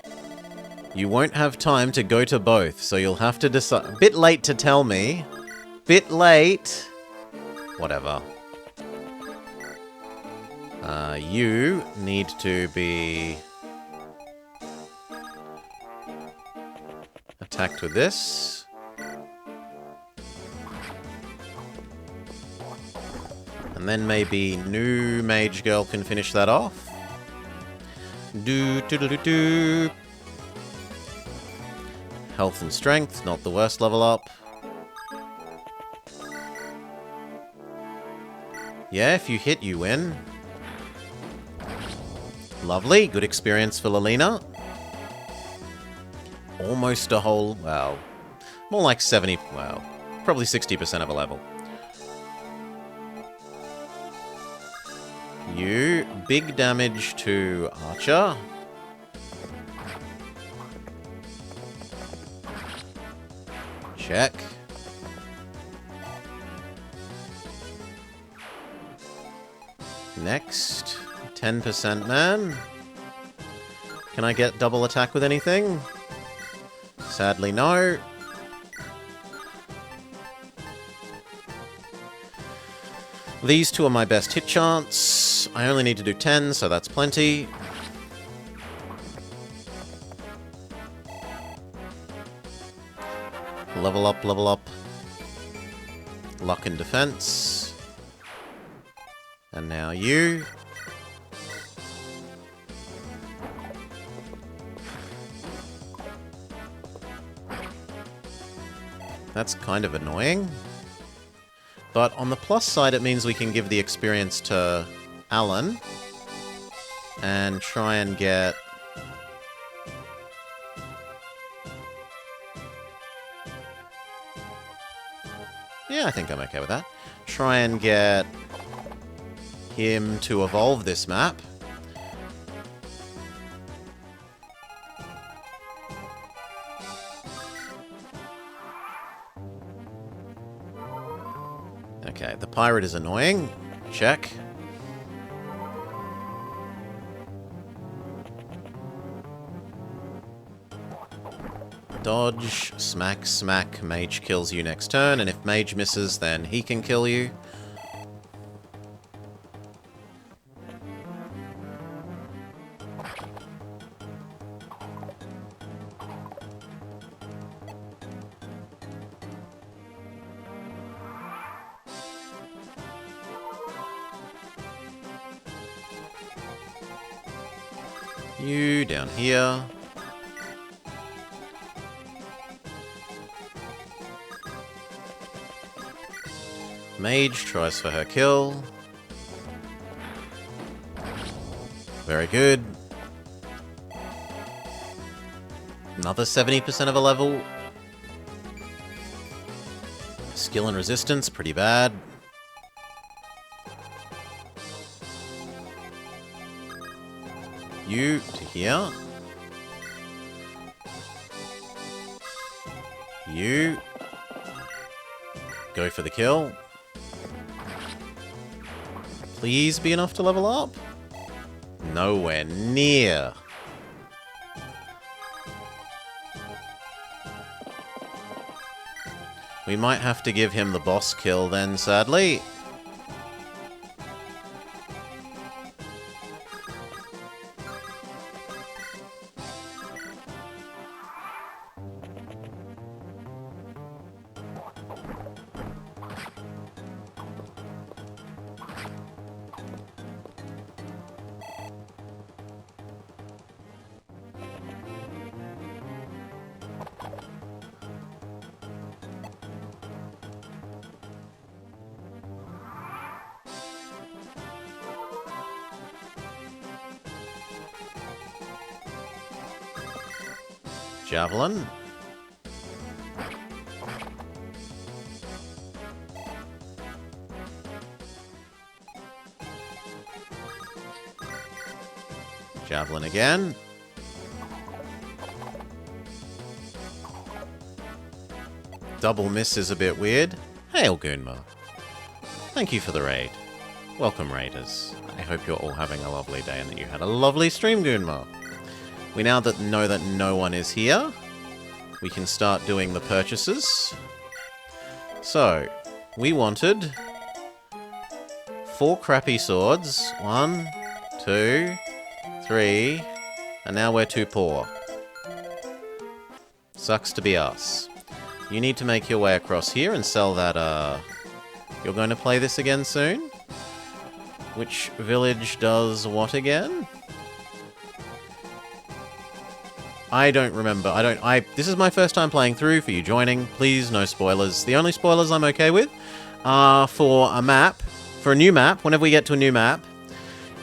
You won't have time to go to both, so you'll have to decide... Bit late to tell me. Bit late. Whatever. You need to be... attacked with this. And then maybe new Mage Girl can finish that off. Do. Health and strength, not the worst level up. Yeah, if you hit, you win. Lovely, good experience for Lilina. Almost a whole, well, more like 70, well, probably 60% of a level. You, big damage to Archer. Check. Next, 10% man. Can I get double attack with anything? Sadly, no. These two are my best hit chance. I only need to do 10, so that's plenty. Level up, level up. Luck and defense. And now you. That's kind of annoying. But on the plus side, it means we can give the experience to Alan and try and get... Yeah, I think I'm okay with that. Try and get him to evolve this map. Okay, the pirate is annoying. Check. Dodge, smack, smack, mage kills you next turn, and if mage misses, then he can kill you. You down here. Mage tries for her kill. Very good. Another 70% of a level. Skill and resistance, pretty bad. You to here. You. Go for the kill. Please be enough to level up. Nowhere near. We might have to give him the boss kill then, sadly. Javelin. Javelin again. Double miss is a bit weird. Hail, Gunma. Thank you for the raid. Welcome, raiders. I hope you're all having a lovely day and that you had a lovely stream, Gunma. We now know that no one is here. We can start doing the purchases. So, we wanted 4 crappy swords. 1, 2, 3, and now we're too poor. Sucks to be us. You need to make your way across here and sell that, You're going to play this again soon? Which village does what again? I don't remember. This is my first time playing through, for you joining. Please, no spoilers. The only spoilers I'm okay with are for a map, for a new map, whenever we get to a new map.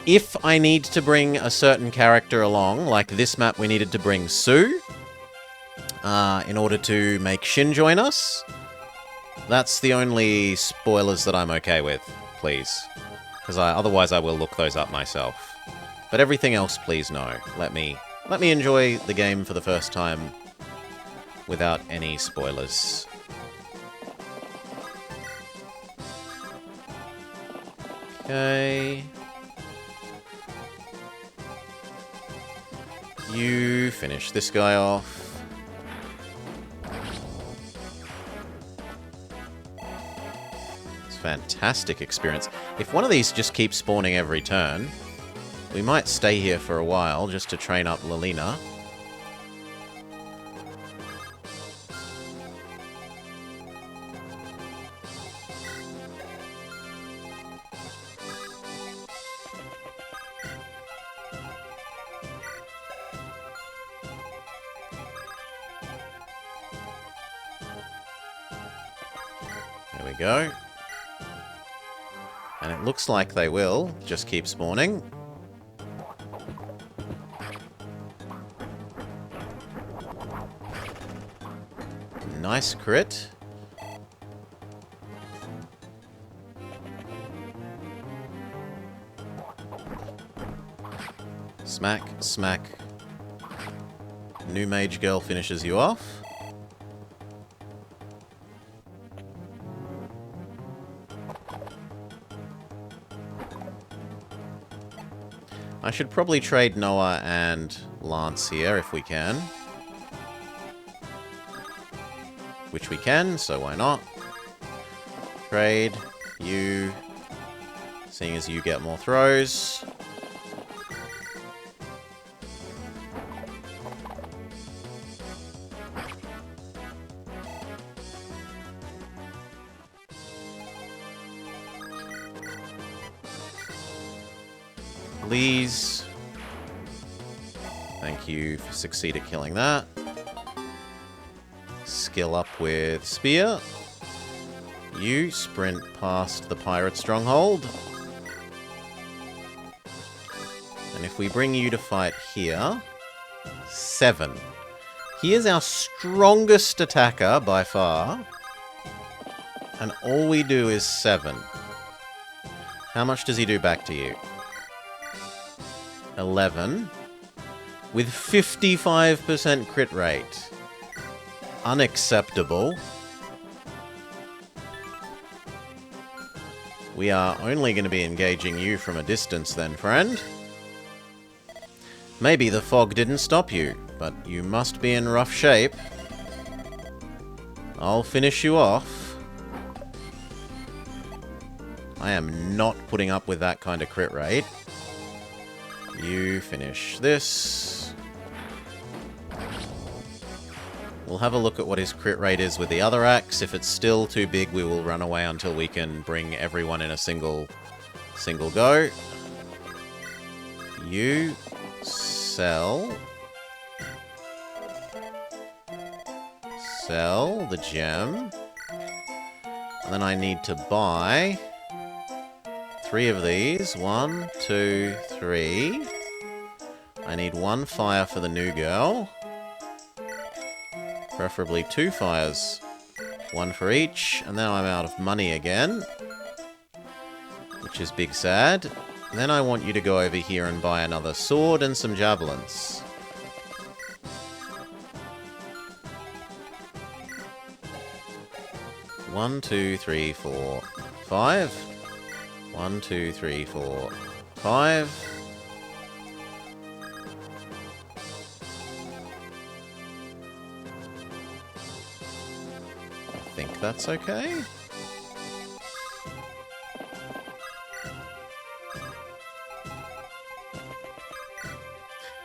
If I need to bring a certain character along, like this map we needed to bring Sue, in order to make Shin join us, that's the only spoilers that I'm okay with, please. Because otherwise I will look those up myself. But everything else, please no. Let me enjoy the game for the first time without any spoilers. Okay. You finish this guy off. It's fantastic experience. If one of these just keeps spawning every turn, we might stay here for a while just to train up Lilina. There we go. And it looks like they will just keep spawning. Nice crit. Smack, smack. New mage girl finishes you off. I should probably trade Noah and Lance here if we can. Which we can, so why not? Trade you, seeing as you get more throws. Please. Thank you for succeed at killing that. Skill up with Spear. You sprint past the pirate stronghold. And if we bring you to fight here, 7. He is our strongest attacker by far. And all we do is 7. How much does he do back to you? 11. With 55% crit rate. Unacceptable. We are only going to be engaging you from a distance then, friend. Maybe the fog didn't stop you, but you must be in rough shape. I'll finish you off. I am not putting up with that kind of crit rate. You finish this. We'll have a look at what his crit rate is with the other axe. If it's still too big, we will run away until we can bring everyone in a single go. You sell the gem. And then I need to buy 3 of these. 1, 2, 3. I need 1 fire for the new girl. Preferably 2 fires. 1 for each. And then I'm out of money again. Which is big sad. Then I want you to go over here and buy another sword and some javelins. One, 2, 3, 4, 5. 1, 2, 3, 4, 5. I think that's okay.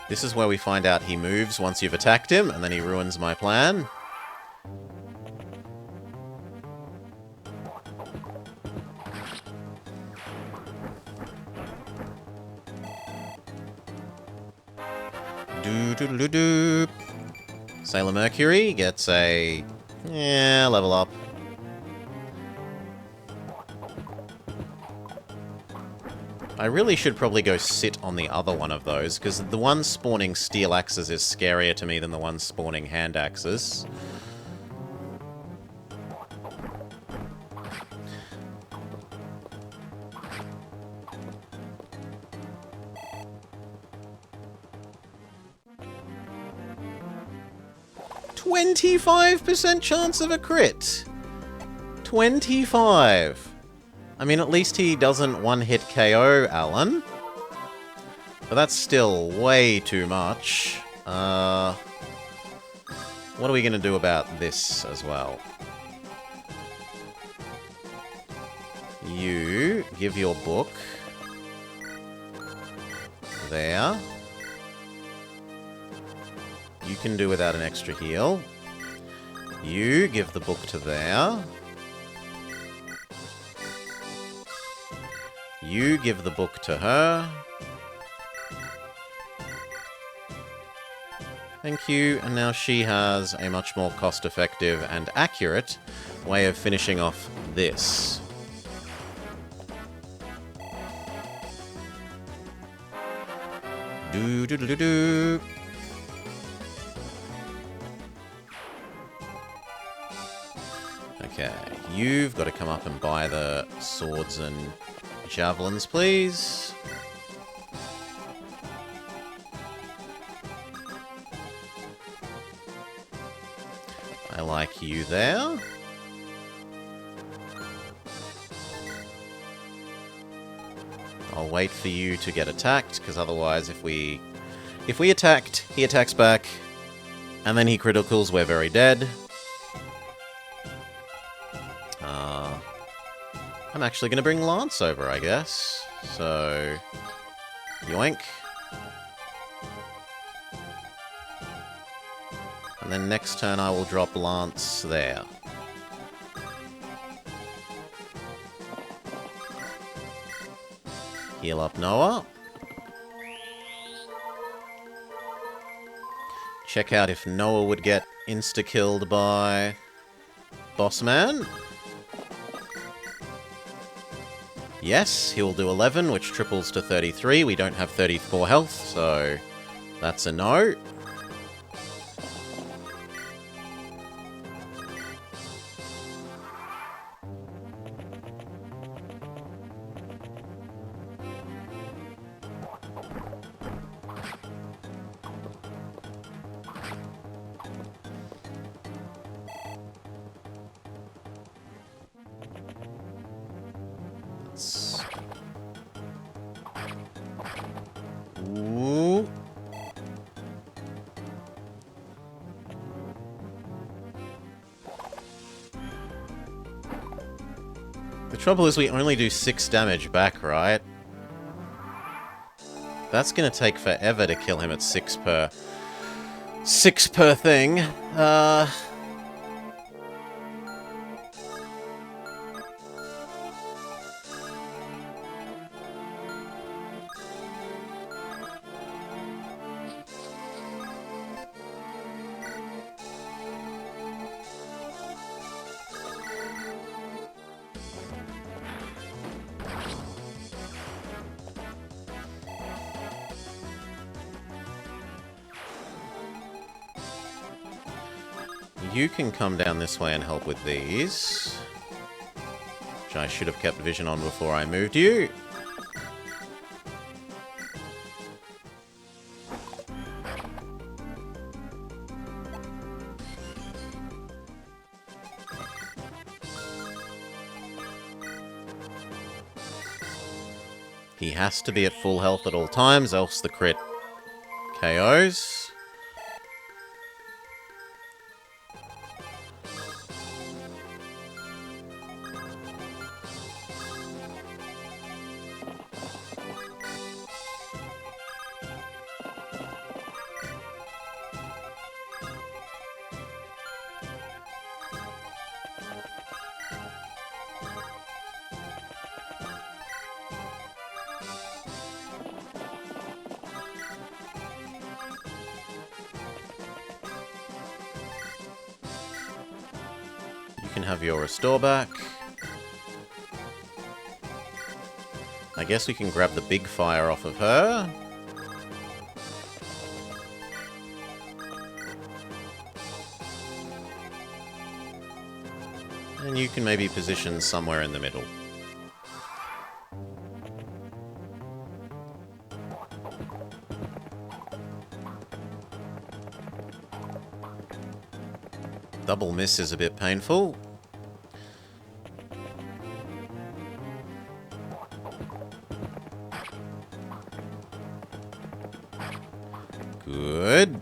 This is where we find out he moves once you've attacked him, and then he ruins my plan. Doo-doo-doo-doo. Sailor Mercury gets a... level up. I really should probably go sit on the other one of those, because the one spawning steel axes is scarier to me than the one spawning hand axes. %25 chance of a crit! 25! I mean, at least he doesn't one-hit KO Alan. But that's still way too much. What are we going to do about this as well? You give your book there. You can do without an extra heal. You give the book to there. You give the book to her. Thank you, and now she has a much more cost-effective and accurate way of finishing off this. Do-do-do-do-do. Okay, you've got to come up and buy the swords and javelins, please. I like you there. I'll wait for you to get attacked, because otherwise if we attacked, he attacks back, and then he criticals, we're very dead. I'm actually going to bring Lance over, I guess. So, yoink. And then next turn I will drop Lance there. Heal up Noah. Check out if Noah would get insta-killed by Bossman. Yes, he'll do 11, which triples to 33. We don't have 34 health, so that's a no. Ooh. The trouble is we only do 6 damage back, right? That's gonna take forever to kill him at 6 per thing. You can come down this way and help with these. Which I should have kept vision on before I moved you. He has to be at full health at all times, else the crit KOs. You can have your restore back. I guess we can grab the big fire off of her. And you can maybe position somewhere in the middle. Double miss is a bit painful. Good.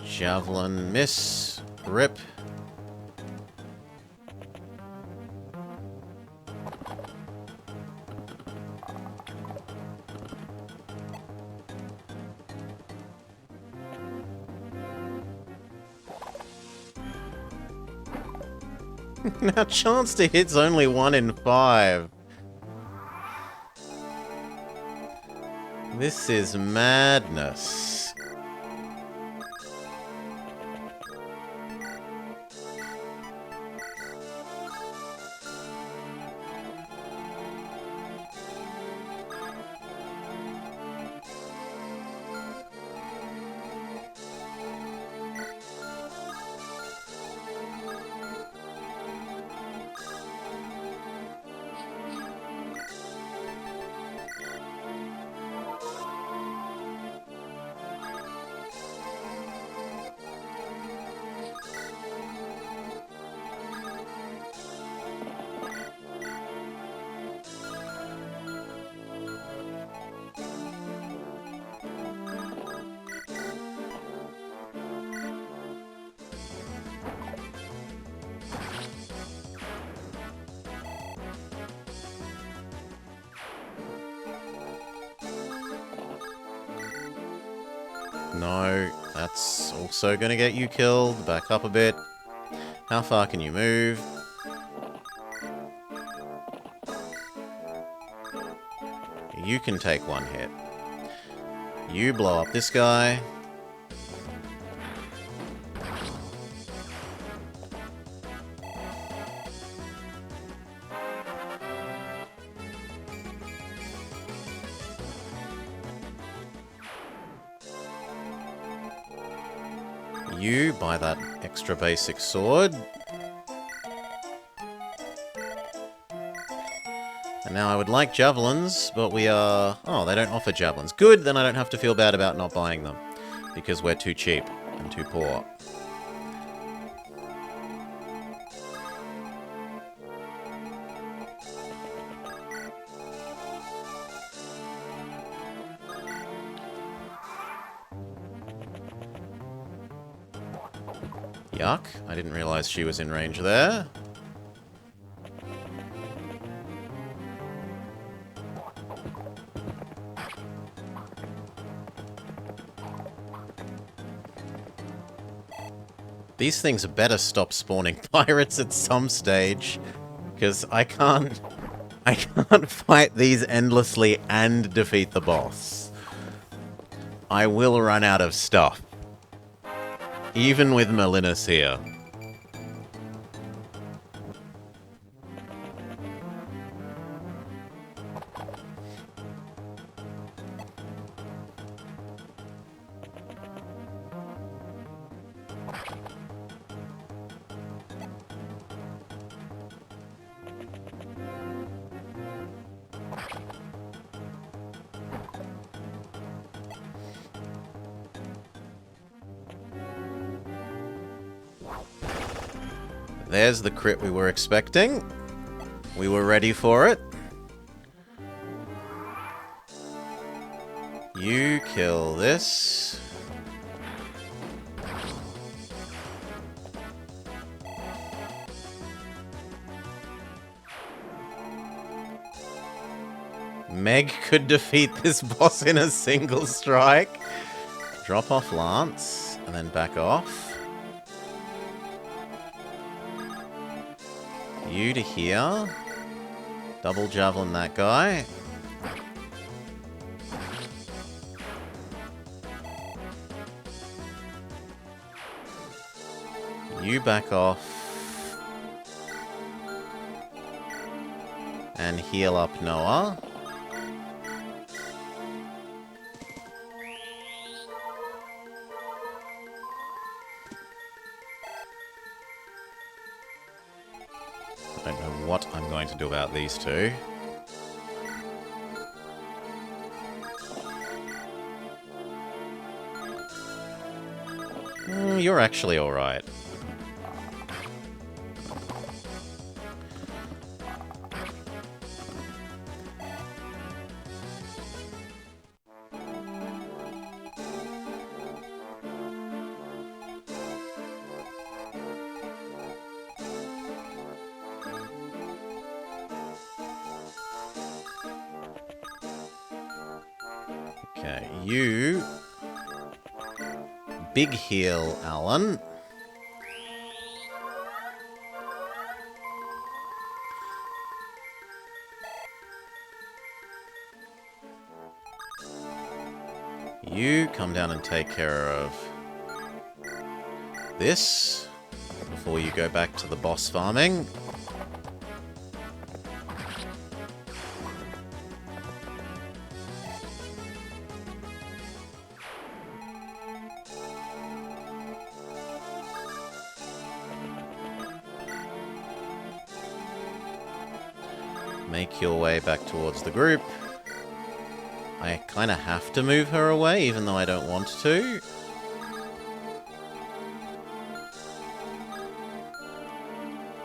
Javelin miss. Rip. Now chance to hit's only 1 in 5. This is madness. No, that's also gonna get you killed. Back up a bit. How far can you move? You can take 1 hit. You blow up this guy. You buy that extra basic sword. And now I would like javelins, but we are... Oh, they don't offer javelins. Good, then I don't have to feel bad about not buying them. Because we're too cheap and too poor. Yuck, I didn't realize she was in range there. These things better stop spawning pirates at some stage, because I can't fight these endlessly and defeat the boss. I will run out of stuff. Even with Melinus here. There's the crit we were expecting. We were ready for it. You kill this. Meg could defeat this boss in a single strike. Drop off Lance, and then back off. You to here. Double javelin that guy. You back off. And heal up Noah. I don't know what I'm going to do about these two. you're actually alright. Okay, you... Big heal, Alan. You come down and take care of this before you go back to the boss farming. Make your way back towards the group. I kind of have to move her away, even though I don't want to.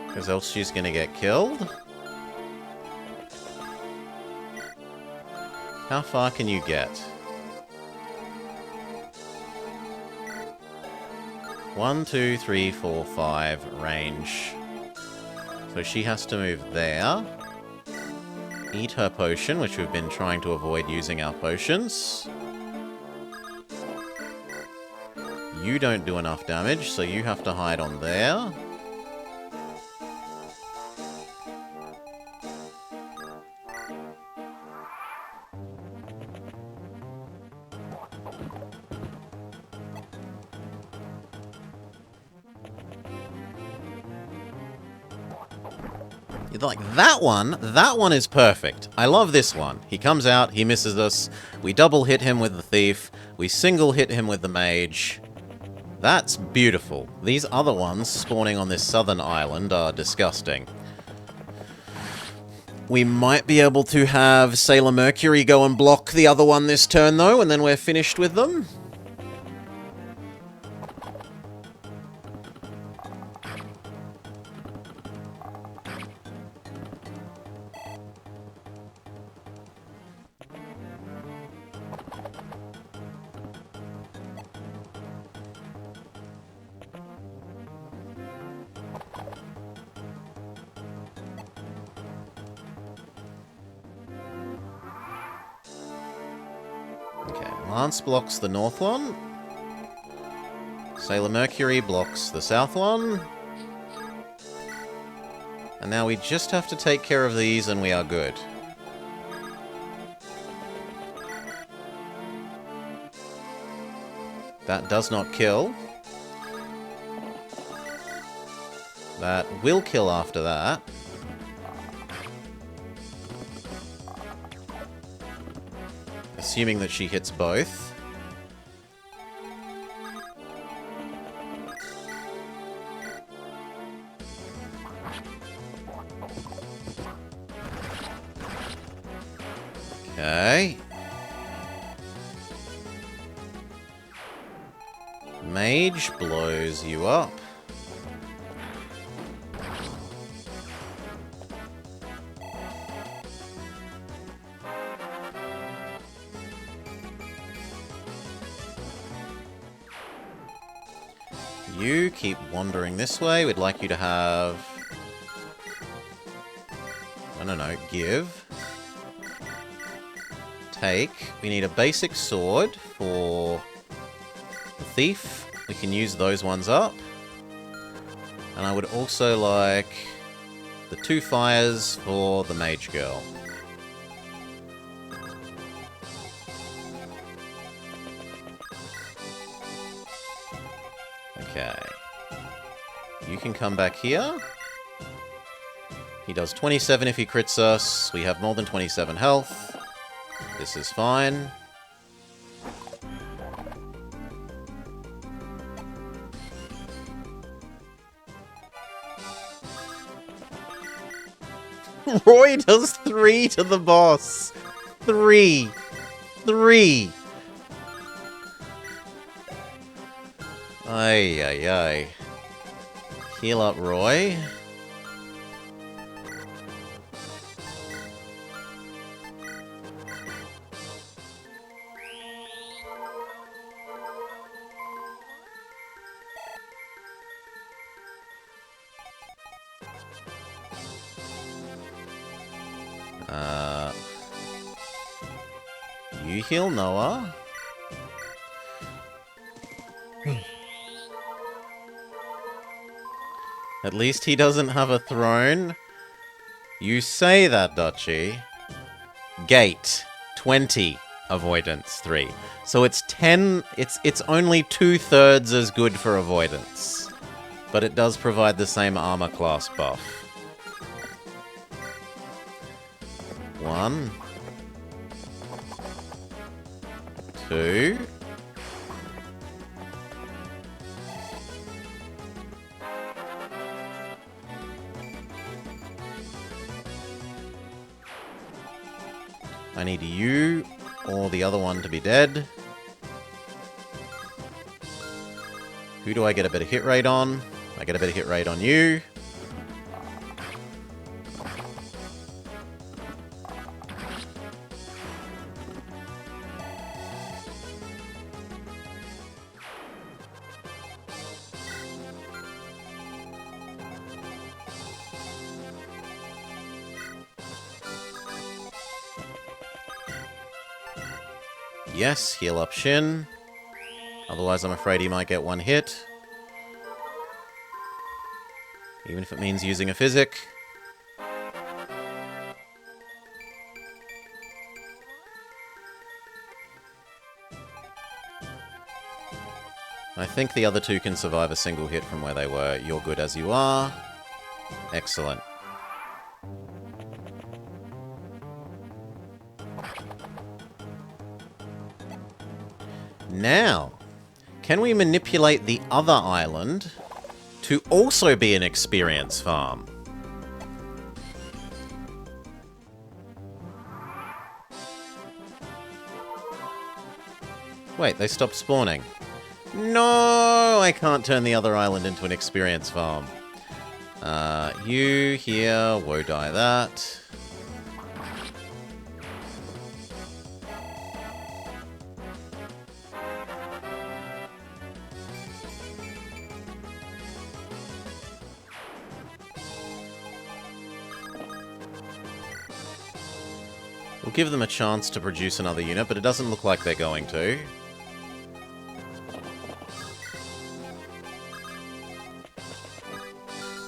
Because else she's going to get killed. How far can you get? 1, 2, 3, 4, 5 range. So she has to move there. Eat her potion, which we've been trying to avoid using our potions. You don't do enough damage, so you have to hide on there. Like, that one is perfect. I love this one. He comes out, he misses us, we double hit him with the thief, we single hit him with the mage. That's beautiful. These other ones spawning on this southern island are disgusting. We might be able to have Sailor Mercury go and block the other one this turn, though, and then we're finished with them. Lance blocks the north one. Sailor Mercury blocks the south one. And now we just have to take care of these and we are good. That does not kill. That will kill after that. Assuming that she hits both. Okay. Mage blows you up. You keep wandering this way. We'd like you to have... No, give. Take. We need a basic sword for the thief. We can use those ones up. And I would also like the 2 fires for the mage girl. Okay. You can come back here. He does 27 if he crits us. We have more than 27 health. This is fine. Roy does 3 to the boss. 3. Ay, ay, ay. Heal up, Roy. You heal Noah. At least he doesn't have a throne. You say that, Dutchy. Gate. 20. Avoidance 3. So it's 10. It's only 2/3 as good for avoidance. But it does provide the same armor class buff. 1. 2. I need you or the other one to be dead. Who do I get a better hit rate on? I get a better hit rate on you. Yes, heal up Shin. Otherwise, I'm afraid he might get one hit. Even if it means using a physic. I think the other two can survive a single hit from where they were. You're good as you are. Excellent. Now, can we manipulate the other island to also be an experience farm? Wait, they stopped spawning. No, I can't turn the other island into an experience farm. You here, woe die that. We'll give them a chance to produce another unit, but it doesn't look like they're going to.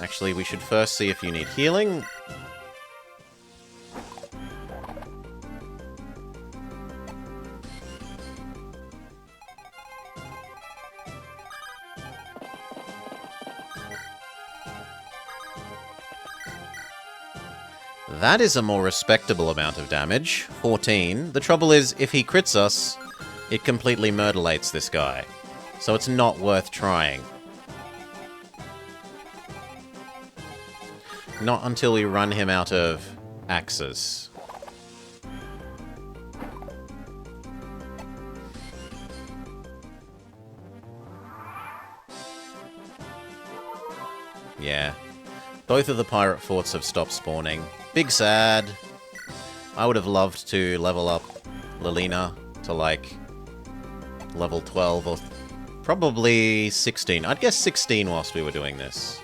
Actually, we should first see if you need healing. That is a more respectable amount of damage. 14. The trouble is, if he crits us, it completely murderlates this guy. So it's not worth trying. Not until we run him out of axes. Yeah. Both of the pirate forts have stopped spawning. Big sad. I would have loved to level up Lilina to, like, level 12 or probably 16. I'd guess 16 whilst we were doing this.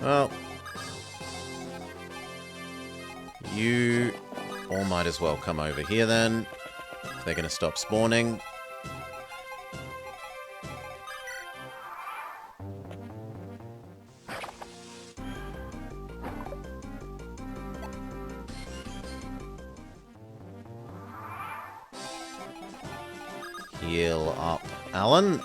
Well, you all might as well come over here then, if they're going to stop spawning. Heal up Alan.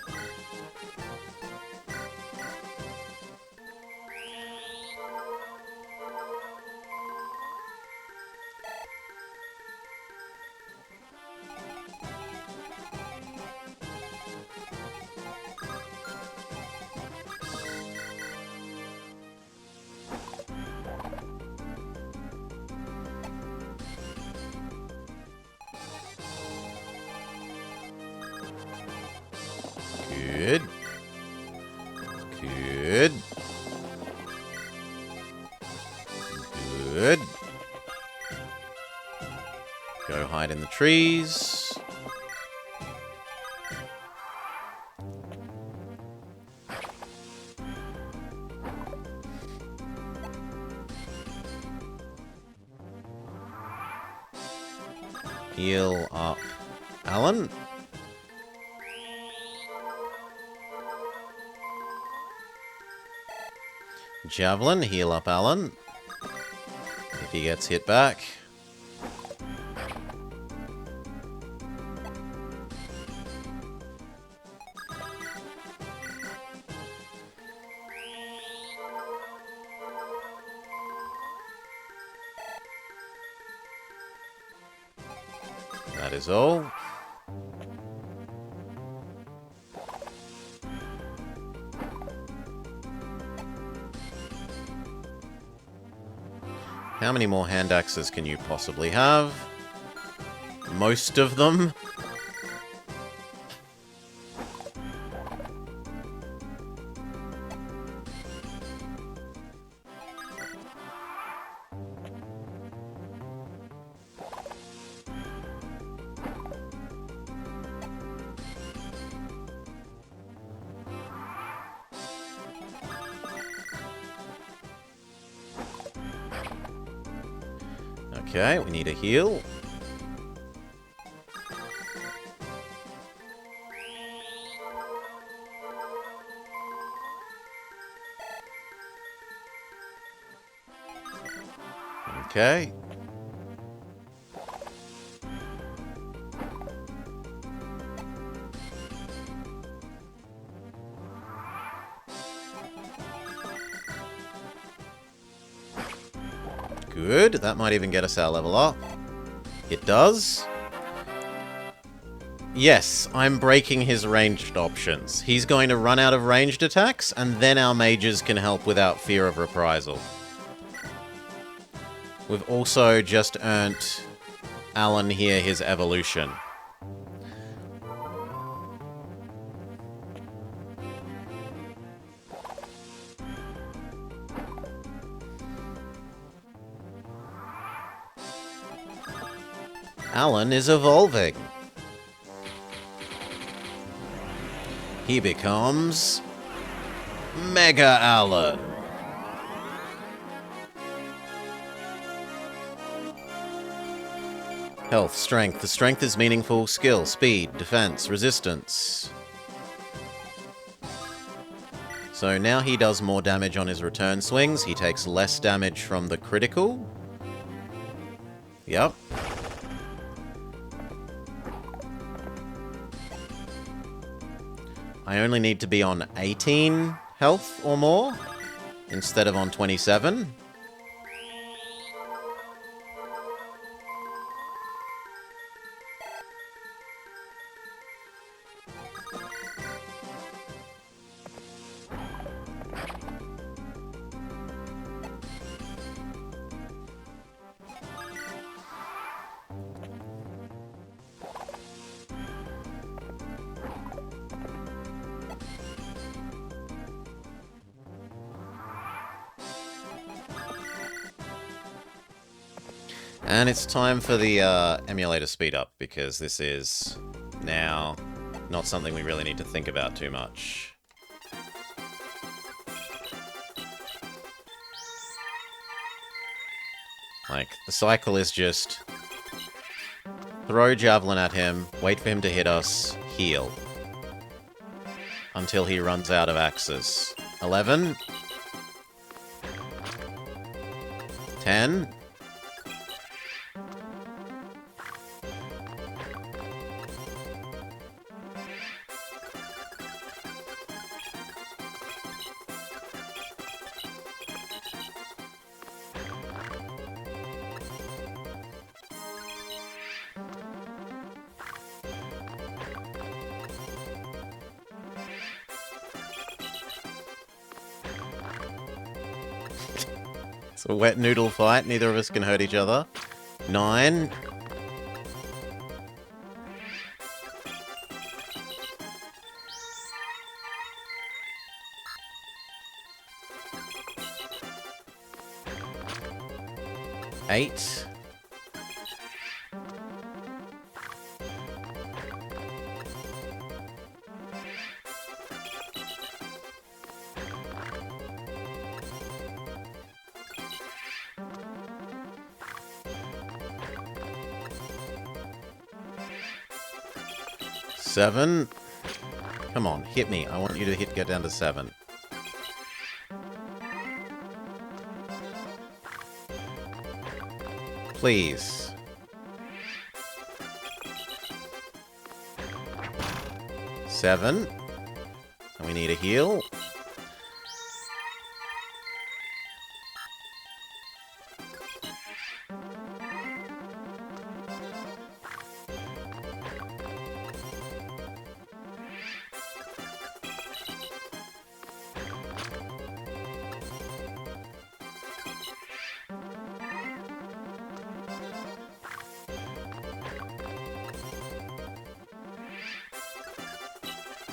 Good. Go hide in the trees. Heal up Alan. Javelin, heal up Alan. If he gets hit back. That is all. How many more hand axes can you possibly have? Most of them. Okay, we need a heal. Okay. Good, that might even get us our level up. It does. Yes, I'm breaking his ranged options. He's going to run out of ranged attacks, and then our mages can help without fear of reprisal. We've also just earned Alan here his evolution. Alan is evolving. He becomes Mega Alan. Health, strength. The strength is meaningful. Skill, speed, defense, resistance. So now he does more damage on his return swings. He takes less damage from the critical. Yep. I only need to be on 18 health or more instead of on 27. And it's time for the emulator speed up, because this is now not something we really need to think about too much. Like, the cycle is just throw javelin at him, wait for him to hit us, heal. Until he runs out of axes. 11. 10. It's a wet noodle fight. Neither of us can hurt each other. 9. 8. Seven. Come on, hit me. I want you to get down to 7. Please. 7. And we need a heal.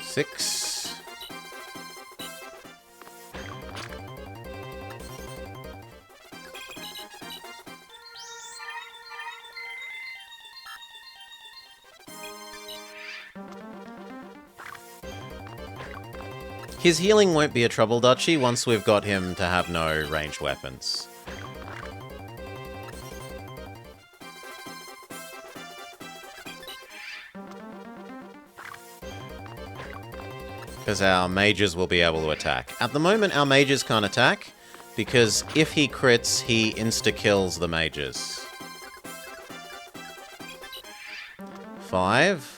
Six. His healing won't be a trouble, Dutchie, once we've got him to have no ranged weapons. Because our mages will be able to attack. At the moment, our mages can't attack, because if he crits, he insta-kills the mages. 5.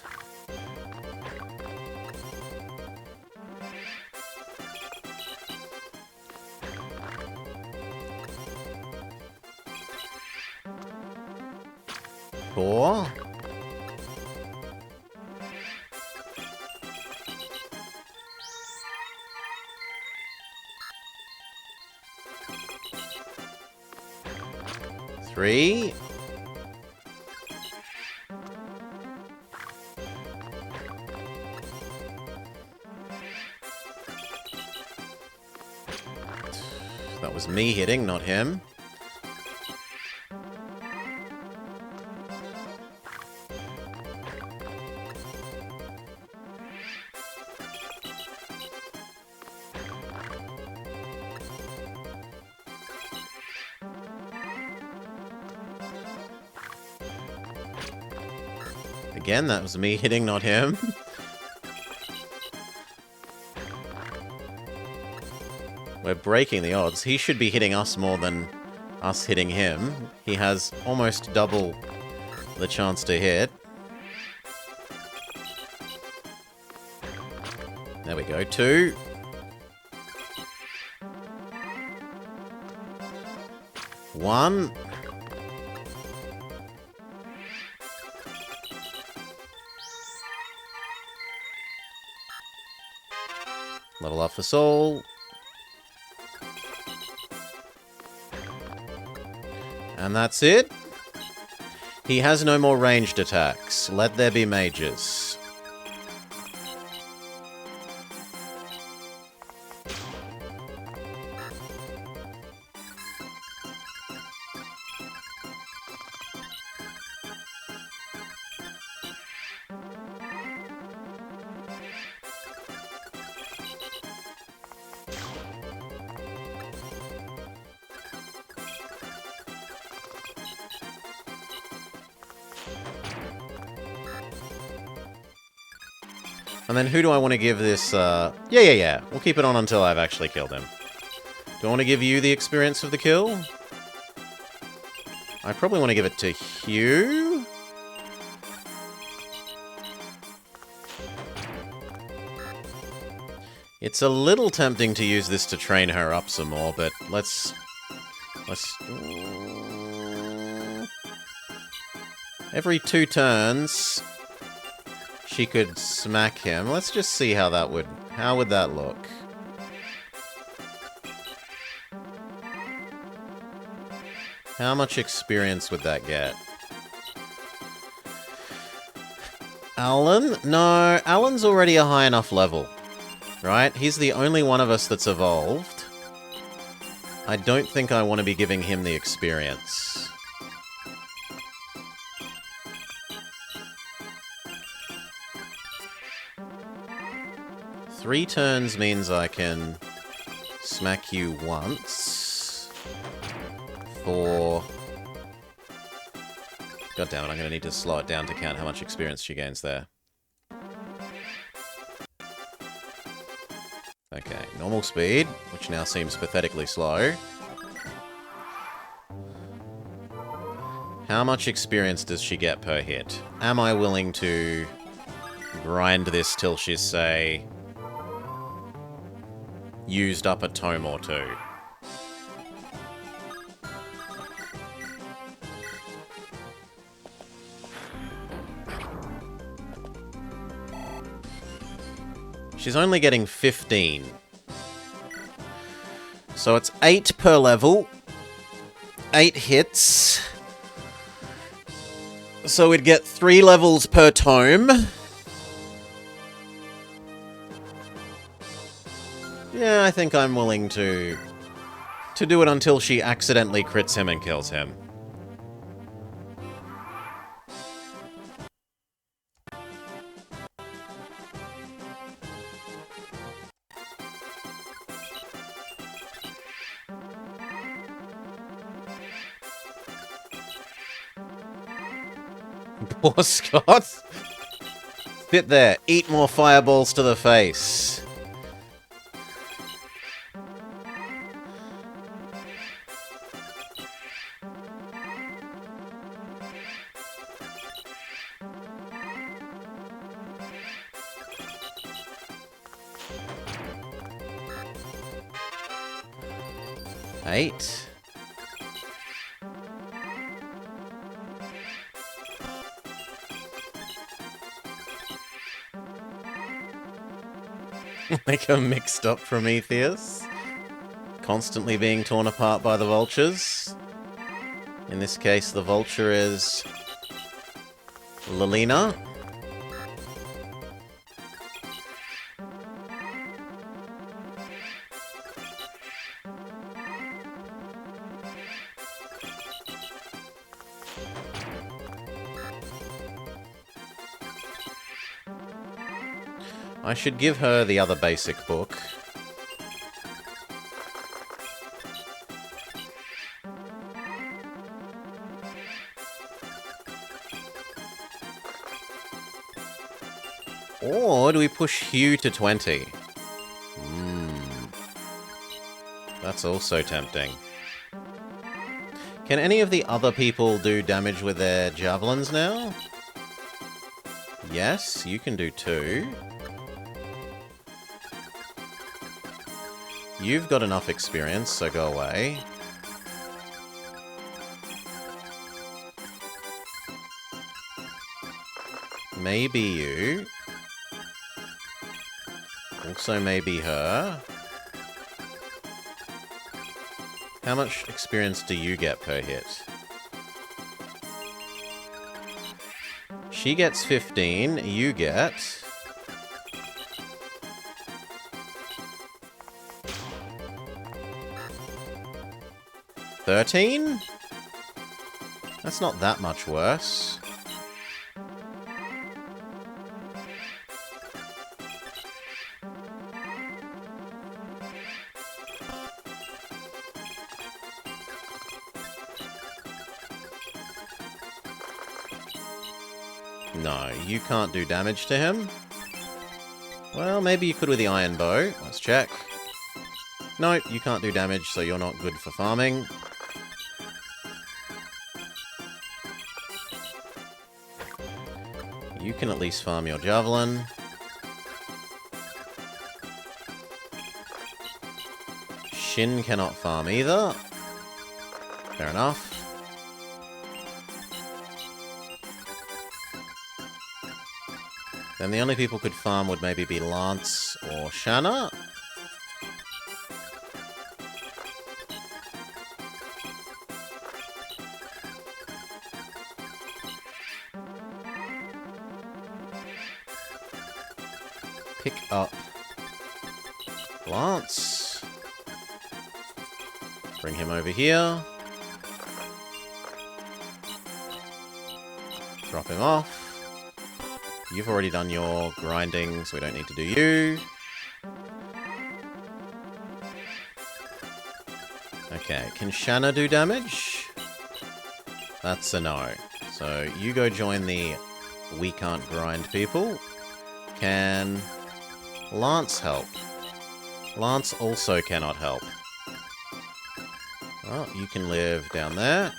Four. 3. 'That was me hitting, not him. Again, that was me hitting, not him. We're breaking the odds. He should be hitting us more than us hitting him. He has almost double the chance to hit. There we go. 2. 1. Level up for Soul. And that's it. He has no more ranged attacks. Let there be mages. And then who do I want to give this, Yeah. We'll keep it on until I've actually killed him. Do I want to give you the experience of the kill? I probably want to give it to Hugh. It's a little tempting to use this to train her up some more, but let's... Every 2 turns... she could smack him. Let's just see how that would... How would that look? How much experience would that get? Alan? No, Alan's already a high enough level. Right? He's the only one of us that's evolved. I don't think I want to be giving him the experience. 3 turns means I can smack you once for... God damn it, I'm going to need to slow it down to count how much experience she gains there. Okay, normal speed, which now seems pathetically slow. How much experience does she get per hit? Am I willing to grind this till she's, say, used up a tome or two? She's only getting 15. So it's 8 per level. 8 hits. So we'd get 3 levels per tome. Yeah, I think I'm willing to do it until she accidentally crits him and kills him. Poor Scott. Sit there. Eat more fireballs to the face. Eight. Like a mixed up Prometheus. Constantly being torn apart by the vultures. In this case, the vulture is Lilina. I should give her the other basic book. Or do we push Hugh to 20? That's also tempting. Can any of the other people do damage with their javelins now? Yes, you can do 2. You've got enough experience, so go away. Maybe you. Also maybe her. How much experience do you get per hit? She gets 15, you get... 13? That's not that much worse. No, you can't do damage to him. Well, maybe you could with the iron bow. Let's check. No, you can't do damage, so you're not good for farming. You can at least farm your javelin. Shin cannot farm either. Fair enough. Then the only people who could farm would maybe be Lance or Shanna. Pick up Lance. Bring him over here. Drop him off. You've already done your grinding, so we don't need to do you. Okay, can Shanna do damage? That's a no. So you go join the We Can't Grind people. Can Lance help? Lance also cannot help. Oh, you can live down there.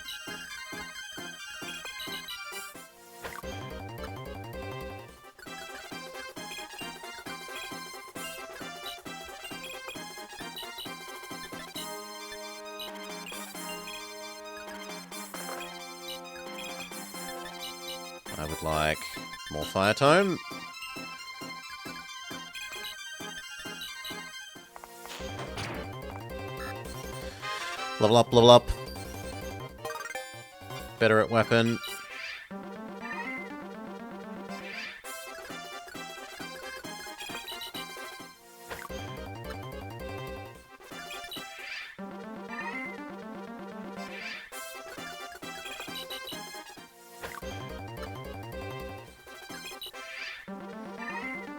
I would like more Fire Tome. Level up, level up. Better at weapon.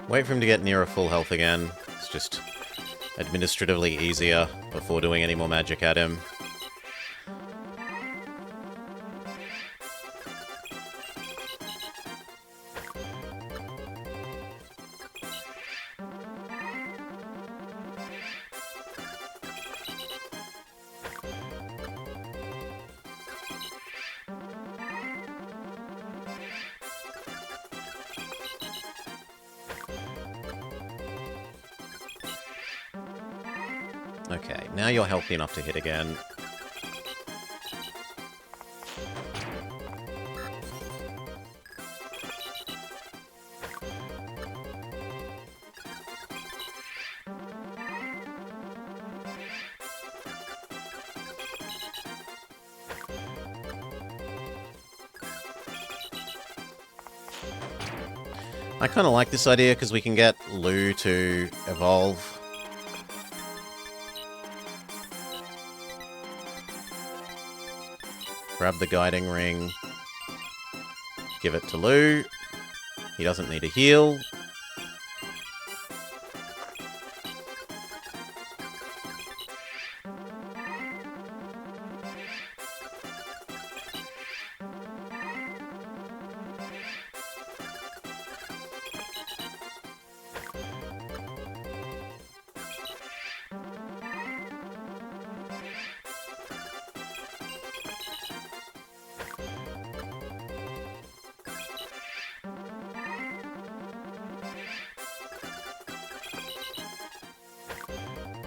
Wait for him to get near a full health again. It's just administratively easier before doing any more magic at him. Okay, now you're healthy enough to hit again. I kind of like this idea because we can get Lou to evolve. Grab the guiding ring. Give it to Lou. He doesn't need a heal.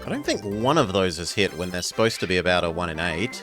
I don't think one of those is hit when they're supposed to be about a 1 in 8.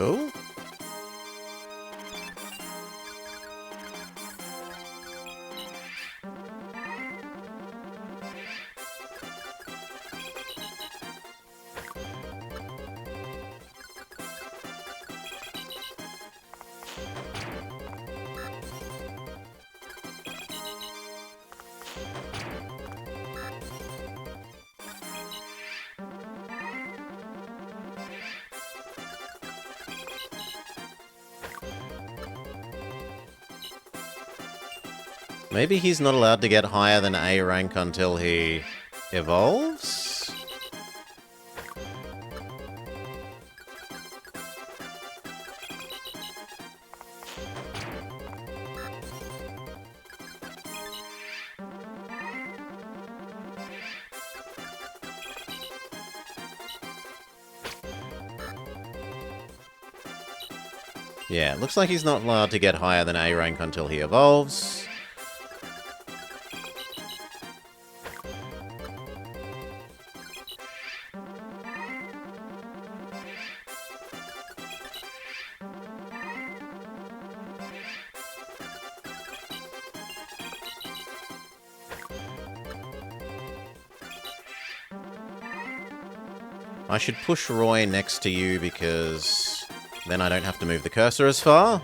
Oh? Maybe he's not allowed to get higher than A rank until he evolves? Yeah, looks like he's not allowed to get higher than A rank until he evolves. I should push Roy next to you because then I don't have to move the cursor as far.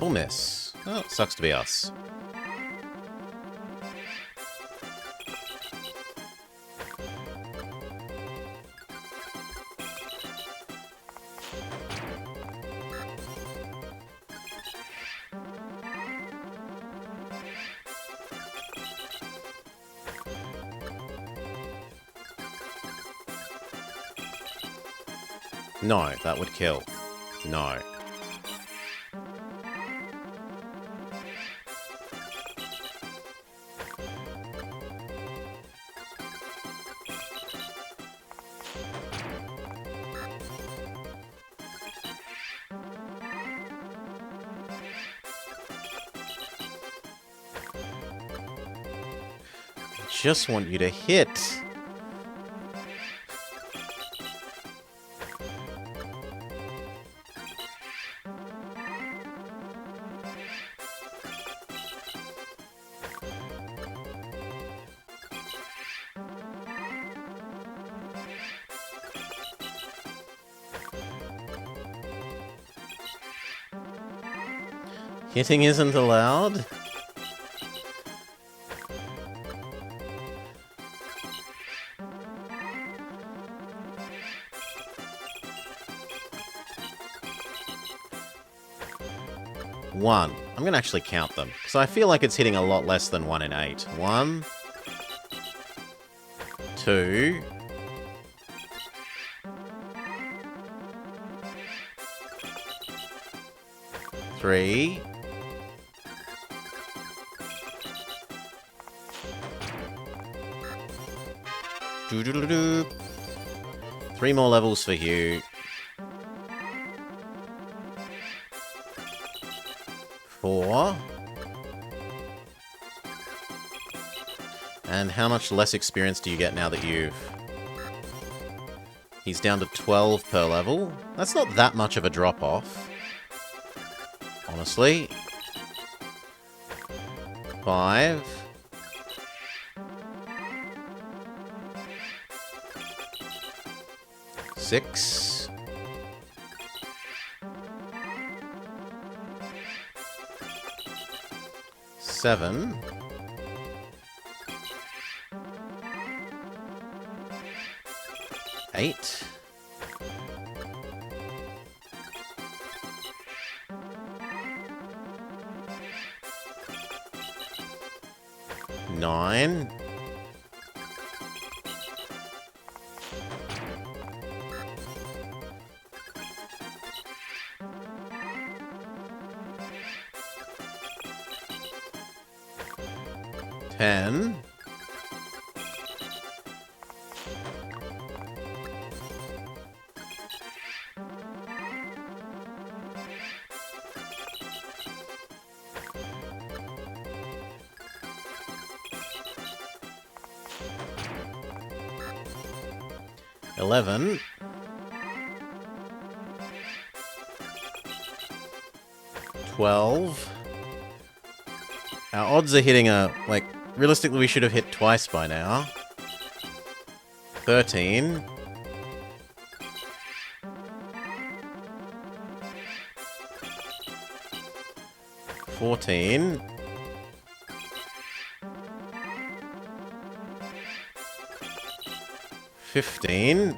Double miss. Oh, sucks to be us. No, that would kill. No. I just want you to hit. Hitting isn't allowed? One. I'm going to actually count them, because I feel like it's hitting a lot less than 1 in 8. 1, 2, 3, 3 more levels for you. 4. And how much less experience do you get now that you've... He's down to 12 per level. That's not that much of a drop-off, honestly. 5. 6. 7. 8. 9. 10. 11. 12. Our odds are hitting a, like, realistically we should have hit twice by now. 13. 14. 15.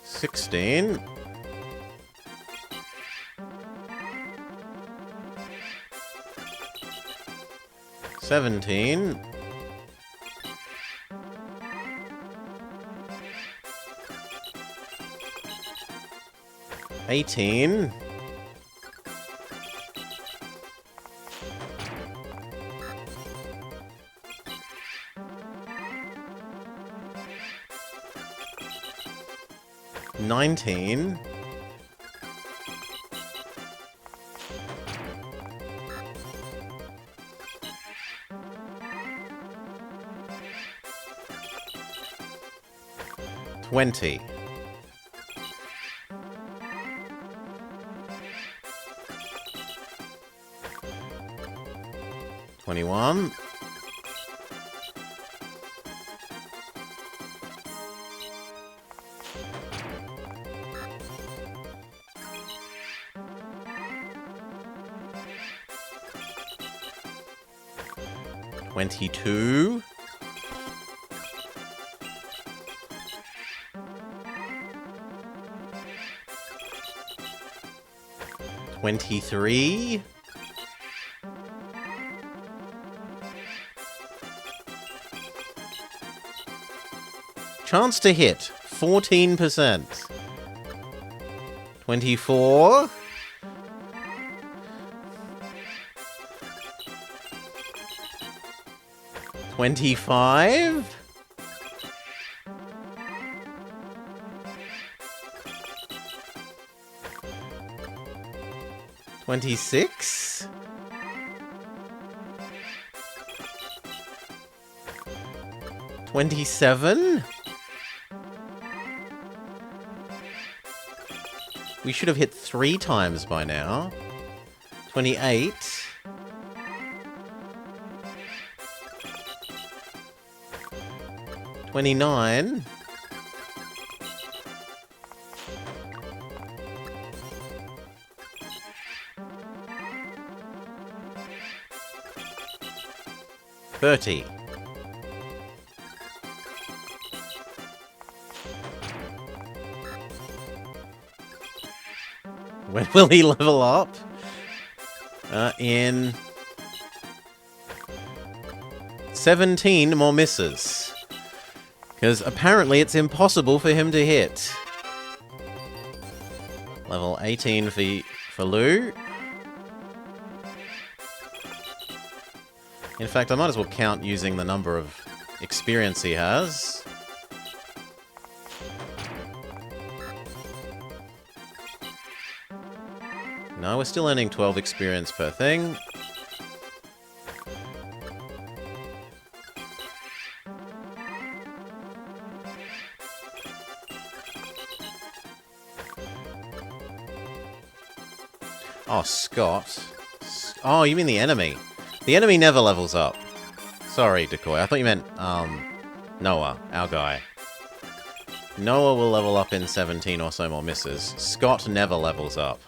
16. 17. 18. 19. 20. 21. 22. 23. 'Chance to hit, 14%. 24. 25. 26. 27. We should have hit 3 times by now. 28. 29. 30. When will he level up? In 17 more misses. Because apparently it's impossible for him to hit. Level 18 for Lou. In fact, I might as well count using the number of experience he has. No, we're still earning 12 experience per thing. Oh, Scott. Oh, you mean the enemy. The enemy never levels up. Sorry, Decoy. I thought you meant, Noah, our guy. Noah will level up in 17 or so more misses. Scott never levels up.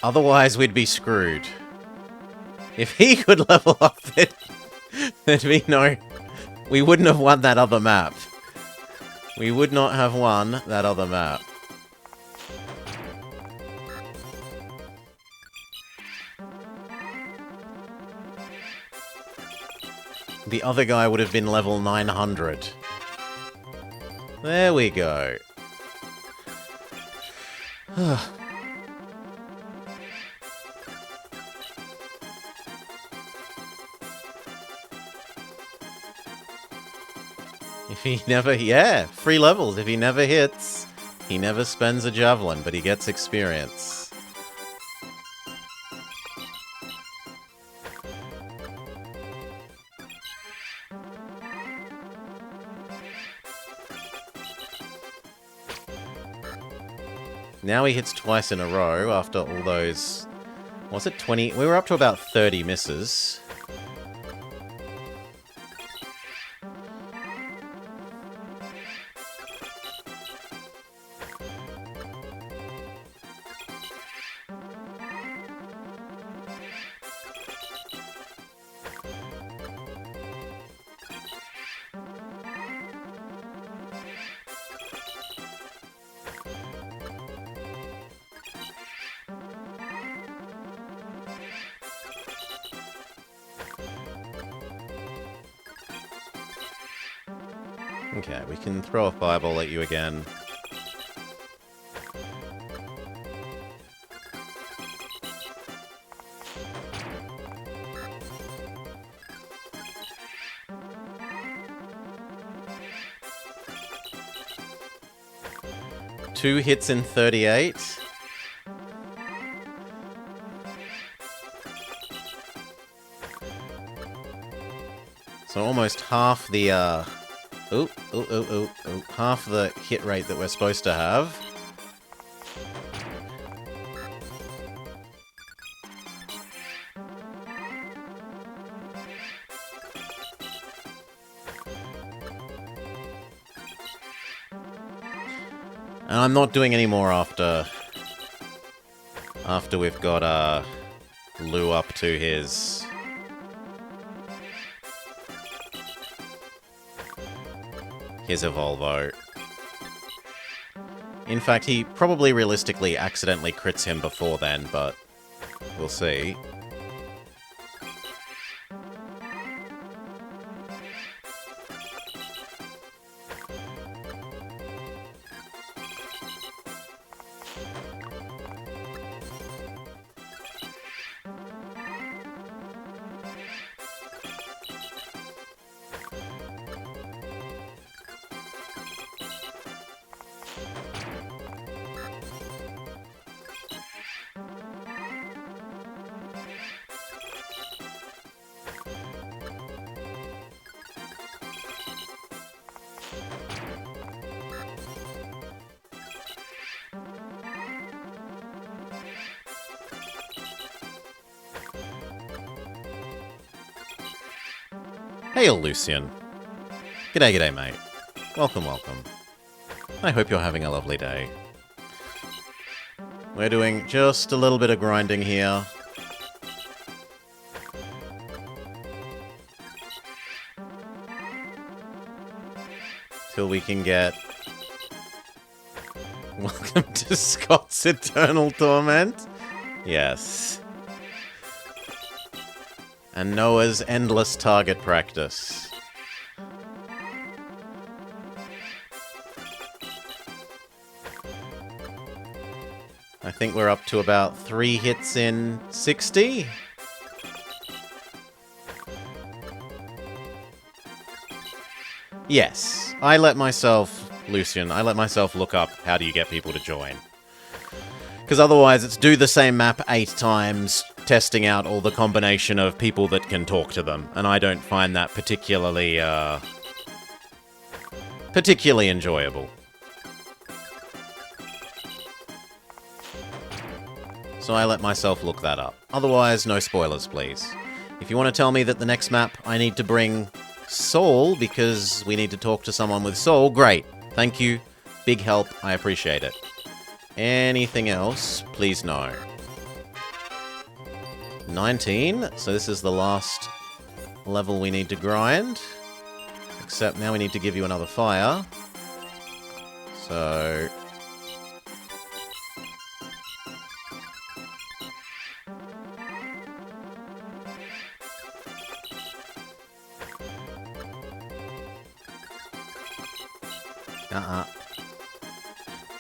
Otherwise, we'd be screwed. If he could level up, there'd be no... We wouldn't have won that other map. We would not have won that other map. The other guy would have been level 900. There we go. If he never... Yeah, free levels. If he never hits, he never spends a javelin, but he gets experience. Now he hits twice in a row after all those... Was it 20? We were up to about 30 misses. Okay, we can throw a fireball at you again. Two hits in 38. So almost half the, half the hit rate that we're supposed to have. And I'm not doing any more after we've got, Lou up to his Evolvo. In fact, he probably realistically accidentally crits him before then, but we'll see. Hail, Lucian. G'day, g'day, mate. Welcome, welcome. I hope you're having a lovely day. We're doing just a little bit of grinding here. Till we can get... Welcome to Scott's Eternal Torment. Yes. And Noah's endless target practice. I think we're up to about 3 hits in 60. Yes, I let myself, Lucian, look up how do you get people to join. Because otherwise it's do the same map 8 times, testing out all the combination of people that can talk to them, and I don't find that particularly enjoyable. So I let myself look that up. Otherwise, no spoilers, please. If you want to tell me that the next map I need to bring Soul because we need to talk to someone with Soul, great. Thank you. Big help. I appreciate it. Anything else, please no. 19, so this is the last level we need to grind. Except now we need to give you another fire. So...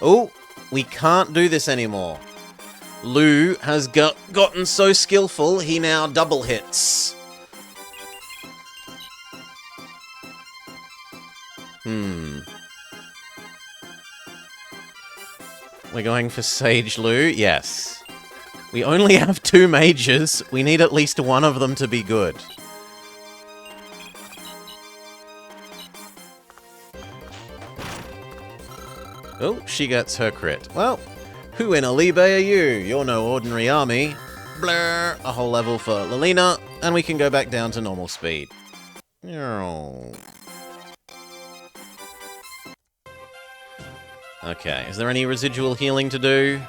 Oh, we can't do this anymore. Lou has gotten so skillful, he now double hits. We're going for Sage Lou? Yes. We only have 2 mages. We need at least one of them to be good. Oh, she gets her crit. Well, who in Alibe are you? You're no ordinary army. Blur, a whole level for Lilina, and we can go back down to normal speed. Okay, is there any residual healing to do?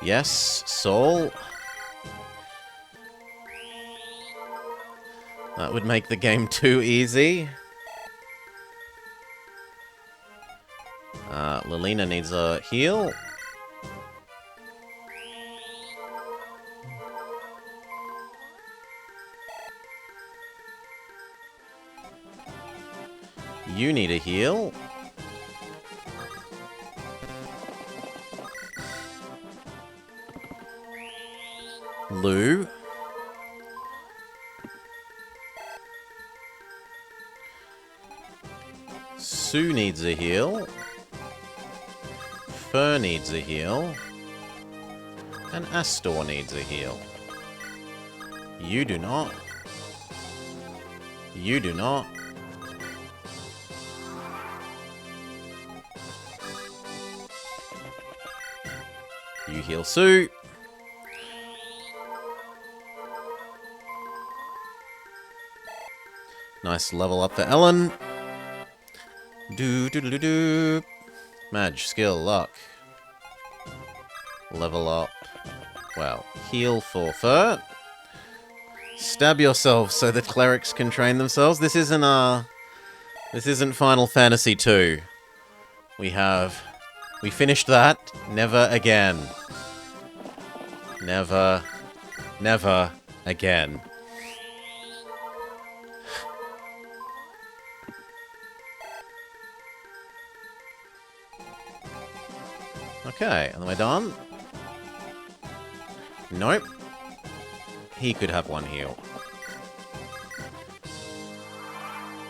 Yes, Soul. That would make the game too easy. Lilina needs a heal. You need a heal. Lou. Sue needs a heal. Fur needs a heal. And Astor needs a heal. You do not. You do not. You heal Sue. Nice level up for Ellen. Do. Madge, skill, luck. Level up. Well, heal for Fur. Stab yourself so the clerics can train themselves. This isn't Final Fantasy II. We finished that. Never again. Never again. Okay, and we're done. Nope. He could have one heal.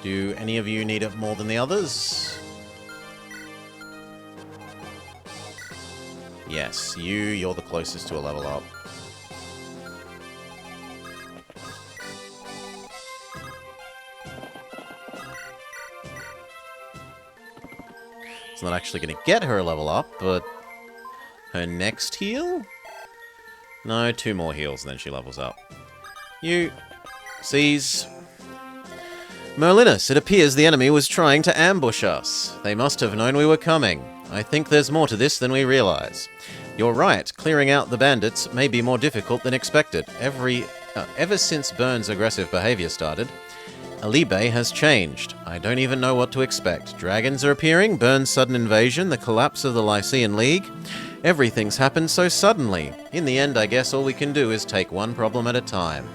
Do any of you need it more than the others? Yes, you're the closest to a level up. It's not actually going to get her a level up, but her next heal? No, 2 more heals, and then she levels up. You seize. Merlinus, it appears the enemy was trying to ambush us. They must have known we were coming. I think there's more to this than we realize. You're right, clearing out the bandits may be more difficult than expected. Ever since Byrne's aggressive behavior started, Alibe has changed. I don't even know what to expect. Dragons are appearing, Byrne's sudden invasion, the collapse of the Lycian League. Everything's happened so suddenly. In the end, I guess all we can do is take one problem at a time.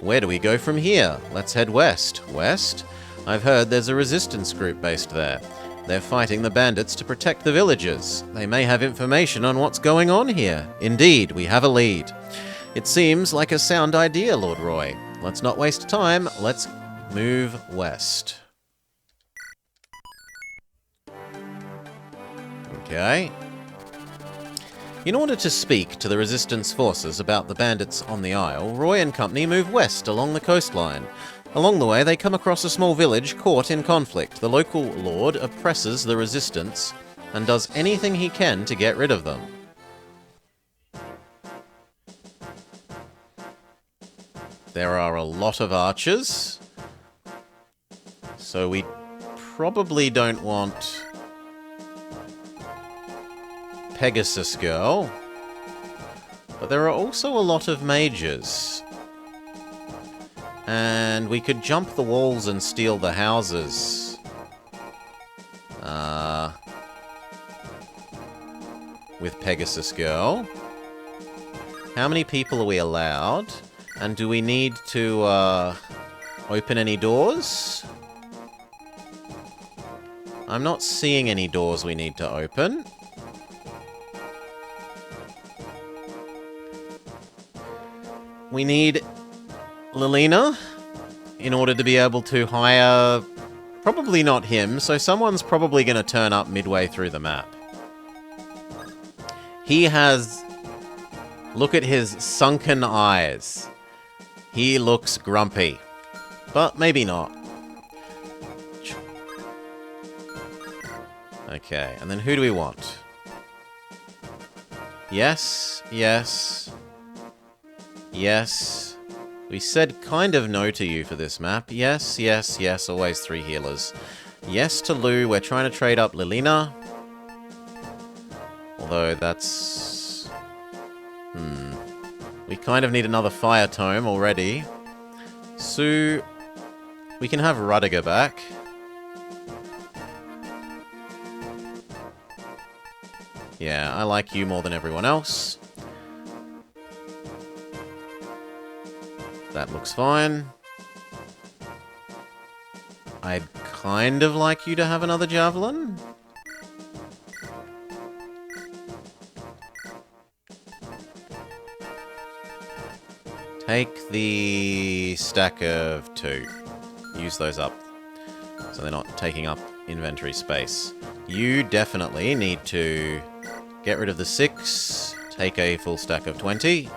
Where do we go from here? Let's head west. West? I've heard there's a resistance group based there. They're fighting the bandits to protect the villagers. They may have information on what's going on here. Indeed, we have a lead. It seems like a sound idea, Lord Roy. Let's not waste time. Let's move west. Okay. In order to speak to the resistance forces about the bandits on the Isle, Roy and company move west along the coastline. Along the way, they come across a small village caught in conflict. The local lord oppresses the resistance and does anything he can to get rid of them. There are a lot of archers, so we probably don't want Pegasus Girl, but there are also a lot of mages. And we could jump the walls and steal the houses. With Pegasus Girl. How many people are we allowed? And do we need to open any doors? I'm not seeing any doors we need to open. We need Lilina in order to be able to hire... Probably not him, so someone's probably going to turn up midway through the map. He has... Look at his sunken eyes. He looks grumpy. But maybe not. Okay, and then who do we want? Yes, yes... Yes. We said kind of no to you for this map. Yes, yes, yes. Always 3 healers. Yes to Lou. We're trying to trade up Lilina. Although that's... We kind of need another fire tome already. Sue... We can have Rudiger back. Yeah, I like you more than everyone else. That looks fine. I'd kind of like you to have another javelin. Take the stack of 2. Use those up, so they're not taking up inventory space. You definitely need to get rid of the 6, take a full stack of 20.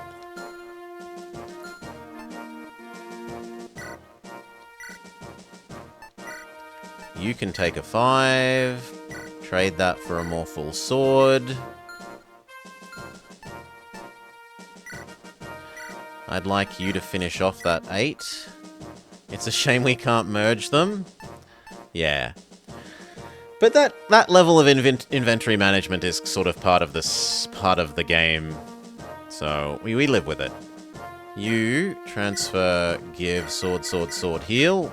You can take a 5, trade that for a more full sword. I'd like you to finish off that 8. It's a shame we can't merge them. Yeah. But that level of inventory management is sort of part of the game. So we live with it. You transfer, give, sword, sword, sword, heal.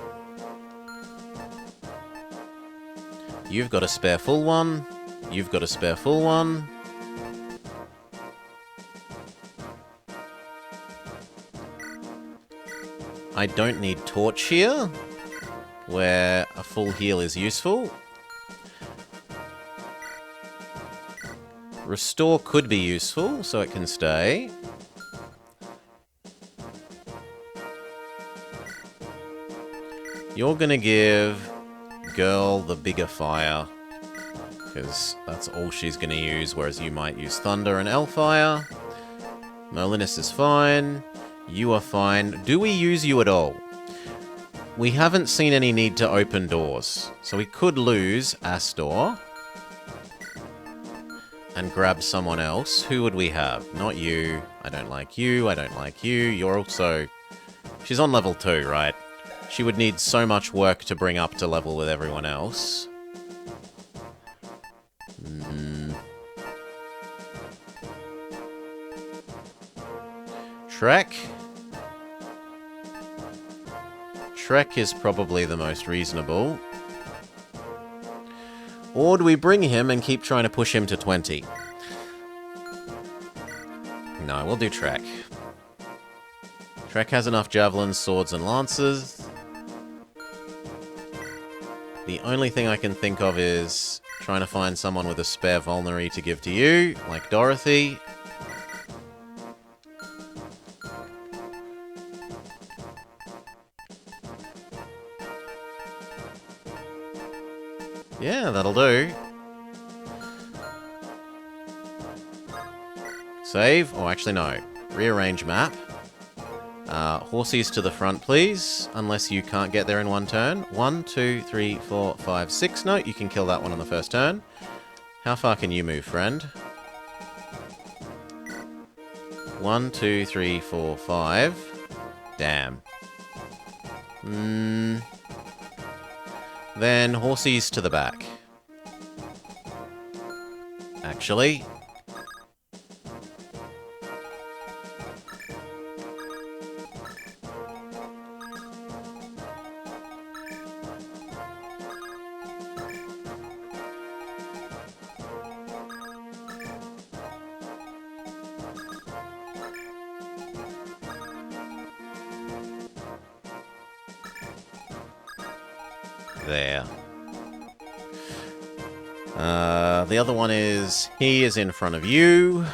You've got a spare full one. You've got a spare full one. I don't need torch here, where a full heal is useful. Restore could be useful, so it can stay. You're gonna give Girl the bigger fire, because that's all she's gonna use, whereas you might use Thunder and Hellfire. Merlinus is fine. You are fine. Do we use you at all? We haven't seen any need to open doors, so we could lose Astor and grab someone else. Who would we have? Not you. I don't like you. I don't like you. You're also... She's on level 2, right? She would need so much work to bring up to level with everyone else. Trek? Trek is probably the most reasonable. Or do we bring him and keep trying to push him to 20? No, we'll do Trek. Trek has enough javelins, swords, and lances. The only thing I can think of is trying to find someone with a spare vulnerary to give to you, like Dorothy. Yeah, that'll do. Save. Oh, actually, no. Rearrange map. Horsies to the front, please. Unless you can't get there in one turn. 1, 2, 3, 4, 5, 6. No, you can kill that one on the first turn. How far can you move, friend? 1, 2, 3, 4, 5. Damn. Then horsies to the back. Actually. There. The other one is, he is in front of you.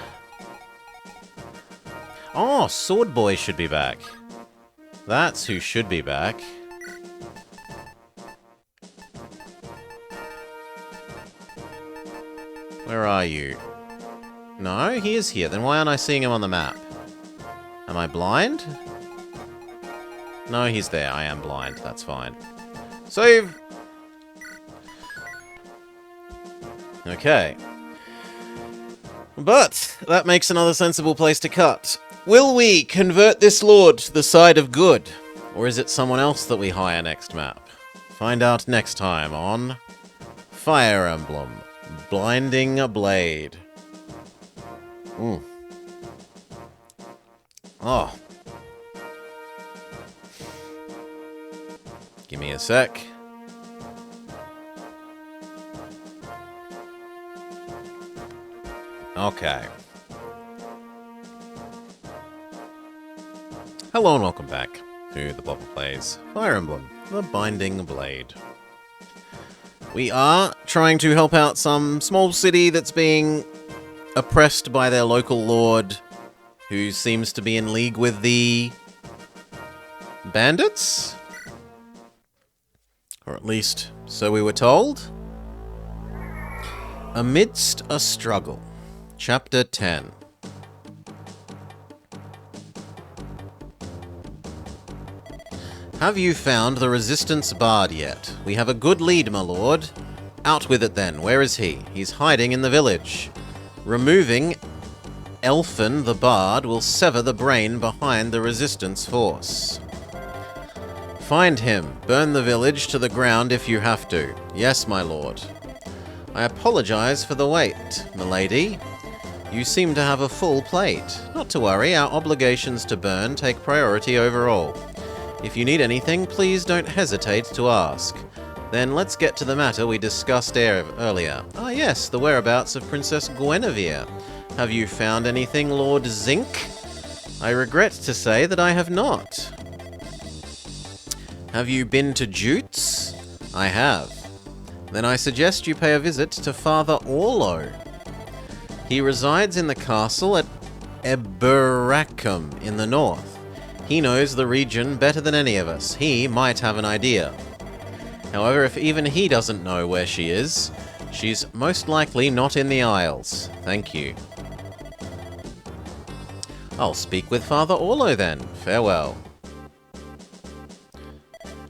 Oh, Sword Boy should be back. That's who should be back. Where are you? No, he is here. Then why aren't I seeing him on the map? Am I blind? No, he's there. I am blind. That's fine. Save! Okay. But that makes another sensible place to cut. Will we convert this lord to the side of good? Or is it someone else that we hire next map? Find out next time on Fire Emblem Blinding Blade. Oh. Give me a sec. Okay. Hello and welcome back to the Bobble Plays Fire Emblem, The Binding Blade. We are trying to help out some small city that's being oppressed by their local lord, who seems to be in league with the bandits? Or at least, so we were told. Amidst a Struggle. Chapter 10. Have you found the Resistance Bard yet? We have a good lead, my lord. Out with it then. Where is he? He's hiding in the village. Removing Elfin the Bard will sever the brain behind the Resistance force. Find him. Burn the village to the ground if you have to. Yes, my lord. I apologize for the wait, milady. You seem to have a full plate. Not to worry, our obligations to burn take priority over all. If you need anything, please don't hesitate to ask. Then let's get to the matter we discussed earlier. Ah yes, the whereabouts of Princess Guinevere. Have you found anything, Lord Zinc? I regret to say that I have not. Have you been to Jutes? I have. Then I suggest you pay a visit to Father Orlo. He resides in the castle at Eberacum in the north. He knows the region better than any of us. He might have an idea. However, if even he doesn't know where she is, she's most likely not in the Isles. Thank you. I'll speak with Father Orlo then. Farewell.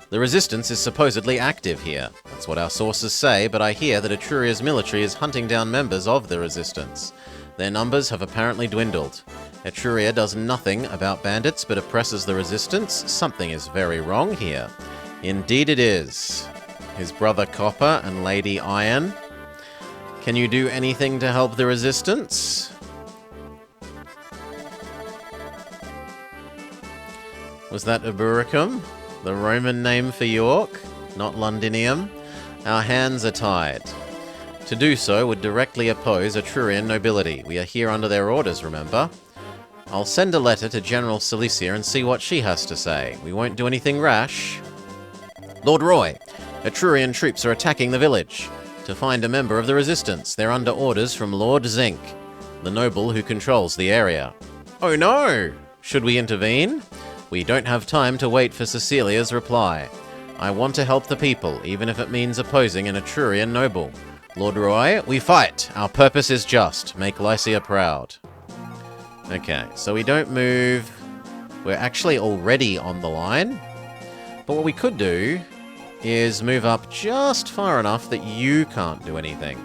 The Resistance is supposedly active here. That's what our sources say, but I hear that Etruria's military is hunting down members of the Resistance. Their numbers have apparently dwindled. Etruria does nothing about bandits but oppresses the Resistance. Something is very wrong here. Indeed it is. His brother Copper and Lady Iron. Can you do anything to help the Resistance? Was that Eberacum? The Roman name for York? Not Londinium? Our hands are tied. To do so would directly oppose Etrurian nobility. We are here under their orders, remember? I'll send a letter to General Cilicia and see what she has to say. We won't do anything rash. Lord Roy, Etrurian troops are attacking the village. To find a member of the Resistance, they're under orders from Lord Zinc, the noble who controls the area. Oh no! Should we intervene? We don't have time to wait for Cecilia's reply. I want to help the people, even if it means opposing an Etrurian noble. Lord Roy, we fight! Our purpose is just. Make Lycia proud. Okay, so we don't move. We're actually already on the line. But what we could do is move up just far enough that you can't do anything.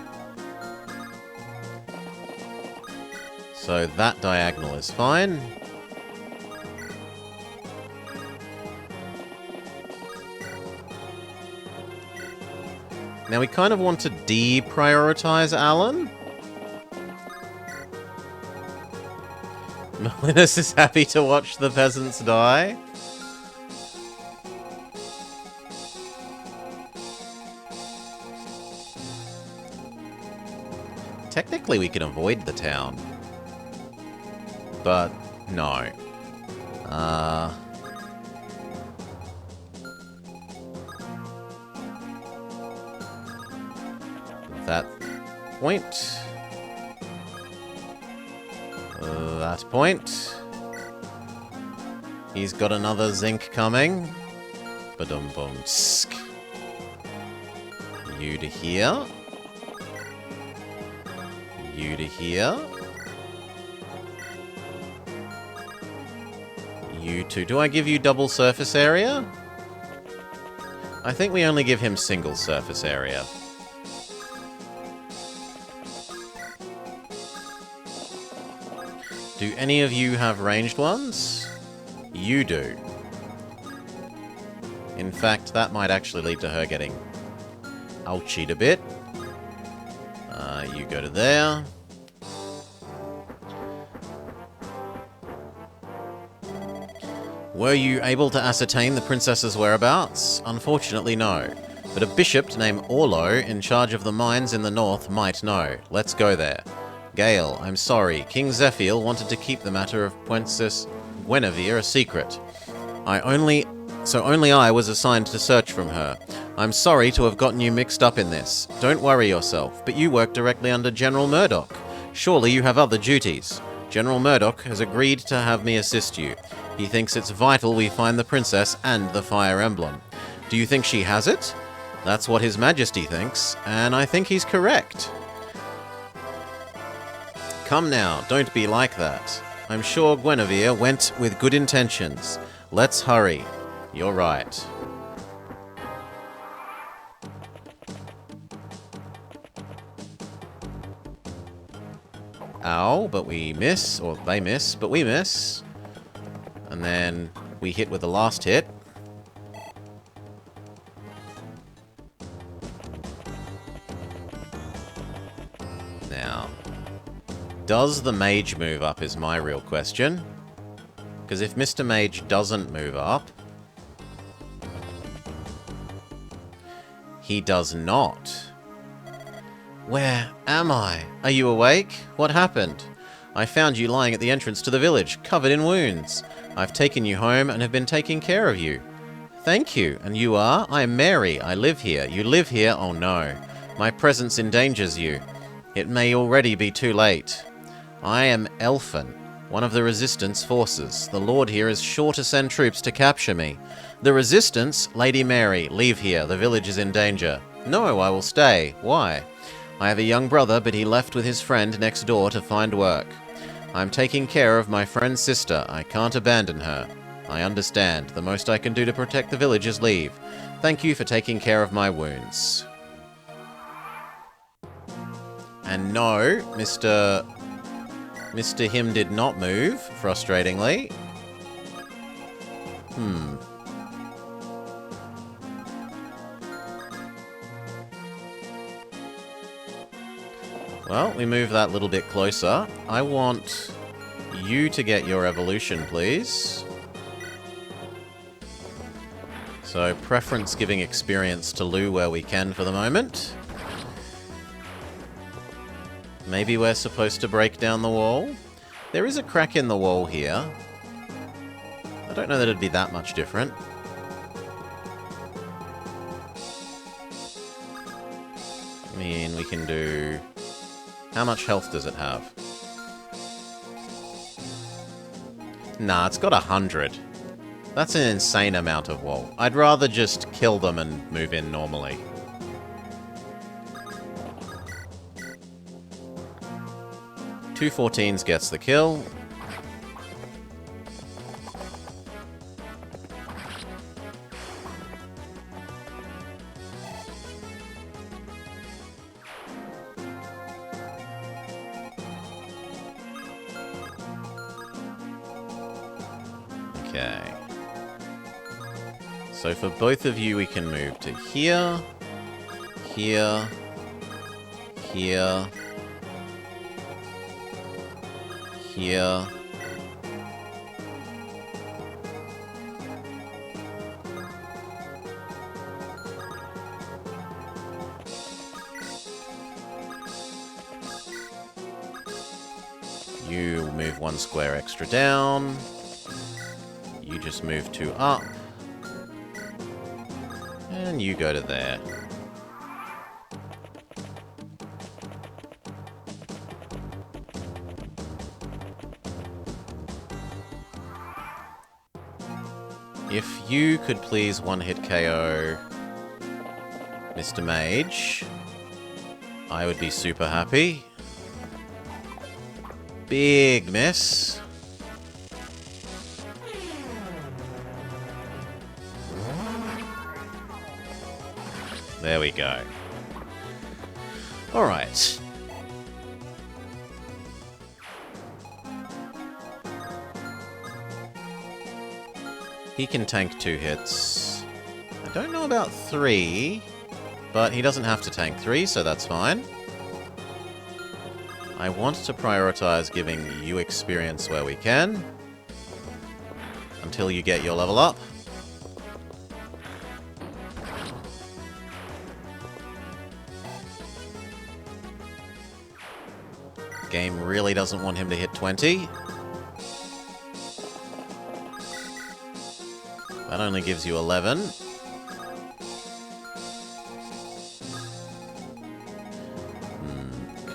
So that diagonal is fine. Now we kind of want to deprioritize Alan. Melinus is happy to watch the peasants die. Technically we can avoid the town. But no. That point. That point. He's got another zinc coming. Badum-bum-sk. You to here. You to here. You to... Do I give you double surface area? I think we only give him single surface area. Do any of you have ranged ones? You do. In fact, that might actually lead to her getting ouchied a bit. You go to there. Were you able to ascertain the princess's whereabouts? Unfortunately, no. But a bishop named Orlo, in charge of the mines in the north, might know. Let's go there. Gale, I'm sorry. King Zephiel wanted to keep the matter of Princess Guinevere a secret. Only I was assigned to search from her. I'm sorry to have gotten you mixed up in this. Don't worry yourself, but you work directly under General Murdoch. Surely you have other duties. General Murdoch has agreed to have me assist you. He thinks it's vital we find the princess and the Fire Emblem. Do you think she has it? That's what His Majesty thinks, and I think he's correct. Come now, don't be like that. I'm sure Guinevere went with good intentions. Let's hurry. You're right. Ow, but we miss, or they miss, but we miss. And then we hit with the last hit. Now, does the mage move up is my real question. Because if Mr. Mage doesn't move up, he does not. Where am I? Are you awake? What happened? I found you lying at the entrance to the village, covered in wounds. I've taken you home and have been taking care of you. Thank you. And you are? I am Mary. I live here. You live here? Oh no. My presence endangers you. It may already be too late. I am Elphin, one of the Resistance forces. The Lord here is sure to send troops to capture me. The Resistance? Lady Mary, leave here. The village is in danger. No, I will stay. Why? I have a young brother, but he left with his friend next door to find work. I'm taking care of my friend's sister. I can't abandon her. I understand. The most I can do to protect the village is leave. Thank you for taking care of my wounds. And no, Mr. Him did not move, frustratingly. Well, we move that little bit closer. I want you to get your evolution, please. So, preference giving experience to Lou where we can for the moment. Maybe we're supposed to break down the wall. There is a crack in the wall here. I don't know that it'd be that much different. I mean, we can do... How much health does it have? Nah, it's got 100. That's an insane amount of wall. I'd rather just kill them and move in normally. Two 14s gets the kill. Okay. So for both of you, we can move to here, here, here, here. You move one square extra down. You just move 2 up. And you go to there. If you could please one-hit KO Mr. Mage, I would be super happy. Big miss. There we go. Alright. He can tank 2 hits. I don't know about 3, but he doesn't have to tank 3, so that's fine. I want to prioritize giving you experience where we can, until you get your level up. Game really doesn't want him to hit 20. That only gives you 11.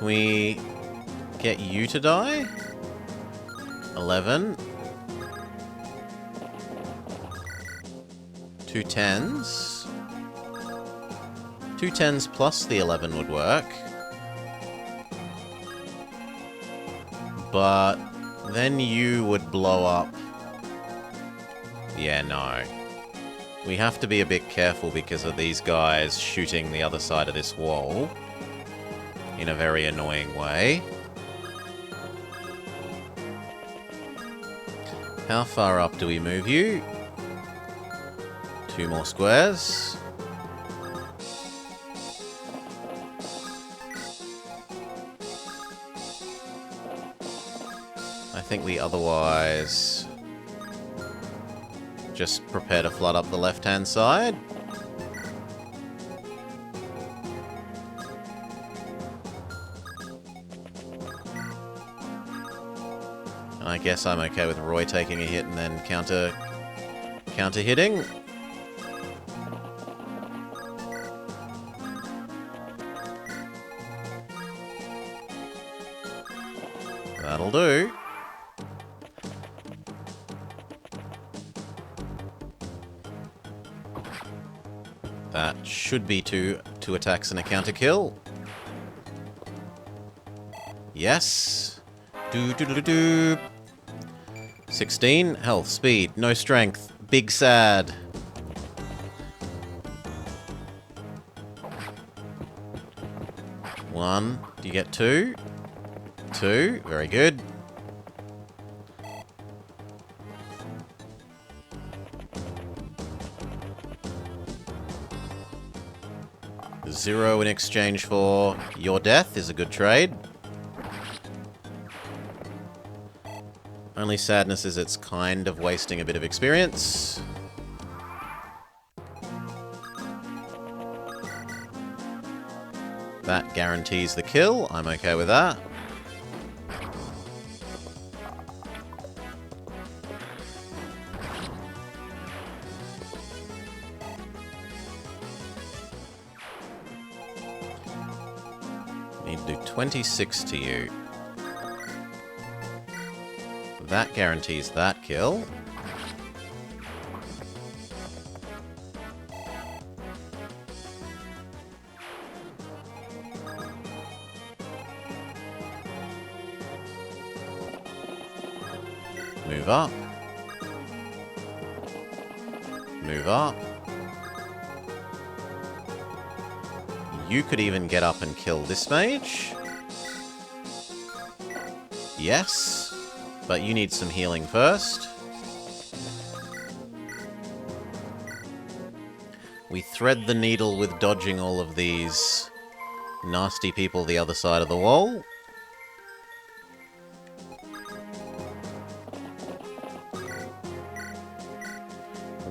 Can we get you to die? 11. 2 10s. 2 10s plus the 11 would work. But then you would blow up. Yeah, no. We have to be a bit careful because of these guys shooting the other side of this wall in a very annoying way. How far up do we move you? 2 more squares. I think we otherwise just prepare to flood up the left-hand side. And I guess I'm okay with Roy taking a hit and then counter hitting. That'll do. That should be two attacks and a counter kill. Yes. 16. Health, speed, no strength. Big sad. One. Do you get 2? 2. Very good. Zero in exchange for your death is a good trade. Only sadness is it's kind of wasting a bit of experience. That guarantees the kill. I'm okay with that. Need to do 26 to you. That guarantees that kill. Move up. Move up. You could even get up and kill this mage. Yes. But you need some healing first. We thread the needle with dodging all of these nasty people the other side of the wall.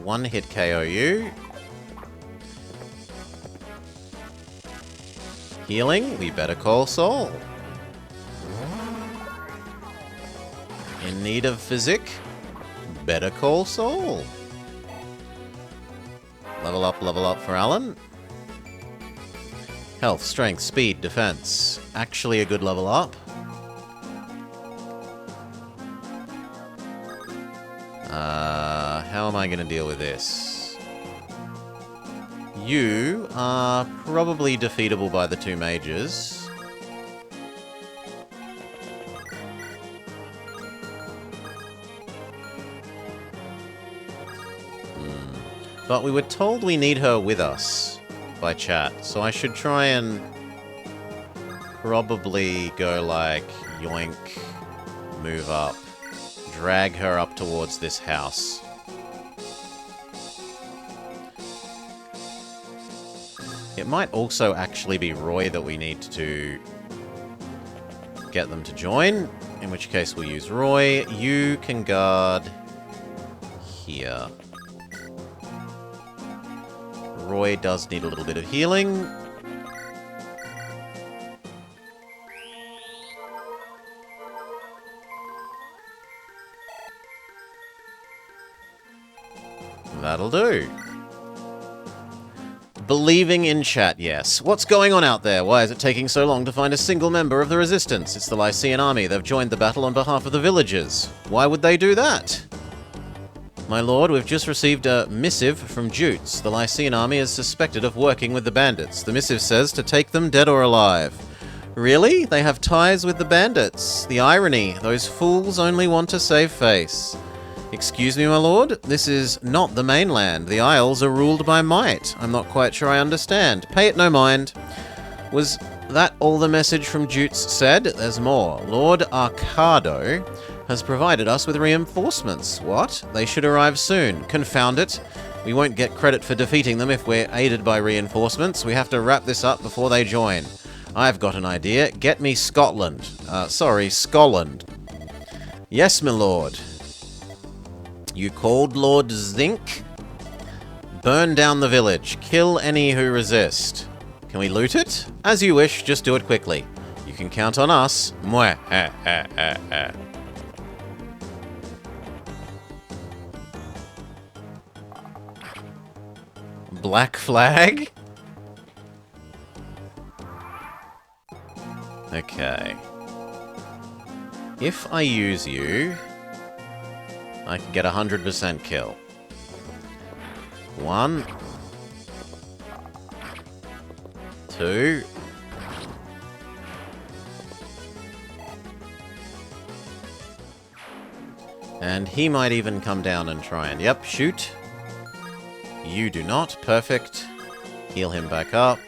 One hit KO you. Healing, we better call Soul. In need of physic, better call Soul. Level up for Alan. Health, strength, speed, defense. Actually a good level up. How am I going to deal with this? You are probably defeatable by the 2 mages. But we were told we need her with us by chat, so I should try and probably go like yoink, move up, drag her up towards this house. It might also actually be Roy that we need to get them to join, in which case we'll use Roy. You can guard here. Roy does need a little bit of healing. That'll do. Believing in chat, yes. What's going on out there? Why is it taking so long to find a single member of the Resistance? It's the Lycian army. They've joined the battle on behalf of the villagers. Why would they do that? My lord, we've just received a missive from Jutes. The Lycian army is suspected of working with the bandits. The missive says to take them dead or alive. Really? They have ties with the bandits. The irony. Those fools only want to save face. Excuse me, my lord? This is not the mainland. The Isles are ruled by might. I'm not quite sure I understand. Pay it no mind. Was that all the message from Jutes said? There's more. Lord Arcado has provided us with reinforcements. What? They should arrive soon. Confound it. We won't get credit for defeating them if we're aided by reinforcements. We have to wrap this up before they join. I've got an idea. Get me Scotland. Scotland. Yes, my lord. You called Lord Zink? Burn down the village. Kill any who resist. Can we loot it? As you wish, just do it quickly. You can count on us. Mwah. Black flag? Okay. If I use you, I can get 100% kill. 1. 2. And he might even come down and try and... Yep, shoot. You do not. Perfect. Heal him back up.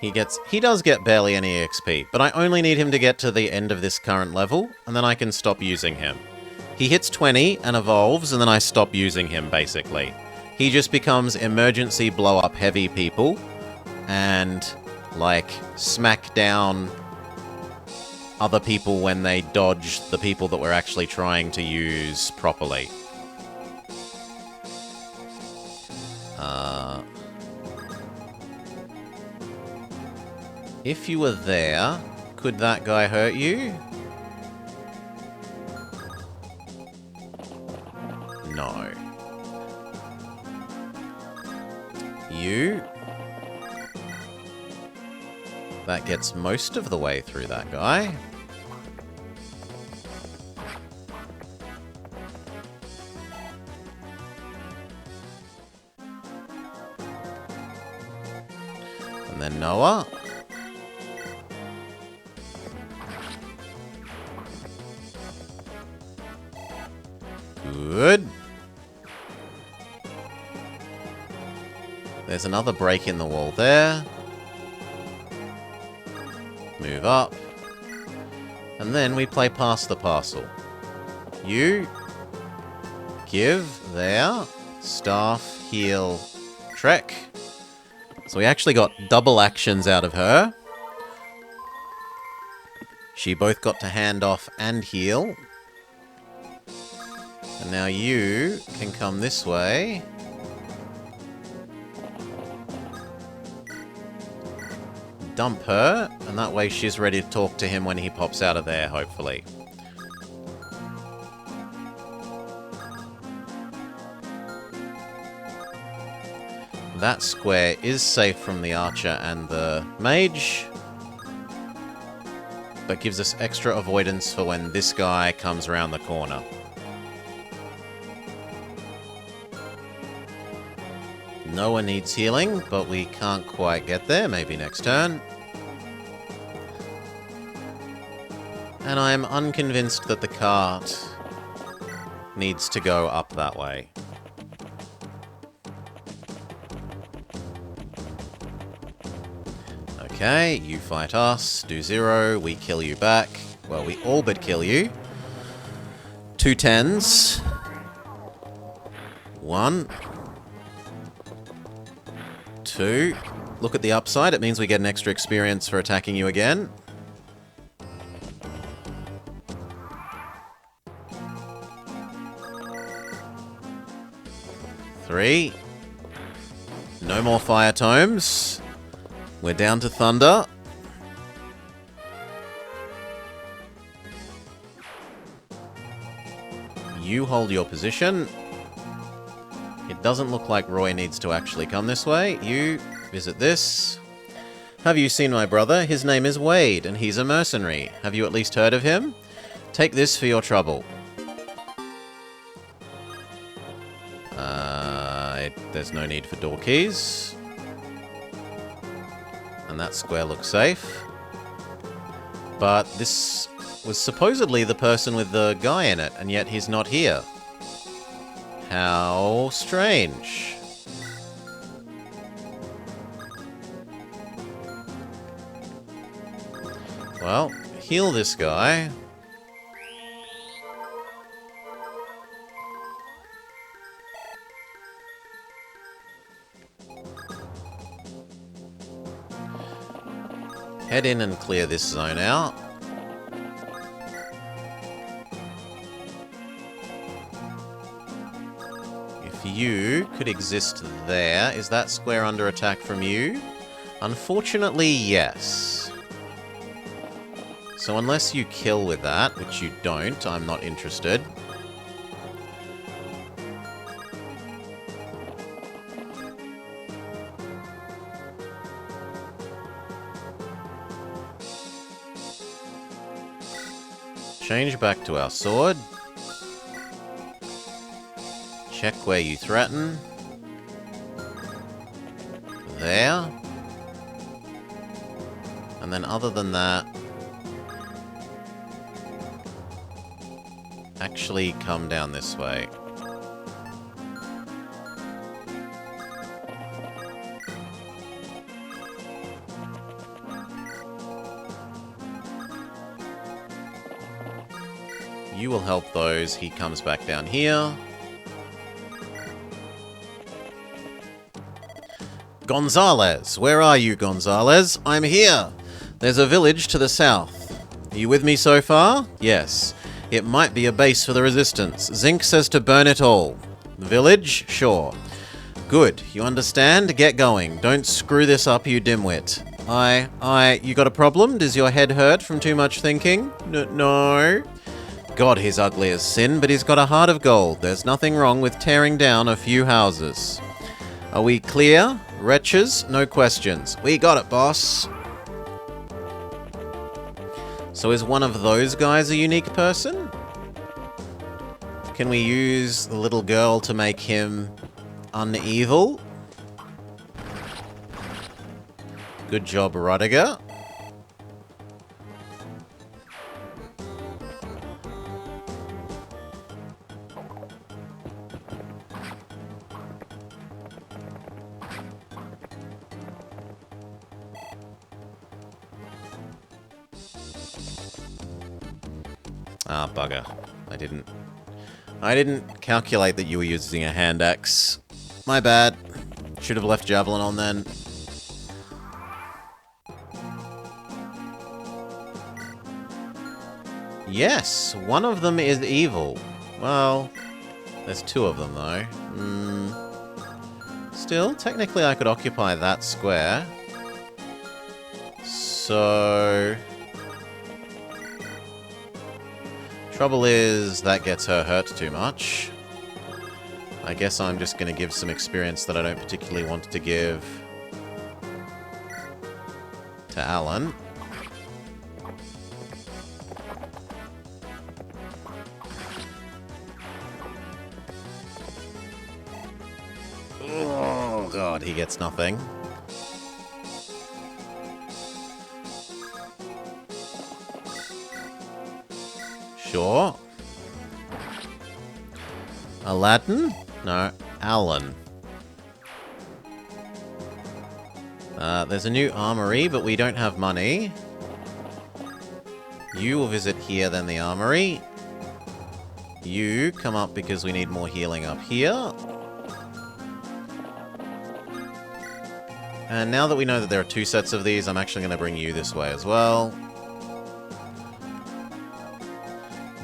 He does get barely any XP, but I only need him to get to the end of this current level, and then I can stop using him. He hits 20 and evolves, and then I stop using him, basically. He just becomes emergency blow-up heavy people, and, like, smack down other people when they dodge the people that we're actually trying to use properly. If you were there, could that guy hurt you? No. You? That gets most of the way through that guy. And then Noah. Good. There's another break in the wall there. Move up. And then we play past the parcel. You give there. Staff, heal, trek. So we actually got double actions out of her. She both got to hand off and heal. And now you can come this way. Dump her, and that way she's ready to talk to him when he pops out of there, hopefully. That square is safe from the archer and the mage, but gives us extra avoidance for when this guy comes around the corner. Noah needs healing, but we can't quite get there. Maybe next turn. And I'm unconvinced that the cart needs to go up that way. Okay, you fight us, do 0, we kill you back. Well, we all but kill you. 2 10s. 1. 2. Look at the upside. It means we get an extra experience for attacking you again. 3. No more fire tomes. We're down to thunder. You hold your position. It doesn't look like Roy needs to actually come this way. You visit this. Have you seen my brother? His name is Wade, and he's a mercenary. Have you at least heard of him? Take this for your trouble. There's no need for door keys. And that square looks safe. But this was supposedly the person with the guy in it, and yet he's not here. How strange. Well, heal this guy. Head in and clear this zone out. If you could exist there, is that square under attack from you? Unfortunately, yes. So unless you kill with that, which you don't, I'm not interested. Change back to our sword. Check where you threaten. There. And then other than that, actually come down this way. You will help those. He comes back down here. Gonzalez! Where are you, Gonzalez? I'm here! There's a village to the south. Are you with me so far? Yes. It might be a base for the resistance. Zinc says to burn it all. The village? Sure. Good. You understand? Get going. Don't screw this up, you dimwit. You got a problem? Does your head hurt from too much thinking? No. God, he's ugly as sin, but he's got a heart of gold. There's nothing wrong with tearing down a few houses. Are we clear? Wretches? No questions. We got it, boss. So is one of those guys a unique person? Can we use the little girl to make him unevil? Good job, Rudiger. Ah, bugger. I didn't calculate that you were using a hand axe. My bad. Should have left Javelin on then. Yes, one of them is evil. Well, there's two of them though. Still, technically I could occupy that square. So... Trouble is, that gets her hurt too much. I guess I'm just going to give some experience that I don't particularly want to give to Alan. Oh god, he gets nothing. Sure. Aladdin? No, Alan. There's a new armory, but we don't have money. You will visit here, then the armory. You come up because we need more healing up here. And now that we know that there are two sets of these, I'm actually going to bring you this way as well.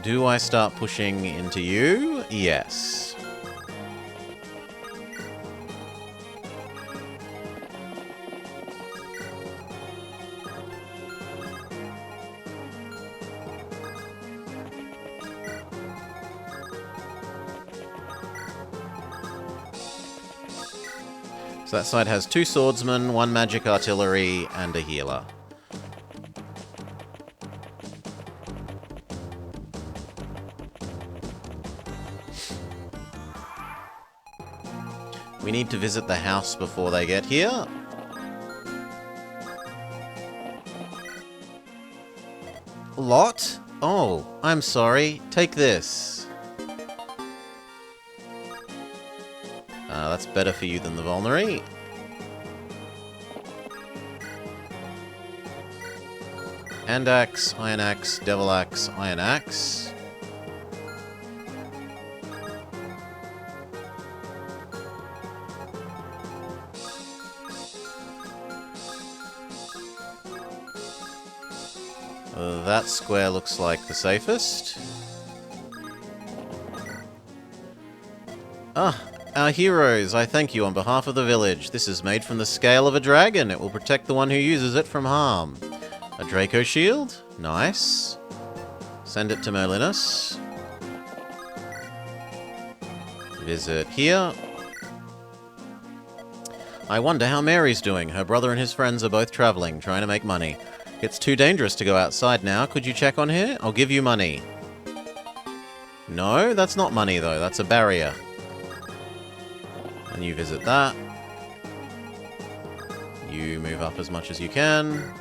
Do I start pushing into you? Yes. So that side has 2 swordsmen, 1 magic artillery, and a healer. We need to visit the house before they get here. Lot? Oh, I'm sorry. Take this. That's better for you than the Vulnerary. Hand Axe, Iron Axe, Devil Axe, Iron Axe. That square looks like the safest. Ah, our heroes, I thank you on behalf of the village. This is made from the scale of a dragon. It will protect the one who uses it from harm. A Draco shield? Nice. Send it to Merlinus. Visit here. I wonder how Mary's doing. Her brother and his friends are both traveling, trying to make money. It's too dangerous to go outside now. Could you check on her? I'll give you money. No, that's not money though. That's a barrier. And you visit that. You move up as much as you can.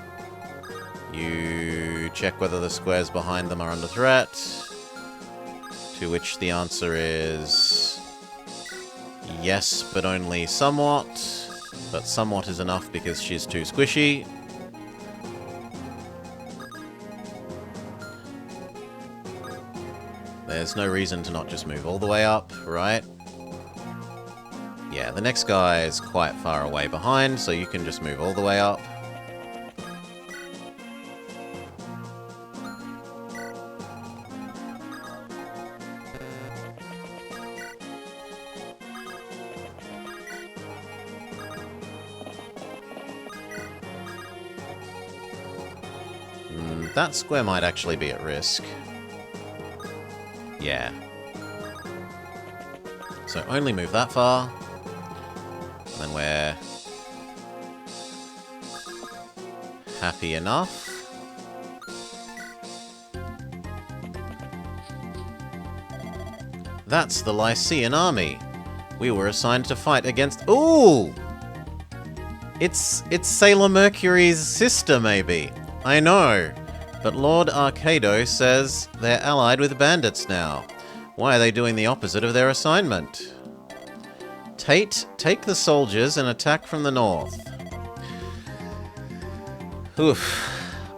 You check whether the squares behind them are under threat. To which the answer is yes, but only somewhat. But somewhat is enough because she's too squishy. There's no reason to not just move all the way up, right? Yeah, the next guy is quite far away behind, so you can just move all the way up. That square might actually be at risk. Yeah. So only move that far. And then we're happy enough. That's the Lycian army. We were assigned to fight against... Ooh! It's Sailor Mercury's sister, maybe. I know. But Lord Arcado says they're allied with bandits now. Why are they doing the opposite of their assignment? Tate, take the soldiers and attack from the north. Oof.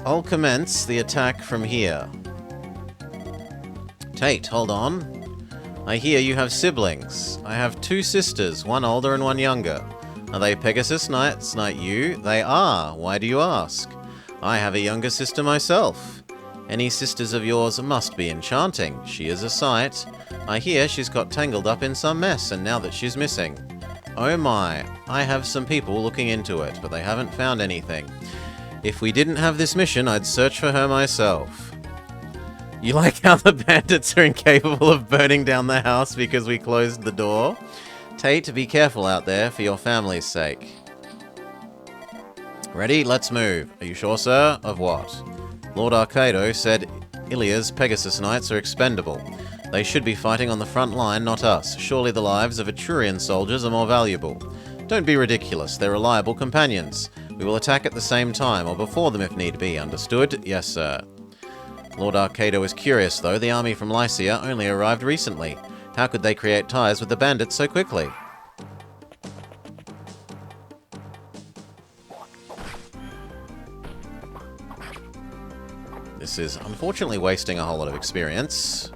I'll commence the attack from here. Tate, hold on. I hear you have siblings. I have 2 sisters, one older and one younger. Are they Pegasus Knights like you? They are. Why do you ask? I have a younger sister myself. Any sisters of yours must be enchanting. She is a sight. I hear she's got tangled up in some mess, and now that she's missing. Oh my, I have some people looking into it, but they haven't found anything. If we didn't have this mission, I'd search for her myself. You like how the bandits are incapable of burning down the house because we closed the door? Tate, be careful out there for your family's sake. Ready? Let's move. Are you sure, sir? Of what? Lord Arcado said Ilia's Pegasus Knights are expendable. They should be fighting on the front line, not us. Surely the lives of Etrurian soldiers are more valuable. Don't be ridiculous. They're reliable companions. We will attack at the same time, or before them if need be. Understood? Yes, sir. Lord Arcado is curious, though. The army from Lycia only arrived recently. How could they create ties with the bandits so quickly? This is unfortunately wasting a whole lot of experience.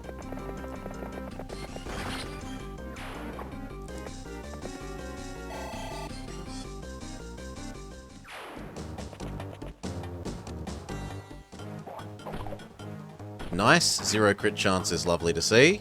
Nice. 0 crit chance is lovely to see.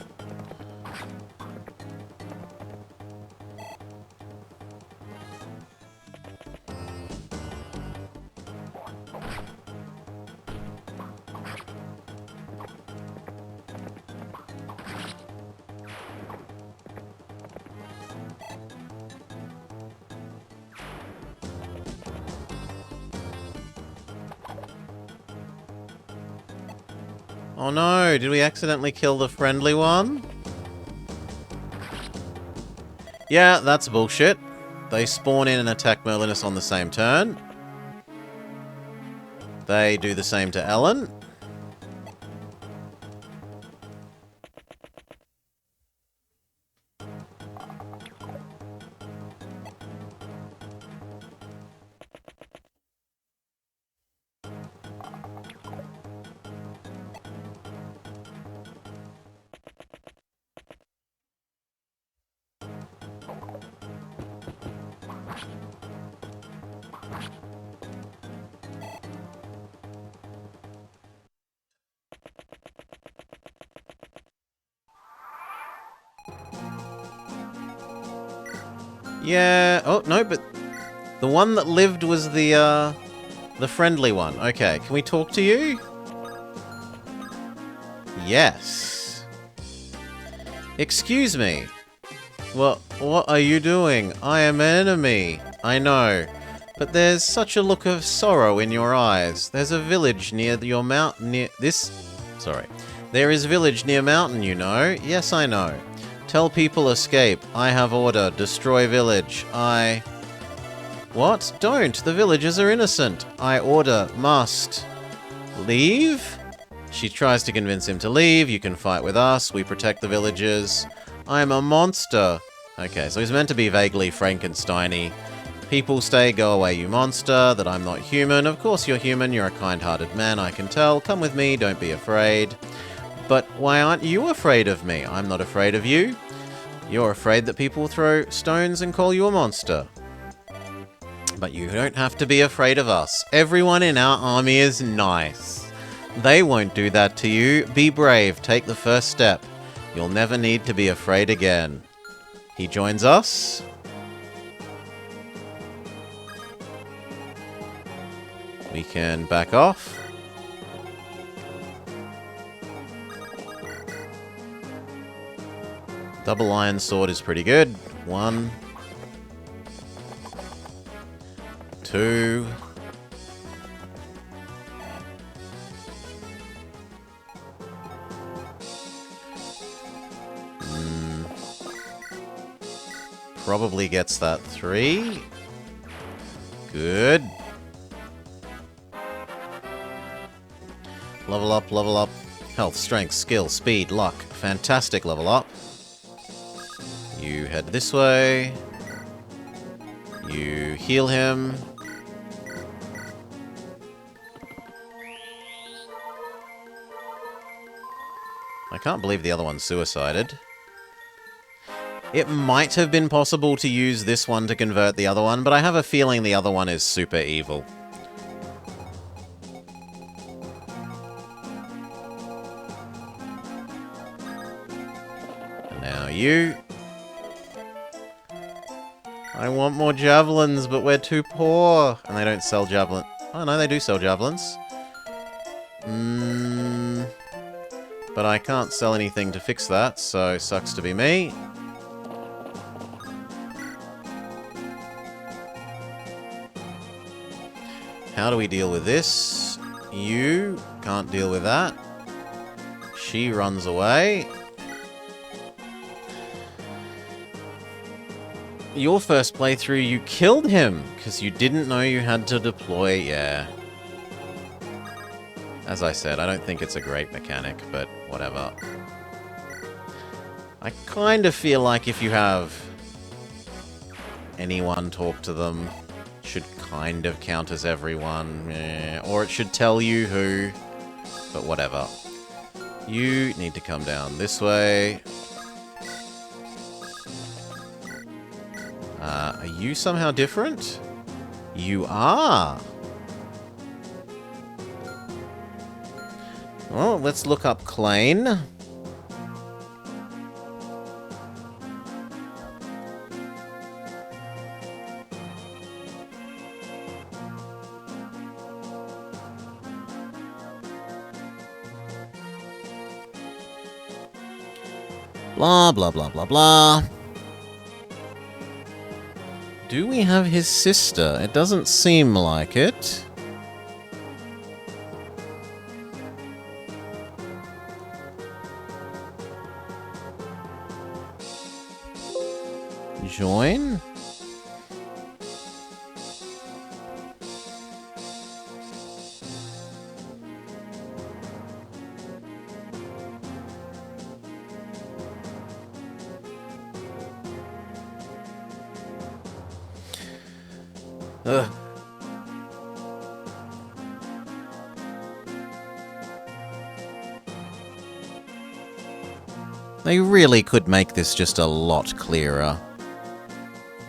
Oh no, did we accidentally kill the friendly one? Yeah, that's bullshit. They spawn in and attack Merlinus on the same turn. They do the same to Ellen. Yeah. Oh, no, but the one that lived was the friendly one. Okay, can we talk to you? Yes. Excuse me. What are you doing? I am an enemy. I know. But there's such a look of sorrow in your eyes. There's a village near your mountain. There is a village near mountain, you know. Yes, I know. Tell people escape. I have order. Destroy village. What? Don't. The villagers are innocent. I order. Must. Leave? She tries to convince him to leave. You can fight with us. We protect the villagers. I'm a monster. Okay, so he's meant to be vaguely Frankenstein-y. People stay, go away, you monster. That I'm not human. Of course you're human. You're a kind-hearted man, I can tell. Come with me. Don't be afraid. But why aren't you afraid of me? I'm not afraid of you. You're afraid that people will throw stones and call you a monster. But you don't have to be afraid of us. Everyone in our army is nice. They won't do that to you. Be brave. Take the first step. You'll never need to be afraid again. He joins us. We can back off. Double iron sword is pretty good. 1, 2. Probably gets that 3. Good. Level up, level up. Health, strength, skill, speed, luck. Fantastic level up. You head this way. You heal him. I can't believe the other one suicided. It might have been possible to use this one to convert the other one, but I have a feeling the other one is super evil. And now you. I want more javelins, but we're too poor. And they don't sell javelins. Oh no, they do sell javelins. But I can't sell anything to fix that, so sucks to be me. How do we deal with this? You can't deal with that. She runs away. Your first playthrough, you killed him because you didn't know you had to deploy. Yeah. As I said, I don't think it's a great mechanic, but whatever. I kind of feel like if you have anyone talk to them, it should kind of count as everyone. Or it should tell you who, but whatever. You need to come down this way. Are you somehow different? You are! Well, let's look up Klain. Blah, blah, blah, blah, blah. Do we have his sister? It doesn't seem like it. Join? Ugh. They really could make this just a lot clearer.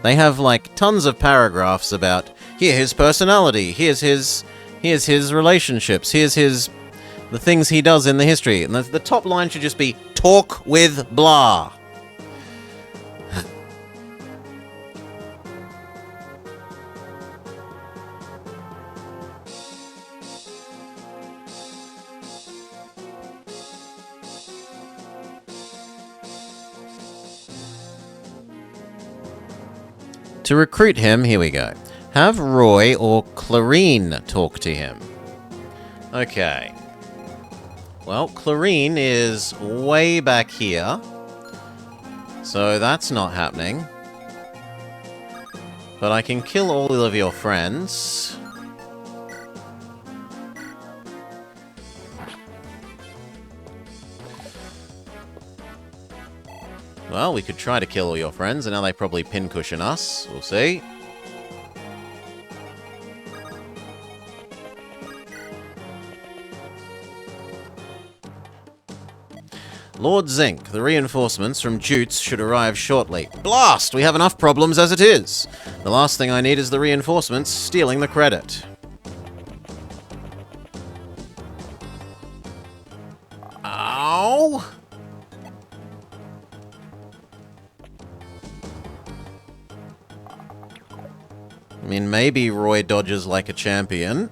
They have, like, tons of paragraphs about, here's his personality, here's his relationships, here's the things he does in the history. And the top line should just be, talk with blah. To recruit him, here we go. Have Roy or Clarine talk to him. Okay. Well, Clarine is way back here. So that's not happening. But I can kill all of your friends. Well, we could try to kill all your friends, and now they probably pincushion us. We'll see. Lord Zink, the reinforcements from Jutes should arrive shortly. Blast! We have enough problems as it is. The last thing I need is the reinforcements stealing the credit. Ow! I mean, maybe Roy dodges like a champion.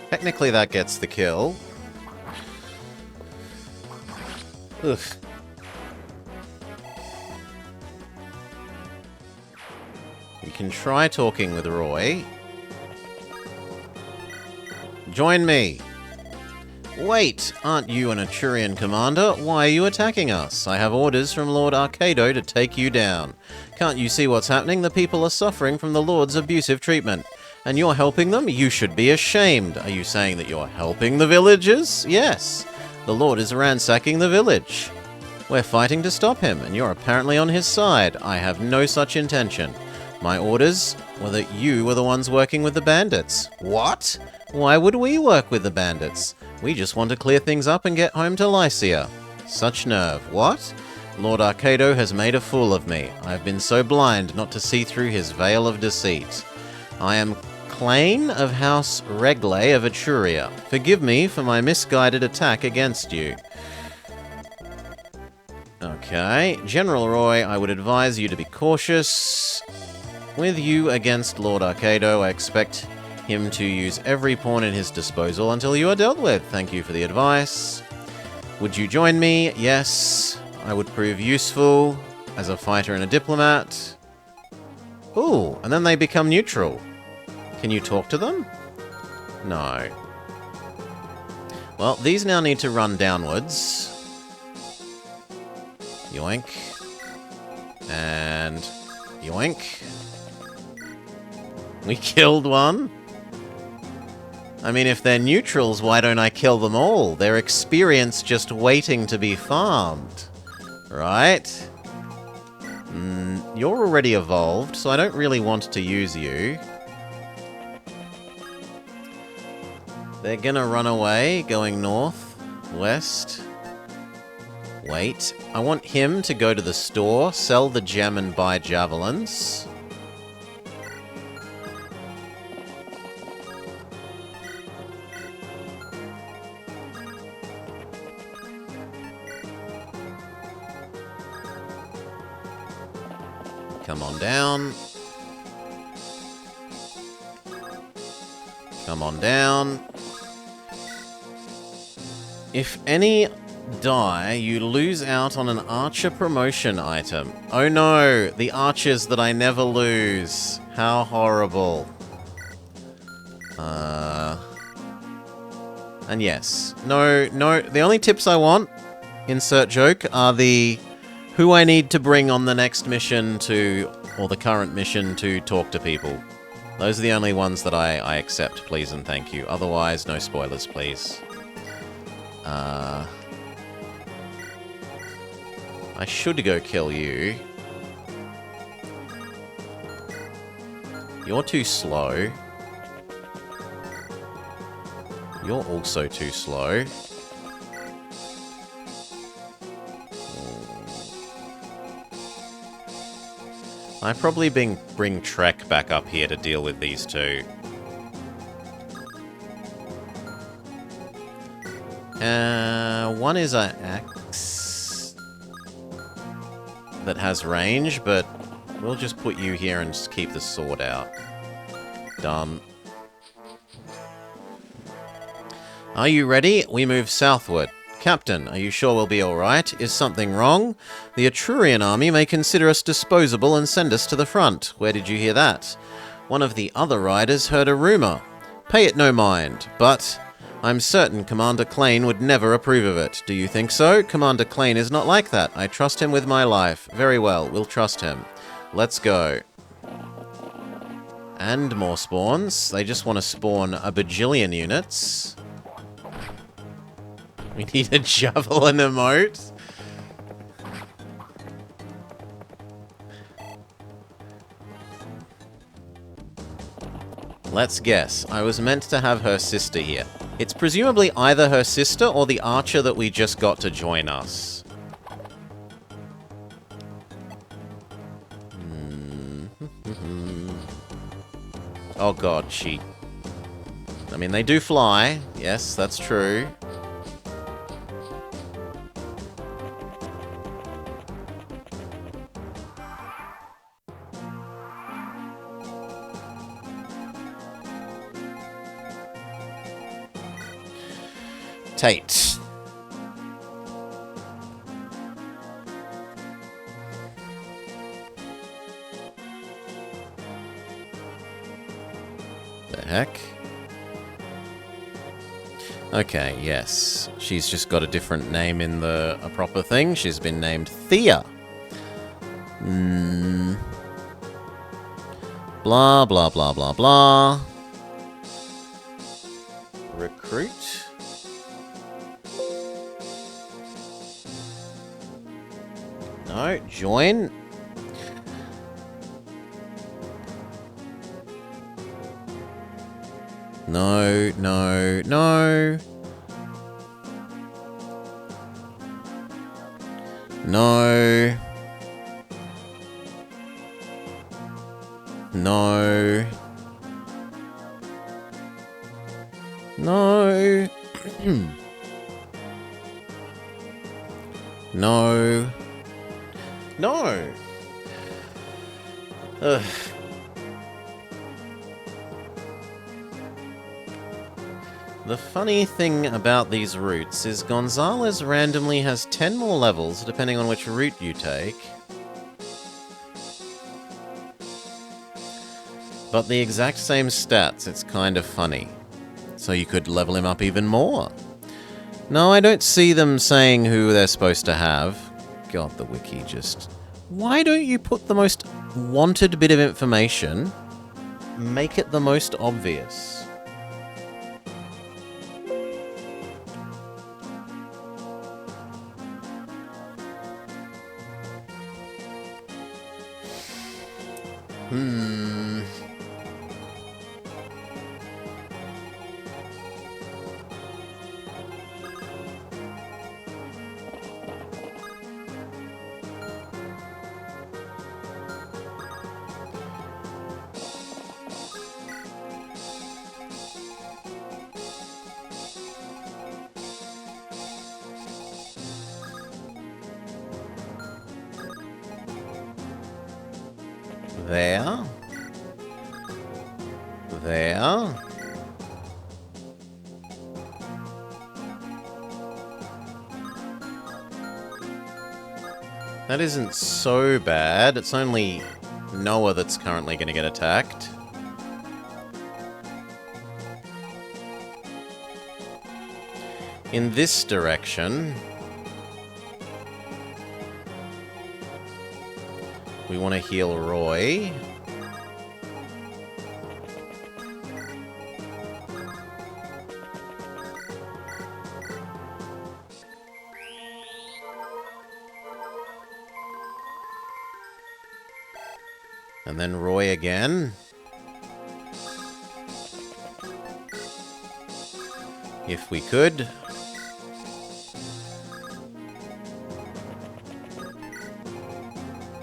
Technically that gets the kill. Ugh. We can try talking with Roy. Join me. Wait, aren't you an Aturian commander? Why are you attacking us? I have orders from Lord Arcado to take you down. Can't you see what's happening? The people are suffering from the Lord's abusive treatment. And you're helping them? You should be ashamed. Are you saying that you're helping the villagers? Yes. The Lord is ransacking the village. We're fighting to stop him, and you're apparently on his side. I have no such intention. My orders were that you were the ones working with the bandits. What? Why would we work with the bandits? We just want to clear things up and get home to Lycia. Such nerve. What? Lord Arcado has made a fool of me. I've been so blind not to see through his veil of deceit. I am Clane of House Regle of Etruria. Forgive me for my misguided attack against you. Okay. General Roy, I would advise you to be cautious. With you against Lord Arcado, I expect him to use every pawn in his disposal until you are dealt with. Thank you for the advice. Would you join me? Yes. I would prove useful as a fighter and a diplomat. Ooh, and then they become neutral. Can you talk to them? No. Well, these now need to run downwards. Yoink. And yoink. We killed one. I mean, if they're neutrals, why don't I kill them all? They're experience just waiting to be farmed. Right? You're already evolved, so I don't really want to use you. They're gonna run away, going north, west. Wait, I want him to go to the store, sell the gem and buy javelins. Come on down. Come on down. If any die, you lose out on an archer promotion item. Oh no, the archers that I never lose. How horrible. And yes. No, the only tips I want, insert joke, are the who I need to bring on the next mission to, or the current mission to talk to people. Those are the only ones that I accept, please and thank you. Otherwise, no spoilers, please. I should go kill you. You're too slow. You're also too slow. I probably bring Trek back up here to deal with these two. One is an axe that has range, but we'll just put you here and just keep the sword out. Done. Are you ready? We move southward. Captain, are you sure we'll be alright? Is something wrong? The Etrurian army may consider us disposable and send us to the front. Where did you hear that? One of the other riders heard a rumour. Pay it no mind, but I'm certain Commander Clain would never approve of it. Do you think so? Commander Clain is not like that. I trust him with my life. Very well, we'll trust him. Let's go. And more spawns. They just want to spawn a bajillion units. We need a javelin emote. Let's guess. I was meant to have her sister here. It's presumably either her sister or the archer that we just got to join us. Oh god, she... I mean, they do fly. Yes, that's true. Tate. The heck? Okay, yes. She's just got a different name in a proper thing. She's been named Thea. Blah, blah, blah, blah, blah. Recruit. No, join. No, no, no. No. No. No. No. No. Ugh. The funny thing about these routes is Gonzalez randomly has 10 more levels depending on which route you take. But the exact same stats, it's kind of funny. So you could level him up even more. No, I don't see them saying who they're supposed to have. God, the wiki just... Why don't you put the most wanted bit of information, make it the most obvious? There. There. That isn't so bad. It's only Noah that's currently going to get attacked. In this direction, we want to heal Roy. And then Roy again. If we could.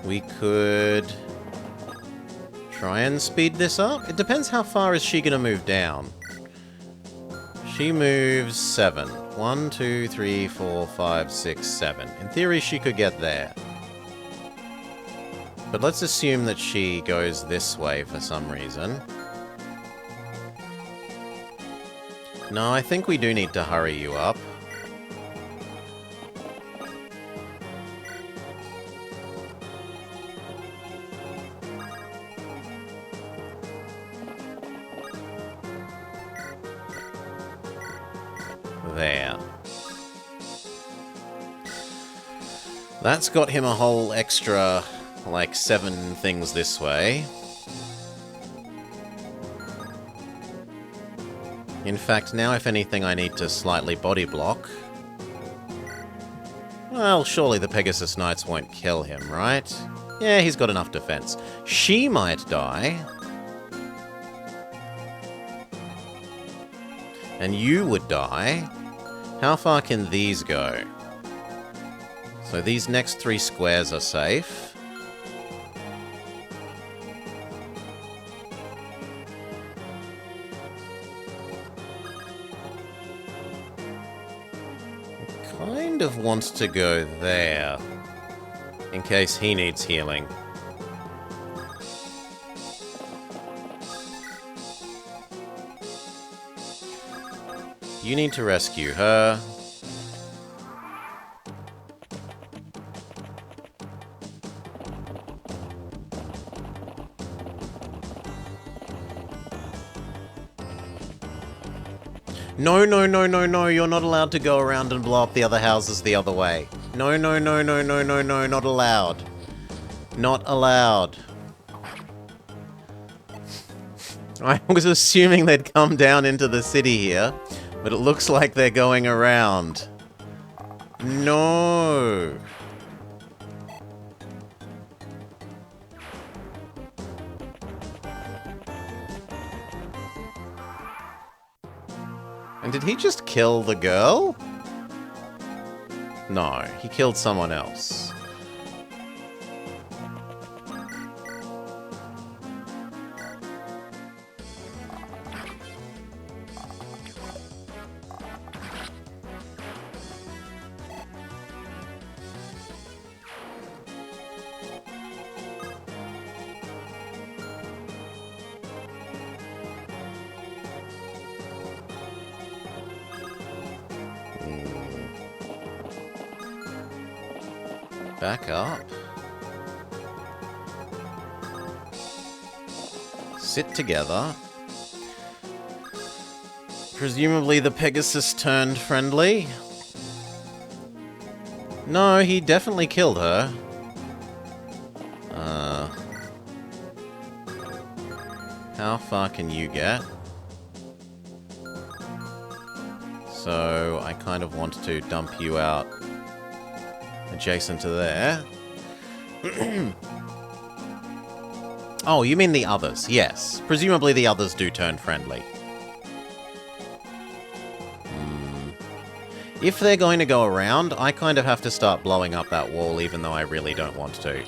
We could try and speed this up. It depends how far is she going to move down. She moves 7. 1, 2, 3, 4, 5, 6, 7. In theory, she could get there. But let's assume that she goes this way for some reason. No, I think we do need to hurry you up. There. That's got him a whole extra, like, 7 things this way. In fact, now if anything I need to slightly body block. Well, surely the Pegasus Knights won't kill him, right? Yeah, he's got enough defense. She might die. And you would die. How far can these go? So these next 3 squares are safe. Kind of wants to go there, in case he needs healing. You need to rescue her. No, no, no, no, no, you're not allowed to go around and blow up the other houses the other way. No, no, no, no, no, no, no, not allowed. Not allowed. I was assuming they'd come down into the city here, but it looks like they're going around. No. And did he just kill the girl? No, he killed someone else. Back up. Sit together. Presumably the Pegasus turned friendly. No, he definitely killed her. How far can you get? So I kind of want to dump you out adjacent to there. Oh, you mean the others? Yes. Presumably the others do turn friendly. If they're going to go around, I kind of have to start blowing up that wall even though I really don't want to.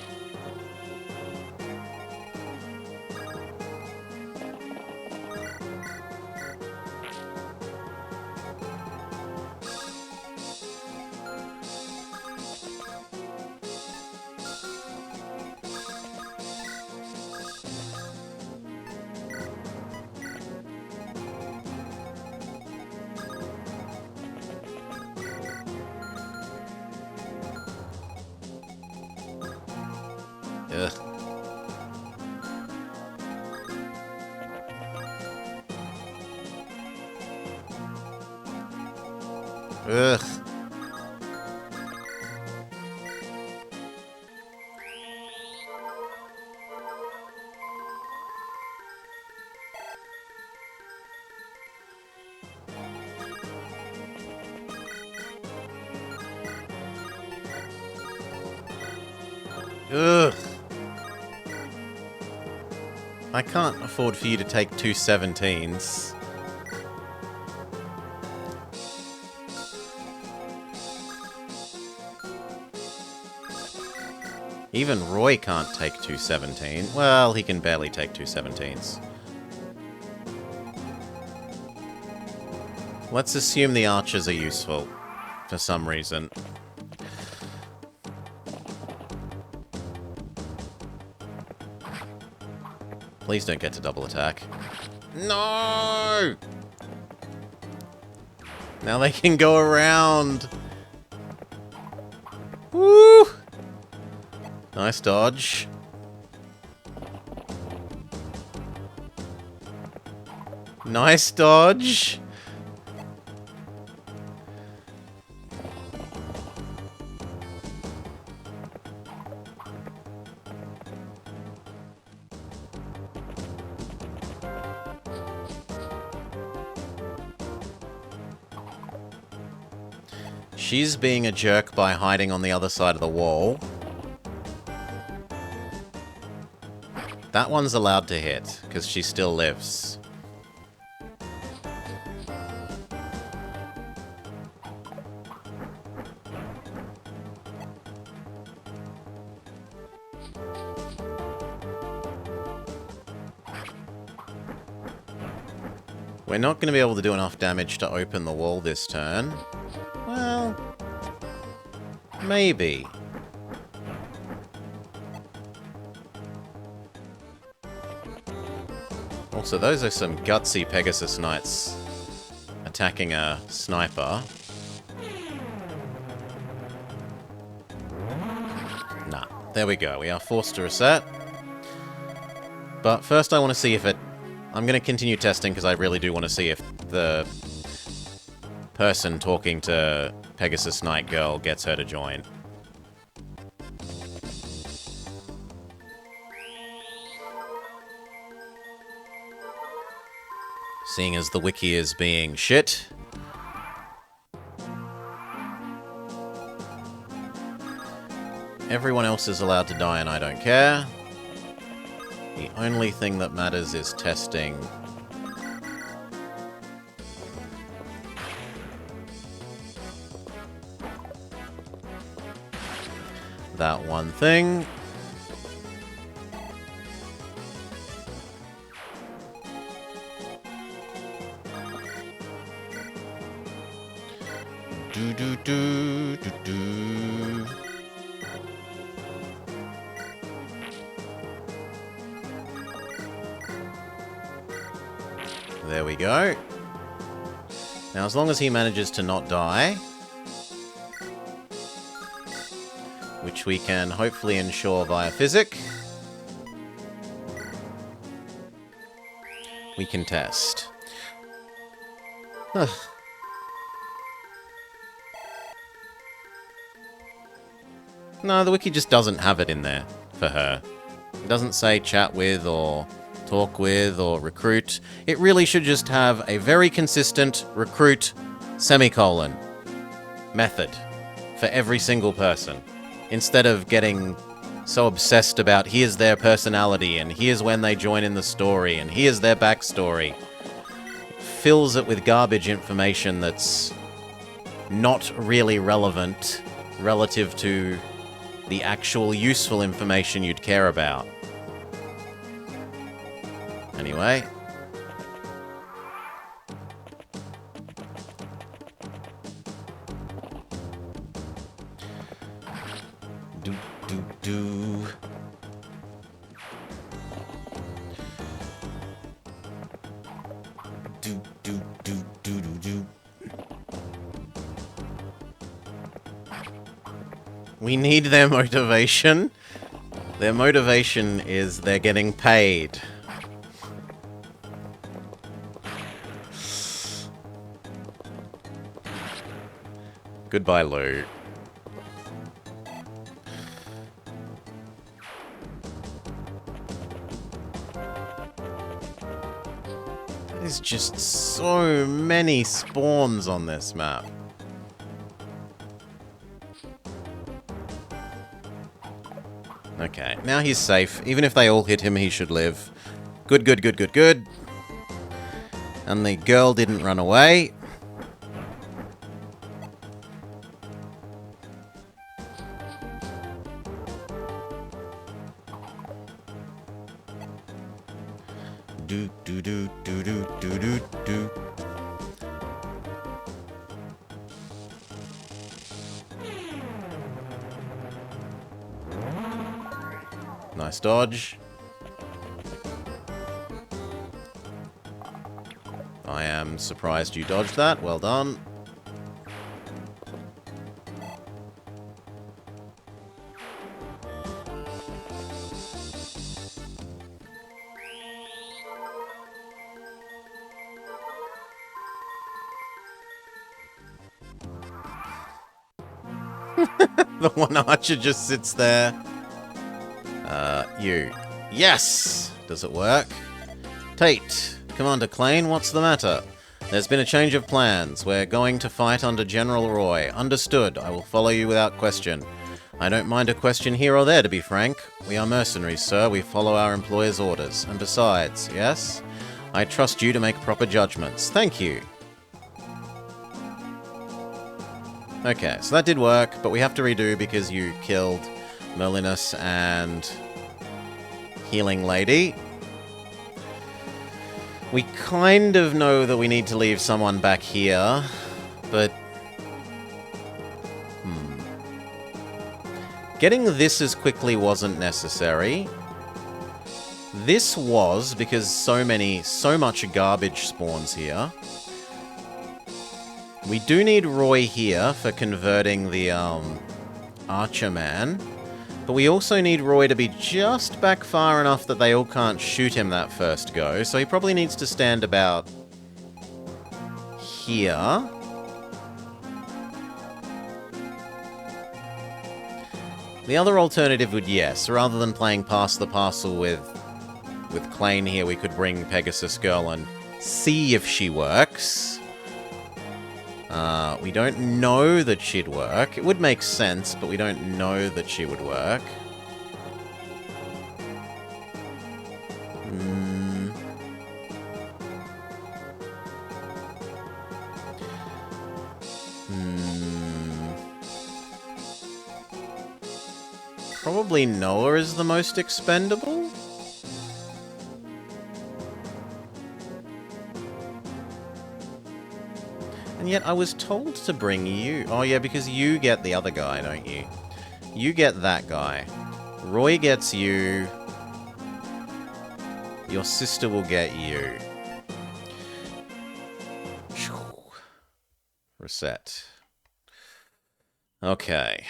Ugh. Ugh. I can't afford for you to take 2 17s. Even Roy can't take 2 17. Well, he can barely take 2 17s. Let's assume the archers are useful for some reason. Please don't get to double attack. No! Now they can go around. Woo! Nice dodge. Nice dodge. She's being a jerk by hiding on the other side of the wall. That one's allowed to hit, because she still lives. We're not going to be able to do enough damage to open the wall this turn. Well, maybe. Also, those are some gutsy Pegasus Knights attacking a sniper. Nah, there we go. We are forced to reset. But first I want to see if it... I'm going to continue testing because I really do want to see if the person talking to Pegasus Knight Girl gets her to join. Seeing as the wiki is being shit. Everyone else is allowed to die and I don't care. The only thing that matters is testing. That one thing. Do do do do do. There we go. Now, as long as he manages to not die, which we can hopefully ensure via physic, we can test. No, the wiki just doesn't have it in there for her. It doesn't say chat with or talk with or recruit. It really should just have a very consistent recruit semicolon method for every single person. Instead of getting so obsessed about here's their personality and here's when they join in the story and here's their backstory. It fills it with garbage information that's not really relevant relative to the actual useful information you'd care about. Anyway. Do, do, do. Do, do, do, do, do, do. We need their motivation. Their motivation is they're getting paid. Goodbye, Lou. There's just so many spawns on this map. Okay, now he's safe. Even if they all hit him, he should live. Good, good, good, good, good. And the girl didn't run away. Do, do, do, do, do, do, do, do. Nice dodge. I am surprised you dodged that. Well done. The one archer just sits there. You. Yes! Does it work? Tate. Commander Klein, what's the matter? There's been a change of plans. We're going to fight under General Roy. Understood. I will follow you without question. I don't mind a question here or there, to be frank. We are mercenaries, sir. We follow our employer's orders. And besides, yes? I trust you to make proper judgments. Thank you. Okay, so that did work, but we have to redo because you killed Merlinus and Healing Lady. We kind of know that we need to leave someone back here, but... Getting this as quickly wasn't necessary. This was, because so much garbage spawns here. We do need Roy here for converting the, Archer Man. But we also need Roy to be just back far enough that they all can't shoot him that first go. So he probably needs to stand about here. The other alternative would, yes, rather than playing Pass the Parcel with Klein here, we could bring Pegasus Girl and see if she works. We don't know that she'd work. It would make sense, but we don't know that she would work. Probably Noah is the most expendable? And yet I was told to bring you. Oh yeah, because you get the other guy, don't you? You get that guy. Roy gets you. Your sister will get you. Reset. Okay.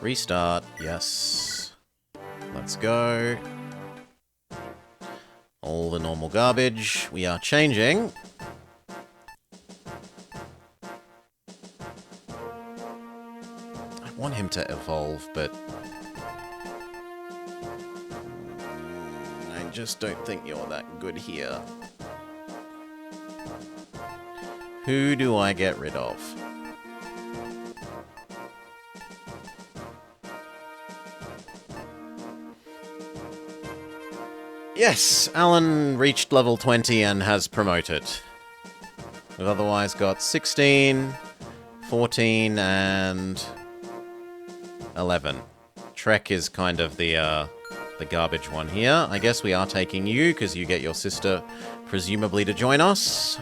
Restart, yes. Let's go. All the normal garbage. We are changing. I want him to evolve, but... I just don't think you're that good here. Who do I get rid of? Yes, Alan reached level 20 and has promoted. We've otherwise got 16, 14, and 11. Trek is kind of the garbage one here. I guess we are taking you, because you get your sister, presumably, to join us.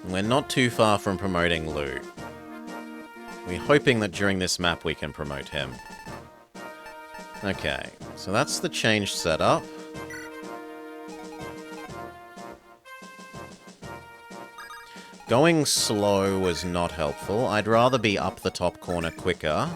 We're not too far from promoting Lou. We're hoping that during this map we can promote him. Okay, so that's the changed setup. Going slow was not helpful. I'd rather be up the top corner quicker.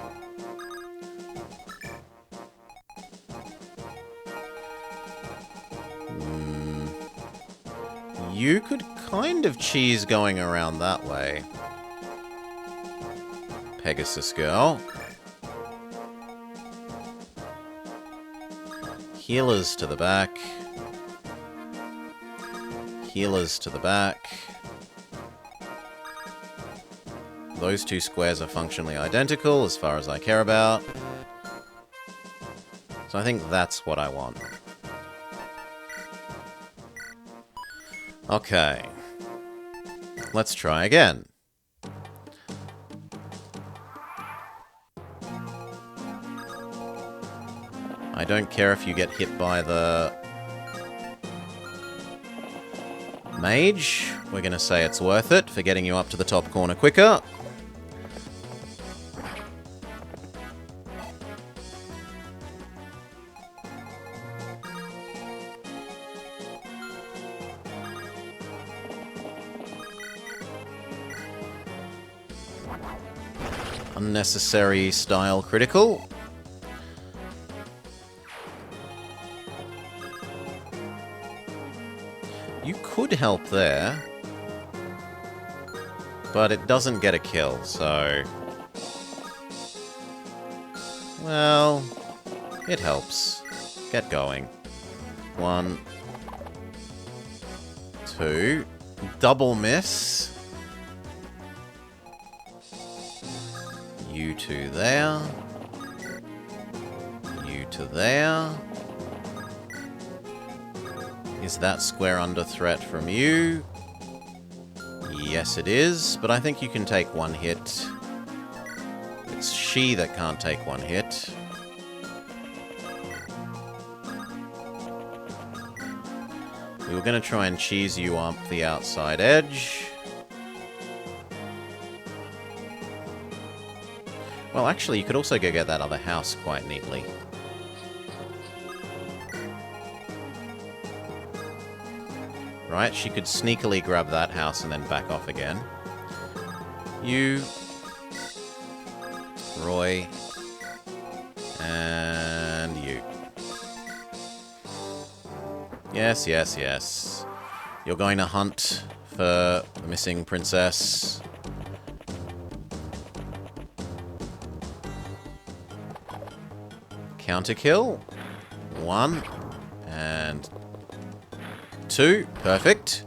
You could kind of cheese going around that way. Pegasus girl. Healers to the back. Healers to the back. Those two squares are functionally identical as far as I care about. So I think that's what I want. Okay. Let's try again. I don't care if you get hit by the mage. We're going to say it's worth it for getting you up to the top corner quicker. Unnecessary style critical. You could help there, but it doesn't get a kill, so... Well, it helps. Get going. 1, 2, double miss. You two there. You to there. Is that square under threat from you? Yes, it is, but I think you can take one hit. It's she that can't take one hit. We were going to try and cheese you up the outside edge. Well, actually, you could also go get that other house quite neatly. Right, she could sneakily grab that house and then back off again. You, Roy, and you. Yes, yes, yes. You're going to hunt for the missing princess. Counter kill. 1 and 2. Perfect.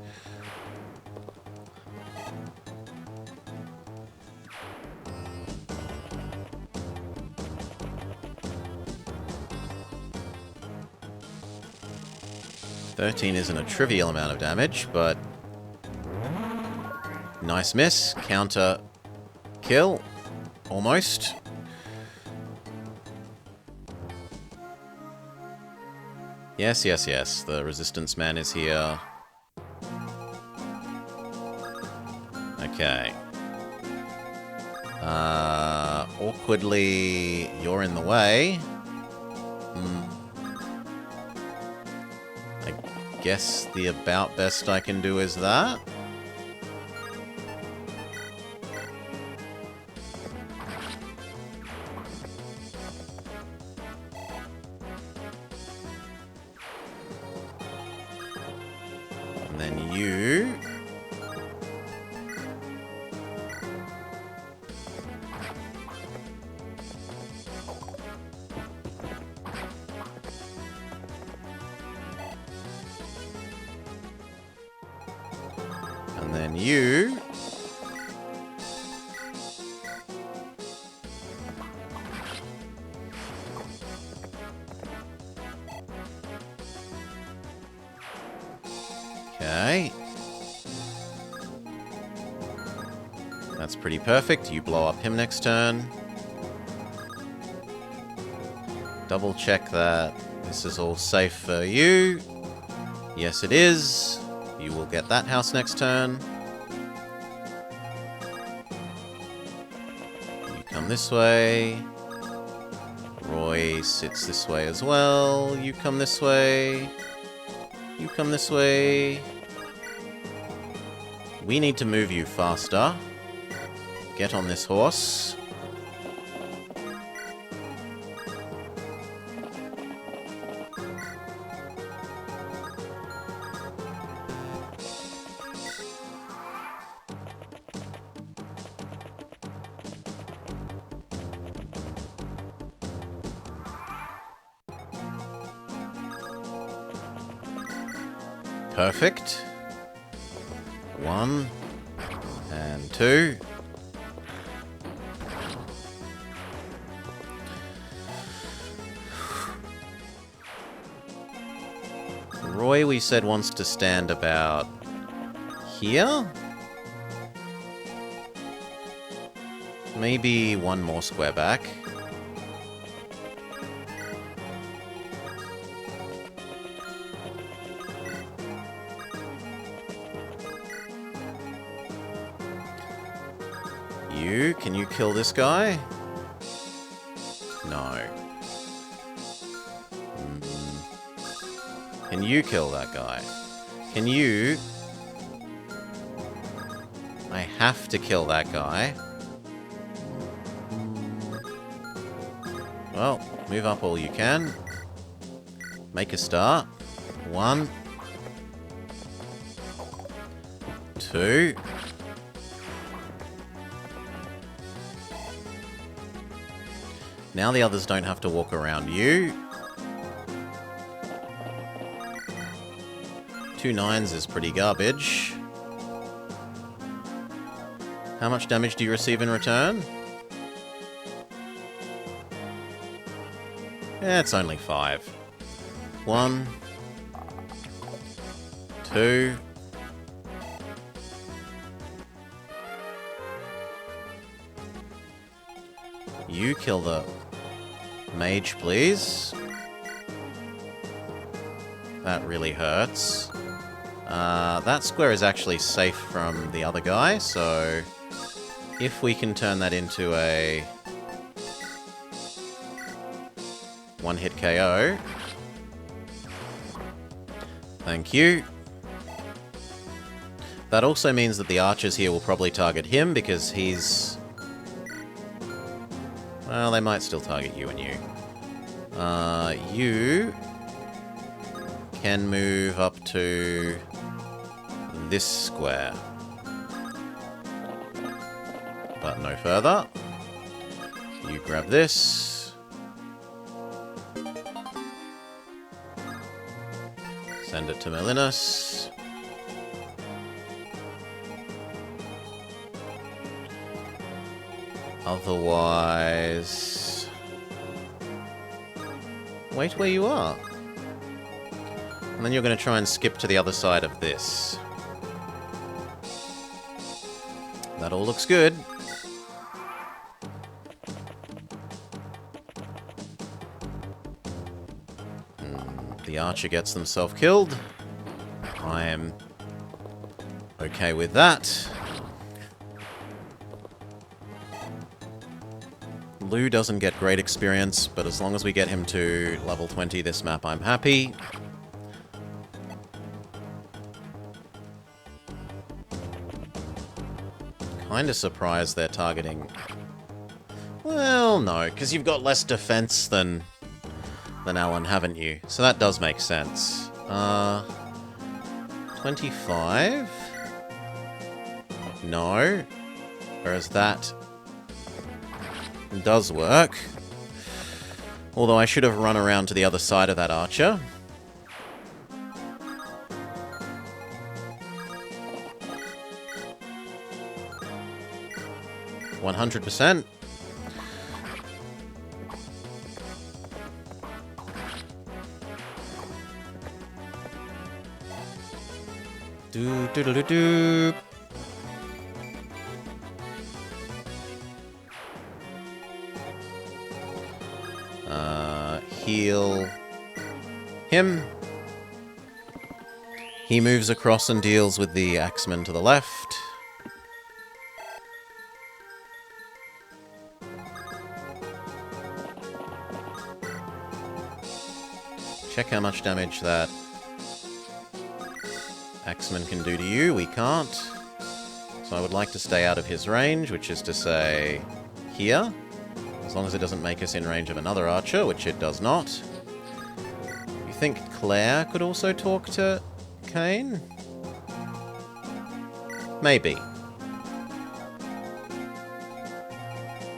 $13 isn't a trivial amount of damage, but nice miss. Counter kill. Almost. Yes, yes, yes. The resistance man is here. Okay. Awkwardly, you're in the way. I guess the about best I can do is that. And then you... And then you... Okay. That's pretty perfect. You blow up him next turn. Double check that this is all safe for you. Yes, it is. You will get that house next turn. You come this way. Roy sits this way as well. You come this way. You come this way. We need to move you faster. Get on this horse. Perfect. 1 and 2. Roy, we said, wants to stand about here? Maybe one more square back. Can you kill this guy? No. Can you kill that guy? Can you... I have to kill that guy. Well, move up all you can. Make a start. 1. 2. Now the others don't have to walk around you. 2 9s is pretty garbage. How much damage do you receive in return? Yeah, it's only 5. 1. 2. You kill the mage, please. That really hurts. That square is actually safe from the other guy, so if we can turn that into a one-hit KO. Thank you. That also means that the archers here will probably target him because he's... Well, they might still target you and you. You can move up to this square. But no further. You grab this. Send it to Melinus. Otherwise... Wait where you are. And then you're going to try and skip to the other side of this. That all looks good. The archer gets themselves killed. I am okay with that. Lou doesn't get great experience, but as long as we get him to level 20 this map, I'm happy. Kinda surprised they're targeting... Well, no, because you've got less defense than Alan, haven't you? So that does make sense. 25? No. Whereas that does work. Although I should have run around to the other side of that archer. %. Do do do do do. Heal him. He moves across and deals with the axeman to the left. Check how much damage that axeman can do to you. We can't. So I would like to stay out of his range, which is to say here. As long as it doesn't make us in range of another archer, which it does not. You think Claire could also talk to Kane? Maybe.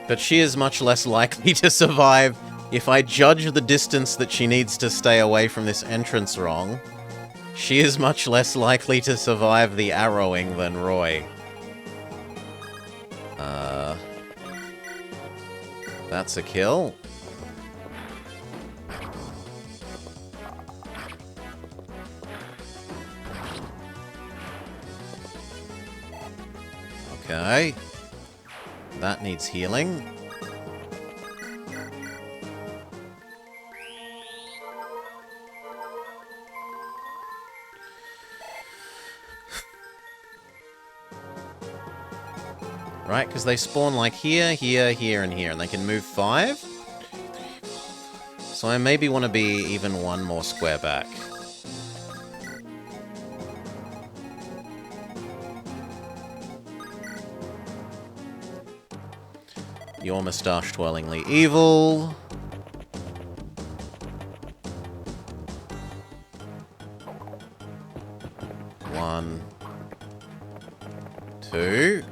But she is much less likely to survive if I judge the distance that she needs to stay away from this entrance wrong. She is much less likely to survive the arrowing than Roy. That's a kill. Okay. That needs healing. Right, because they spawn like here, here, here, and here, and they can move 5. So I maybe want to be even one more square back. Your moustache twirlingly evil. One. 2.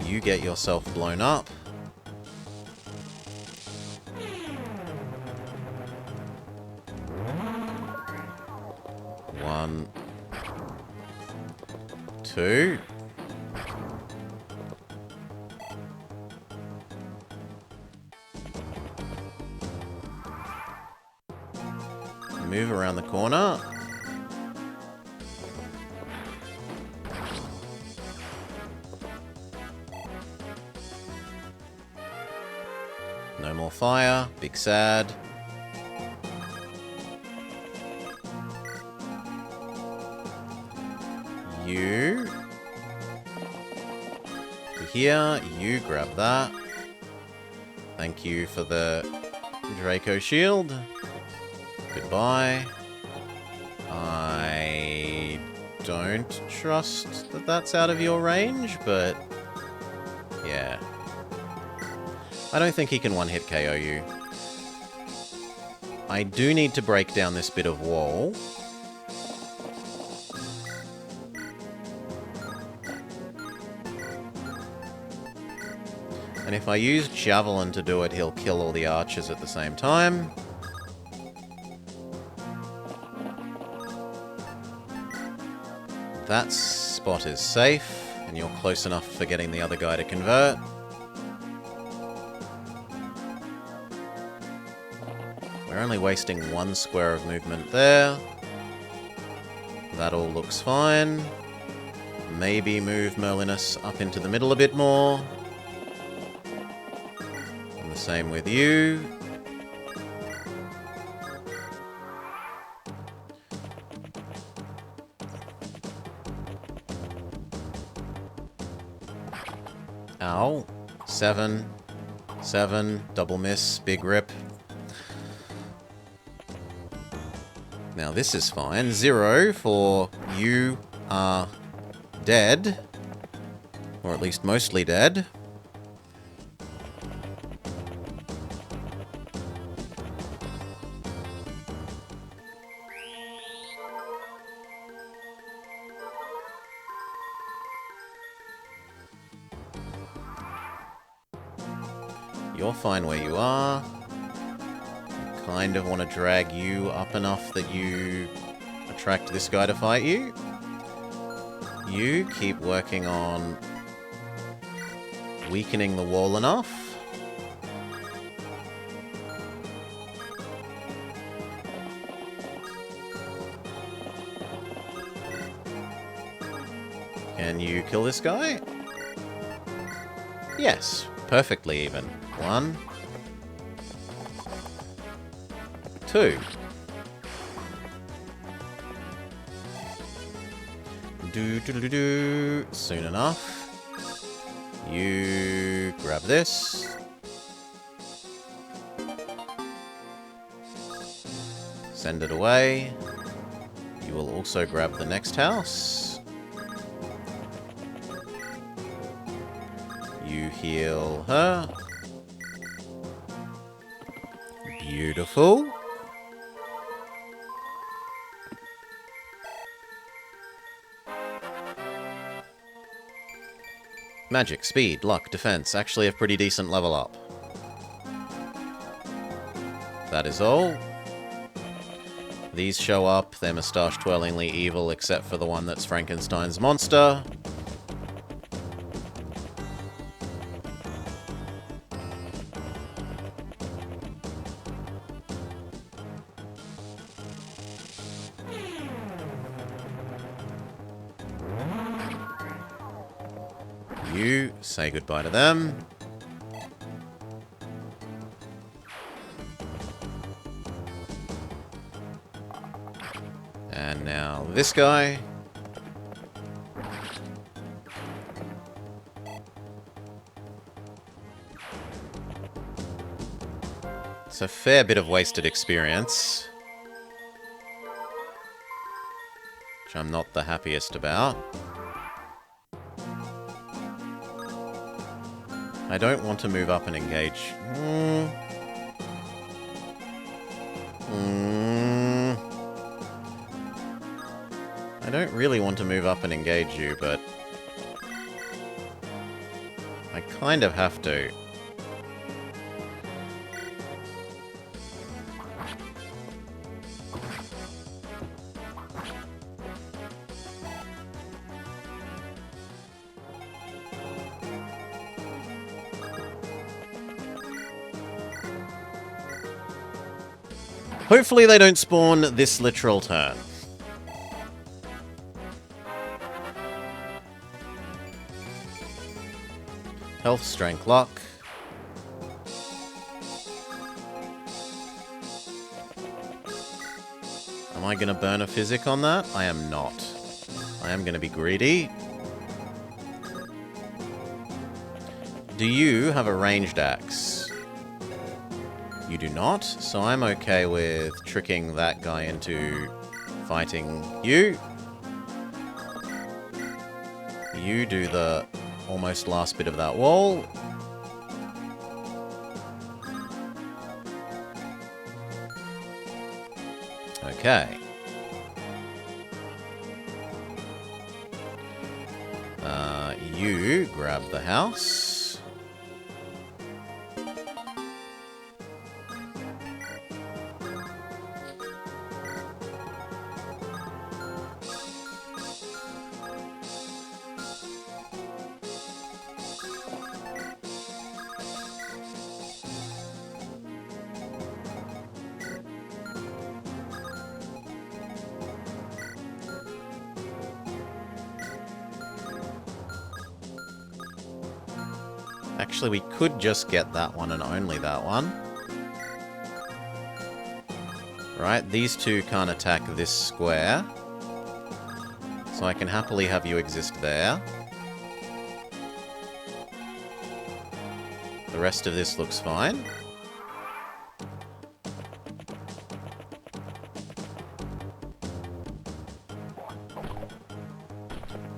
You get yourself blown up. One. 2. Move around the corner. No more fire. Big sad. You. Here. You grab that. Thank you for the Draco shield. Goodbye. I don't trust that that's out of your range, but yeah. I don't think he can one-hit KO you. I do need to break down this bit of wall. And if I use Javelin to do it, he'll kill all the archers at the same time. That spot is safe, and you're close enough for getting the other guy to convert. We're only wasting 1 square of movement there. That all looks fine. Maybe move Merlinus up into the middle a bit more. And the same with you. Ow. 7. 7. Double miss. Big rip. Now this is fine. 0 for you are dead. Or at least mostly dead. You're fine where you are. Kind of want to drag you up enough that you attract this guy to fight you. You keep working on weakening the wall enough. Can you kill this guy? Yes, perfectly even. 1. 2. Do. Soon enough. You grab this. Send it away. You will also grab the next house. You heal her. Beautiful. Magic, speed, luck, defense. Actually a pretty decent level up. That is all. These show up. They're moustache-twirlingly evil, except for the one that's Frankenstein's monster. You say goodbye to them. And now this guy. It's a fair bit of wasted experience, which I'm not the happiest about. I don't want to move up and engage. I don't really want to move up and engage you, but I kind of have to. Hopefully they don't spawn this literal turn. Health, strength, luck. Am I going to burn a physic on that? I am not. I am going to be greedy. Do you have a ranged axe? You do not, so I'm okay with tricking that guy into fighting you. You do the almost last bit of that wall. Okay. You grab the house. Actually, we could just get that one and only that one. Right, these two can't attack this square. So I can happily have you exist there. The rest of this looks fine.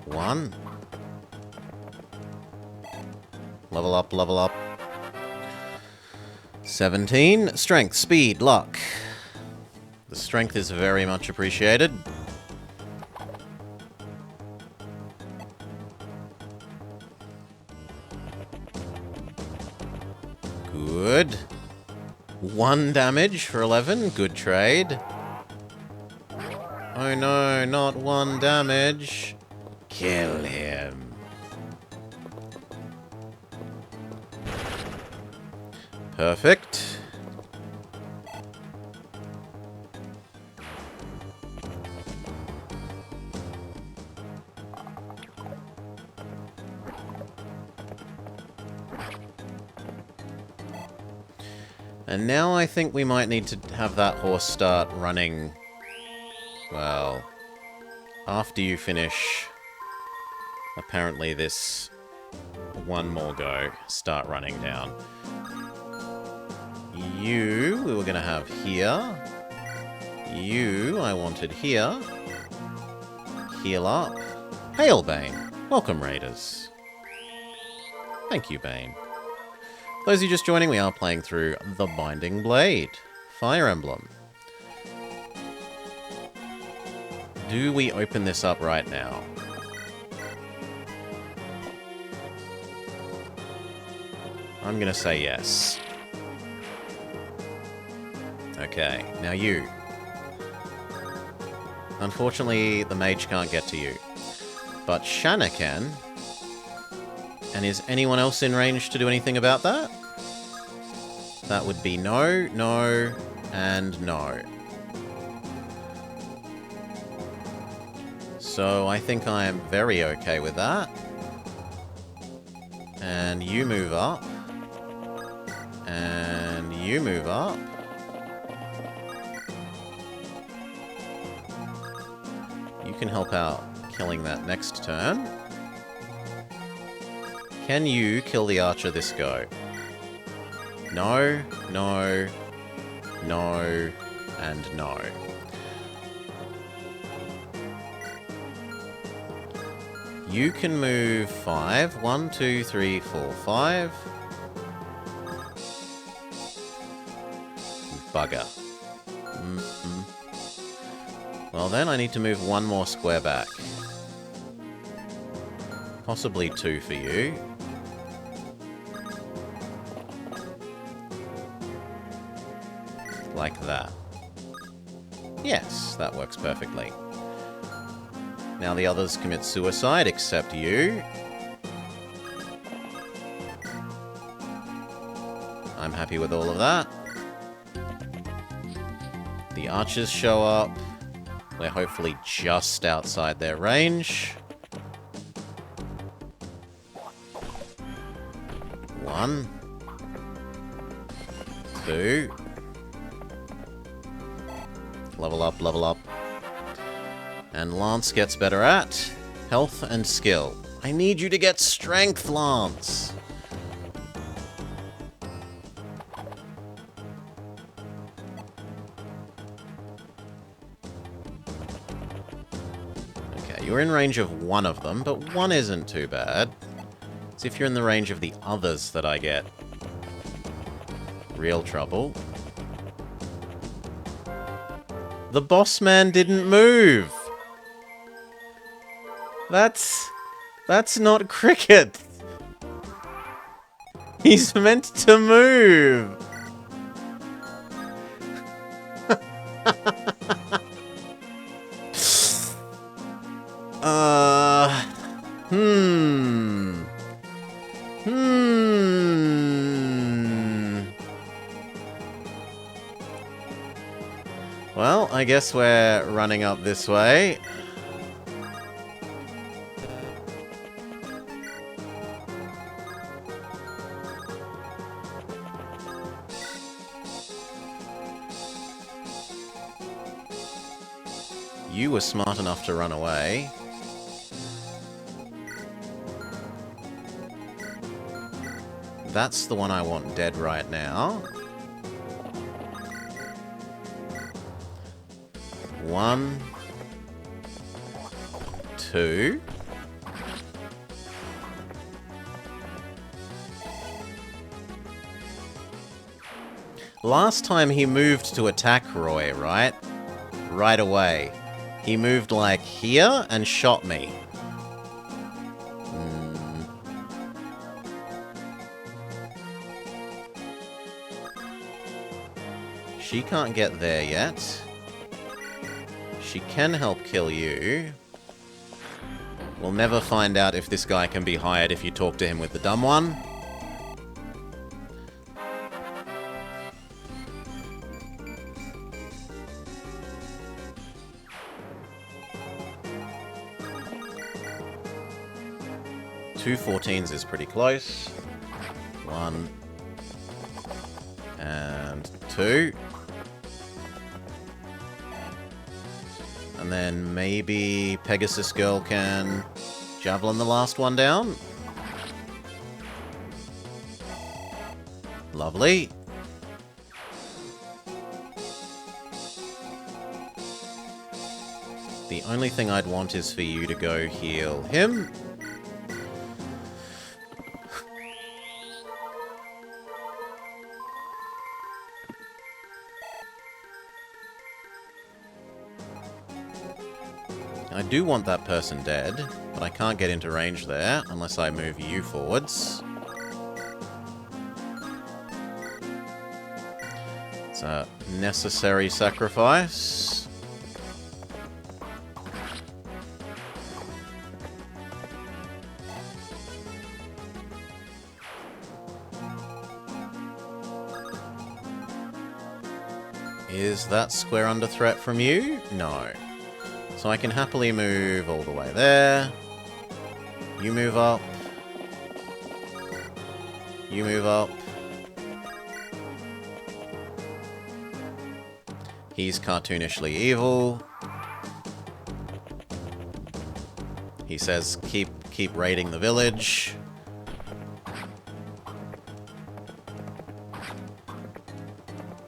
One. Level up, level up. 17. Strength, speed, luck. The strength is very much appreciated. Good. 1 damage for 11. Good trade. Oh no, not 1 damage. Kill him. Perfect. And now I think we might need to have that horse start running, well, after you finish, apparently this one more go, start running down. You, we were going to have here. You, I wanted here. Heal up. Hail, Bane. Welcome, Raiders. Thank you, Bane. For those of you just joining, we are playing through The Binding Blade. Fire Emblem. Do we open this up right now? I'm gonna say yes. Okay, now you. Unfortunately, the mage can't get to you. But Shanna can. And is anyone else in range to do anything about that? That would be no, no, and no. So I think I am very okay with that. And you move up. And you move up. You can help out killing that next turn. Can you kill the archer this go? No, no, no, and no. You can move 5. 1, 2, 3, 4, 5. Bugger. Well then, I need to move one more square back. Possibly 2 for you. Like that. Yes, that works perfectly. Now the others commit suicide, except you. I'm happy with all of that. The archers show up. We're hopefully just outside their range. 1. 2. Level up, level up. And Lance gets better at health and skill. I need you to get strength, Lance! Okay, you're in range of one of them, but one isn't too bad. It's if you're in the range of the others that I get real trouble. The boss man didn't move! That's not cricket! He's meant to move! Well, I guess we're running up this way. You were smart enough to run away. That's the one I want dead right now. 1, 2. Last time he moved to attack Roy, right? Right away. He moved, like, here and shot me. She can't get there yet. She can help kill you. We'll never find out if this guy can be hired if you talk to him with the dumb one. Two 14s is pretty close. 1 and 2. And then maybe Pegasus Girl can javelin the last one down. Lovely. The only thing I'd want is for you to go heal him. I do want that person dead, but I can't get into range there unless I move you forwards. It's a necessary sacrifice. Is that square under threat from you? No. So I can happily move all the way there. You move up. You move up. He's cartoonishly evil. He says, keep raiding the village.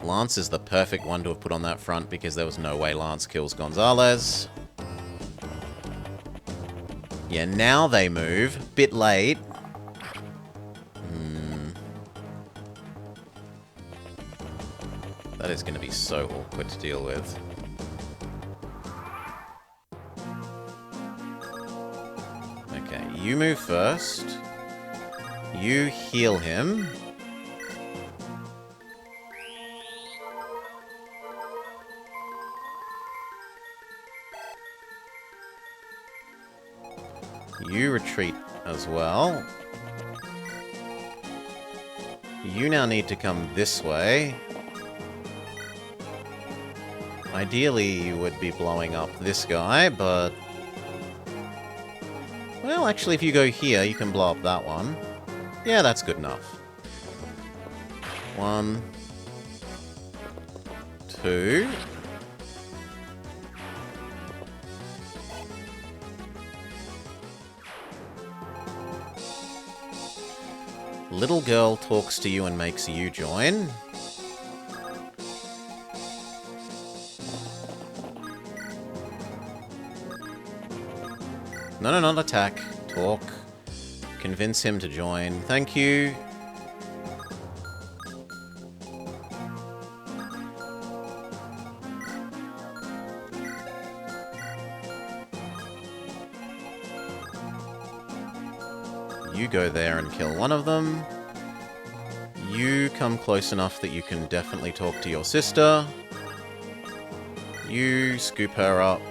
Lance is the perfect one to have put on that front because there was no way Lance kills Gonzalez. Yeah, now they move. Bit late. That is going to be so awkward to deal with. Okay, you move first. You heal him. You retreat as well. You now need to come this way. Ideally, you would be blowing up this guy, but... Well, actually, if you go here, you can blow up that one. Yeah, that's good enough. 1, 2... Little girl talks to you and makes you join. No, not attack. Talk. Convince him to join. Thank you. You go there and kill one of them. You come close enough that you can definitely talk to your sister. You scoop her up.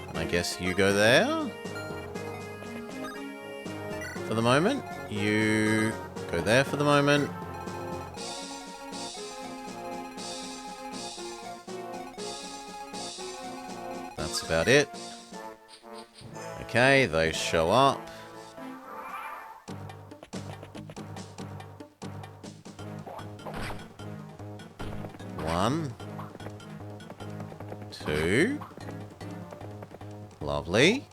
And I guess you go there. For the moment. You go there for the moment. That's about it. Okay, those show up. One. 2. Lovely.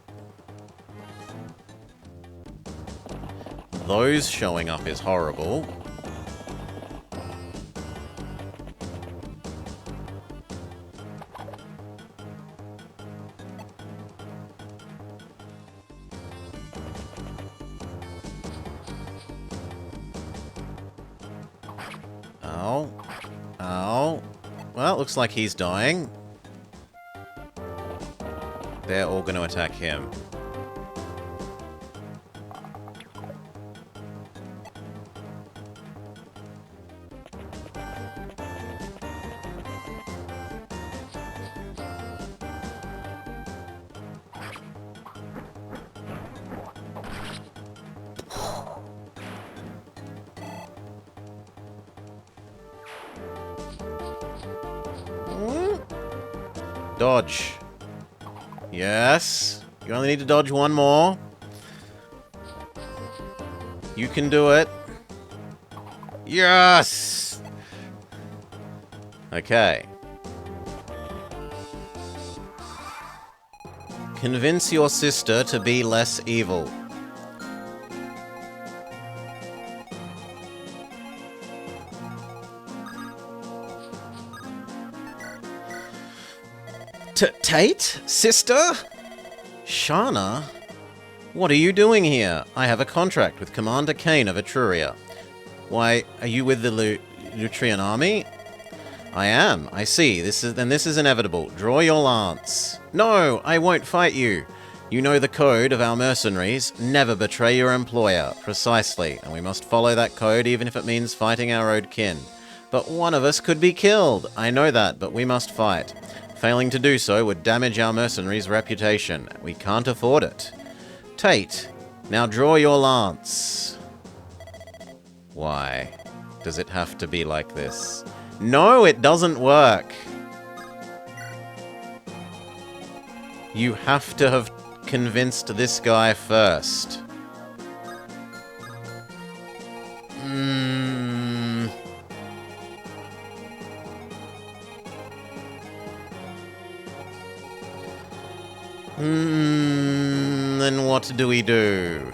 Those showing up is horrible. Ow. Ow. Well, looks like he's dying. They're all going to attack him. Dodge. Yes. You only need to dodge one more. You can do it. Yes! Okay. Convince your sister to be less evil. Tate? Sister? Shana? What are you doing here? I have a contract with Commander Kane of Etruria. Why, are you with the Lutrian army? I am. I see. This is inevitable. Draw your lance. No, I won't fight you. You know the code of our mercenaries. Never betray your employer. Precisely. And we must follow that code even if it means fighting our own kin. But one of us could be killed. I know that, but we must fight. Failing to do so would damage our mercenaries' reputation. We can't afford it. Tate, now draw your lance. Why? Does it have to be like this? No, it doesn't work. You have to have convinced this guy first. Then what do we do?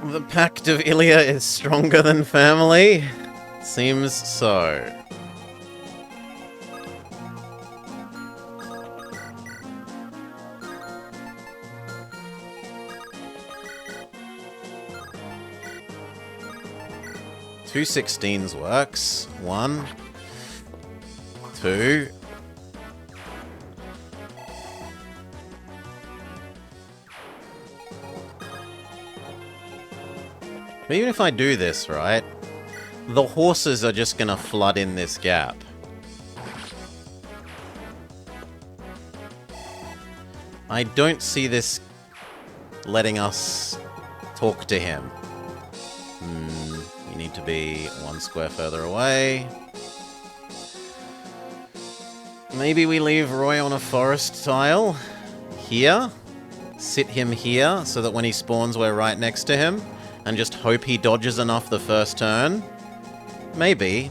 The Pact of Ilia is stronger than family? Seems so. Two 16s works. 1, 2. But even if I do this, right, the horses are just gonna flood in this gap. I don't see this letting us talk to him. You need to be 1 square further away. Maybe we leave Roy on a forest tile here. Sit him here so that when he spawns we're right next to him. And just hope he dodges enough the first turn? Maybe.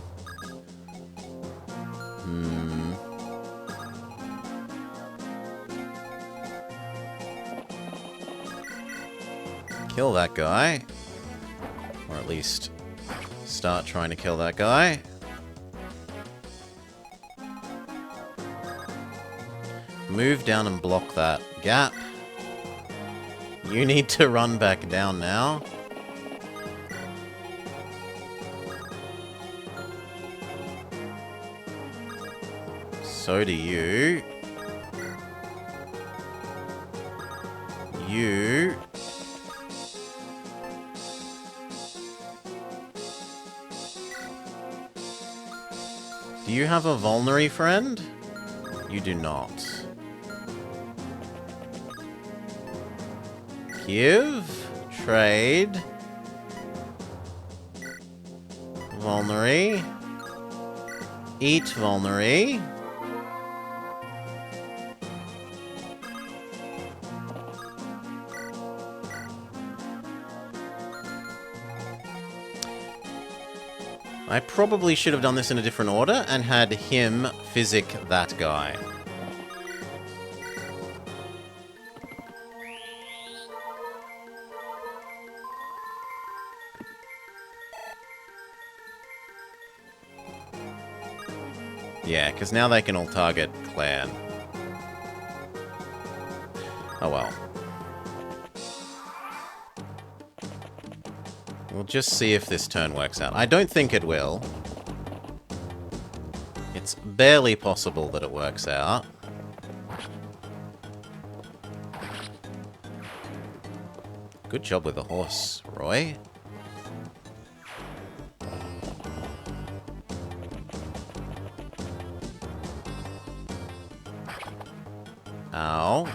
Kill that guy. Or at least start trying to kill that guy. Move down and block that gap. You need to run back down now. So do you. You. Do you have a vulnerary friend? You do not. Give. Trade. Vulnerary. Eat vulnerary. I probably should have done this in a different order and had him physic that guy. Yeah, because now they can all target Clan. Oh well. We'll just see if this turn works out. I don't think it will. It's barely possible that it works out. Good job with the horse, Roy. Ow.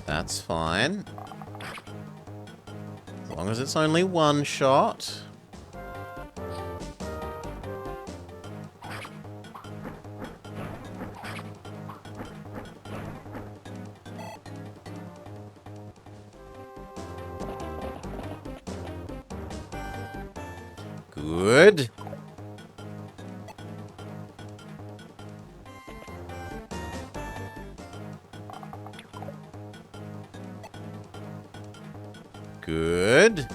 That's fine. As long as it's only one shot. Good. Good.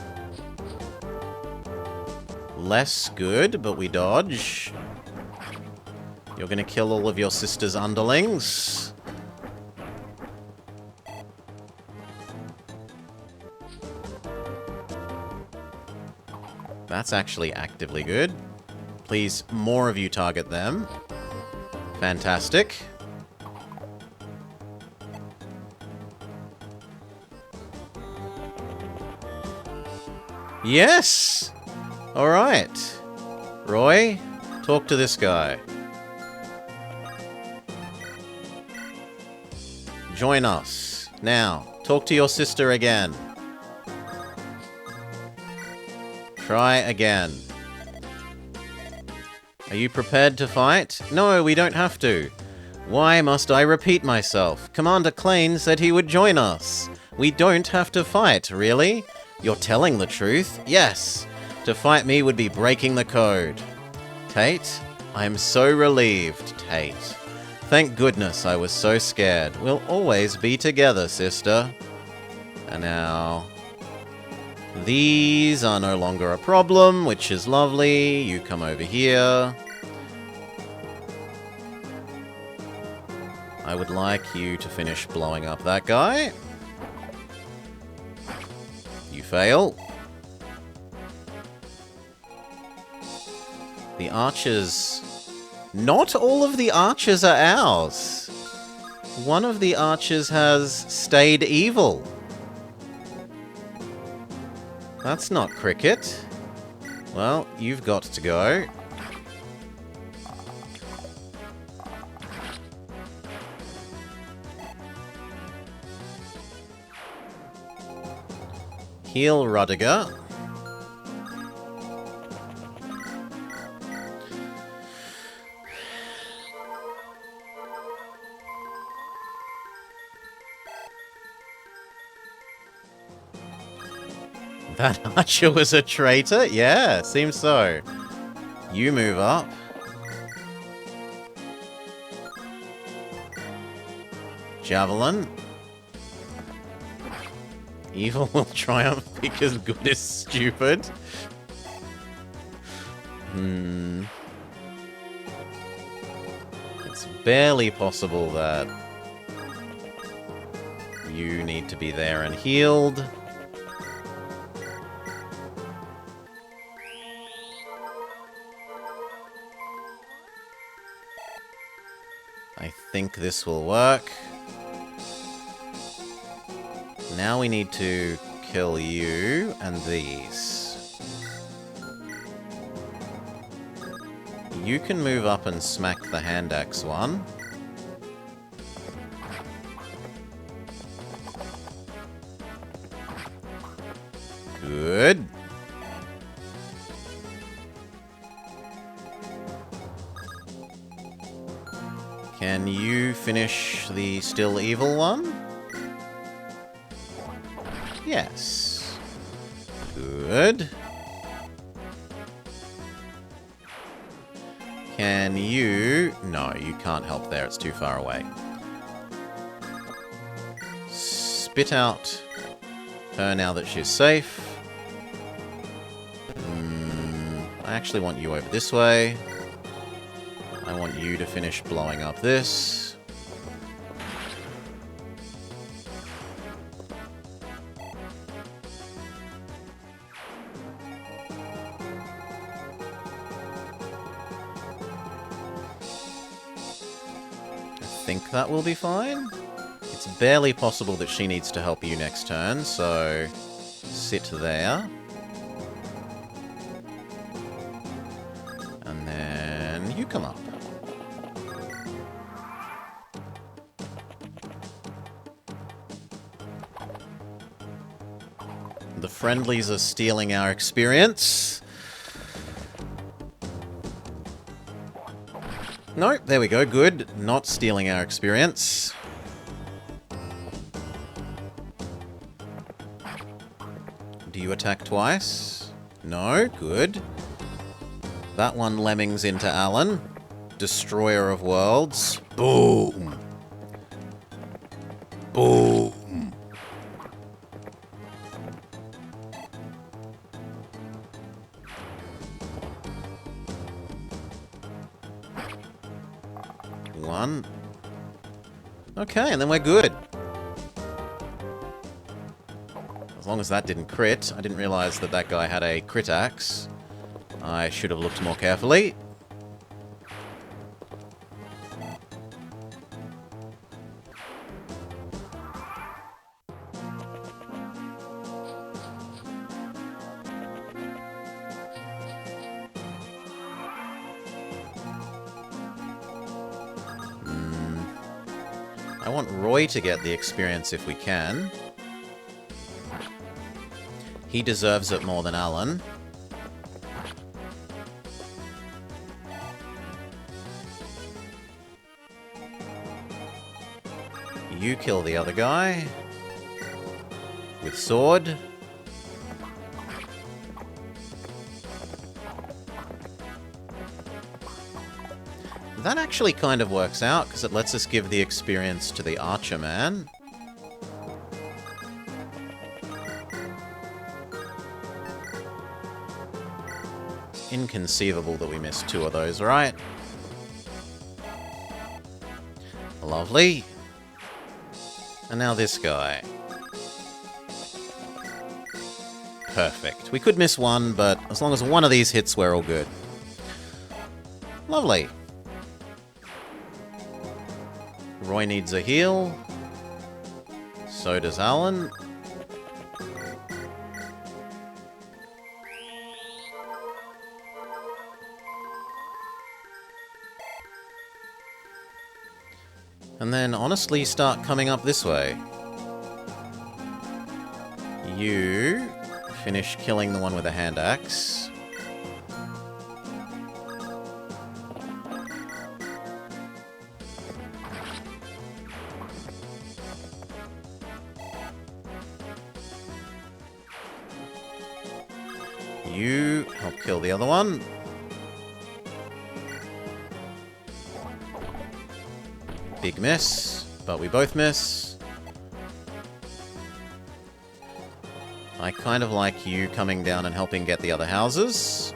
Less good, but we dodge. You're gonna kill all of your sister's underlings. That's actually actively good. Please, more of you target them. Fantastic. Yes! Alright. Roy, talk to this guy. Join us. Now, talk to your sister again. Try again. Are you prepared to fight? No, we don't have to. Why must I repeat myself? Commander Klein said he would join us. We don't have to fight, really? You're telling the truth? Yes. To fight me would be breaking the code. Tate, I am so relieved, Tate. Thank goodness I was so scared. We'll always be together, sister. And now... these are no longer a problem, which is lovely. You come over here. I would like you to finish blowing up that guy. You fail. The archers... not all of the archers are ours. One of the archers has stayed evil. That's not cricket. Well, you've got to go. Heal Rudiger. That archer was a traitor? Yeah, seems so. You move up. Javelin. Evil will triumph because good is stupid. It's barely possible that you need to be there and healed. I think this will work. Now we need to kill you and these. You can move up and smack the hand axe one. Good. Can you finish the still evil one? Yes. Good. Can you... no, you can't help there. It's too far away. Spit out her now that she's safe. I actually want you over this way. I want you to finish blowing up this. I think that will be fine. It's barely possible that she needs to help you next turn, so sit there. And then you come up. The friendlies are stealing our experience. No, there we go, good. Not stealing our experience. Do you attack twice? No, good. That one lemmings into Alan. Destroyer of Worlds. Boom. Boom. One. Okay, and then we're good. As long as that didn't crit. I didn't realize that that guy had a crit axe. I should have looked more carefully. I want Roy to get the experience if we can. He deserves it more than Alan. You kill the other guy. With sword. That actually kind of works out, because it lets us give the experience to the Archer Man. Inconceivable that we missed two of those, right? Lovely. And now this guy. Perfect. We could miss one, but as long as one of these hits, we're all good. Lovely. Roy needs a heal. So does Alan. And then, honestly, start coming up this way. You finish killing the one with a hand axe. You help kill the other one. Big miss, but we both miss. I kind of like you coming down and helping get the other houses.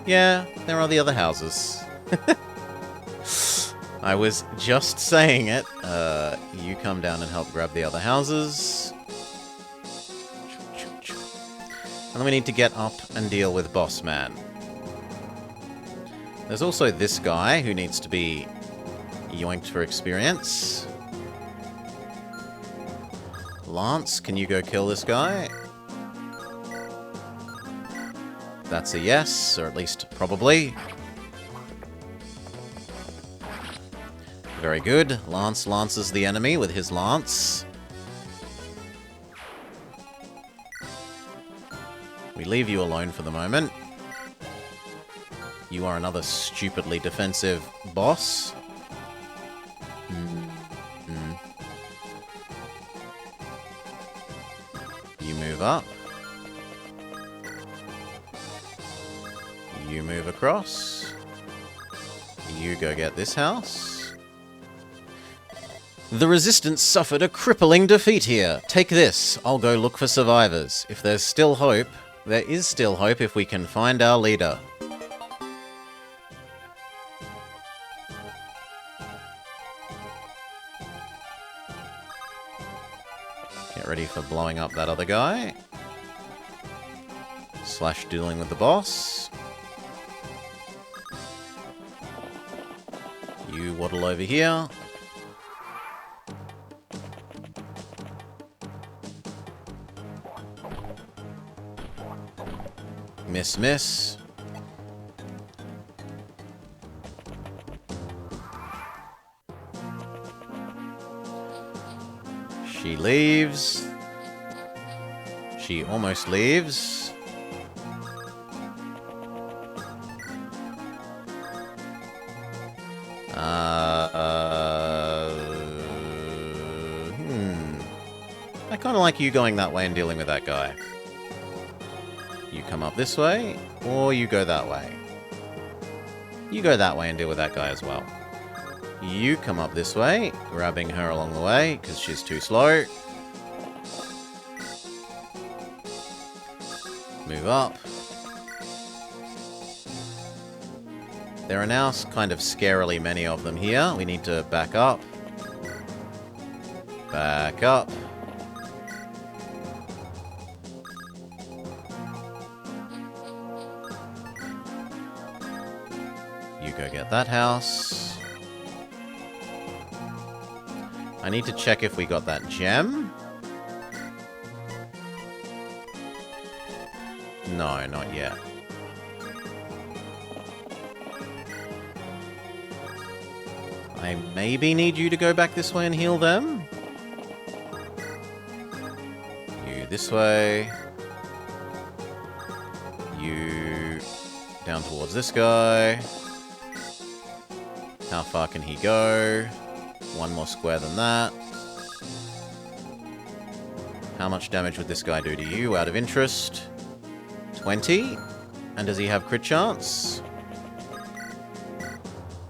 Yeah, there are the other houses. I was just saying it. You come down and help grab the other houses. And then we need to get up and deal with Boss Man. There's also this guy who needs to be yoinked for experience. Lance, can you go kill this guy? That's a yes, or at least probably. Very good. Lance lances the enemy with his lance. We leave you alone for the moment. You are another stupidly defensive boss. You move up. You move across. You go get this house. The Resistance suffered a crippling defeat here. Take this. I'll go look for survivors. If there's still hope, there is still hope if we can find our leader. Get ready for blowing up that other guy. Slash dealing with the boss. You waddle over here. Miss, miss. She leaves. She almost leaves. I kind of like you going that way and dealing with that guy. You come up this way, or you go that way. You go that way and deal with that guy as well. You come up this way, grabbing her along the way, because she's too slow. Move up. There are now kind of scarily many of them here. We need to back up. Back up. You go get that house. I need to check if we got that gem. No, not yet. I maybe need you to go back this way and heal them. You this way. You down towards this guy. How far can he go? One more square than that. How much damage would this guy do to you out of interest? 20? And does he have crit chance?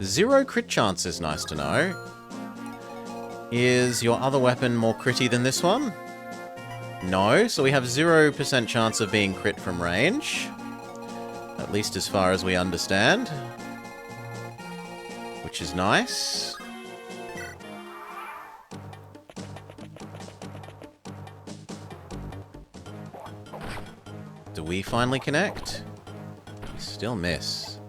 0 crit chance is nice to know. Is your other weapon more critty than this one? No, so we have 0% chance of being crit from range. At least as far as we understand. Which is nice. Do we finally connect? We still miss.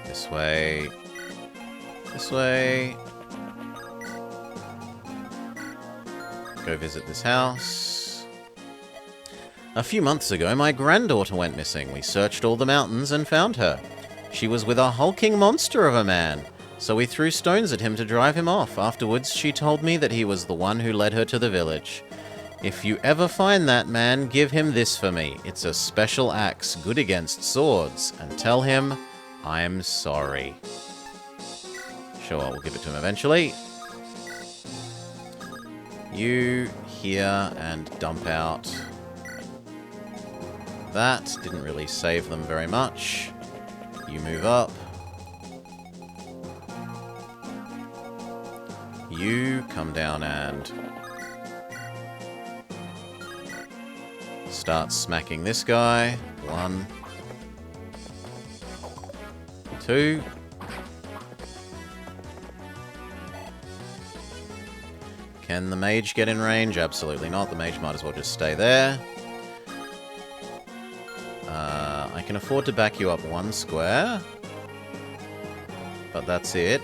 This way. This way. Go visit this house. A few months ago, my granddaughter went missing. We searched all the mountains and found her. She was with a hulking monster of a man, so we threw stones at him to drive him off. Afterwards, she told me that he was the one who led her to the village. If you ever find that man, give him this for me. It's a special axe, good against swords, and tell him I'm sorry. Sure, we'll give it to him eventually. You here and dump out. That didn't really save them very much. You move up. You come down and start smacking this guy. 1, 2. Can the mage get in range? Absolutely not. The mage might as well just stay there. I can afford to back you up 1 square. But that's it.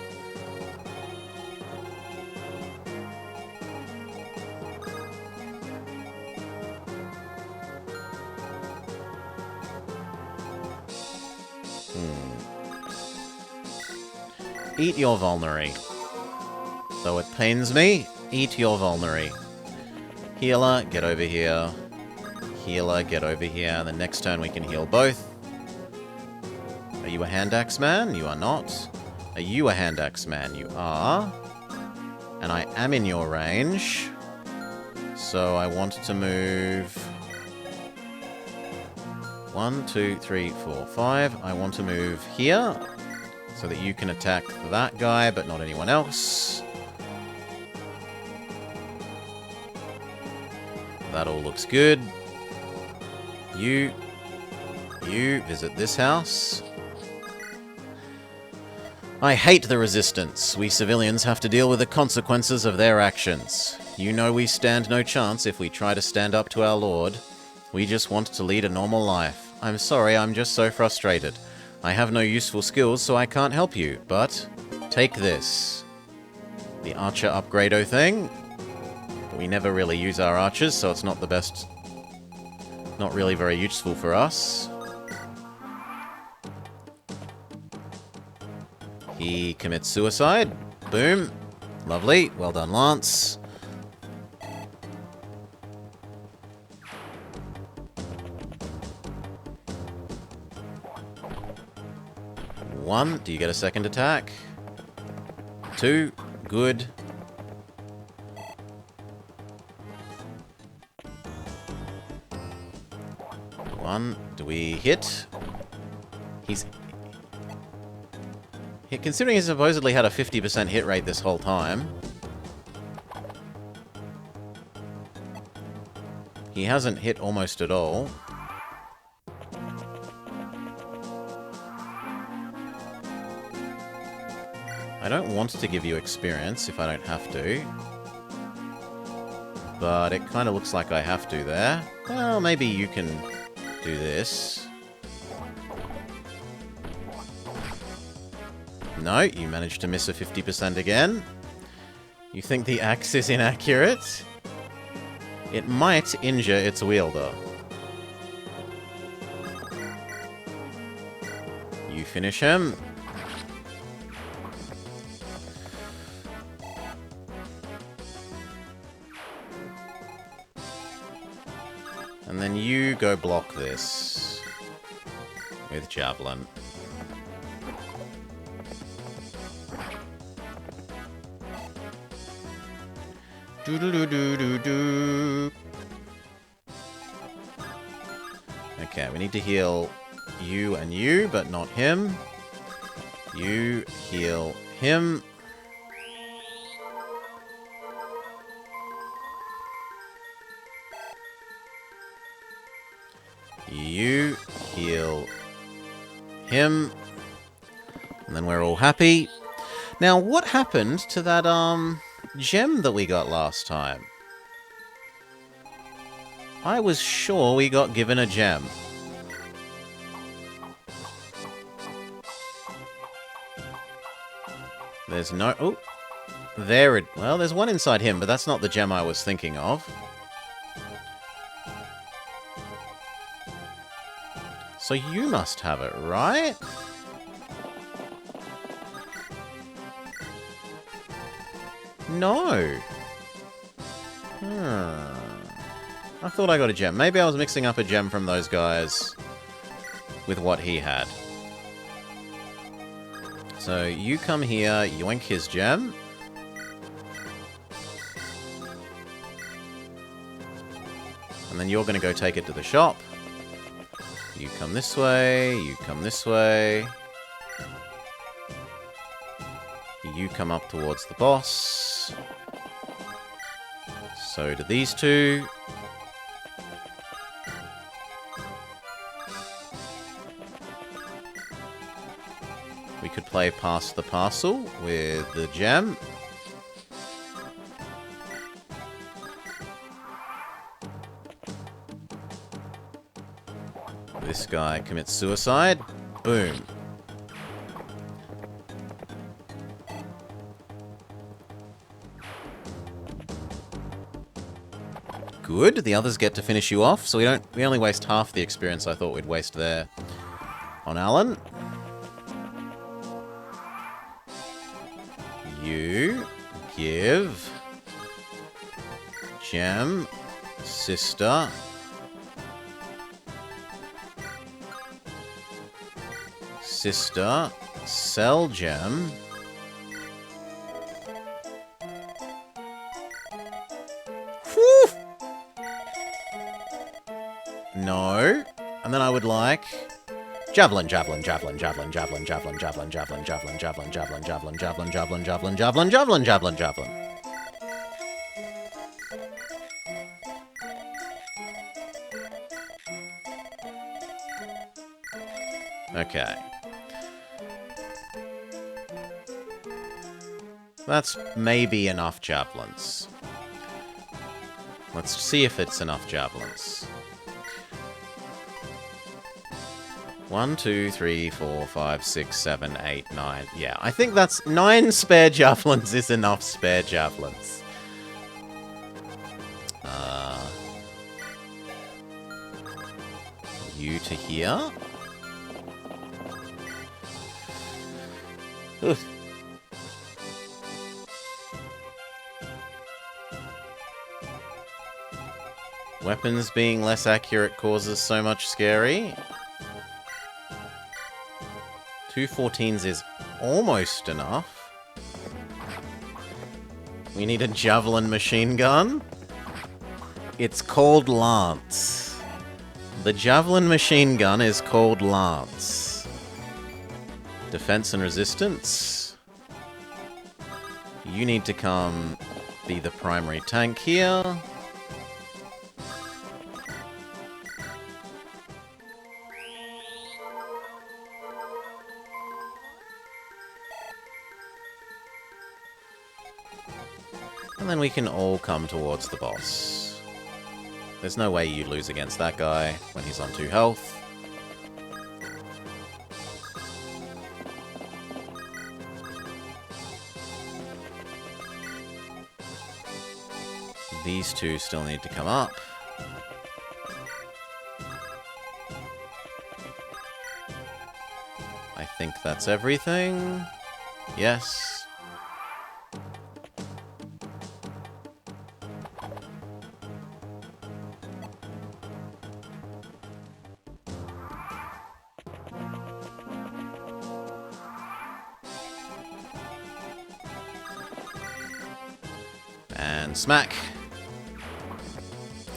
Eat your vulnerary. Though it pains me, eat your vulnerary. Healer, get over here. Healer, get over here. The next turn we can heal both. Are you a hand axe man? You are not. Are you a hand axe man? You are. And I am in your range. So I want to move 1, 2, 3, 4, 5. I want to move here so that you can attack that guy, but not anyone else. That all looks good. You visit this house. I hate the Resistance. We civilians have to deal with the consequences of their actions. You know we stand no chance if we try to stand up to our lord. We just want to lead a normal life. I'm sorry, I'm just so frustrated. I have no useful skills, so I can't help you, but take this. The archer upgrado thing. We never really use our archers, so it's not the best... Not really very useful for us. He commits suicide. Boom. Lovely. Well done, Lance. One. Do you get a second attack? 2. Good. on. Do we hit? Considering he supposedly had a 50% hit rate this whole time, he hasn't hit almost at all. I don't want to give you experience if I don't have to. But it kind of looks like I have to there. Well, maybe you can do this. No, you managed to miss a 50% again. You think the axe is inaccurate? It might injure its wielder. You finish him. And then you go block this with Javelin. Do-do-do-do-do-do. Okay, we need to heal you and you, but not him. You heal him. You heal him. And then we're all happy. Now, what happened to that, gem that we got last time? I was sure we got given a gem. There's no... Oh! There it... Well, there's one inside him, but that's not the gem I was thinking of. So you must have it, right? No. I thought I got a gem. Maybe I was mixing up a gem from those guys with what he had. So you come here, yoink his gem. And then you're going to go take it to the shop. You come this way, you come this way. You come up towards the boss. So do these two. We could play Pass the Parcel with the gem. This guy commits suicide. Boom. Good. The others get to finish you off, so we only waste half the experience I thought we'd waste there on Alan. You give gem sister sell gem. Whew. No. And then I would like javelin, javelin, javelin, javelin, javelin, javelin, javelin, javelin, javelin, javelin, javelin, javelin, javelin, javelin, javelin, javelin, javelin, javelin, javelin. Okay. That's maybe enough javelins. Let's see if it's enough javelins. 1, 2, 3, 4, 5, 6, 7, 8, 9. Yeah, I think that's 9 spare javelins is enough spare javelins. You to here. Ugh. Weapons being less accurate causes so much scary. 2 14s is almost enough. We need a javelin machine gun. It's called Lance. The Javelin machine gun is called Lance. Defense and resistance. You need to come be the primary tank here. And then we can all come towards the boss. There's no way you lose against that guy when he's on 2 health. These two still need to come up. I think that's everything. Yes. And smack.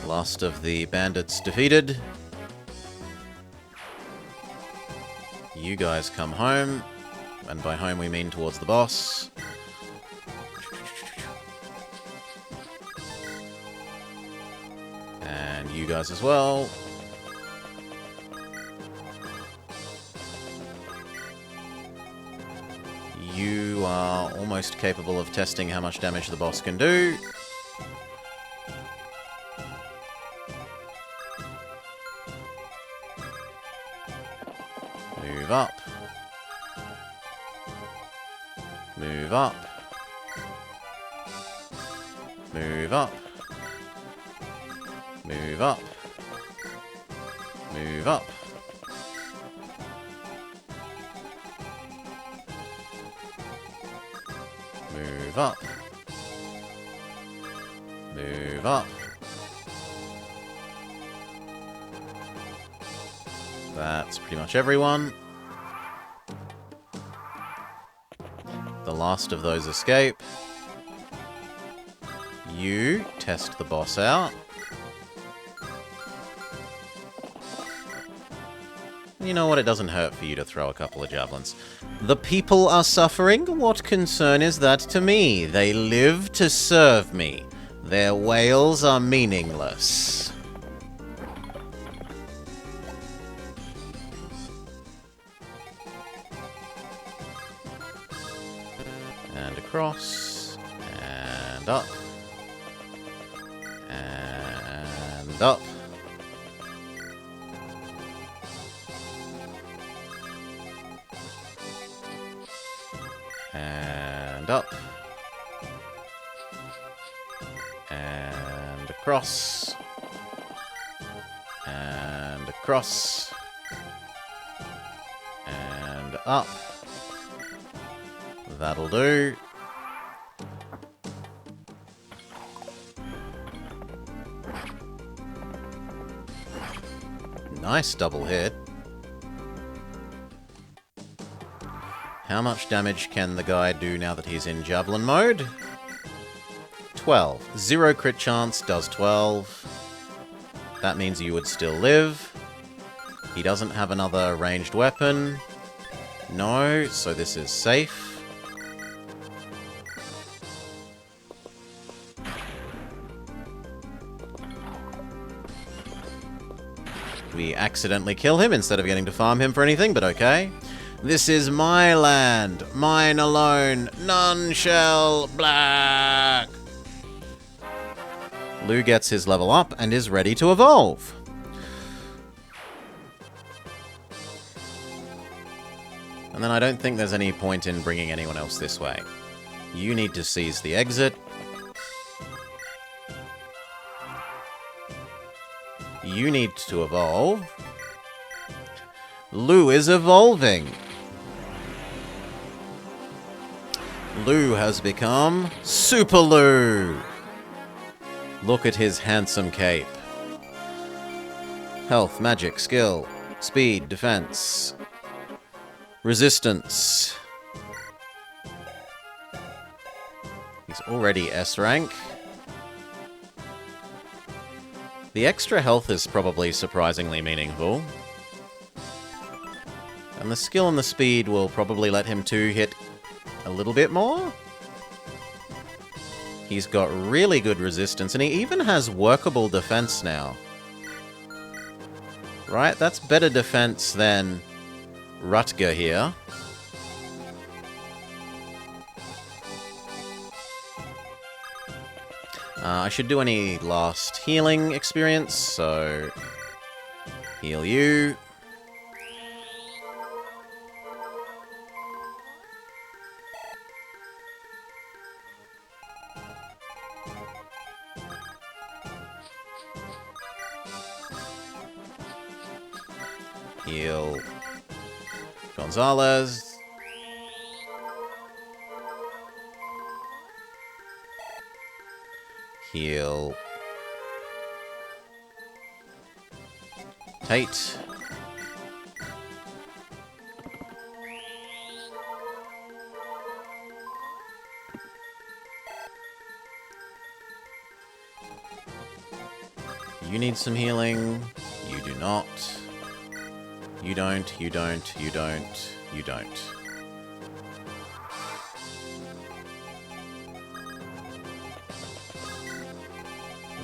Last of the bandits defeated. You guys come home. And by home we mean towards the boss. And you guys as well. You are almost capable of testing how much damage the boss can do. Move up. Move up. Move up. Move up. Move up. Move up. Move up. That's pretty much everyone. The last of those escape. You test the boss out. You know what? It doesn't hurt for you to throw a couple of javelins. The people are suffering? What concern is that to me? They live to serve me. Their wails are meaningless. And across. And up. And up. And up. And across. And across. And up. That'll do. Nice double hit. How much damage can the guy do now that he's in Javelin mode? 12. 0 crit chance, does 12. That means you would still live. He doesn't have another ranged weapon. No, so this is safe. We accidentally kill him instead of getting to farm him for anything, but okay. This is my land, mine alone, none shall black. Lou gets his level up and is ready to evolve. And then I don't think there's any point in bringing anyone else this way. You need to seize the exit. You need to evolve. Lou is evolving. Lou has become Super Lou. Look at his handsome cape. Health, magic, skill, speed, defense, resistance. He's already S rank. The extra health is probably surprisingly meaningful. And the skill and the speed will probably let him to hit a little bit more. He's got really good resistance, and he even has workable defense now. Right, that's better defense than Rutger here. I should do any last healing experience, so heal you. Heal Gonzalez. Heal Tate. You need some healing. You do not. You don't, you don't, you don't, you don't.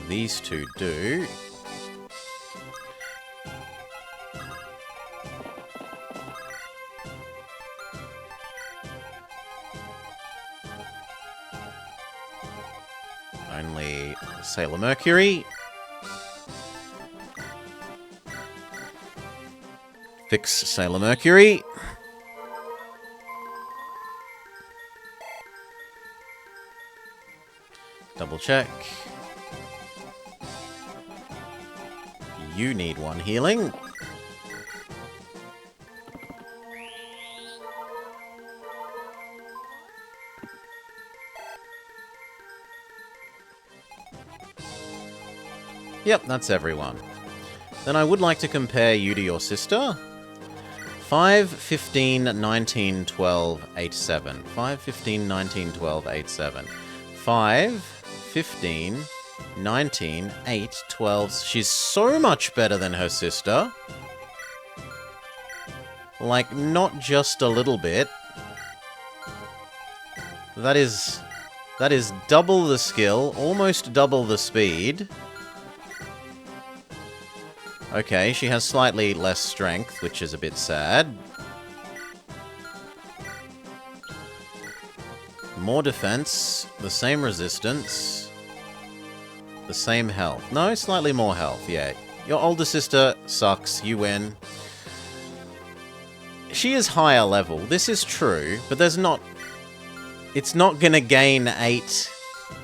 These two do. Only Sailor Mercury. Fix Sailor Mercury. Double check. You need one healing. Yep, that's everyone. Then I would like to compare you to your sister. 5, 15, 19, 12, 8, 7. 5, 15, 19, 12, 8, 7. 5, 15, 19, 8, 12. She's so much better than her sister. Like, not just a little bit. That is double the skill, almost double the speed. Okay, she has slightly less strength, which is a bit sad. More defense, the same resistance, the same health. No, slightly more health, yeah. Your older sister sucks, you win. She is higher level, this is true, but there's not... It's not gonna gain 8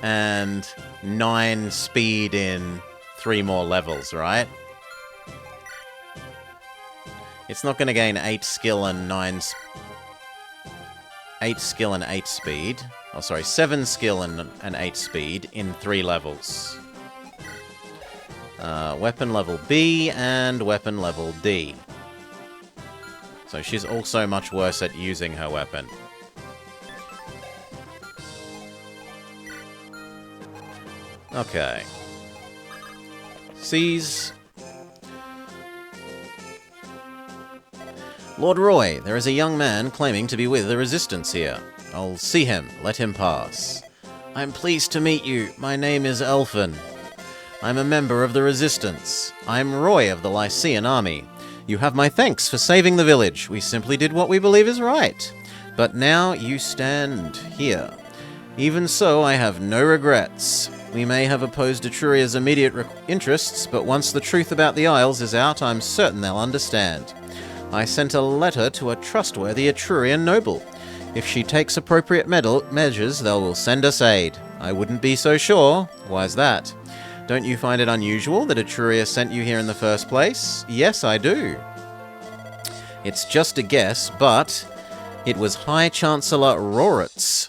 and 9 speed in 3 more levels, right? It's not going to gain 8 skill and 8 skill and 8 speed. Oh, sorry, 7 skill and 8 speed in 3 levels. Weapon level B and weapon level D. So she's also much worse at using her weapon. Okay. Seize. Lord Roy, there is a young man claiming to be with the Resistance here. I'll see him. Let him pass. I'm pleased to meet you. My name is Elfin. I'm a member of the Resistance. I'm Roy of the Lycian Army. You have my thanks for saving the village. We simply did what we believe is right. But now you stand here. Even so, I have no regrets. We may have opposed Etruria's immediate interests, but once the truth about the Isles is out, I'm certain they'll understand. I sent a letter to a trustworthy Etrurian noble. If she takes appropriate measures, they will send us aid. I wouldn't be so sure. Why's that? Don't you find it unusual that Etruria sent you here in the first place? Yes, I do. It's just a guess, but it was High Chancellor Roritz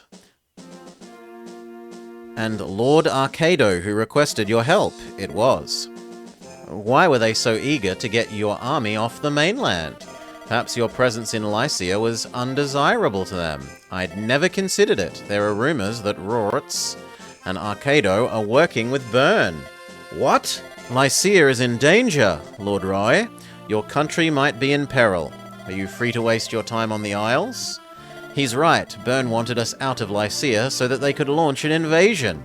and Lord Arcado who requested your help. It was. Why were they so eager to get your army off the mainland? Perhaps your presence in Lycia was undesirable to them. I'd never considered it. There are rumors that Roritz and Arcado are working with Byrne. What? Lycia is in danger, Lord Roy. Your country might be in peril. Are you free to waste your time on the Isles? He's right. Byrne wanted us out of Lycia so that they could launch an invasion.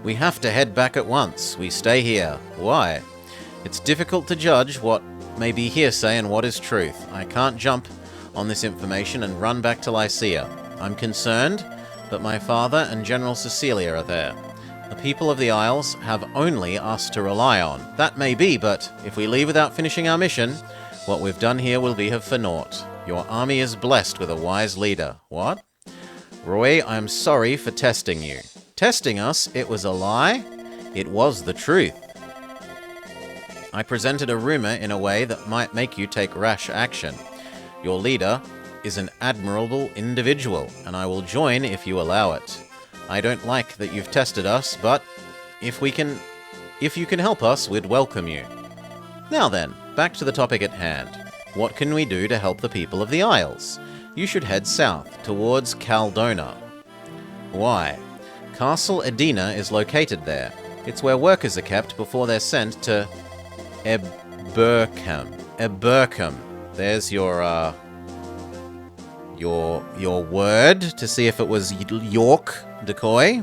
We have to head back at once. We stay here. Why? It's difficult to judge what may be hearsay and what is truth. I can't jump on this information and run back to Lycia. I'm concerned, but my father and General Cecilia are there. The people of the Isles have only us to rely on. That may be, but if we leave without finishing our mission, what we've done here will be for naught. Your army is blessed with a wise leader. What? Roy, I'm sorry for testing you. Testing us? It was a lie? It was the truth. I presented a rumor in a way that might make you take rash action. Your leader is an admirable individual, and I will join if you allow it. I don't like that you've tested us, but if you can help us, we'd welcome you. Now then, back to the topic at hand. What can we do to help the people of the Isles? You should head south, towards Caldona. Why? Castle Edina is located there. It's where workers are kept before they're sent to Ebercum. Ebercum. There's your word to see if it was York decoy.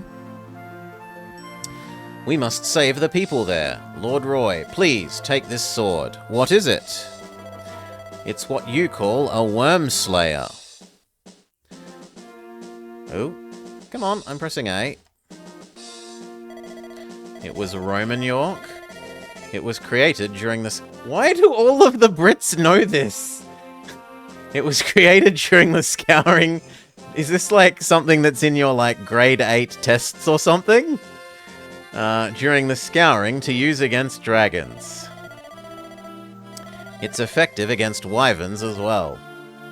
We must save the people there. Lord Roy, please take this sword. What is it? It's what you call a worm slayer. Oh, come on, I'm pressing A. It was Roman York. It was created during this... Why do all of the Brits know this? It was created during the Scouring. Is this like something that's in your like grade 8 tests or something? During the Scouring to use against dragons. It's effective against wyverns as well.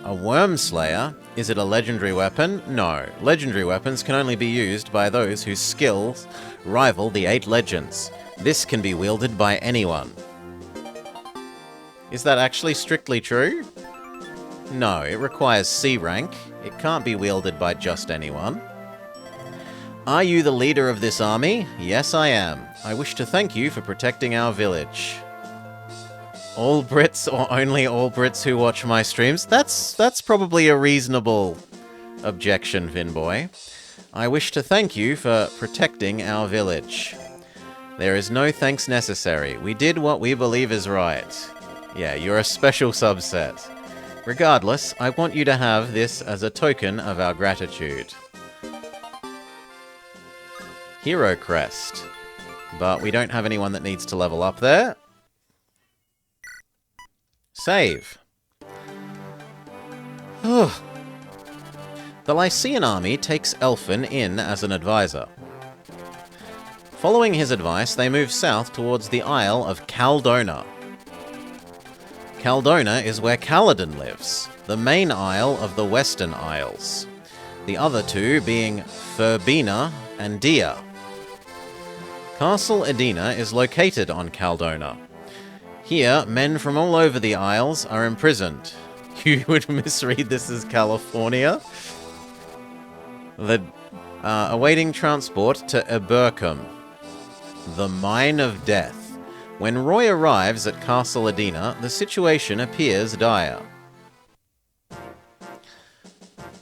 A worm slayer? Is it a legendary weapon? No. Legendary weapons can only be used by those whose skills rival the 8 legends. This can be wielded by anyone. Is that actually strictly true? No, it requires C rank. It can't be wielded by just anyone. Are you the leader of this army? Yes, I am. I wish to thank you for protecting our village. All Brits or only all Brits who watch my streams? That's probably a reasonable objection, Vinboy. I wish to thank you for protecting our village. There is no thanks necessary. We did what we believe is right. Yeah, you're a special subset. Regardless, I want you to have this as a token of our gratitude. Hero Crest. But we don't have anyone that needs to level up there. Save. The Lycian army takes Elphin in as an advisor. Following his advice, they move south towards the Isle of Caldona. Caldona is where Kaladin lives, the main isle of the Western Isles. The other two being Furbina and Dia. Castle Edina is located on Caldona. Here, men from all over the Isles are imprisoned. You would misread this as California? Awaiting transport to Ebercum, the Mine of Death. When Roy arrives at Castle Edina, the situation appears dire.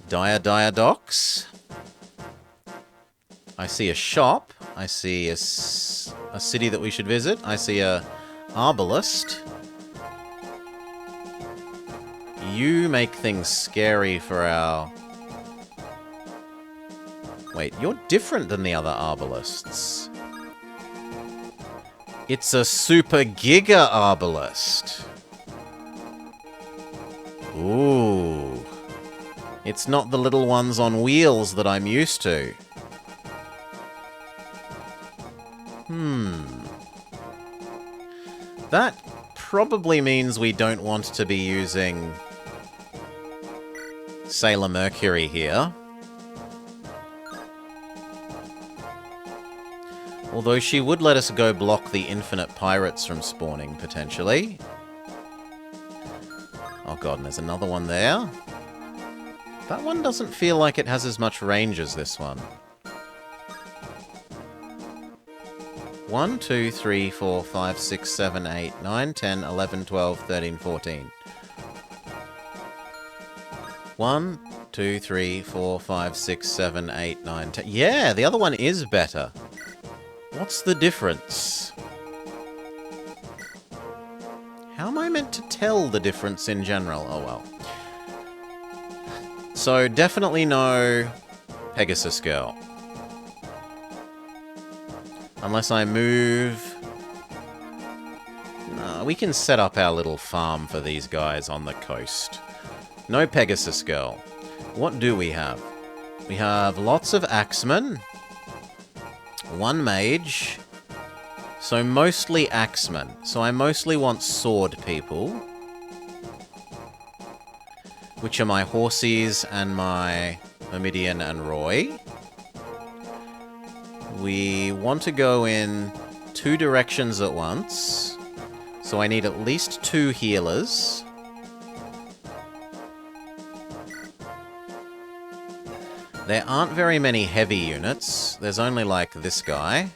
Dire docks. I see a shop. I see a city that we should visit. I see a arbalist. You make things scary for our... Wait, you're different than the other arbalists. It's a super giga arbalist. Ooh. It's not the little ones on wheels that I'm used to. That probably means we don't want to be using Sailor Mercury here. Although she would let us go block the infinite pirates from spawning, potentially. Oh god, and there's another one there. That one doesn't feel like it has as much range as this one. 1, 2, 3, 4, 5, 6, 7, 8, 9, 10, 11, 12, 13, 14. 1, 2, 3, 4, 5, 6, 7, 8, 9, 10. Yeah, the other one is better. What's the difference? How am I meant to tell the difference in general? Oh well. So, definitely no Pegasus Girl. Unless I move... No, we can set up our little farm for these guys on the coast. No Pegasus Girl. What do we have? We have lots of Axemen. 1 mage. So mostly Axemen. So I mostly want sword people. Which are my Horsies and my Myrmidian and Roy. We want to go in 2 directions at once. So I need at least 2 healers. There aren't very many heavy units. There's only like this guy.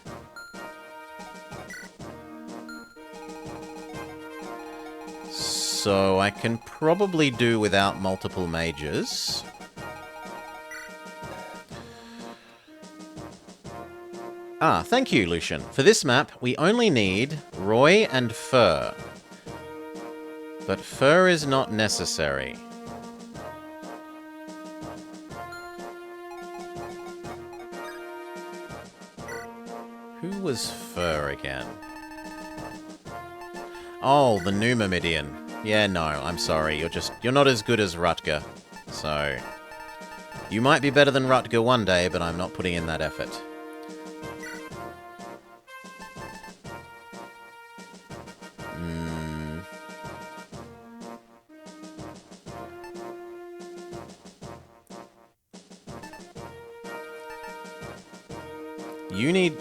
So I can probably do without multiple mages. Ah, thank you, Lucian. For this map, we only need Roy and Fur. But Fur is not necessary. Who was Fur again? Oh, the new Myrmidian. Yeah, no, I'm sorry. You're not as good as Rutger. So, you might be better than Rutger one day, but I'm not putting in that effort. You need...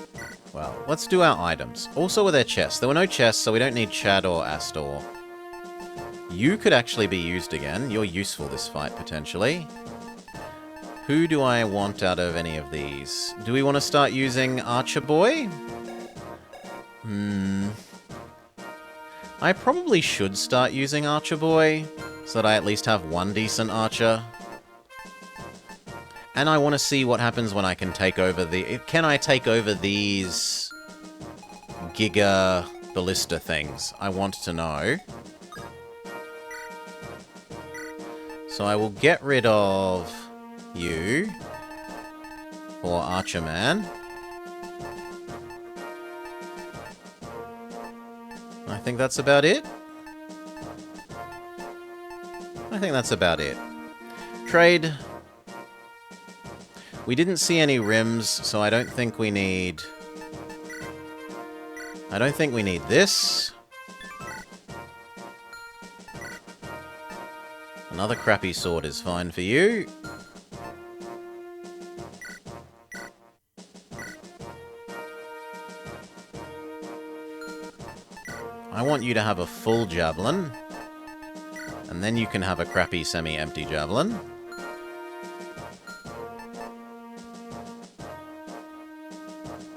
Well, let's do our items. Also with their chests. There were no chests, so we don't need Chad or Astor. You could actually be used again. You're useful this fight, potentially. Who do I want out of any of these? Do we want to start using Archer Boy? I probably should start using Archer Boy, so that I at least have 1 decent archer. And I want to see what happens when I can take over the... Can I take over these Giga Ballista things? I want to know. So I will get rid of you for Archerman. I think that's about it. I think that's about it. Trade... We didn't see any rims, so I don't think we need... I don't think we need this. Another crappy sword is fine for you. I want you to have a full javelin. And then you can have a crappy semi-empty javelin.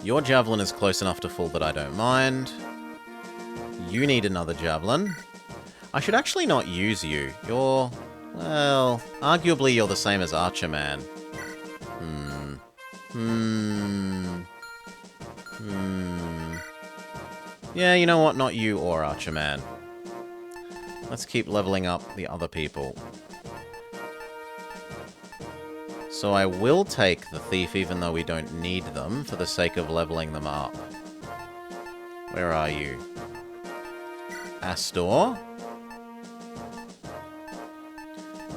Your javelin is close enough to full that I don't mind. You need another javelin. I should actually not use you. You're... well, arguably you're the same as Archerman. Yeah, you know what? Not you or Archerman. Let's keep leveling up the other people. So I will take the Thief even though we don't need them for the sake of leveling them up. Where are you? Astor?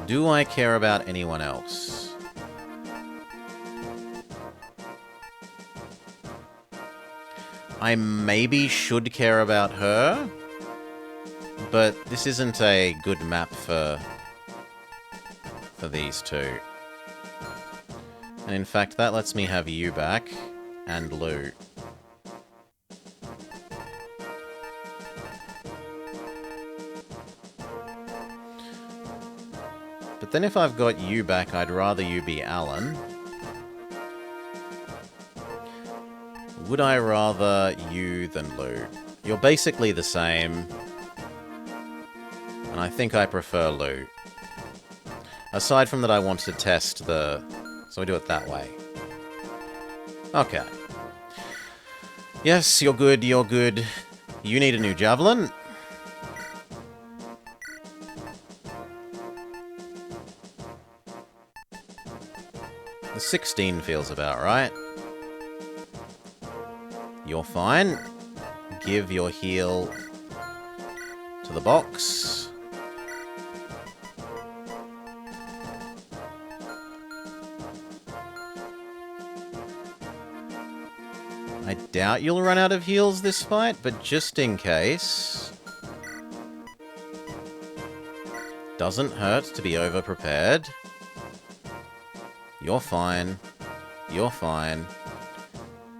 Do I care about anyone else? I maybe should care about her, but this isn't a good map for these two. And in fact, that lets me have you back, and loot. But then if I've got you back, I'd rather you be Alan. Would I rather you than loot? You're basically the same. And I think I prefer loot. Aside from that, I want to test the... So we do it that way. Okay. Yes, you're good, you're good. You need a new javelin. The 16 feels about right. You're fine. Give your heal to the box. I doubt you'll run out of heals this fight, but just in case... Doesn't hurt to be over-prepared. You're fine. You're fine.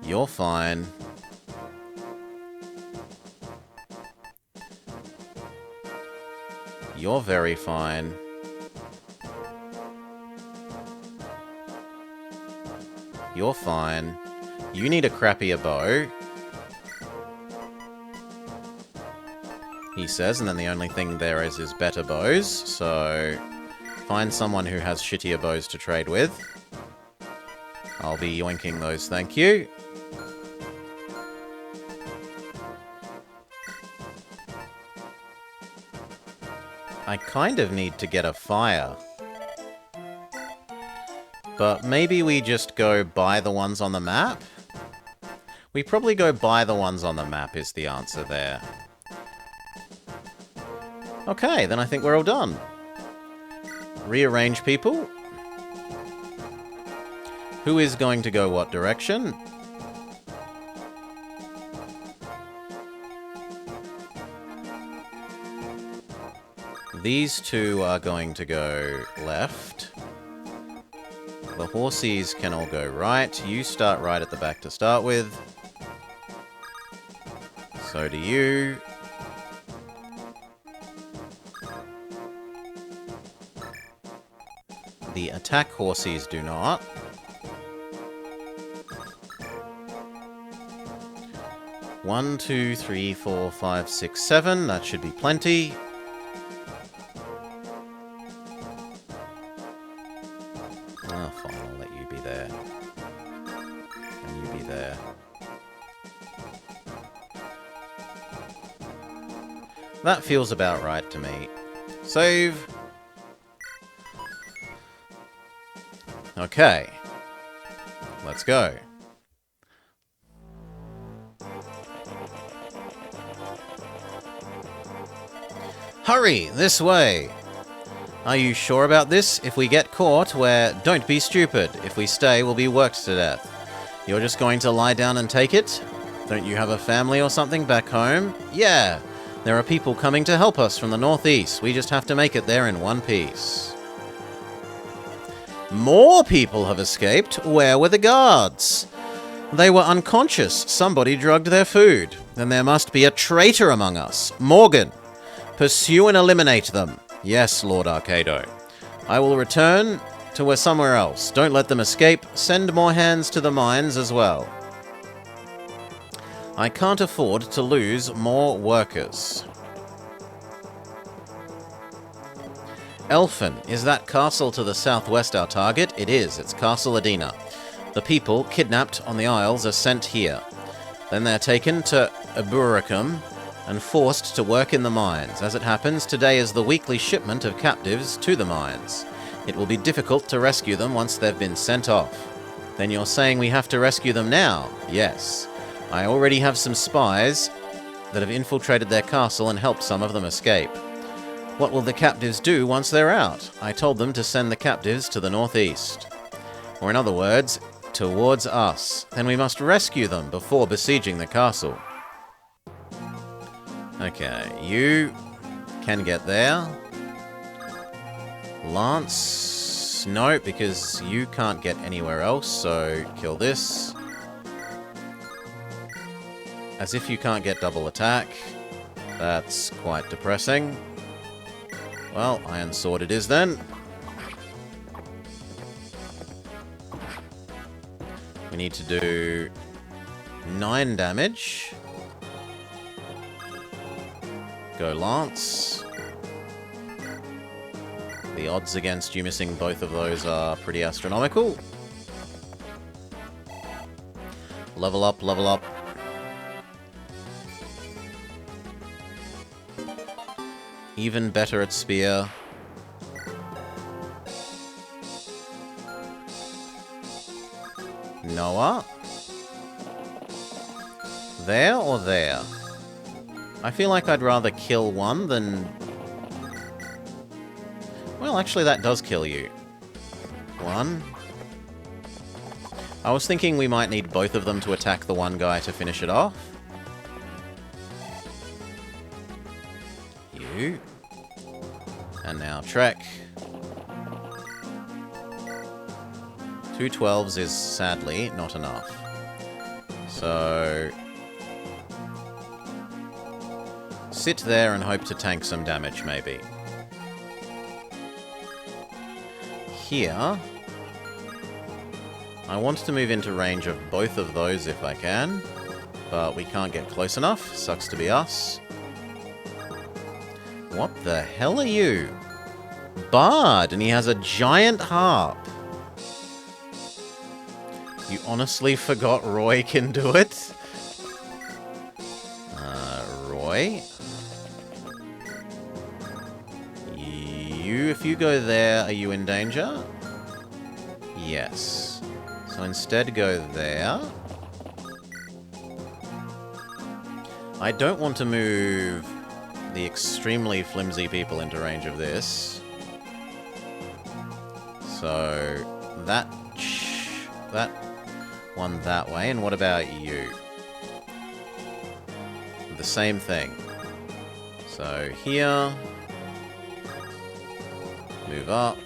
You're fine. You're very fine. You're fine. You need a crappier bow. He says, and then the only thing there is better bows, so... Find someone who has shittier bows to trade with. I'll be yoinking those, thank you. I kind of need to get a fire. But maybe we just go buy the ones on the map? We probably go buy the ones on the map is the answer there. Okay, then I think we're all done. Rearrange people. Who is going to go what direction? These two are going to go left. The horsies can all go right. You start right at the back to start with. So do you. The attack horsies do not. One, two, three, four, five, six, seven. That should be plenty. Oh, fine. I'll let you be there. And you be there. That feels about right to me. Save. Okay. Let's go. Hurry! This way! Are you sure about this? If we get caught, don't be stupid. If we stay, we'll be worked to death. You're just going to lie down and take it? Don't you have a family or something back home? Yeah! There are people coming to help us from the northeast. We just have to make it there in one piece. More people have escaped. Where were the guards? They were unconscious. Somebody drugged their food. Then there must be a traitor among us. Morgan. Pursue and eliminate them. Yes, Lord Arcado. I will return to somewhere else. Don't let them escape. Send more hands to the mines as well. I can't afford to lose more workers. Elfin, is that castle to the southwest our target? It is. It's Castle Adina. The people kidnapped on the Isles are sent here. Then they're taken to Aburacum and forced to work in the mines. As it happens, today is the weekly shipment of captives to the mines. It will be difficult to rescue them once they've been sent off. Then you're saying we have to rescue them now? Yes. I already have some spies that have infiltrated their castle and helped some of them escape. What will the captives do once they're out? I told them to send the captives to the northeast. Or in other words, towards us. Then we must rescue them before besieging the castle. Okay, you can get there. Lance, no, because you can't get anywhere else, so kill this. As if you can't get double attack. That's quite depressing. Well, Iron Sword it is then. We need to do 9 damage. Go Lance. The odds against you missing both of those are pretty astronomical. Level up, level up. Even better at spear. Noah? There or there? I feel like I'd rather kill one than... Well, actually that does kill you. 1. I was thinking we might need both of them to attack the one guy to finish it off. You. And now Trek. 2 12s is sadly not enough. So... sit there and hope to tank some damage, maybe. Here... I want to move into range of both of those if I can, but we can't get close enough. Sucks to be us. What the hell are you? Bard, and he has a giant harp. You honestly forgot Roy can do it? Roy? If you go there, are you in danger? Yes. So instead go there. I don't want to move the extremely flimsy people into range of this. So that one that way. And what about you? The same thing. So here. Move up.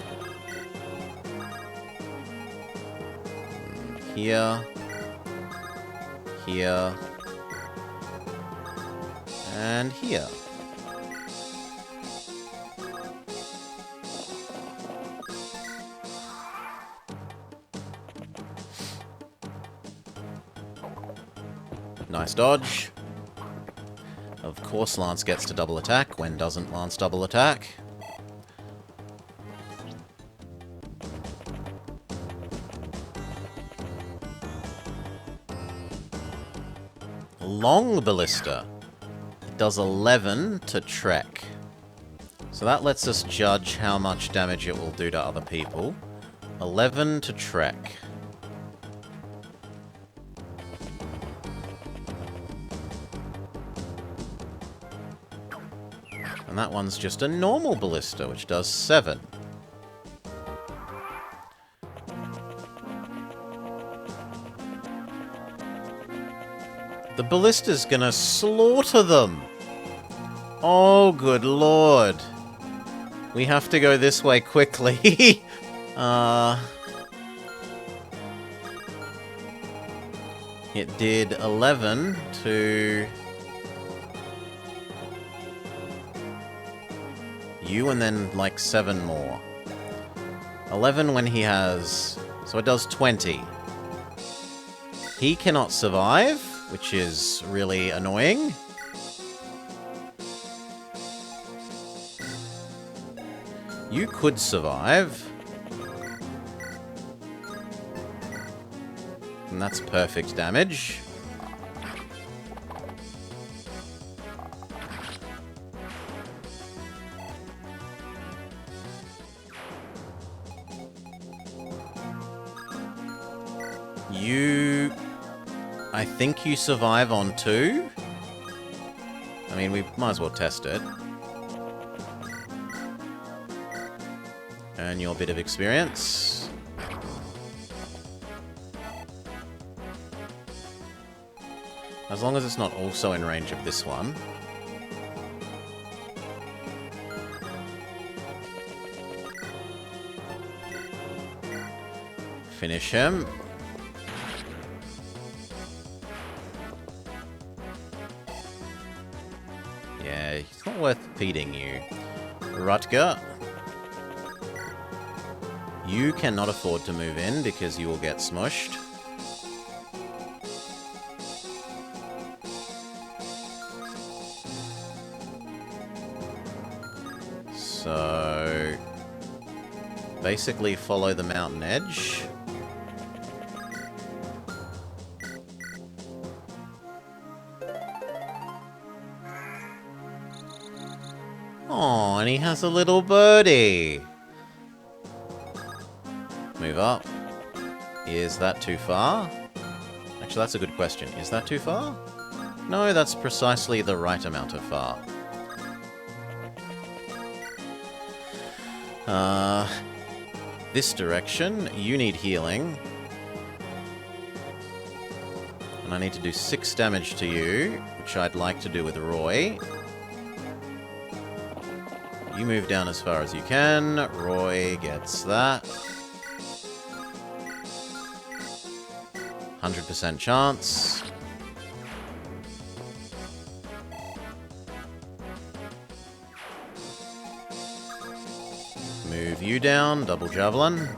Here. Here. And here. Nice dodge. Of course Lance gets to double attack. When doesn't Lance double attack? Long Ballista. It does 11 to Trek. So that lets us judge how much damage it will do to other people. 11 to Trek. And that one's just a normal ballista, which does 7. The ballista's gonna slaughter them! Oh, good lord. We have to go this way quickly. It did 11 to... you, and then, like, 7 more. 11 when he has... so it does 20. He cannot survive, which is really annoying. You could survive. And that's perfect damage. You... I think you survive on 2. I mean, we might as well test it. Earn your bit of experience. As long as it's not also in range of this one. Finish him. Yeah, it's not worth feeding you. Rutger. You cannot afford to move in because you will get smushed. So... basically follow the mountain edge. Oh, and he has a little birdie. Move up. Is that too far? Actually, that's a good question. Is that too far? No, that's precisely the right amount of far. This direction, you need healing. And I need to do 6 damage to you, which I'd like to do with Roy. You move down as far as you can. Roy gets that. 100% chance. Move you down, double javelin.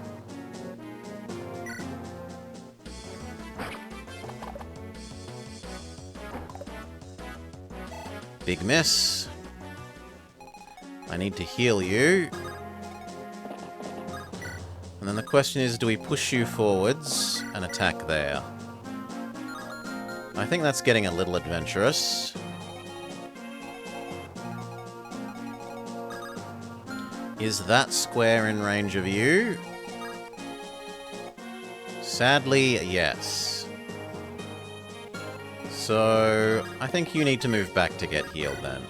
Big miss. I need to heal you. And then the question is, do we push you forwards and attack there? I think that's getting a little adventurous. Is that square in range of you? Sadly, yes. So, I think you need to move back to get healed then.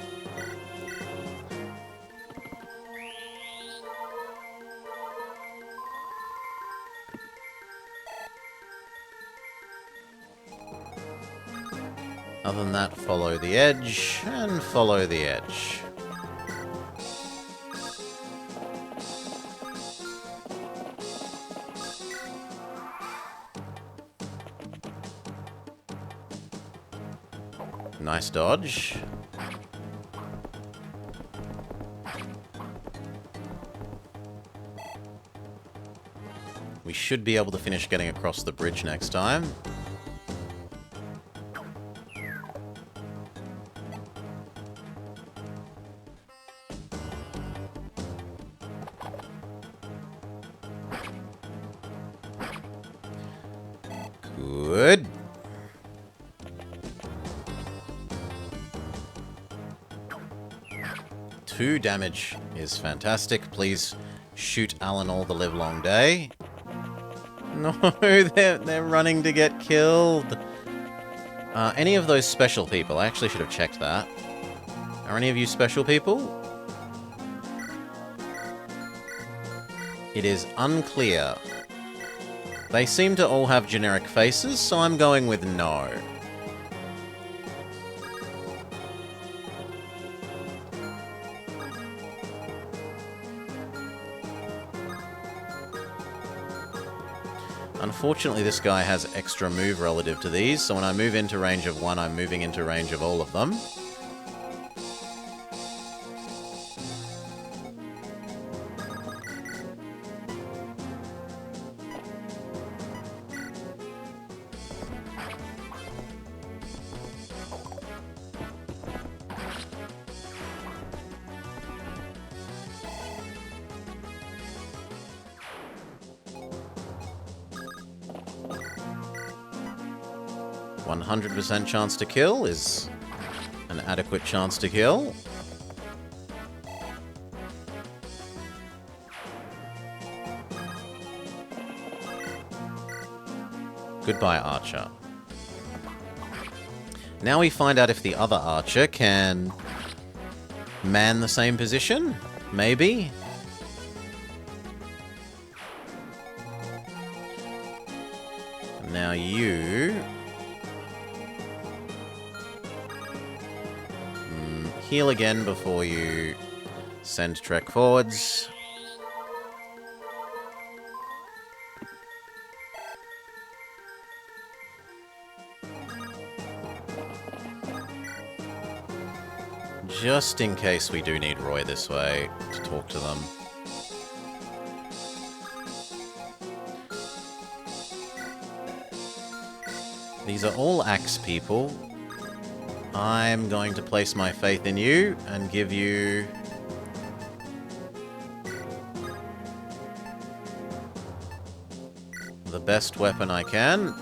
Other than that, follow the edge, and follow the edge. Nice dodge. We should be able to finish getting across the bridge next time. Good. Two damage is fantastic. Please shoot Alan all the live long day. No, they're running to get killed. Any of those special people? I actually should have checked that. Are any of you special people? It is unclear. They seem to all have generic faces, so I'm going with no. Unfortunately, this guy has extra move relative to these, so when I move into range of one, I'm moving into range of all of them. %100% chance to kill is an adequate chance to kill. Goodbye, Archer. Now we find out if the other Archer can man the same position. Maybe. Now you... heal again before you send Trek forwards. Just in case we do need Roy this way to talk to them. These are all axe people. I'm going to place my faith in you and give you the best weapon I can.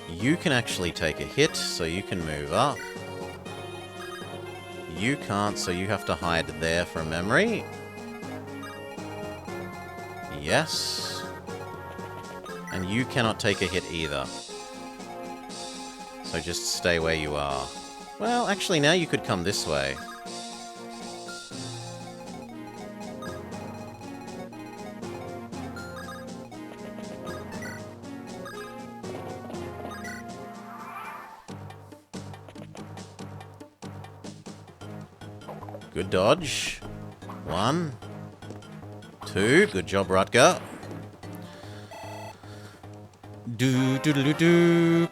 You can actually take a hit, so you can move up. You can't, so you have to hide there for memory. Yes. And you cannot take a hit either. So just stay where you are. Well, actually, now you could come this way. Good dodge. 1, 2. Good job, Rutger. Do do do do do.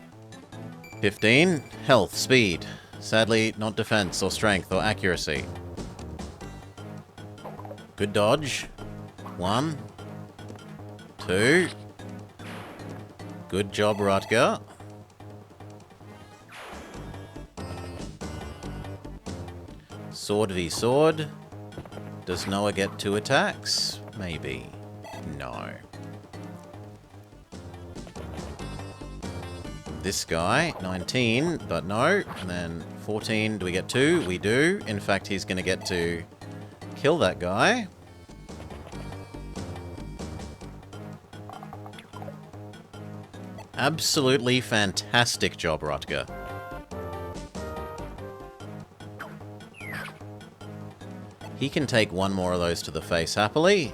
15. Health, speed. Sadly, not defense or strength or accuracy. Good dodge. 1, 2. Good job, Rutger. Sword v sword. Does Noah get 2 attacks? Maybe. No. This guy, 19, but no. And then 14, do we get 2? We do. In fact, he's going to get to kill that guy. Absolutely fantastic job, Rutger. He can take 1 more of those to the face happily.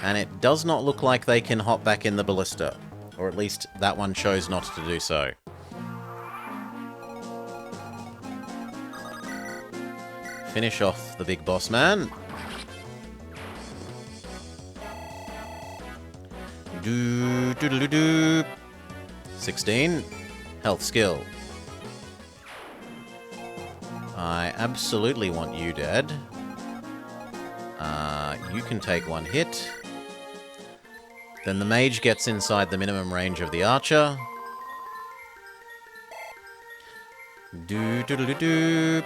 And it does not look like they can hop back in the ballista. Or at least that one chose not to do so. Finish off the big boss man. Do do do do. 16. Health skill. I absolutely want you dead. You can take 1 hit. Then the mage gets inside the minimum range of the archer. Do do do do do.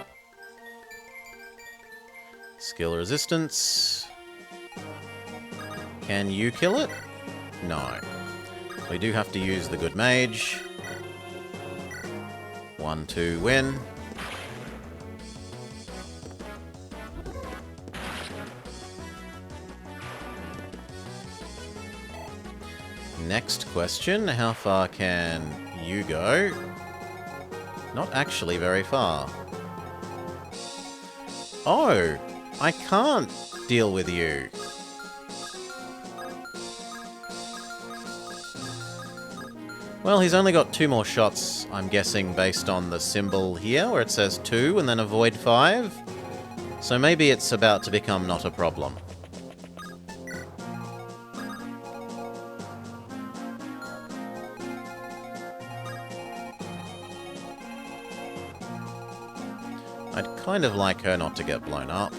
Skill resistance. Can you kill it? No. We do have to use the good mage. 1, 2, win. Next question, how far can you go? Not actually very far. Oh, I can't deal with you. Well, he's only got 2 more shots, I'm guessing, based on the symbol here, where it says 2 and then avoid 5. So maybe it's about to become not a problem. I'd kind of like her not to get blown up.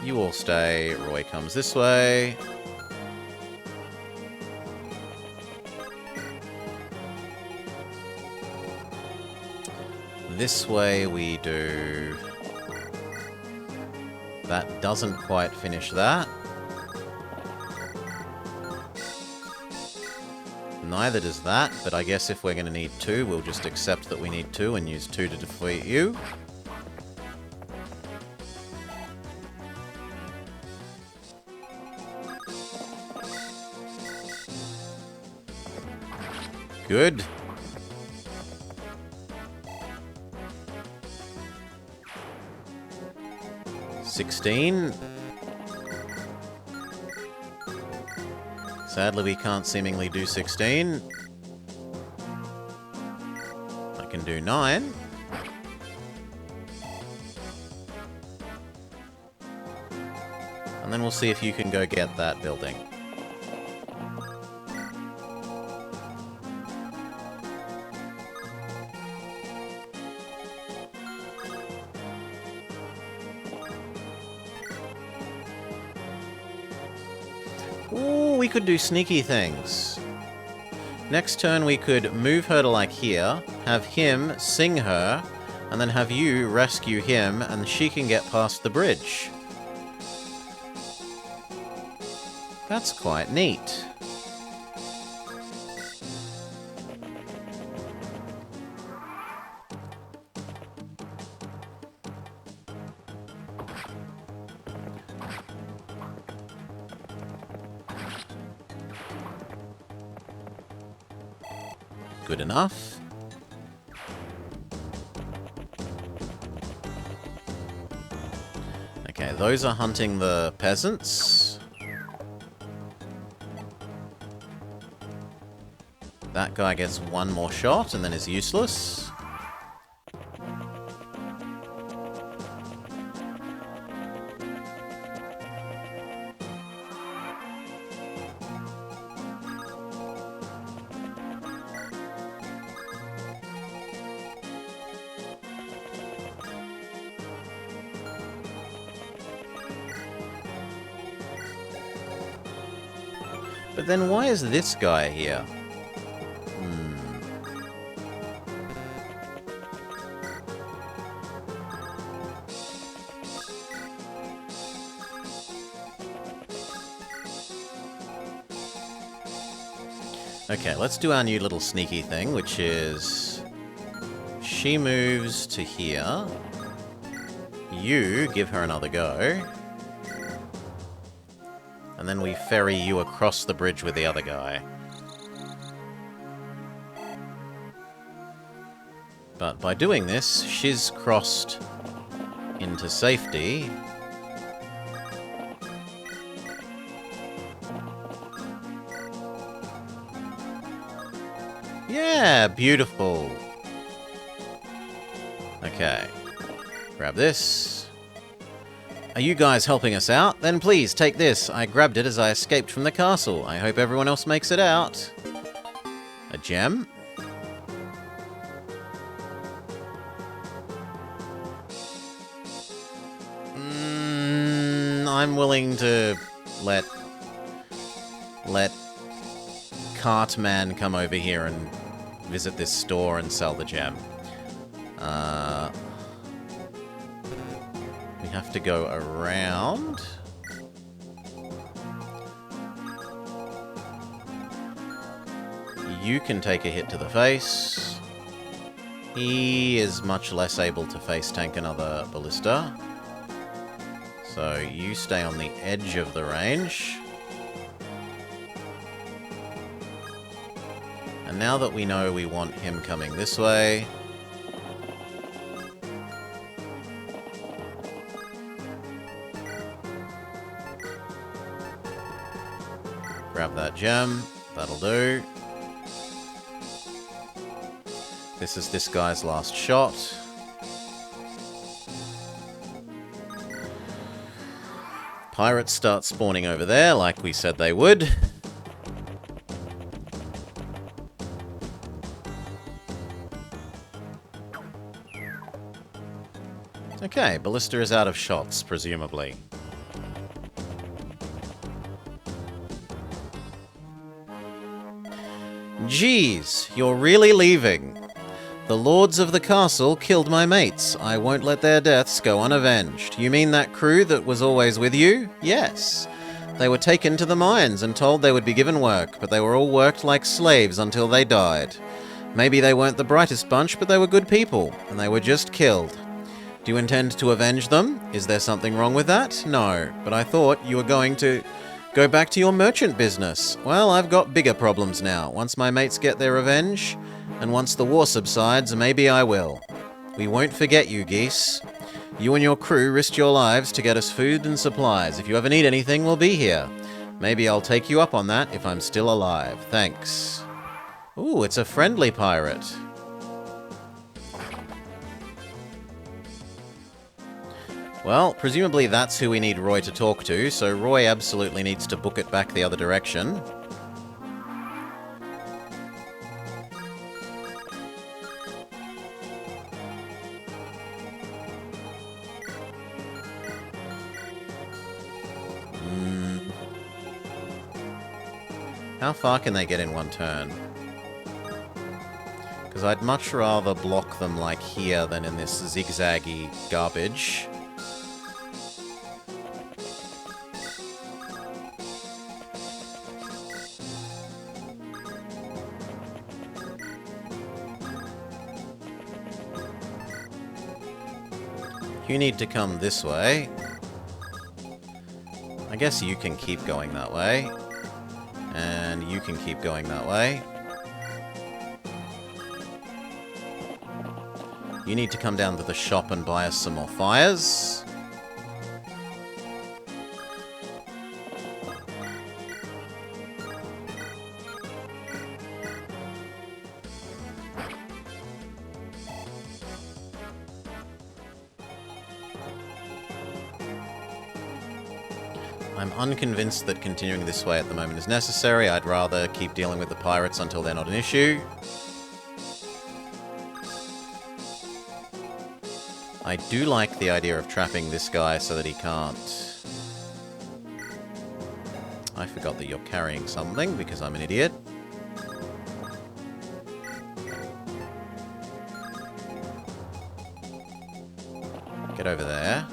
You all stay. Roy comes this way. This way we do... That doesn't quite finish that. Neither does that, but I guess if we're going to need 2, we'll just accept that we need 2 and use 2 to defeat you. Good. $16. Sadly, we can't seemingly do 16. I can do 9. And then we'll see if you can go get that building. Ooh, we could do sneaky things. Next turn we could move her to like here, have him sing her, and then have you rescue him, and she can get past the bridge. That's quite neat. Good enough. Okay, those are hunting the peasants. That guy gets one more shot and then is useless. But then why is this guy here? Okay, let's do our new little sneaky thing, which is... she moves to here. You give her another go. And then we ferry you across the bridge with the other guy. But by doing this, she's crossed into safety. Yeah, beautiful. Okay. Grab this. Are you guys helping us out? Then please, take this. I grabbed it as I escaped from the castle. I hope everyone else makes it out. A gem? I'm willing to let Cartman come over here and visit this store and sell the gem. We have to go around. You can take a hit to the face. He is much less able to face tank another ballista. So you stay on the edge of the range. And now that we know we want him coming this way... grab that gem. That'll do. This is this guy's last shot. Pirates start spawning over there, like we said they would. Okay, ballista is out of shots, presumably. Jeez, you're really leaving. The lords of the castle killed my mates. I won't let their deaths go unavenged. You mean that crew that was always with you? Yes. They were taken to the mines and told they would be given work, but they were all worked like slaves until they died. Maybe they weren't the brightest bunch, but they were good people, and they were just killed. Do you intend to avenge them? Is there something wrong with that? No, but I thought you were going to go back to your merchant business. Well, I've got bigger problems now. Once my mates get their revenge, and once the war subsides, maybe I will. We won't forget you, geese. You and your crew risked your lives to get us food and supplies. If you ever need anything, we'll be here. Maybe I'll take you up on that if I'm still alive. Thanks. Ooh, it's a friendly pirate. Well, presumably that's who we need Roy to talk to, so Roy absolutely needs to book it back the other direction. How far can they get in one turn? Because I'd much rather block them like here than in this zigzaggy garbage. You need to come this way. I guess you can keep going that way. And you can keep going that way. You need to come down to the shop and buy us some more fires. I'm unconvinced that continuing this way at the moment is necessary. I'd rather keep dealing with the pirates until they're not an issue. I do like the idea of trapping this guy so that he can't... I forgot that you're carrying something because I'm an idiot. Get over there.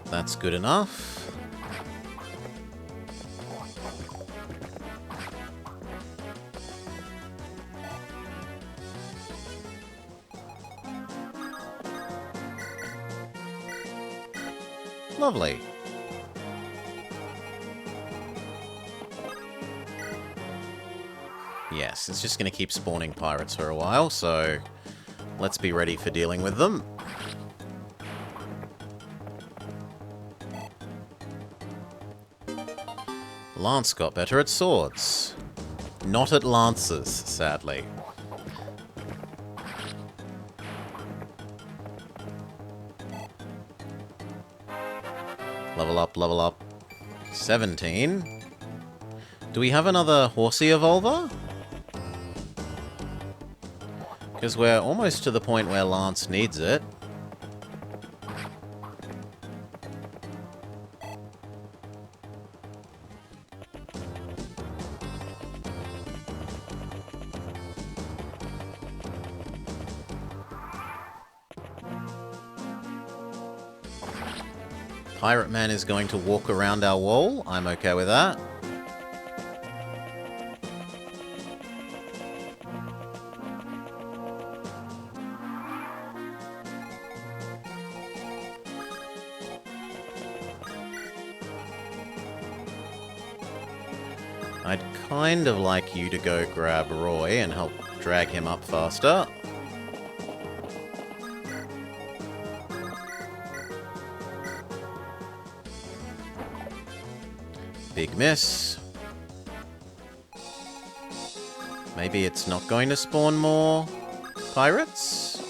That's good enough. Lovely. Yes, it's just going to keep spawning pirates for a while, so let's be ready for dealing with them. Lance got better at swords. Not at lances, sadly. Level up, level up. 17. Do we have another horsey evolver? Because we're almost to the point where Lance needs it. Pirate Man is going to walk around our wall. I'm okay with that. I'd kind of like you to go grab Roy and help drag him up faster. Big miss. Maybe it's not going to spawn more pirates?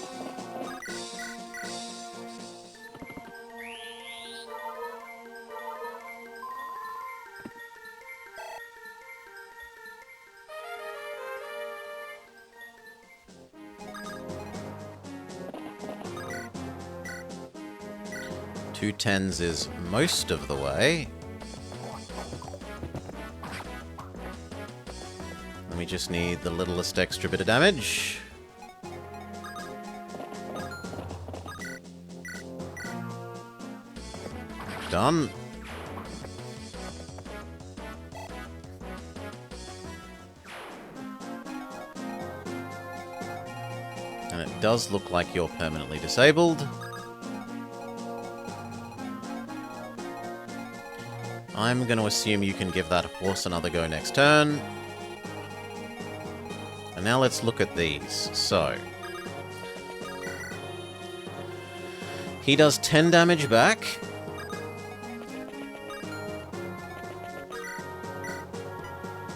Two tens is most of the way. And we just need the littlest extra bit of damage. Done. And it does look like you're permanently disabled. I'm going to assume you can give that horse another go next turn. And now let's look at these. So, he does 10 damage back.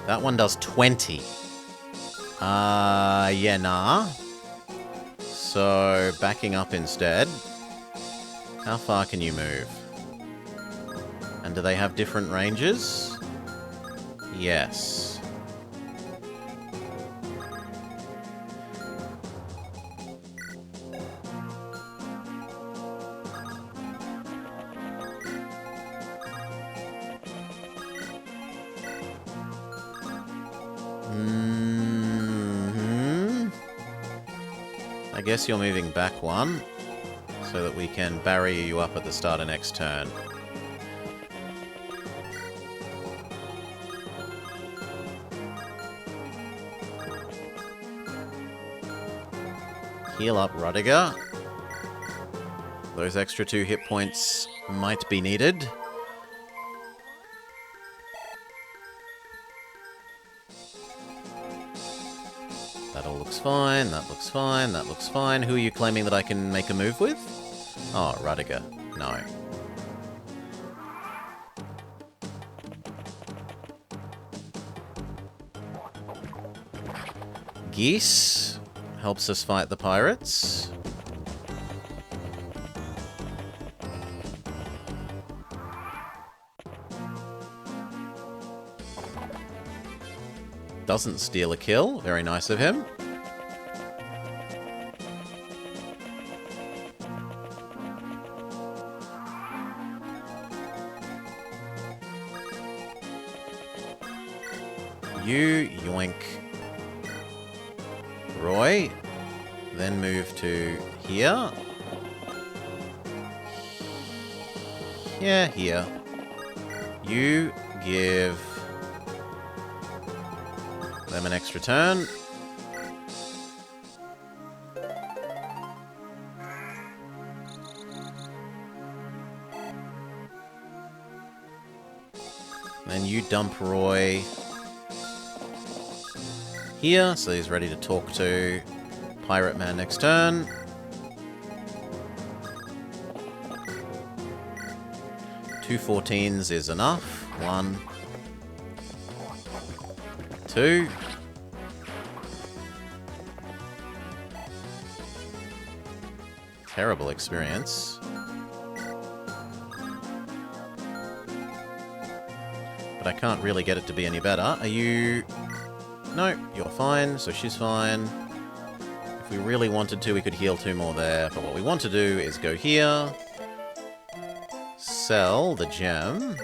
That one does 20. Yeah, nah. So, backing up instead. How far can you move? And do they have different ranges? Yes. I guess you're moving back one, so that we can barrier you up at the start of next turn. Heal up Rudiger. Those extra 2 hit points might be needed. That all looks fine, that looks fine, that looks fine. Who are you claiming that I can make a move with? Oh, Rudiger. No. Geese helps us fight the pirates. Doesn't steal a kill. Very nice of him. You yoink Roy. Then move to here. Yeah, here. You give them an extra turn. Then you dump Roy here, so he's ready to talk to Pirate Man next turn. Two 14s is enough. 1, 2. Terrible experience. But I can't really get it to be any better. Are you... No, you're fine, so she's fine. If we really wanted to, we could heal 2 more there. But what we want to do is go here, sell the gem,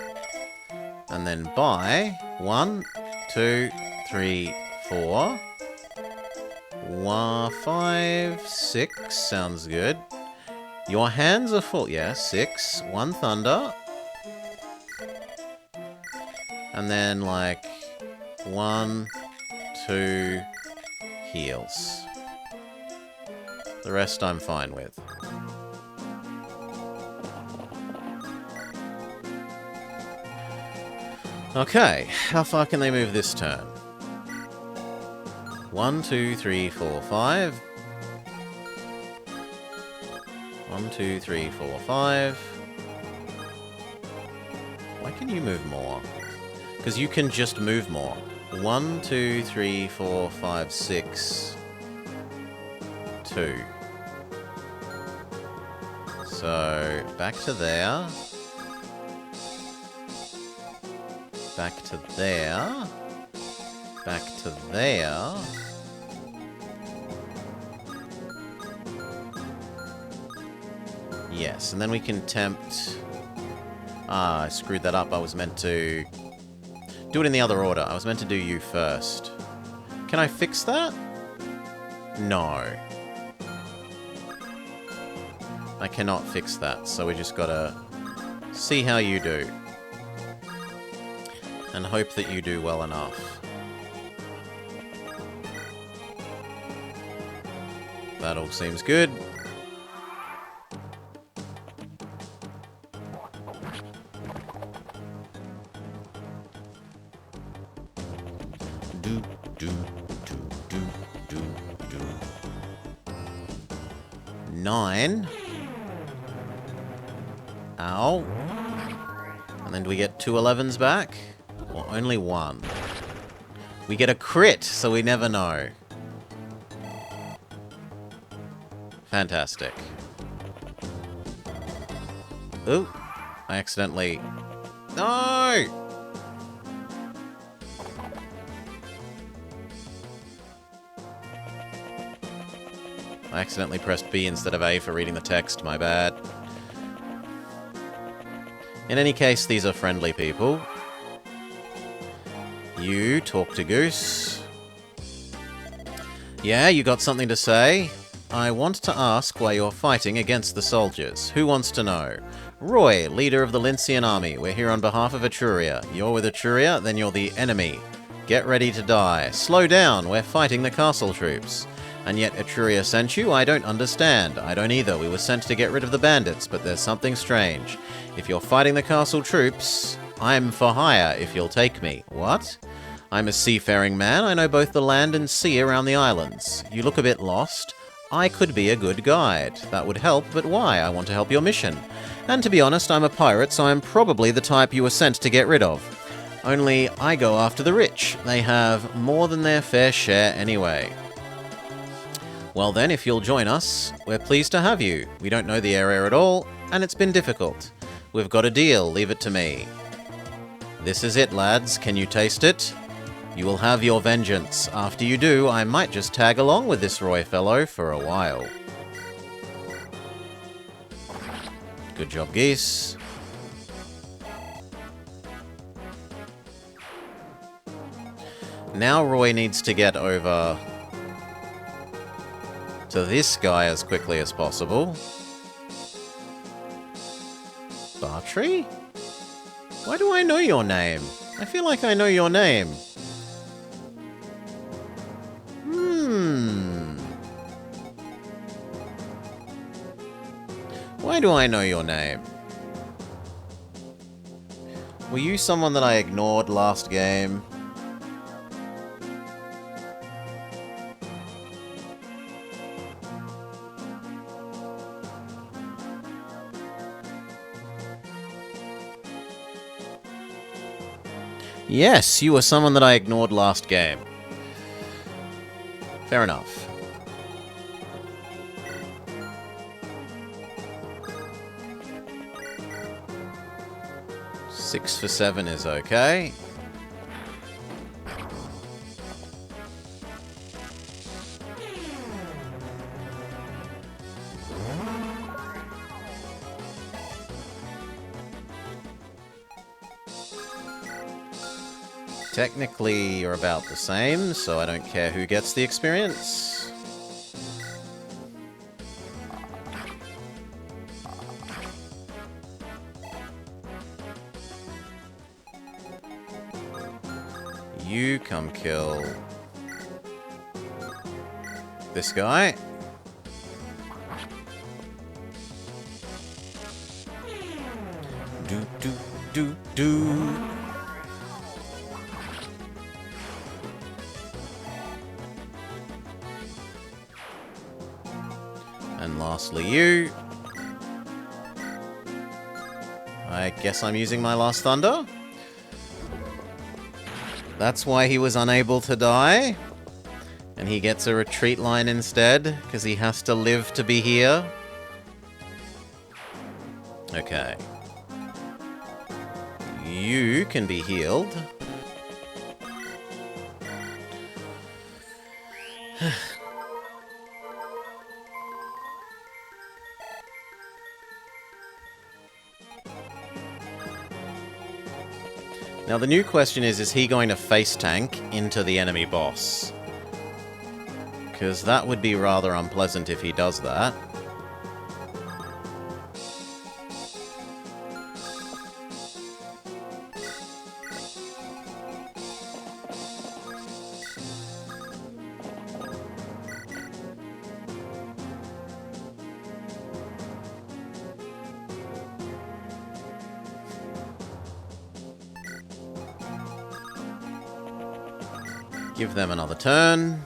and then buy 1, 2, 3, 4. 1, 5, 6. Sounds good. Your hands are full. Yeah, 6. 1 thunder. And then, like, 1, 2 heals. The rest I'm fine with. Okay, how far can they move this turn? 1, 2, 3, 4, 5. 1, 2, 3, 4, 5. Why can you move more? Because you can just move more. 1, 2, 3, 4, 5, 6. 2. So, back to there. Back to there. Back to there. Yes, and then we can tempt... Ah, I screwed that up. I was meant to... do it in the other order. I was meant to do you first. Can I fix that? No. I cannot fix that, so we just gotta see how you do. And hope that you do well enough. That all seems good. Do, do, do, do, do, do. 9. Ow. And then do we get 2 11s back? Or only 1? We get a crit, so we never know. Fantastic. Ooh. I accidentally... No! I accidentally pressed B instead of A for reading the text, my bad. In any case, these are friendly people. You talk to Goose. Yeah, you got something to say? I want to ask why you're fighting against the soldiers. Who wants to know? Roy, leader of the Lyncian army. We're here on behalf of Etruria. You're with Etruria, then you're the enemy. Get ready to die. Slow down, we're fighting the castle troops. And yet Etruria sent you? I don't understand. I don't either. We were sent to get rid of the bandits, but there's something strange. If you're fighting the castle troops, I'm for hire if you'll take me. What? I'm a seafaring man. I know both the land and sea around the islands. You look a bit lost. I could be a good guide. That would help, but why? I want to help your mission. And to be honest, I'm a pirate, so I'm probably the type you were sent to get rid of. Only I go after the rich. They have more than their fair share anyway. Well then, if you'll join us, we're pleased to have you. We don't know the area at all, and it's been difficult. We've got a deal, leave it to me. This is it, lads. Can you taste it? You will have your vengeance. After you do, I might just tag along with this Roy fellow for a while. Good job, geese. Now Roy needs to get over to this guy as quickly as possible. Bartrey? Why do I know your name? I feel like I know your name. Why do I know your name? Were you someone that I ignored last game? Yes, you were someone that I ignored last game. Fair enough. Six for 7 is okay. Technically, you're about the same, so I don't care who gets the experience. You come kill this guy. Do. And lastly, you. I guess I'm using my last thunder. That's why he was unable to die. And he gets a retreat line instead, because he has to live to be here. Okay. You can be healed. Now the new question is he going to face tank into the enemy boss? Because that would be rather unpleasant if he does that. Give them another turn.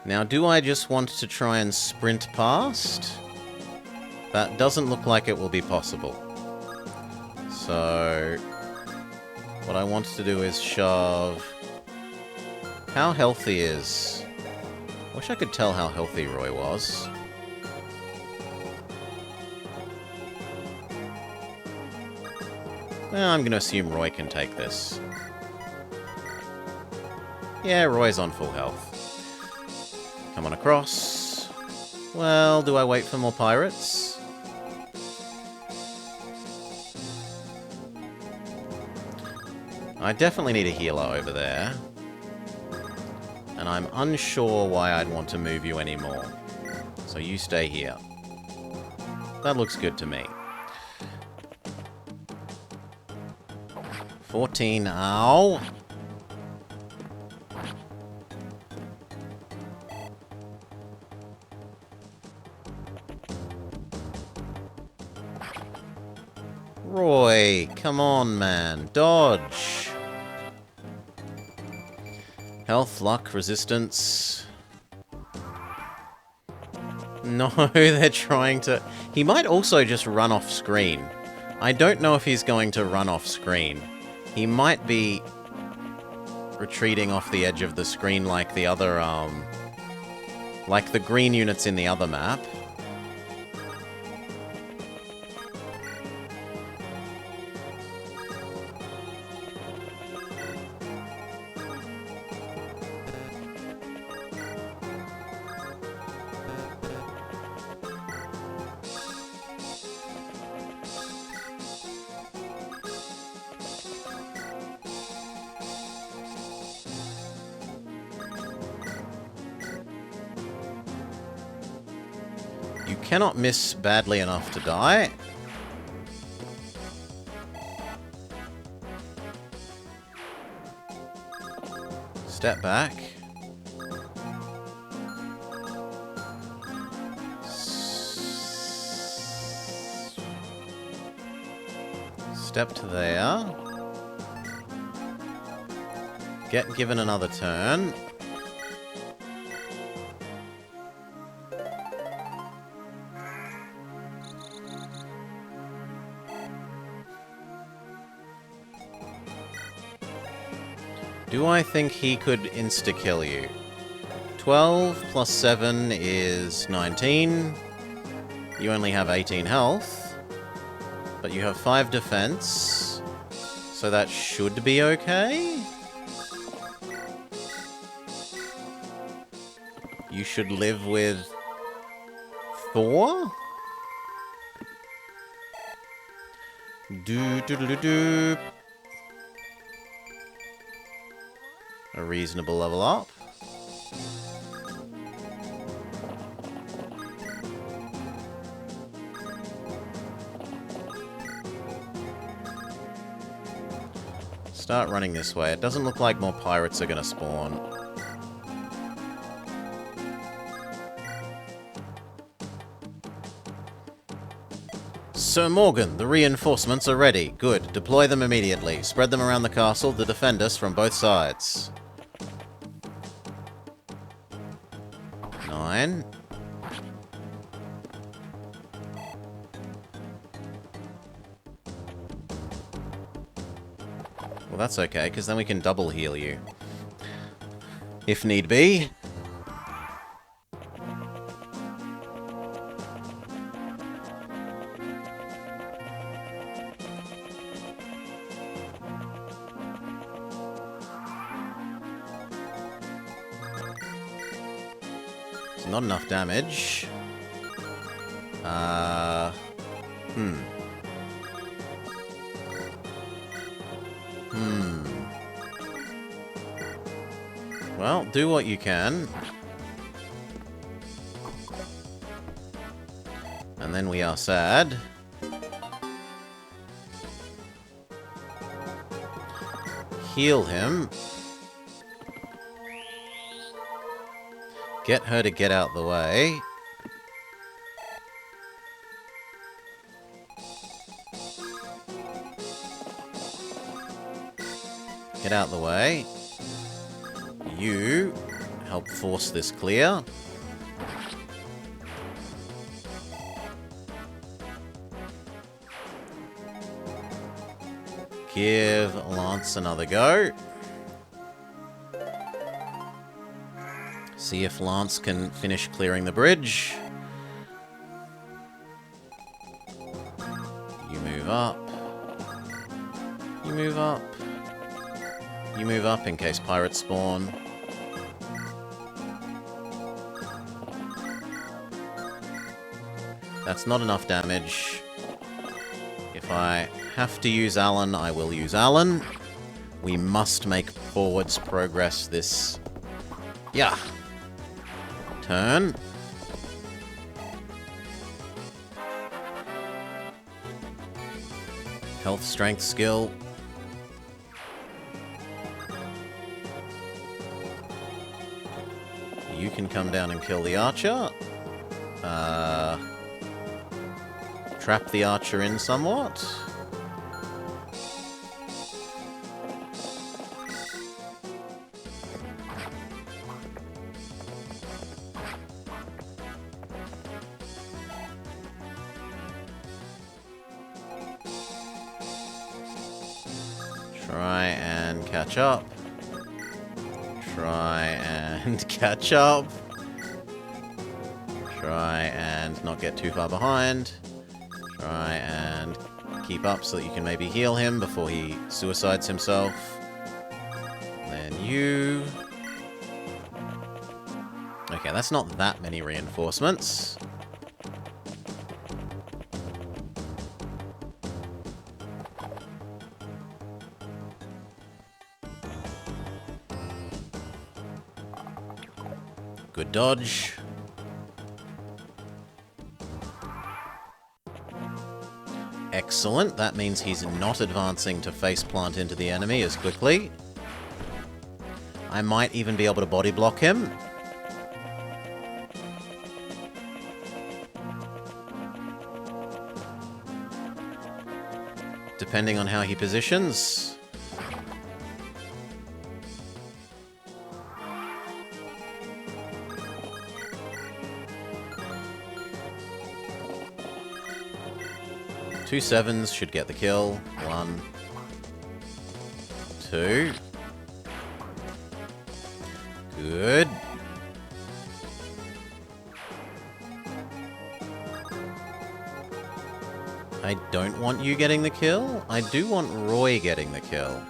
Now, do I just want to try and sprint past? That doesn't look like it will be possible. So, what I want to do is shove... How healthy is... I wish I could tell how healthy Roy was. I'm going to assume Roy can take this. Yeah, Roy's on full health. Come on across. Well, do I wait for more pirates? I definitely need a healer over there. And I'm unsure why I'd want to move you anymore. So you stay here. That looks good to me. 14, ow! Roy, come on, man. Dodge. Health, luck, resistance. No, they're trying to... He might also just run off screen. I don't know if he's going to run off screen. He might be retreating off the edge of the screen like the other, like the green units in the other map. You cannot miss badly enough to die. Step back. Step to there. Get given another turn. Do I think he could insta-kill you? 12 plus 7 is 19. You only have 18 health. But you have 5 defense. So that should be okay? You should live with Thor? Do. A reasonable level up. Start running this way. It doesn't look like more pirates are gonna spawn. Sir Morgan, the reinforcements are ready. Good. Deploy them immediately. Spread them around the castle to defend us from both sides. 9. Well, that's okay, because then we can double heal you. If need be. It's not enough damage. Well, do what you can. And then we are sad. Heal him. Get her to get out the way. Get out the way. You help force this clear. Give Lance another go. See if Lance can finish clearing the bridge. You move up. You move up. You move up in case pirates spawn. That's not enough damage. If I have to use Alan, I will use Alan. We must make forwards progress this... Yeah. Turn. Health, strength, skill. You can come down and kill the archer. Trap the archer in somewhat. Try and catch up. Try and catch up. Try and not get too far behind. Try and keep up so that you can maybe heal him before he suicides himself. Then you... Okay, that's not that many reinforcements. Good dodge. Excellent. That means he's not advancing to faceplant into the enemy as quickly. I might even be able to body block him. Depending on how he positions. Two sevens should get the kill. 1, 2. Good. I don't want you getting the kill. I do want Roy getting the kill.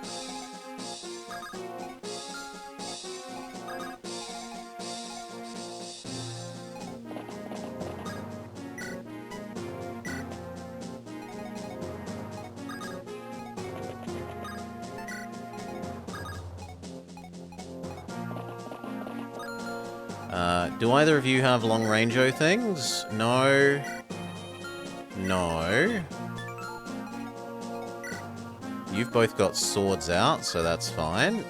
Do either of you have long-range-o things? No. No. You've both got swords out, so that's fine.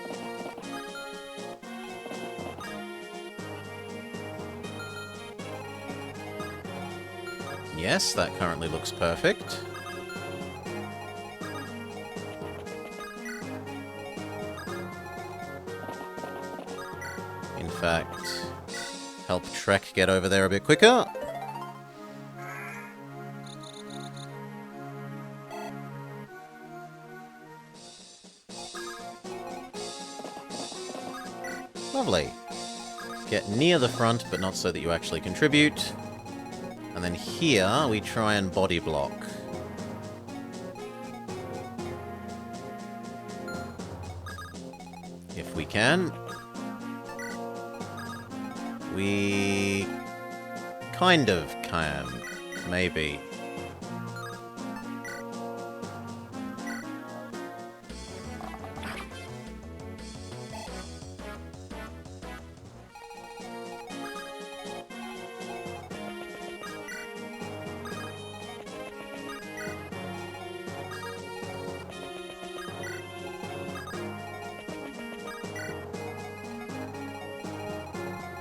Yes, that currently looks perfect. In fact, help Trek get over there a bit quicker. Lovely. Get near the front, but not so that you actually contribute. And then here, we try and body block. If we can. We kind of can, maybe.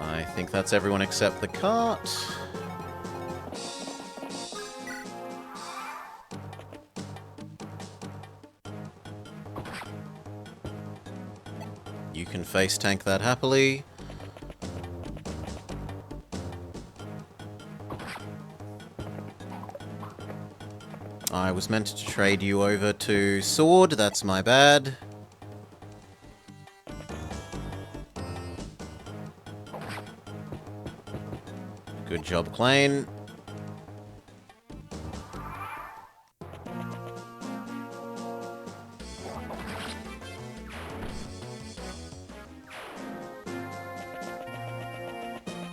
I think that's everyone except the cart. You can face tank that happily. I was meant to trade you over to sword, that's my bad. Good job, Klein.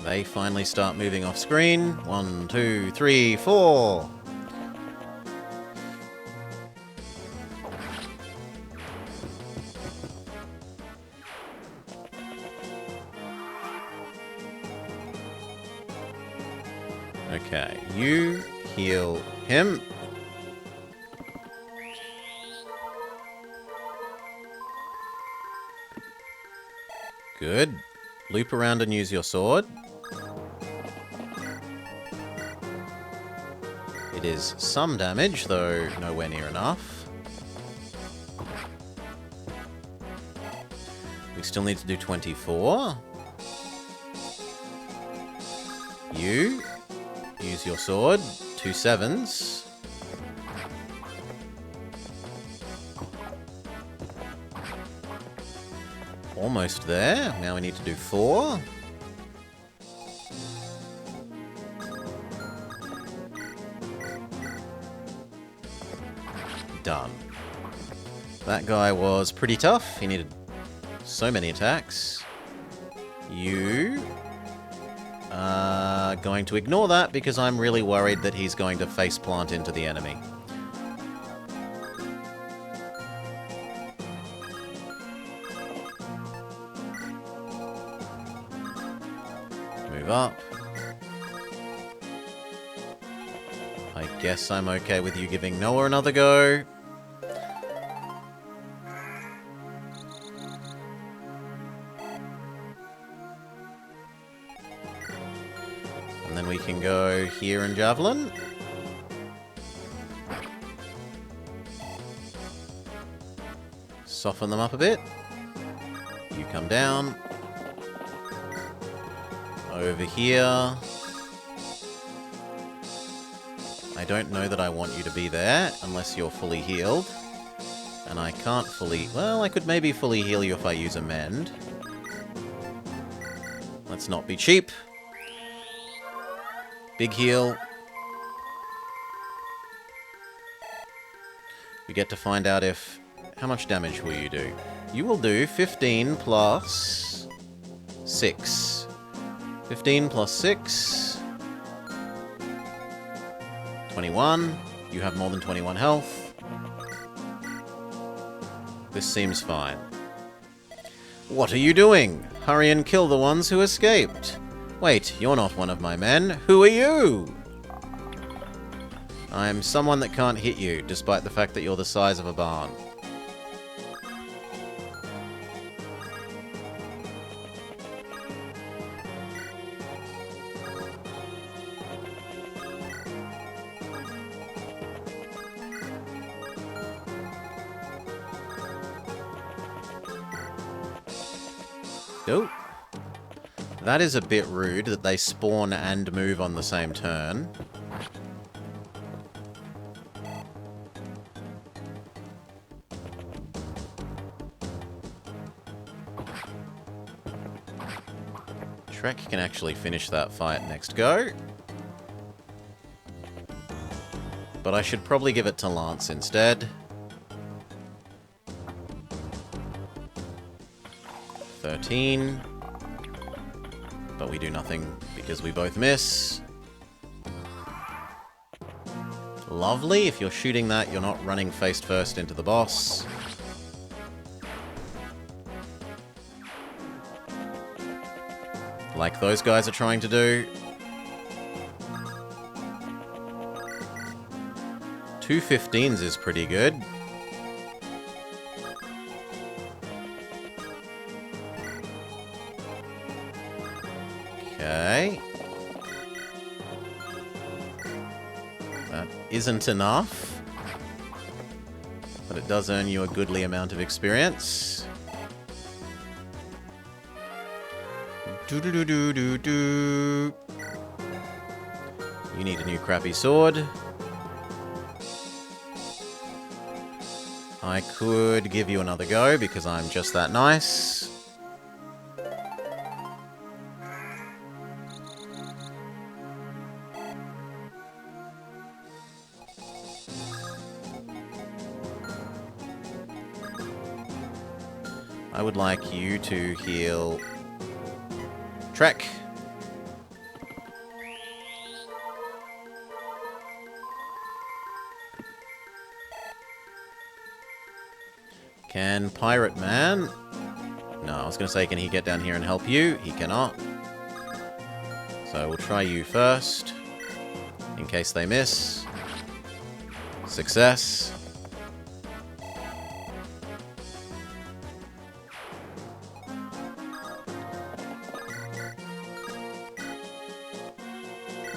They finally start moving off screen. 1, 2, 3, 4. Okay, you heal him. Good. Loop around and use your sword. It is some damage, though nowhere near enough. We still need to do 24. You use your sword. 2 7s. Almost there. Now we need to do 4. Done. That guy was pretty tough. He needed so many attacks. You are going to ignore that because I'm really worried that he's going to faceplant into the enemy. Move up. I guess I'm okay with you giving Noah another go. And then we can go here and Javelin. Soften them up a bit. You come down. Over here. I don't know that I want you to be there unless you're fully healed. And I can't fully... Well, I could maybe fully heal you if I use a mend. Let's not be cheap. Big heal. We get to find out if... How much damage will you do? You will do 15 plus 6. 15 plus 6. 21. You have more than 21 health. This seems fine. What are you doing? Hurry and kill the ones who escaped. Wait, you're not one of my men. Who are you? I'm someone that can't hit you, despite the fact that you're the size of a barn. Oh. That is a bit rude that they spawn and move on the same turn. Shrek can actually finish that fight next go. But I should probably give it to Lance instead. 13. But we do nothing because we both miss. Lovely. If you're shooting that, you're not running face first into the boss. Like those guys are trying to do. 2 15s is pretty good. Okay. That isn't enough. But it does earn you a goodly amount of experience. Do-do-do-do-do-do. You need a new crappy sword. I could give you another go because I'm just that nice. I would like you to heal Trek. Can Pirate Man... No, I was going to say, can he get down here and help you? He cannot. So we'll try you first. In case they miss. Success.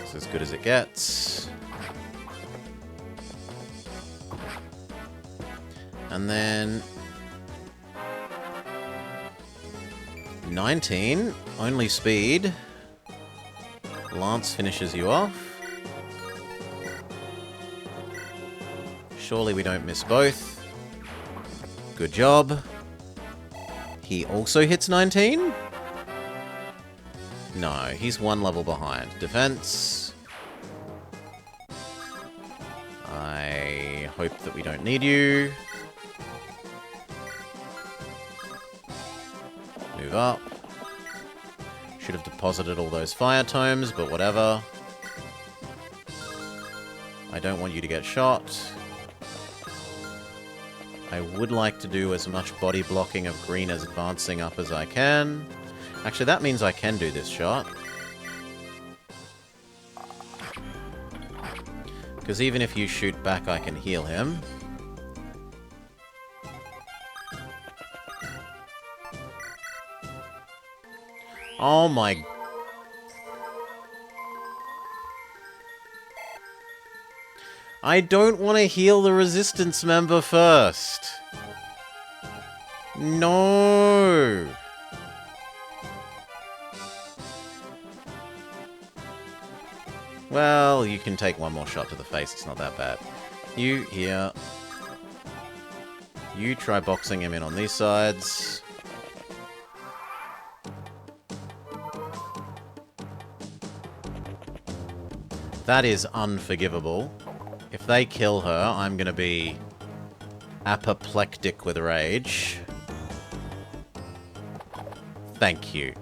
It's as good as it gets. And then 19, only speed. Lance finishes you off. Surely we don't miss both. Good job. He also hits 19? No, he's one level behind. Defense. I hope that we don't need you. Move up. Should have deposited all those fire tomes, but whatever. I don't want you to get shot. I would like to do as much body blocking of green as advancing up as I can. Actually, that means I can do this shot. Because even if you shoot back, I can heal him. Oh my... I don't want to heal the resistance member first. No. Well, you can take one more shot to the face. It's not that bad. You here. You try boxing him in on these sides. That is unforgivable. If they kill her, I'm gonna be apoplectic with rage. Thank you.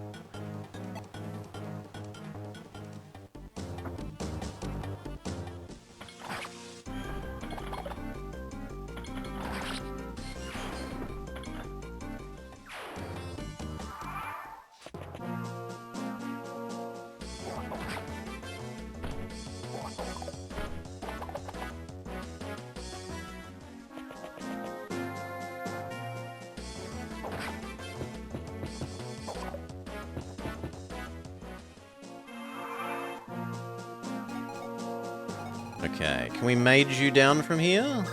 Okay, can we mage you down from here?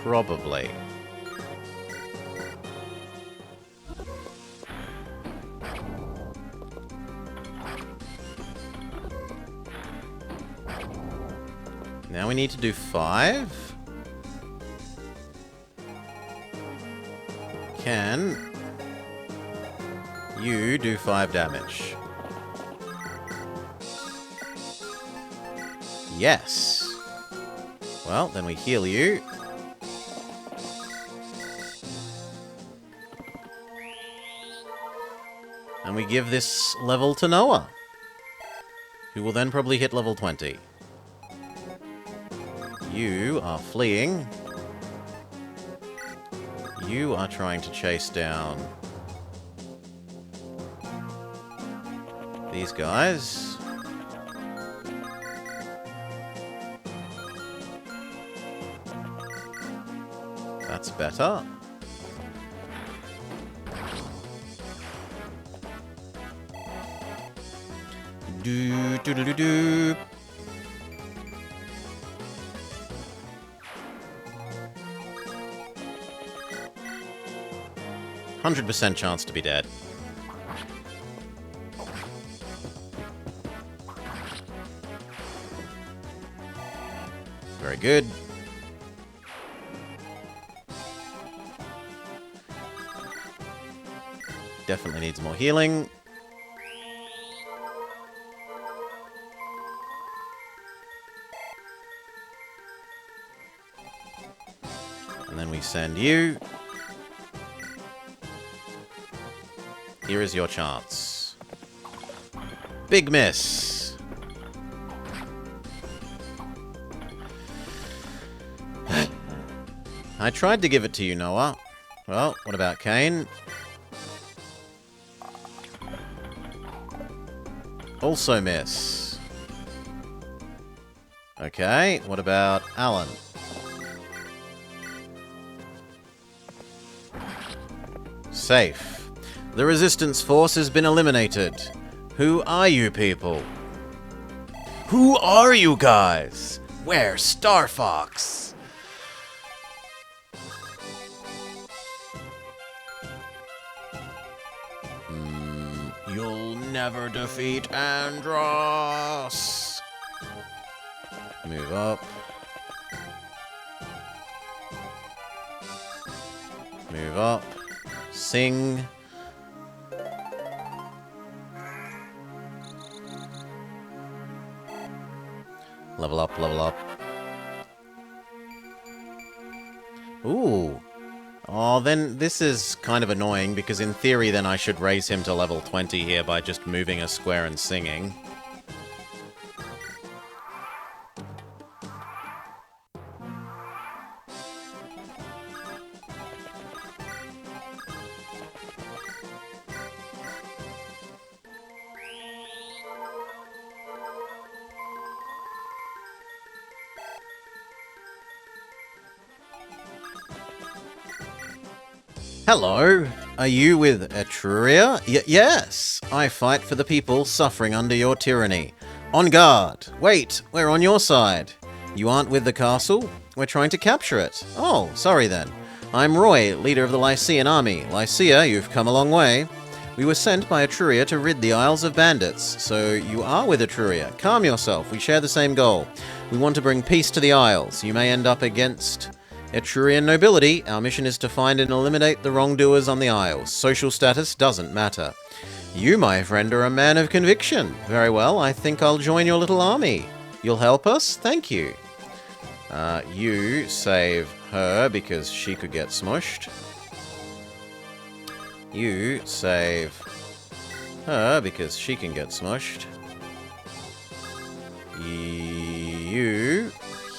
Probably. Now we need to do 5. Can you do 5 damage? Yes. Well, then we heal you. And we give this level to Noah, who will then probably hit level 20. You are fleeing. You are trying to chase down these guys. That's better. Do do do do do. 100% chance to be dead. Very good. Definitely needs more healing. And then we send you. Here is your chance. Big miss. I tried to give it to you, Noah. Well, what about Kane? Also miss. Okay, what about Alan? Safe. The resistance force has been eliminated. Who are you people? Who are you guys? Where's Star Fox? You'll never defeat Andross. Move up. Move up. Sing. Level up, level up. Ooh. Oh, then this is kind of annoying, because in theory then I should raise him to level 20 here by just moving a square and singing. Hello, are you with Etruria? Yes, I fight for the people suffering under your tyranny. On guard! Wait, we're on your side. You aren't with the castle? We're trying to capture it. Oh, sorry then. I'm Roy, leader of the Lycian army. Lycia, you've come a long way. We were sent by Etruria to rid the Isles of bandits, so you are with Etruria. Calm yourself, we share the same goal. We want to bring peace to the Isles. You may end up against Etrurian nobility. Our mission is to find and eliminate the wrongdoers on the Isles. Social status doesn't matter. You, my friend, are a man of conviction. Very well, I think I'll join your little army. You'll help us? Thank you. You save her because she could get smushed. You save her because she can get smushed. You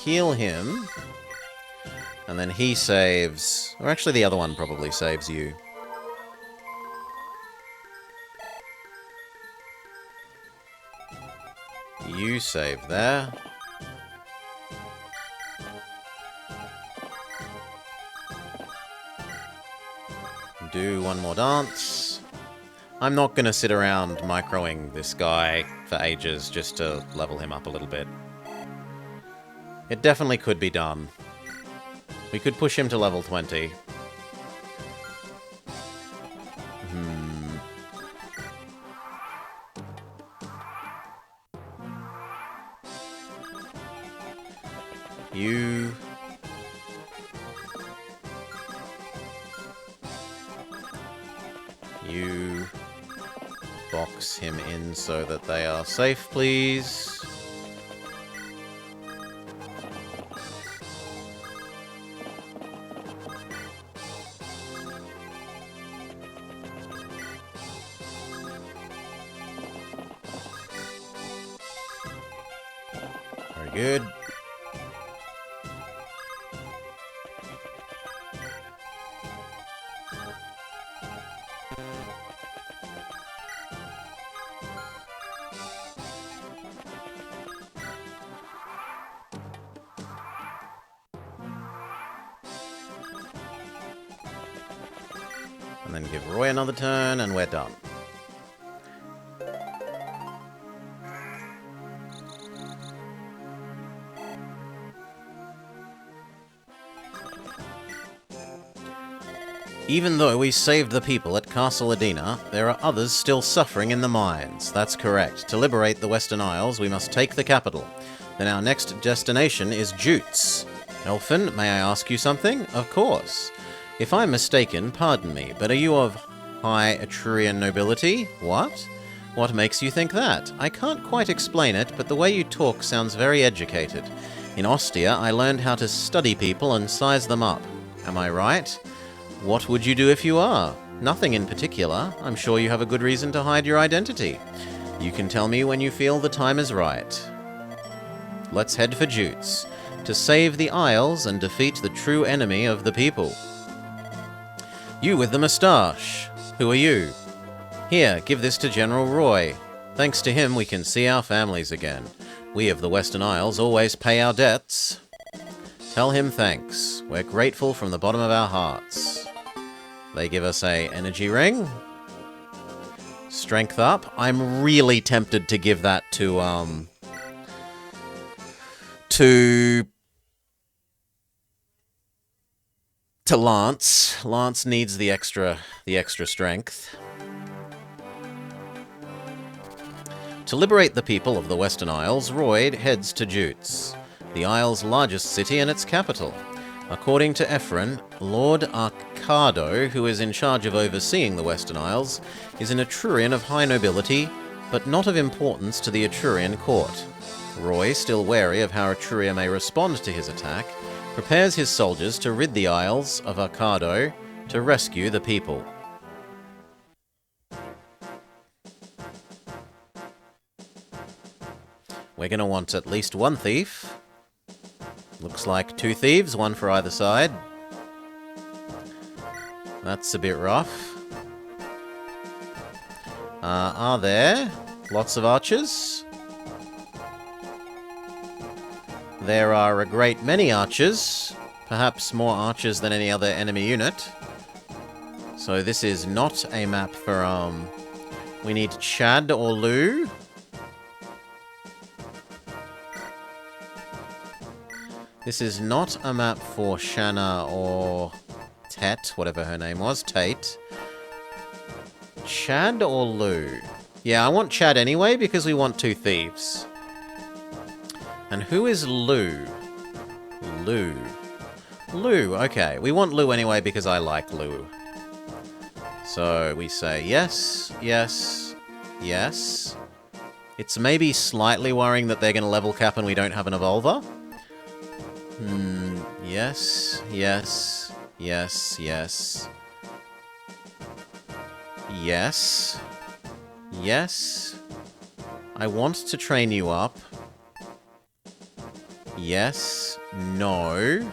heal him. And then he saves... Or actually the other one probably saves you. You save there. Do one more dance. I'm not going to sit around microing this guy for ages just to level him up a little bit. It definitely could be done. We could push him to level 20. You box him in so that they are safe, please. Very good. And then give Roy another turn, and we're done. Even though we saved the people at Castle Adina, there are others still suffering in the mines. That's correct. To liberate the Western Isles, we must take the capital. Then our next destination is Jutes. Elfin, may I ask you something? Of course. If I'm mistaken, pardon me, but are you of high Etrurian nobility? What? What makes you think that? I can't quite explain it, but the way you talk sounds very educated. In Ostia, I learned how to study people and size them up. Am I right? What would you do if you are? Nothing in particular. I'm sure you have a good reason to hide your identity. You can tell me when you feel the time is right. Let's head for Jutes, to save the Isles and defeat the true enemy of the people. You with the moustache. Who are you? Here, give this to General Roy. Thanks to him, we can see our families again. We of the Western Isles always pay our debts. Tell him thanks. We're grateful from the bottom of our hearts. They give us a energy ring. Strength up. I'm really tempted to give that to Lance. Lance needs the extra strength. To liberate the people of the Western Isles, Royd heads to Jutes, the Isle's largest city and its capital. According to Ephron, Lord Arcado, who is in charge of overseeing the Western Isles, is an Etrurian of high nobility, but not of importance to the Etrurian court. Roy, still wary of how Etruria may respond to his attack, prepares his soldiers to rid the Isles of Arcado to rescue the people. We're going to want at least one thief. Looks like 2 thieves, 1 for either side. That's a bit rough. Are there lots of archers? There are a great many archers. Perhaps more archers than any other enemy unit. So this is not a map for, we need Chad or Lou. This is not a map for Shanna or Tet, whatever her name was, Tate. Chad or Lou? Yeah, I want Chad anyway, because we want 2 thieves. And who is Lou? Lou. Lou, okay. We want Lou anyway, because I like Lou. So we say yes, yes, yes. It's maybe slightly worrying that they're going to level cap and we don't have an evolver. Yes, yes, yes, yes. Yes. Yes. I want to train you up. Yes. No.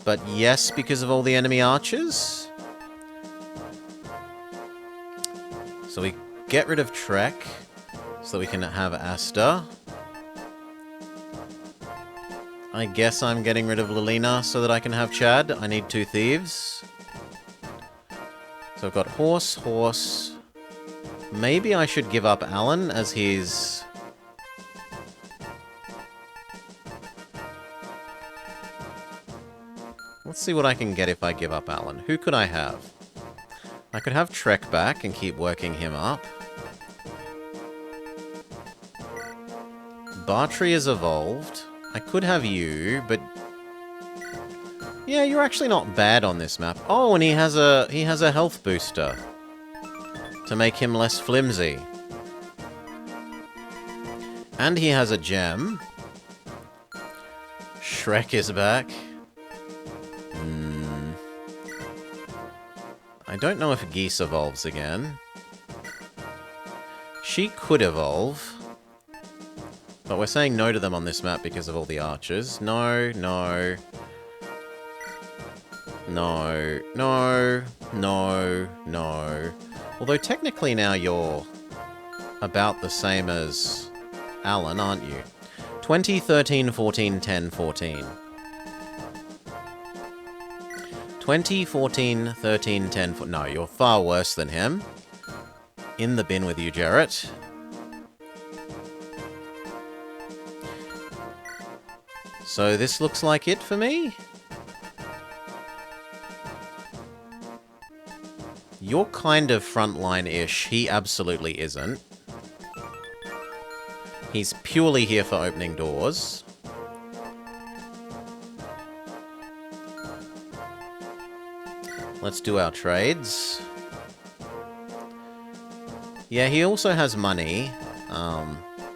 But yes, because of all the enemy archers? So we get rid of Trek, so we can have Asta. I guess I'm getting rid of Lilina so that I can have Chad. I need 2 thieves. So I've got horse, horse. Maybe I should give up Alan as he's... Let's see what I can get if I give up Alan. Who could I have? I could have Trek back and keep working him up. Bartrey is evolved. I could have you, but... Yeah, you're actually not bad on this map. Oh, and he has a health booster. To make him less flimsy. And he has a gem. Shrek is back. I don't know if Geese evolves again. She could evolve. But we're saying no to them on this map because of all the archers. No, no. No, no, no, no. Although technically now you're about the same as Alan, aren't you? 20, 13, 14, 10, 14. 20, 14, 13, 10, no, you're far worse than him. In the bin with you, Jarrett. So this looks like it for me. You're kind of frontline-ish. He absolutely isn't. He's purely here for opening doors. Let's do our trades. Yeah, he also has money.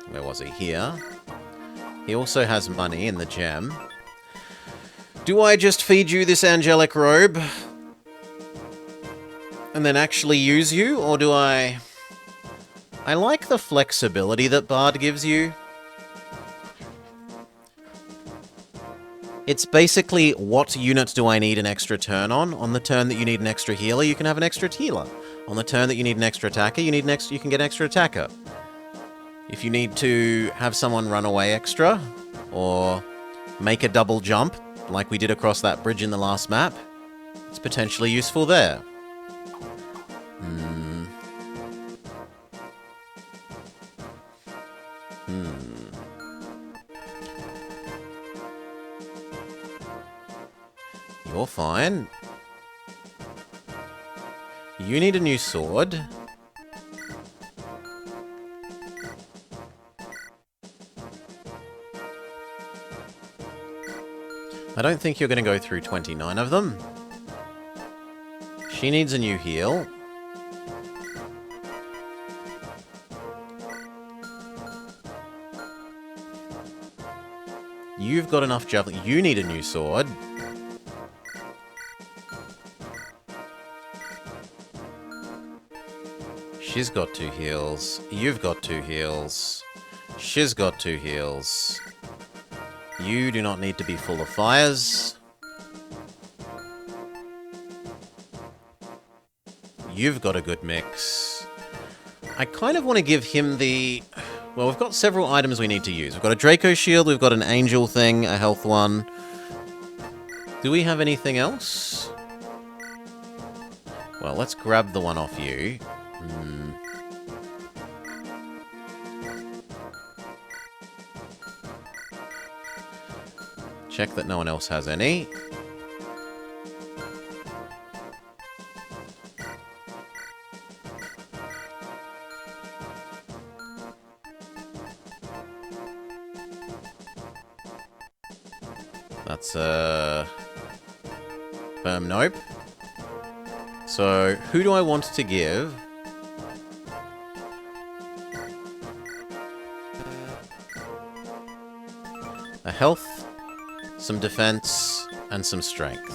Where was he? Here. He also has money in the gem. Do I just feed you this angelic robe? And then actually use you? Or do I... I like the flexibility that Bard gives you. It's basically, what unit do I need an extra turn on? On the turn that you need an extra healer, you can have an extra healer. On the turn that you need an extra attacker, you can get an extra attacker. If you need to have someone run away extra, or make a double jump, like we did across that bridge in the last map, it's potentially useful there. You're fine. You need a new sword. I don't think you're going to go through 29 of them. She needs a new heal. You've got enough javelin. You need a new sword. She's got 2 heals. You've got 2 heals. She's got 2 heals. You do not need to be full of fires. You've got a good mix. I kind of want to give him the... Well, we've got several items we need to use. We've got a Draco shield, we've got an angel thing, a health one. Do we have anything else? Well, let's grab the one off you. Check that no one else has any. That's firm nope. So, who do I want to give? A health, some defense, and some strength.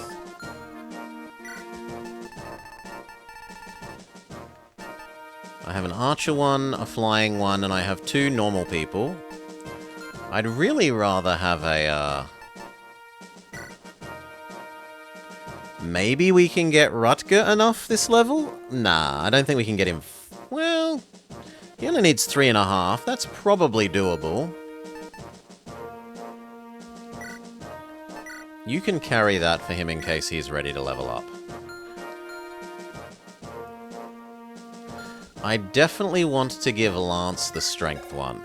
I have an archer one, a flying one, and I have 2 normal people. I'd really rather have a, Maybe we can get Rutger enough this level? Nah, I don't think we can get him... Well, he only needs 3.5. That's probably doable. You can carry that for him in case he's ready to level up. I definitely want to give Lance the strength one.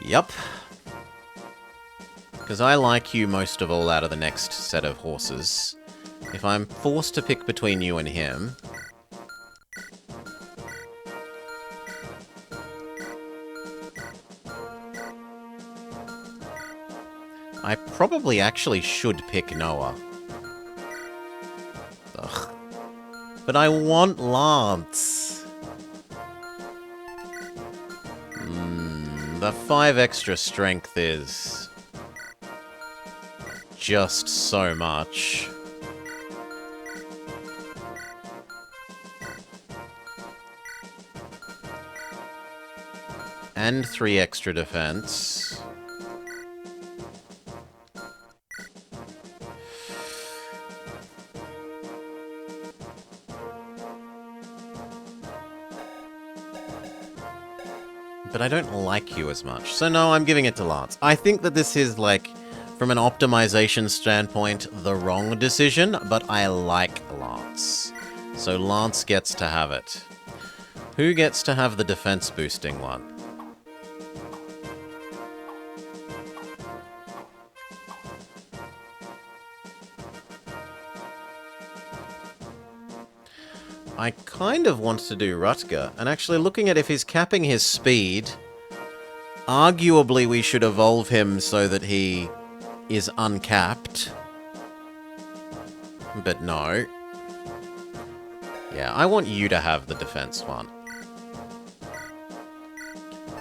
Yup. Because I like you most of all out of the next set of horses. If I'm forced to pick between you and him... I probably actually should pick Noah. Ugh. But I want Lance. The 5 extra strength is... just so much. And 3 extra defense. But I don't like you as much. So no, I'm giving it to Lance. I think that this is, like, from an optimization standpoint, the wrong decision, but I like Lance. So Lance gets to have it. Who gets to have the defense boosting one? I kind of want to do Rutger, and actually looking at if he's capping his speed, arguably we should evolve him so that he is uncapped. But no. Yeah, I want you to have the defense one.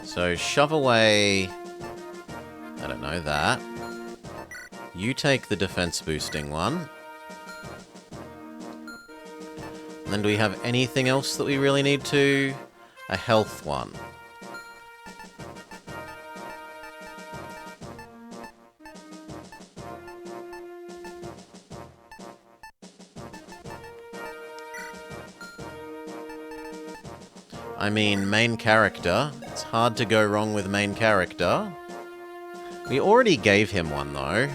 So shove away... I don't know, that. You take the defense boosting one. And then do we have anything else that we really need to? A health one. I mean, main character. It's hard to go wrong with main character. We already gave him one, though.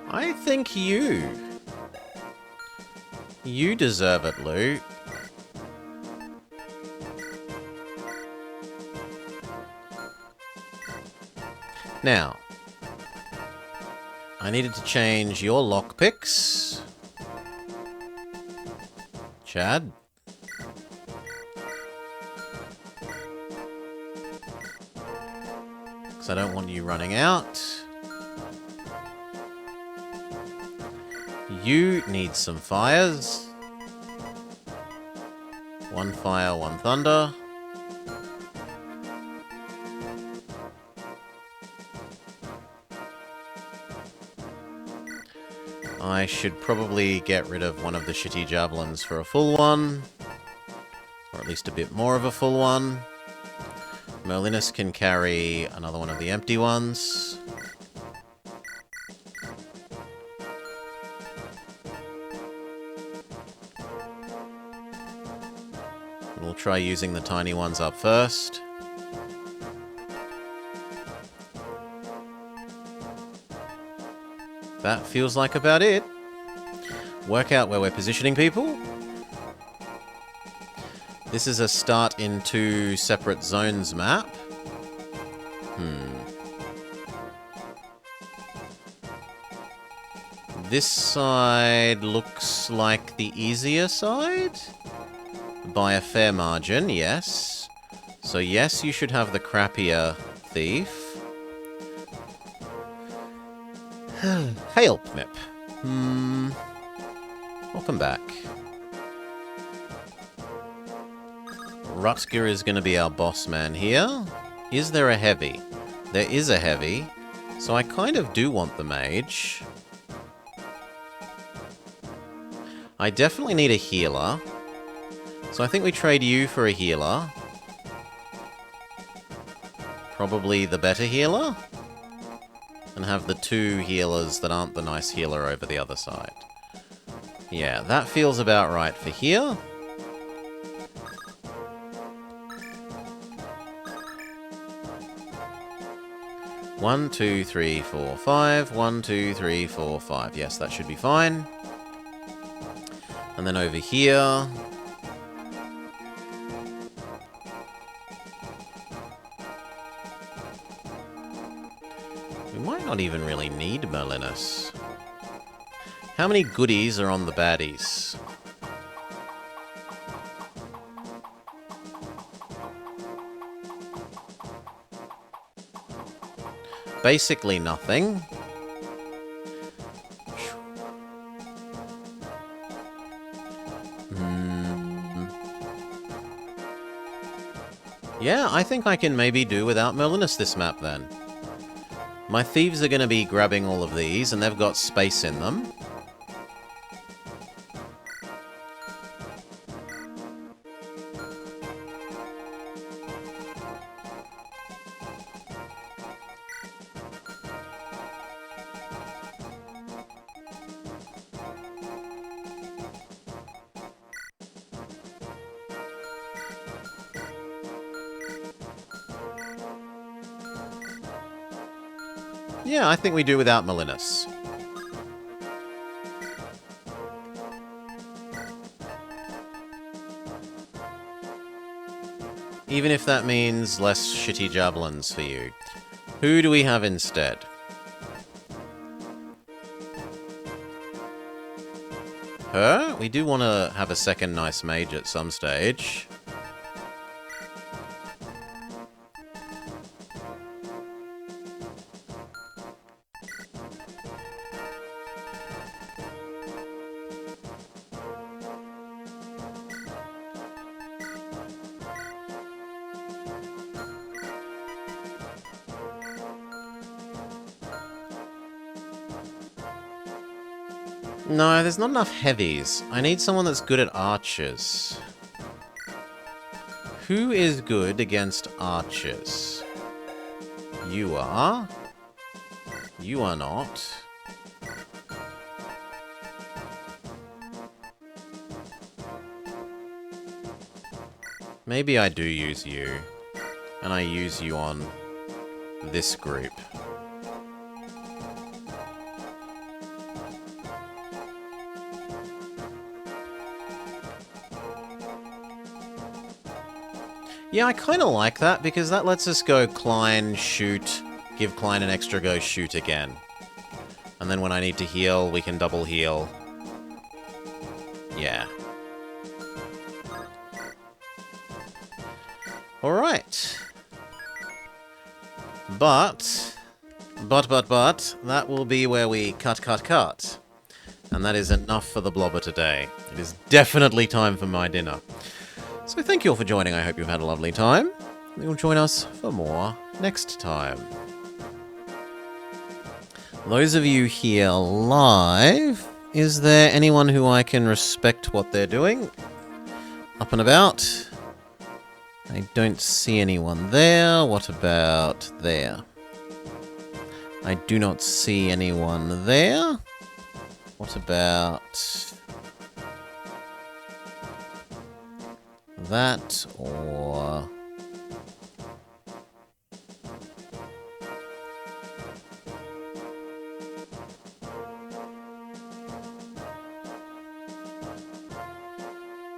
I think you. You deserve it, Lou. Now, I needed to change your lockpicks. Chad. Because I don't want you running out. You need some fires. One fire, one thunder. I should probably get rid of one of the shitty javelins for a full one. Or at least a bit more of a full one. Merlinus can carry another one of the empty ones. We'll try using the tiny ones up first. That feels like about it. Work out where we're positioning people. This is a start in 2 separate zones map. This side looks like the easier side. By a fair margin, yes. So yes, you should have the crappier thief. Hail, Mip. Welcome back. Rutger is going to be our boss man here. Is there a heavy? There is a heavy. So I kind of do want the mage. I definitely need a healer. So I think we trade you for a healer. Probably the better healer. And have the 2 healers that aren't the nice healer over the other side. Yeah, that feels about right for here. One, 2, 3, 4, 5. 1, 2, 3, 4, 5. Yes, that should be fine. And then over here... we might not even really need Merlinus. How many goodies are on the baddies? Basically nothing. Yeah, I think I can maybe do without Merlinus this map then. My thieves are going to be grabbing all of these, and they've got space in them. Yeah, I think we do without Merlinus. Even if that means less shitty javelins for you. Who do we have instead? Her? We do want to have a second nice mage at some stage. No, there's not enough heavies. I need someone that's good at archers. Who is good against archers? You are. You are not. Maybe I do use you. And I use you on this group. Yeah, I kind of like that, because that lets us go Klein, shoot, give Klein an extra go, shoot again. And then when I need to heal, we can double heal. Yeah. Alright. But, that will be where we cut. And that is enough for the Blobber today. It is definitely time for my dinner. So thank you all for joining. I hope you've had a lovely time. You'll join us for more next time. Those of you here live, is there anyone who I can respect what they're doing? Up and about? I don't see anyone there. What about there? I do not see anyone there. What about that, or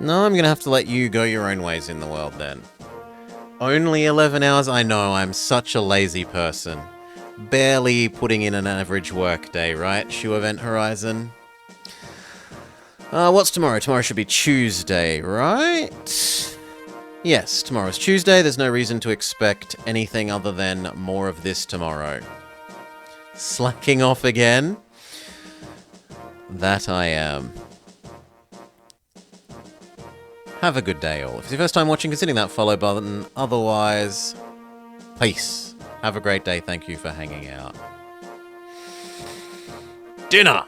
no, I'm gonna have to let you go your own ways in the world then. Only 11 hours? I know, I'm such a lazy person. Barely putting in an average work day, right, Shoe Event Horizon? What's tomorrow? Tomorrow should be Tuesday, right? Yes, tomorrow's Tuesday. There's no reason to expect anything other than more of this tomorrow. Slacking off again? That I am. Have a good day, all. If it's your first time watching, consider that follow button. Otherwise, peace. Have a great day. Thank you for hanging out. Dinner!